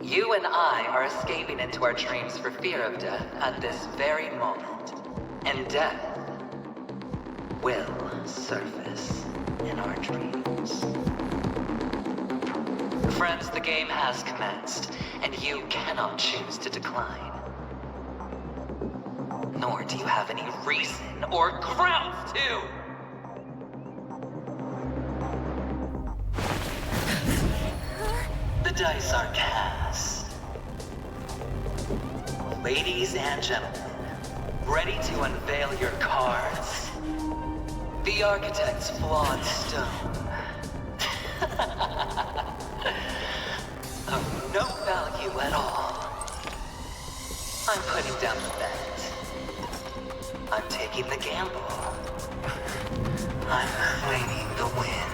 S10: You and I are escaping into our dreams for fear of death at this very moment. And death will surface in our dreams. Friends, the game has commenced, and you cannot choose to decline. Nor do you have any reason or grounds to! The dice are cast. Ladies and gentlemen, ready to unveil your cards? The architect's flawed stone. Of no value at all. I'm putting down the bet. I'm taking the gamble. I'm claiming the win.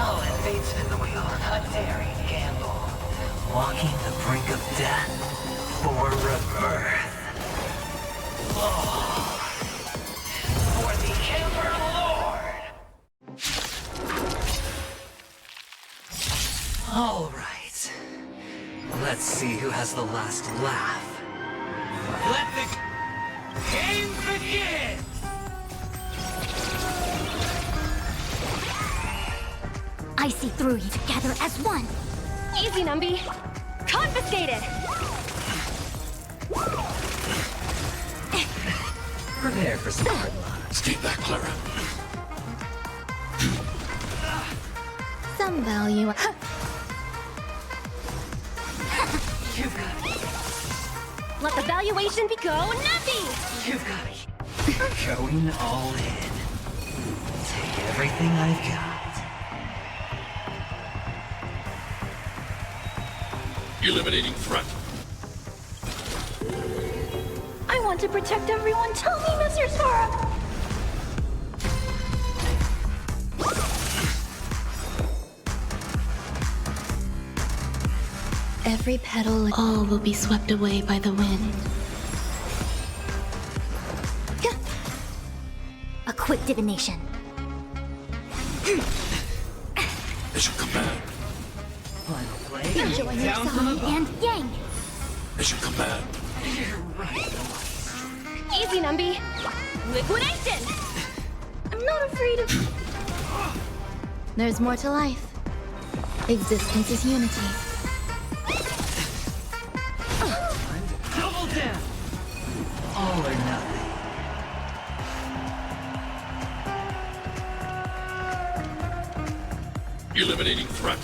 S10: I'll invade spin the wheel, a daring gamble. Walking the brink of death for rebirth. Oh, for the Ember Lord! All right. Let's see who has the last laugh. Let the game begin!
S15: I see through you together as one.
S11: Easy, Numby. Confiscated!
S1: Prepare for some hard luck.
S3: Stay back, Clara.
S15: Some value.
S11: Let the valuation be go Numby!
S1: You've got it. Going all in. Take everything I've got.
S3: Eliminating threat.
S11: I want to protect everyone. Tell me, Mr. Sora!
S22: Every petal, all will be swept away by the wind.
S15: A quick divination.
S3: As you command.
S1: Final play.
S15: Enjoy your
S1: Down from
S15: song
S1: above.
S15: and yang.
S3: As you command.
S1: You're right.
S11: Easy, Numby. Liquidation! I'm not afraid of...
S15: There's more to life. Existence is unity.
S1: Double down. All or nothing.
S3: Eliminating threat.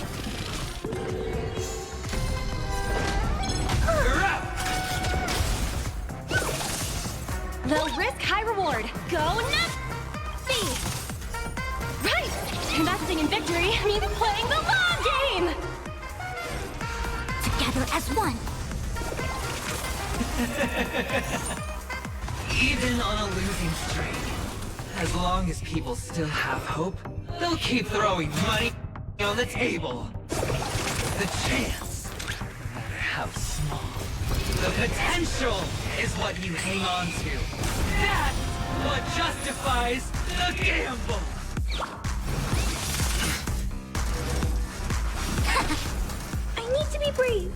S11: Low risk, high reward. Go Numby! Right! Investing in victory means playing the long game!
S15: Together as one.
S1: Even on a losing streak, as long as people still have hope, they'll keep throwing money on the table. The chance, no matter how small, the potential is what you hang on to. That's what justifies the gamble.
S11: I need to be brave.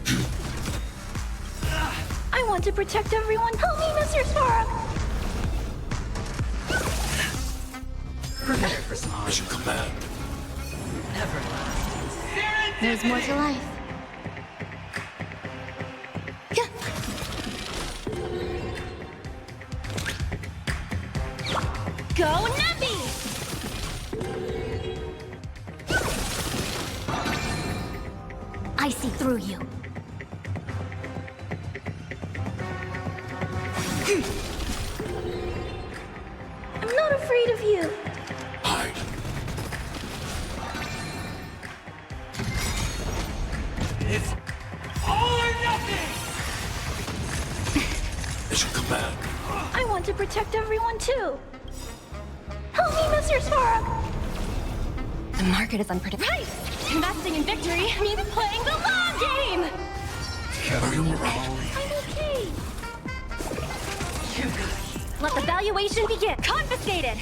S11: I want to protect everyone. Help me, Mr. Sora!
S1: Prepare for some
S3: As you command.
S15: There's more to life. Go Nappy! I see through you.
S11: I'm not afraid of you.
S3: Hide.
S14: It's all or nothing!
S3: It's your command.
S11: I want to protect everyone too. Help me, Mr. Spark!
S22: The market is unpredictable.
S11: Right! Investing in victory means playing the long game!
S3: Are you wrong?
S11: I'm okay. Let the valuation begin. Confiscated!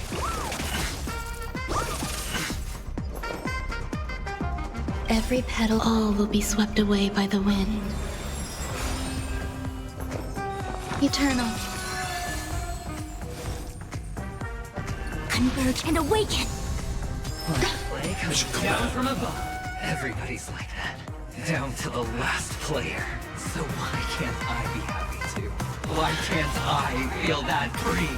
S22: Every petal, all will be swept away by the wind.
S15: Eternal. Converge and awaken!
S1: Play comes down from above. Everybody's like that. Down to the last player. So why can't I be happy too? Why can't I feel that free?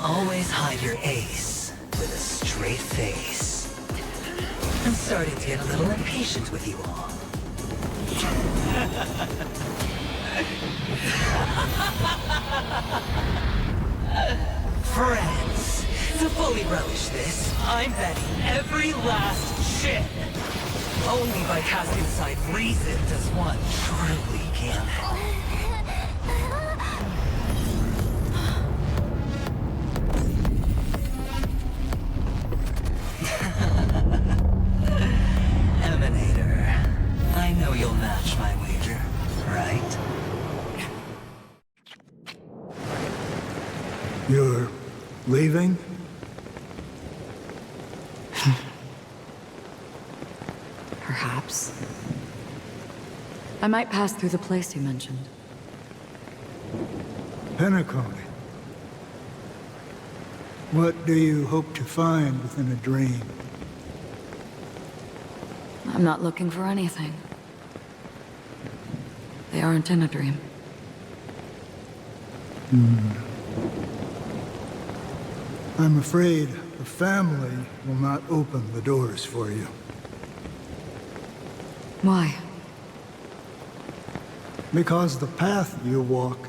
S1: Always hide your ace with a straight face. I'm starting to get a little impatient with you all. Friends, to fully relish this, I'm betting every last shit. Only by casting aside reason does one truly gamble. Emanator, I know you'll match my wager, right?
S16: You're leaving?
S8: Perhaps. I might pass through the place you mentioned.
S16: Penacony. What do you hope to find within a dream?
S8: I'm not looking for anything. They aren't in a dream.
S16: I'm afraid the family will not open the doors for you.
S8: Why?
S16: Because the path you walk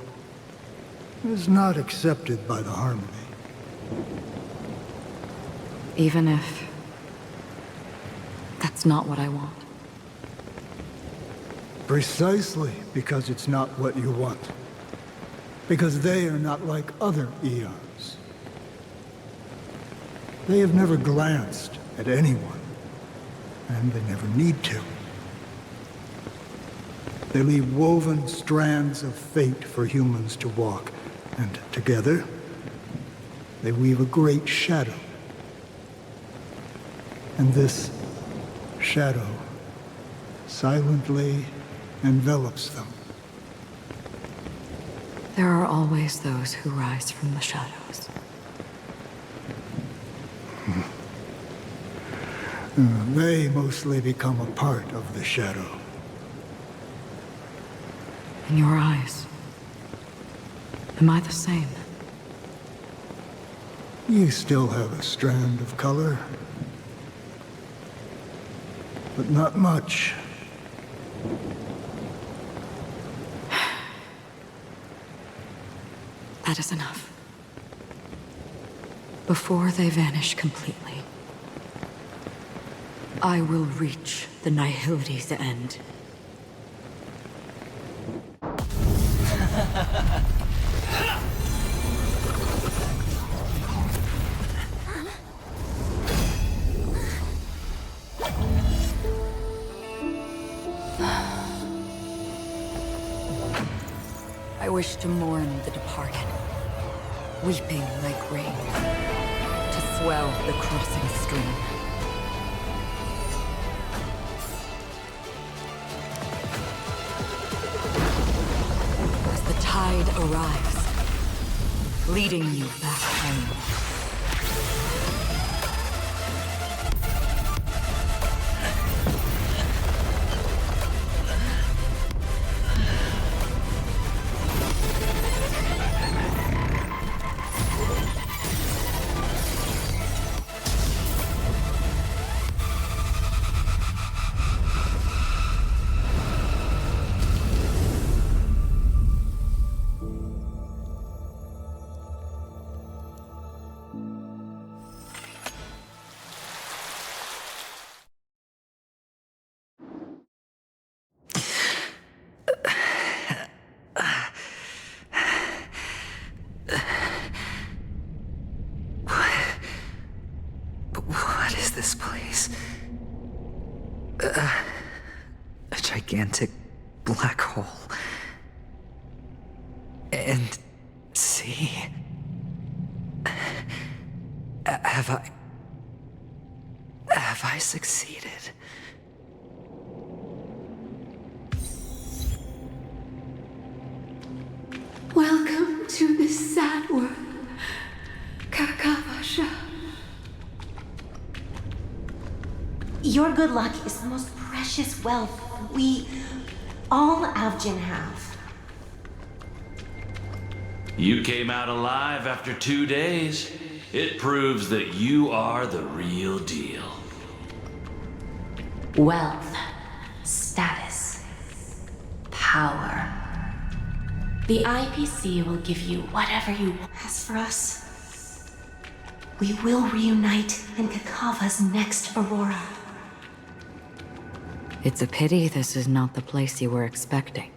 S16: is not accepted by the Harmony.
S8: Even if that's not what I want.
S16: Precisely because it's not what you want. Because they are not like other eons. They have never glanced at anyone, and they never need to. They leave woven strands of fate for humans to walk, and together, they weave a great shadow. And this shadow silently envelops them.
S8: There are always those who rise from the shadows.
S16: They mostly become a part of the shadow.
S8: In your eyes, am I the same?
S16: You still have a strand of color, but not much.
S8: That is enough. Before they vanish completely, I will reach the Nihility's end. I wish to mourn the departed, weeping like rain, to swell the crossing stream. As the tide arrives, leading you back home.
S1: What is this place? A gigantic black hole. And see? Have I succeeded?
S11: Welcome to this sad world, Kakavasha.
S9: Your good luck is the most precious wealth we, all Avgin, have.
S14: You came out alive after 2 days. It proves that you are the real deal.
S22: Wealth, status, power. The IPC will give you whatever you want.
S9: As for us, we will reunite in Kakava's next Aurora.
S8: It's a pity this is not the place you were expecting.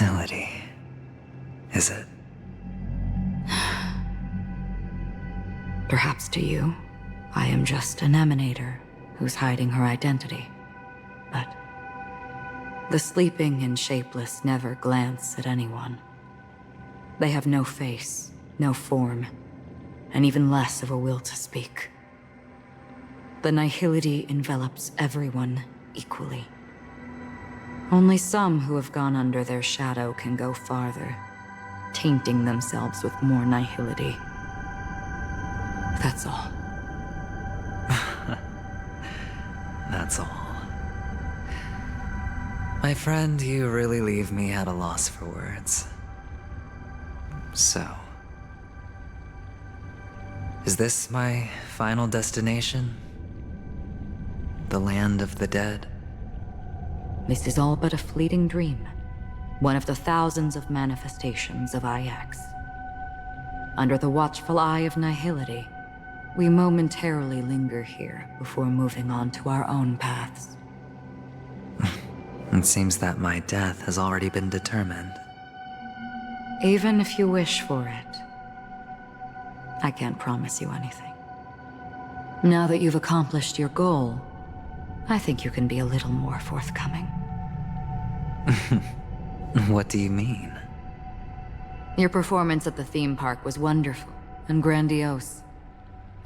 S1: Melody. Is it?
S8: Perhaps to you, I am just an emanator who's hiding her identity. But the sleeping and shapeless never glance at anyone. They have no face, no form, and even less of a will to speak. The nihility envelops everyone equally. Only some who have gone under their shadow can go farther, tainting themselves with more nihility. That's all.
S1: That's all. My friend, you really leave me at a loss for words. So, is this my final destination? The land of the dead?
S8: This is all but a fleeting dream. One of the thousands of manifestations of IX. Under the watchful eye of nihility, we momentarily linger here before moving on to our own paths.
S1: It seems that my death has already been determined.
S8: Even if you wish for it, I can't promise you anything. Now that you've accomplished your goal, I think you can be a little more forthcoming.
S1: What do you mean?
S8: Your performance at the theme park was wonderful and grandiose.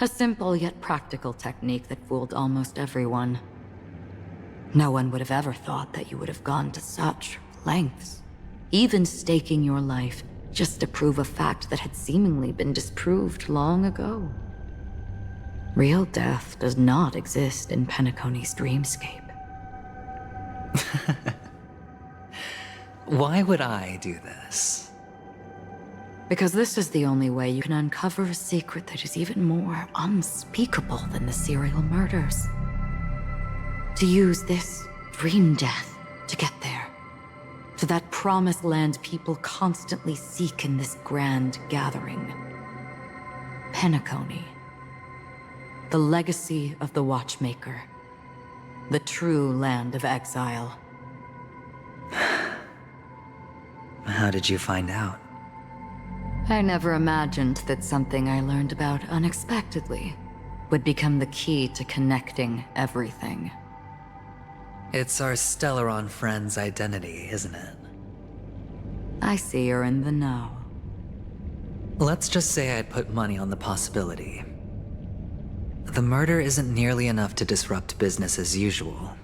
S8: A simple yet practical technique that fooled almost everyone. No one would have ever thought that you would have gone to such lengths, even staking your life just to prove a fact that had seemingly been disproved long ago. Real death does not exist in Penacony's dreamscape.
S1: Why would I do this?
S8: Because this is the only way you can uncover a secret that is even more unspeakable than the serial murders. To use this dream death to get there. To that promised land people constantly seek in this grand gathering. Penacony. The legacy of the Watchmaker. The true land of exile.
S1: How did you find out?
S8: I never imagined that something I learned about unexpectedly would become the key to connecting everything.
S1: It's our Stellaron friend's identity, isn't it?
S8: I see you're in the know.
S1: Let's just say I'd put money on the possibility. The murder isn't nearly enough to disrupt business as usual.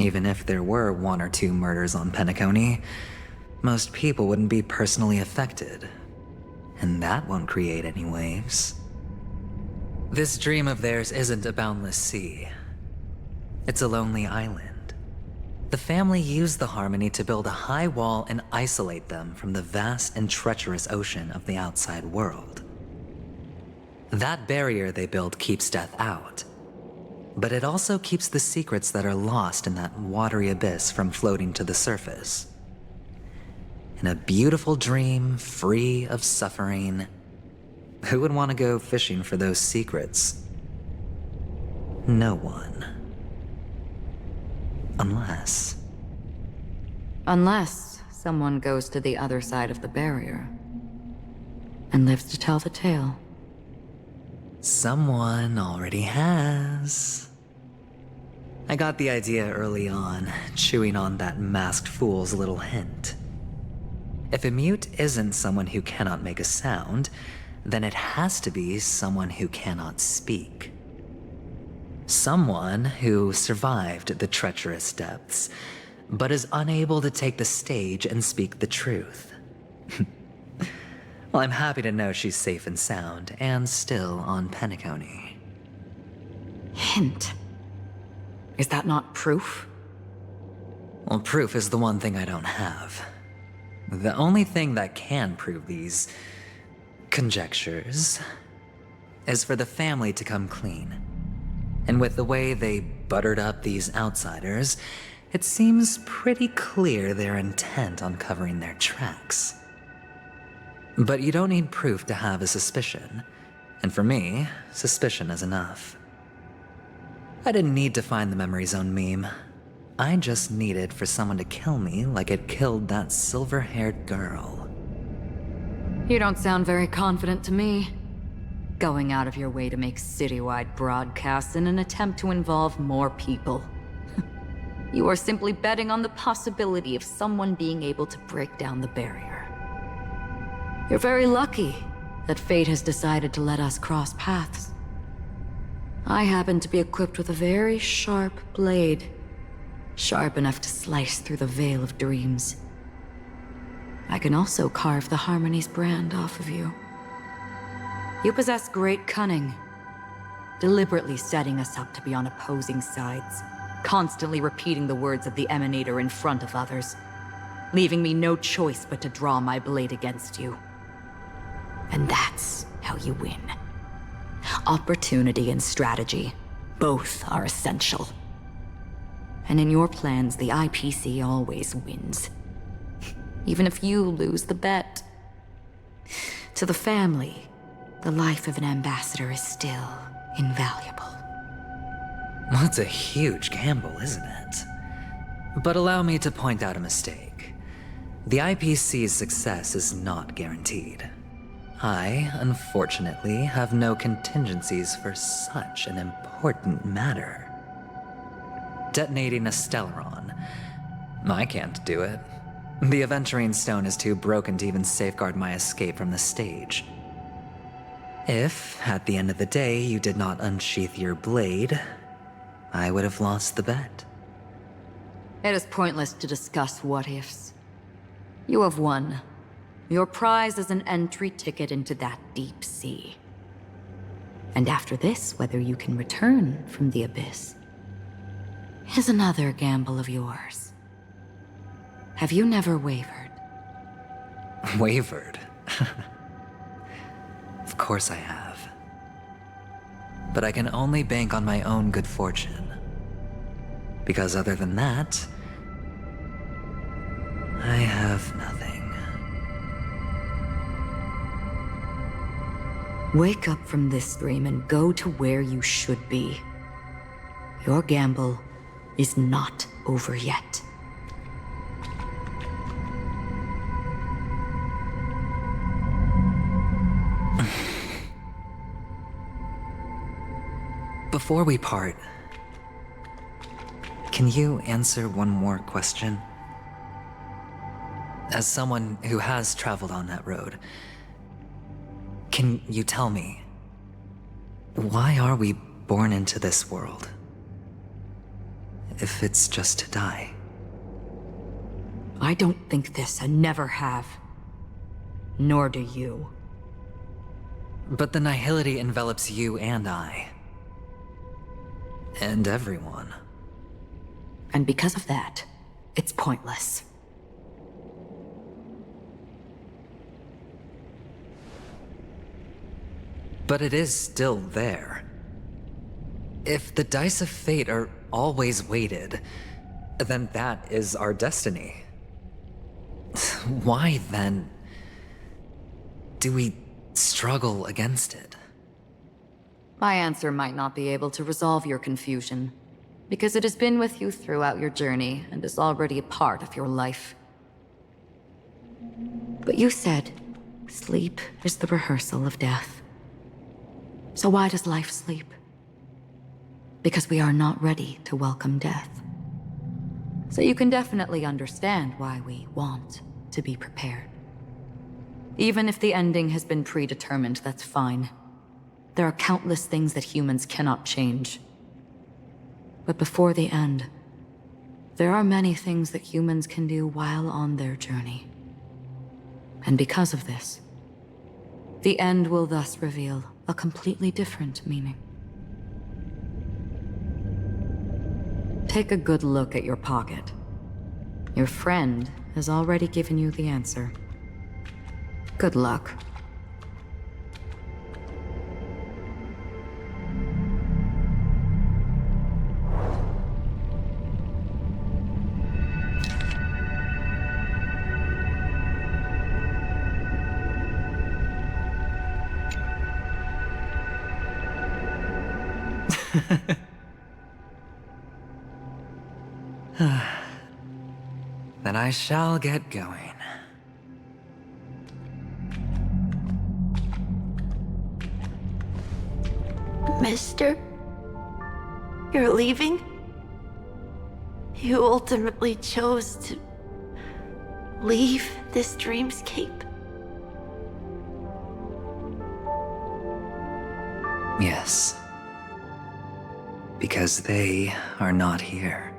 S1: Even if there were 1 or 2 murders on Penacony, most people wouldn't be personally affected. And that won't create any waves. This dream of theirs isn't a boundless sea. It's a lonely island. The family used the Harmony to build a high wall and isolate them from the vast and treacherous ocean of the outside world. That barrier they built keeps death out, but it also keeps the secrets that are lost in that watery abyss from floating to the surface. In a beautiful dream, free of suffering, who would want to go fishing for those secrets? No one.
S8: Unless someone goes to the other side of the barrier and lives to tell the tale.
S1: Someone already has. I got the idea early on, chewing on that masked fool's little hint. If a mute isn't someone who cannot make a sound, then it has to be someone who cannot speak. Someone who survived the treacherous depths, but is unable to take the stage and speak the truth. Well, I'm happy to know she's safe and sound, and still on Penacony.
S8: Hint. Is that not proof?
S1: Well, proof is the one thing I don't have. The only thing that can prove these conjectures is for the family to come clean. And with the way they buttered up these outsiders, it seems pretty clear they're intent on covering their tracks. But you don't need proof to have a suspicion. And for me, suspicion is enough. I didn't need to find the memory zone meme. I just needed for someone to kill me like it killed that silver-haired girl.
S8: You don't sound very confident to me. Going out of your way to make citywide broadcasts in an attempt to involve more people. You are simply betting on the possibility of someone being able to break down the barrier. You're very lucky that fate has decided to let us cross paths. I happen to be equipped with a very sharp blade, sharp enough to slice through the veil of dreams. I can also carve the Harmony's brand off of you. You possess great cunning, deliberately setting us up to be on opposing sides, constantly repeating the words of the Emanator in front of others, leaving me no choice but to draw my blade against you. And that's how you win. Opportunity and strategy, both are essential. And in your plans, the IPC always wins. Even if you lose the bet. To the family, the life of an ambassador is still invaluable.
S1: That's a huge gamble, isn't it? But allow me to point out a mistake. The IPC's success is not guaranteed. I, unfortunately, have no contingencies for such an important matter. Detonating a Stellaron. I can't do it. The Aventurine Stone is too broken to even safeguard my escape from the stage. If, at the end of the day, you did not unsheath your blade, I would have lost the bet.
S8: It is pointless to discuss what-ifs. You have won. Your prize is an entry ticket into that deep sea. And after this, whether you can return from the abyss is another gamble of yours. Have you never wavered?
S1: Wavered? Of course I have. But I can only bank on my own good fortune. Because other than that, I have nothing.
S8: Wake up from this dream and go to where you should be. Your gamble is not over yet.
S1: Before we part, can you answer one more question? As someone who has traveled on that road, can you tell me, why are we born into this world? if it's just to die.
S8: I don't think this and never have. Nor do you.
S1: But the nihility envelops you and I. And everyone.
S8: And because of that, it's pointless.
S1: But it is still there. If the dice of fate are always weighted, then that is our destiny. Why, then, do we struggle against it?
S8: My answer might not be able to resolve your confusion, because it has been with you throughout your journey and is already a part of your life. But you said, sleep is the rehearsal of death. So why does life sleep? Because we are not ready to welcome death. So you can definitely understand why we want to be prepared. Even if the ending has been predetermined, that's fine. There are countless things that humans cannot change. But before the end, there are many things that humans can do while on their journey. And because of this, the end will thus reveal a completely different meaning. Take a good look at your pocket. Your friend has already given you the answer. Good luck.
S1: Then I shall get going.
S11: Mister? You're leaving? You ultimately chose to leave this dreamscape?
S1: Yes. Because they are not here.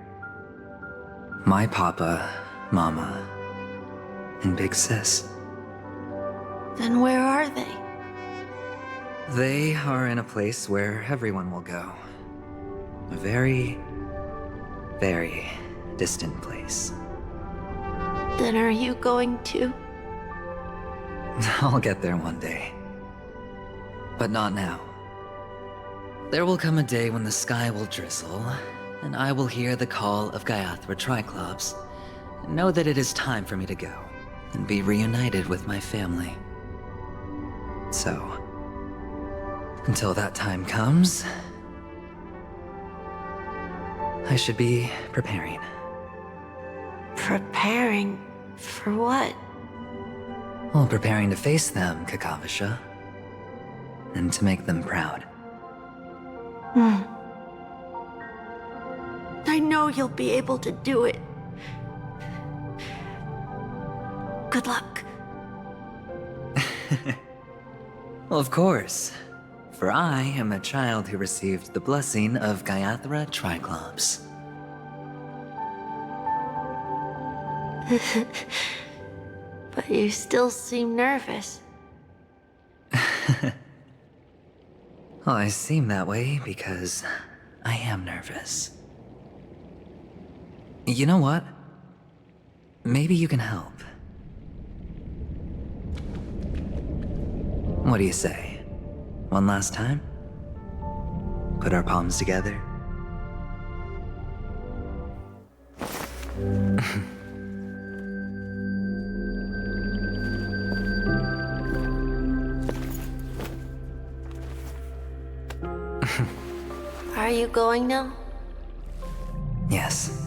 S1: My papa, mama, and big sis.
S11: Then where are they?
S1: They are in a place where everyone will go. A very, very distant place.
S11: Then are you going to?
S1: I'll get there one day. But not now. There will come a day when the sky will drizzle, and I will hear the call of Gaiathra Triclops, and know that it is time for me to go, and be reunited with my family. So, until that time comes, I should be preparing.
S11: Preparing for what?
S1: Well, preparing to face them, Kakavasha, and to make them proud.
S11: I know you'll be able to do it. Good luck.
S1: Well, of course. For I am a child who received the blessing of Gaiathra Triclops.
S11: But you still seem nervous.
S1: Well, I seem that way because I am nervous. You know what? Maybe you can help. What do you say? One last time? Put our palms together?
S11: Are you going now?
S1: Yes.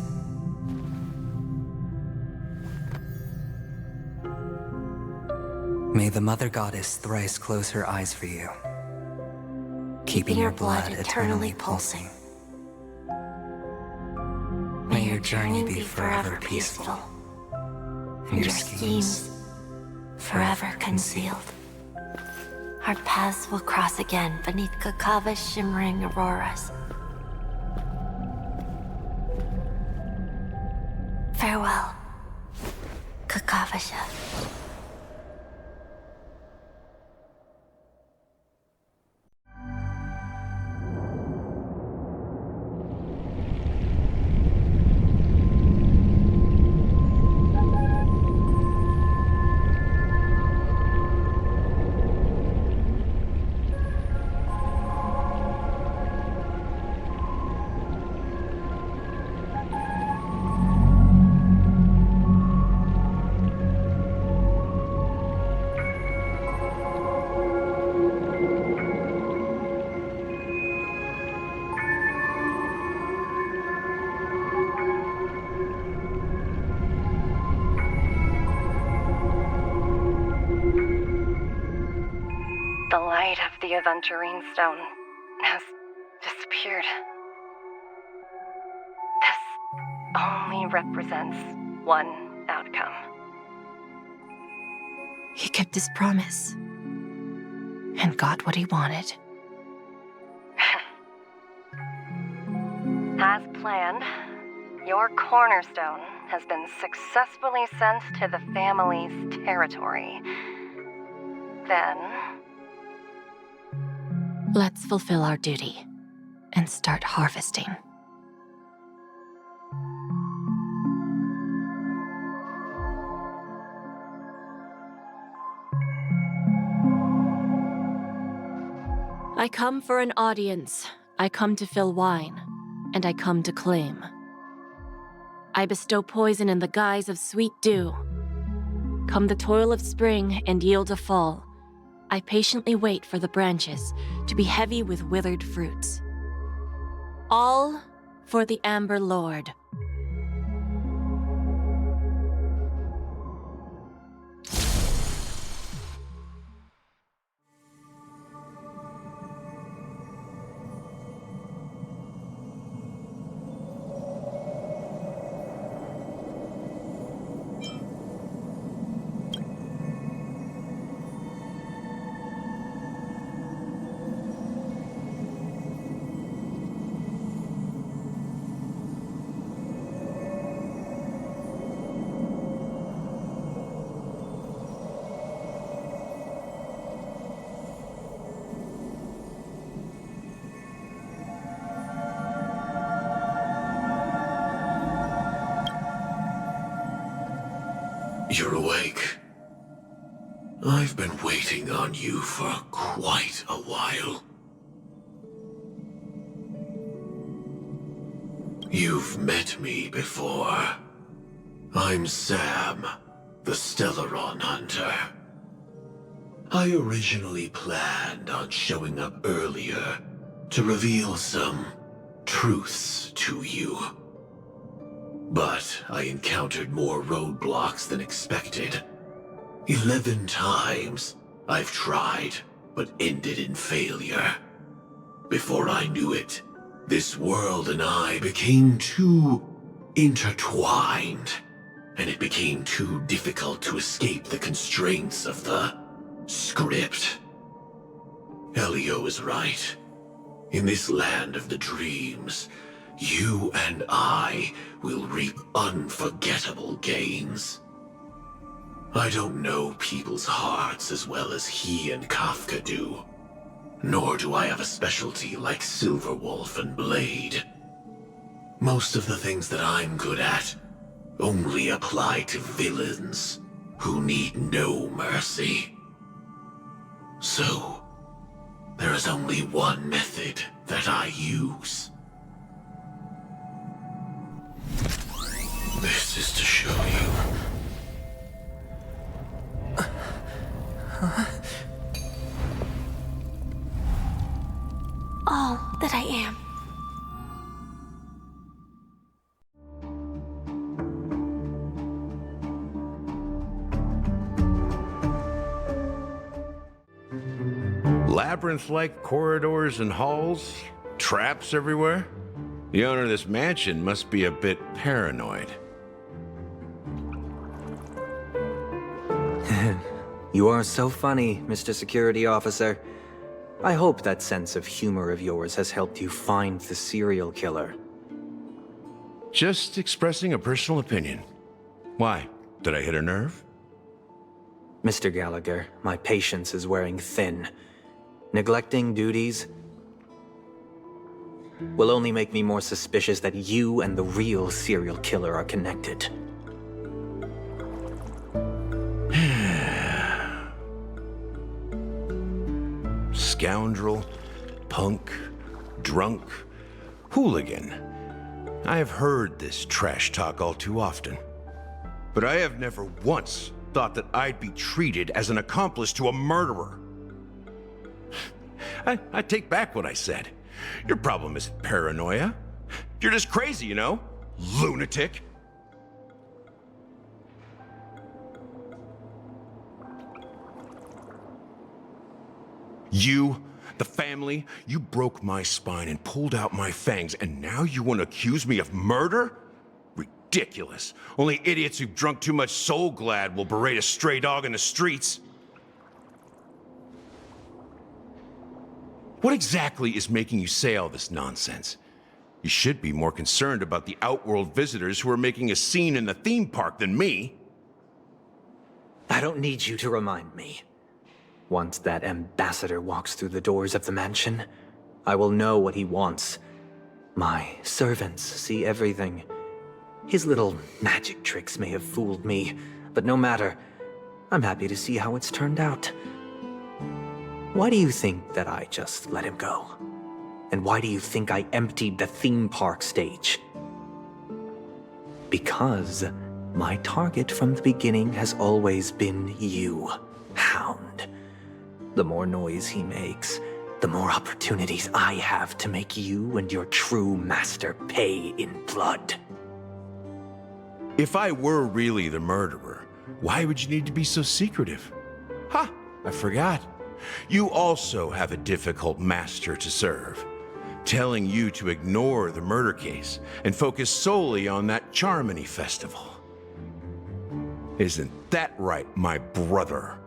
S1: May the Mother Goddess thrice close her eyes for you, keeping your blood eternally pulsing. May your journey be forever peaceful, and your schemes
S11: forever concealed. Our paths will cross again beneath Kakava's shimmering auroras.
S22: Farewell, Kakavasha.
S18: The light of the Aventurine Stone has disappeared. This only represents one outcome.
S22: He kept his promise and got what he wanted.
S18: As planned, your cornerstone has been successfully sent to the family's territory. Then,
S22: Let's fulfill our duty and start harvesting. I come for an audience. I come to fill wine, and I come to claim. I bestow poison in the guise of sweet dew. Come the toil of spring and yield a fall. I patiently wait for the branches to be heavy with withered fruits. All for the Amber Lord.
S19: You're awake. I've been waiting on you for quite a while. You've met me before. I'm Sam, the Stellaron Hunter. I originally planned on showing up earlier to reveal some truths to you. But I encountered more roadblocks than expected. 11 times I've tried, but ended in failure. Before I knew it, this world and I became too intertwined, and it became too difficult to escape the constraints of the script. Elio is right. In this land of the dreams, you and I will reap unforgettable gains. I don't know people's hearts as well as he and Kafka do. Nor do I have a specialty like Silverwolf and Blade. Most of the things that I'm good at only apply to villains who need no mercy. So, there is only one method that I use. This is to show you.
S22: All that I am.
S5: Labyrinth-like corridors and halls, traps everywhere. The owner of this mansion must be a bit paranoid.
S4: You are so funny, Mr. Security Officer. I hope that sense of humor of yours has helped you find the serial killer.
S5: Just expressing a personal opinion. Why? Did I hit a nerve?
S4: Mr. Gallagher, my patience is wearing thin. Neglecting duties will only make me more suspicious that you and the real serial killer are connected.
S5: Scoundrel, punk, drunk, hooligan. I have heard this trash talk all too often. But I have never once thought that I'd be treated as an accomplice to a murderer. I take back what I said. Your problem isn't paranoia. You're just crazy, you know? Lunatic. You, the family, you broke my spine and pulled out my fangs, and now you want to accuse me of murder? Ridiculous. Only idiots who've drunk too much Soul Glad will berate a stray dog in the streets. What exactly is making you say all this nonsense? You should be more concerned about the Outworld visitors who are making a scene in the theme park than me.
S4: I don't need you to remind me. Once that ambassador walks through the doors of the mansion, I will know what he wants. My servants see everything. His little magic tricks may have fooled me, but no matter. I'm happy to see how it's turned out. Why do you think that I just let him go? And why do you think I emptied the theme park stage? Because my target from the beginning has always been you, Hound. The more noise he makes, the more opportunities I have to make you and your true master pay in blood.
S5: If I were really the murderer, why would you need to be so secretive? Ha! I forgot. You also have a difficult master to serve, telling you to ignore the murder case and focus solely on that Charmony festival. Isn't that right, my brother?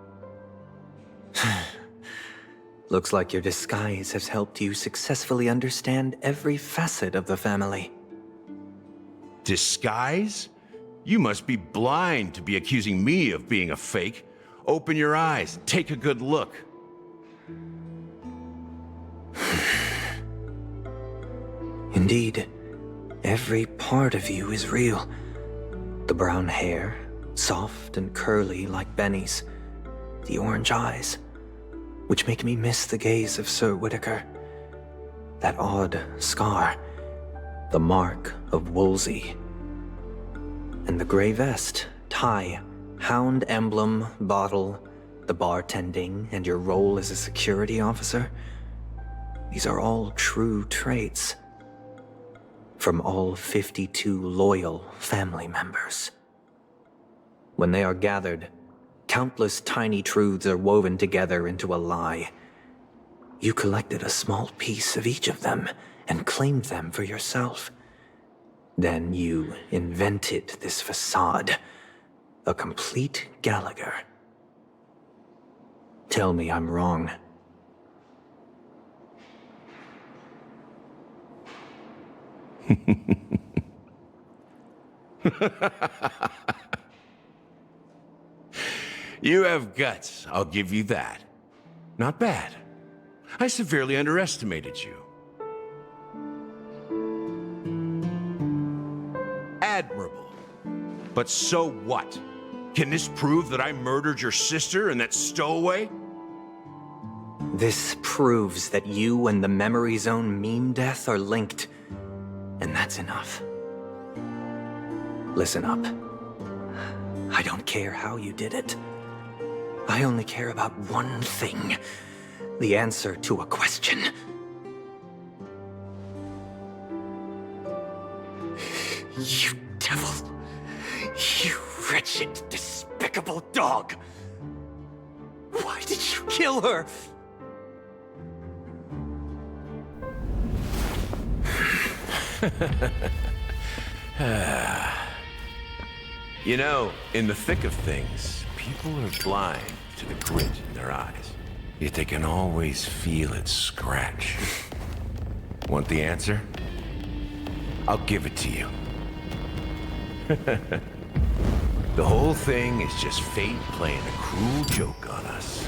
S4: Looks like your disguise has helped you successfully understand every facet of the family.
S5: Disguise? You must be blind to be accusing me of being a fake. Open your eyes, take a good look.
S4: Indeed, every part of you is real. The brown hair, soft and curly like Benny's. The orange eyes, which make me miss the gaze of Sir Whitaker. That odd scar, the mark of Wolsey. And the gray vest, tie, hound emblem, bottle, the bartending, and your role as a security officer. These are all true traits from all 52 loyal family members. When they are gathered, countless tiny truths are woven together into a lie. You collected a small piece of each of them and claimed them for yourself. Then you invented this facade, a complete Gallagher. Tell me I'm wrong.
S5: You have guts, I'll give you that. Not bad. I severely underestimated you. Admirable. But so what? Can this prove that I murdered your sister and that stowaway?
S4: This proves that you and the Memory Zone meme death are linked. And that's enough. Listen up. I don't care how you did it. I only care about one thing. The answer to a question. You devil. You wretched, despicable dog. Why did you kill her?
S5: You know, in the thick of things, people are blind to the grit in their eyes. Yet they can always feel it scratch. Want the answer? I'll give it to you. The whole thing is just fate playing a cruel joke on us.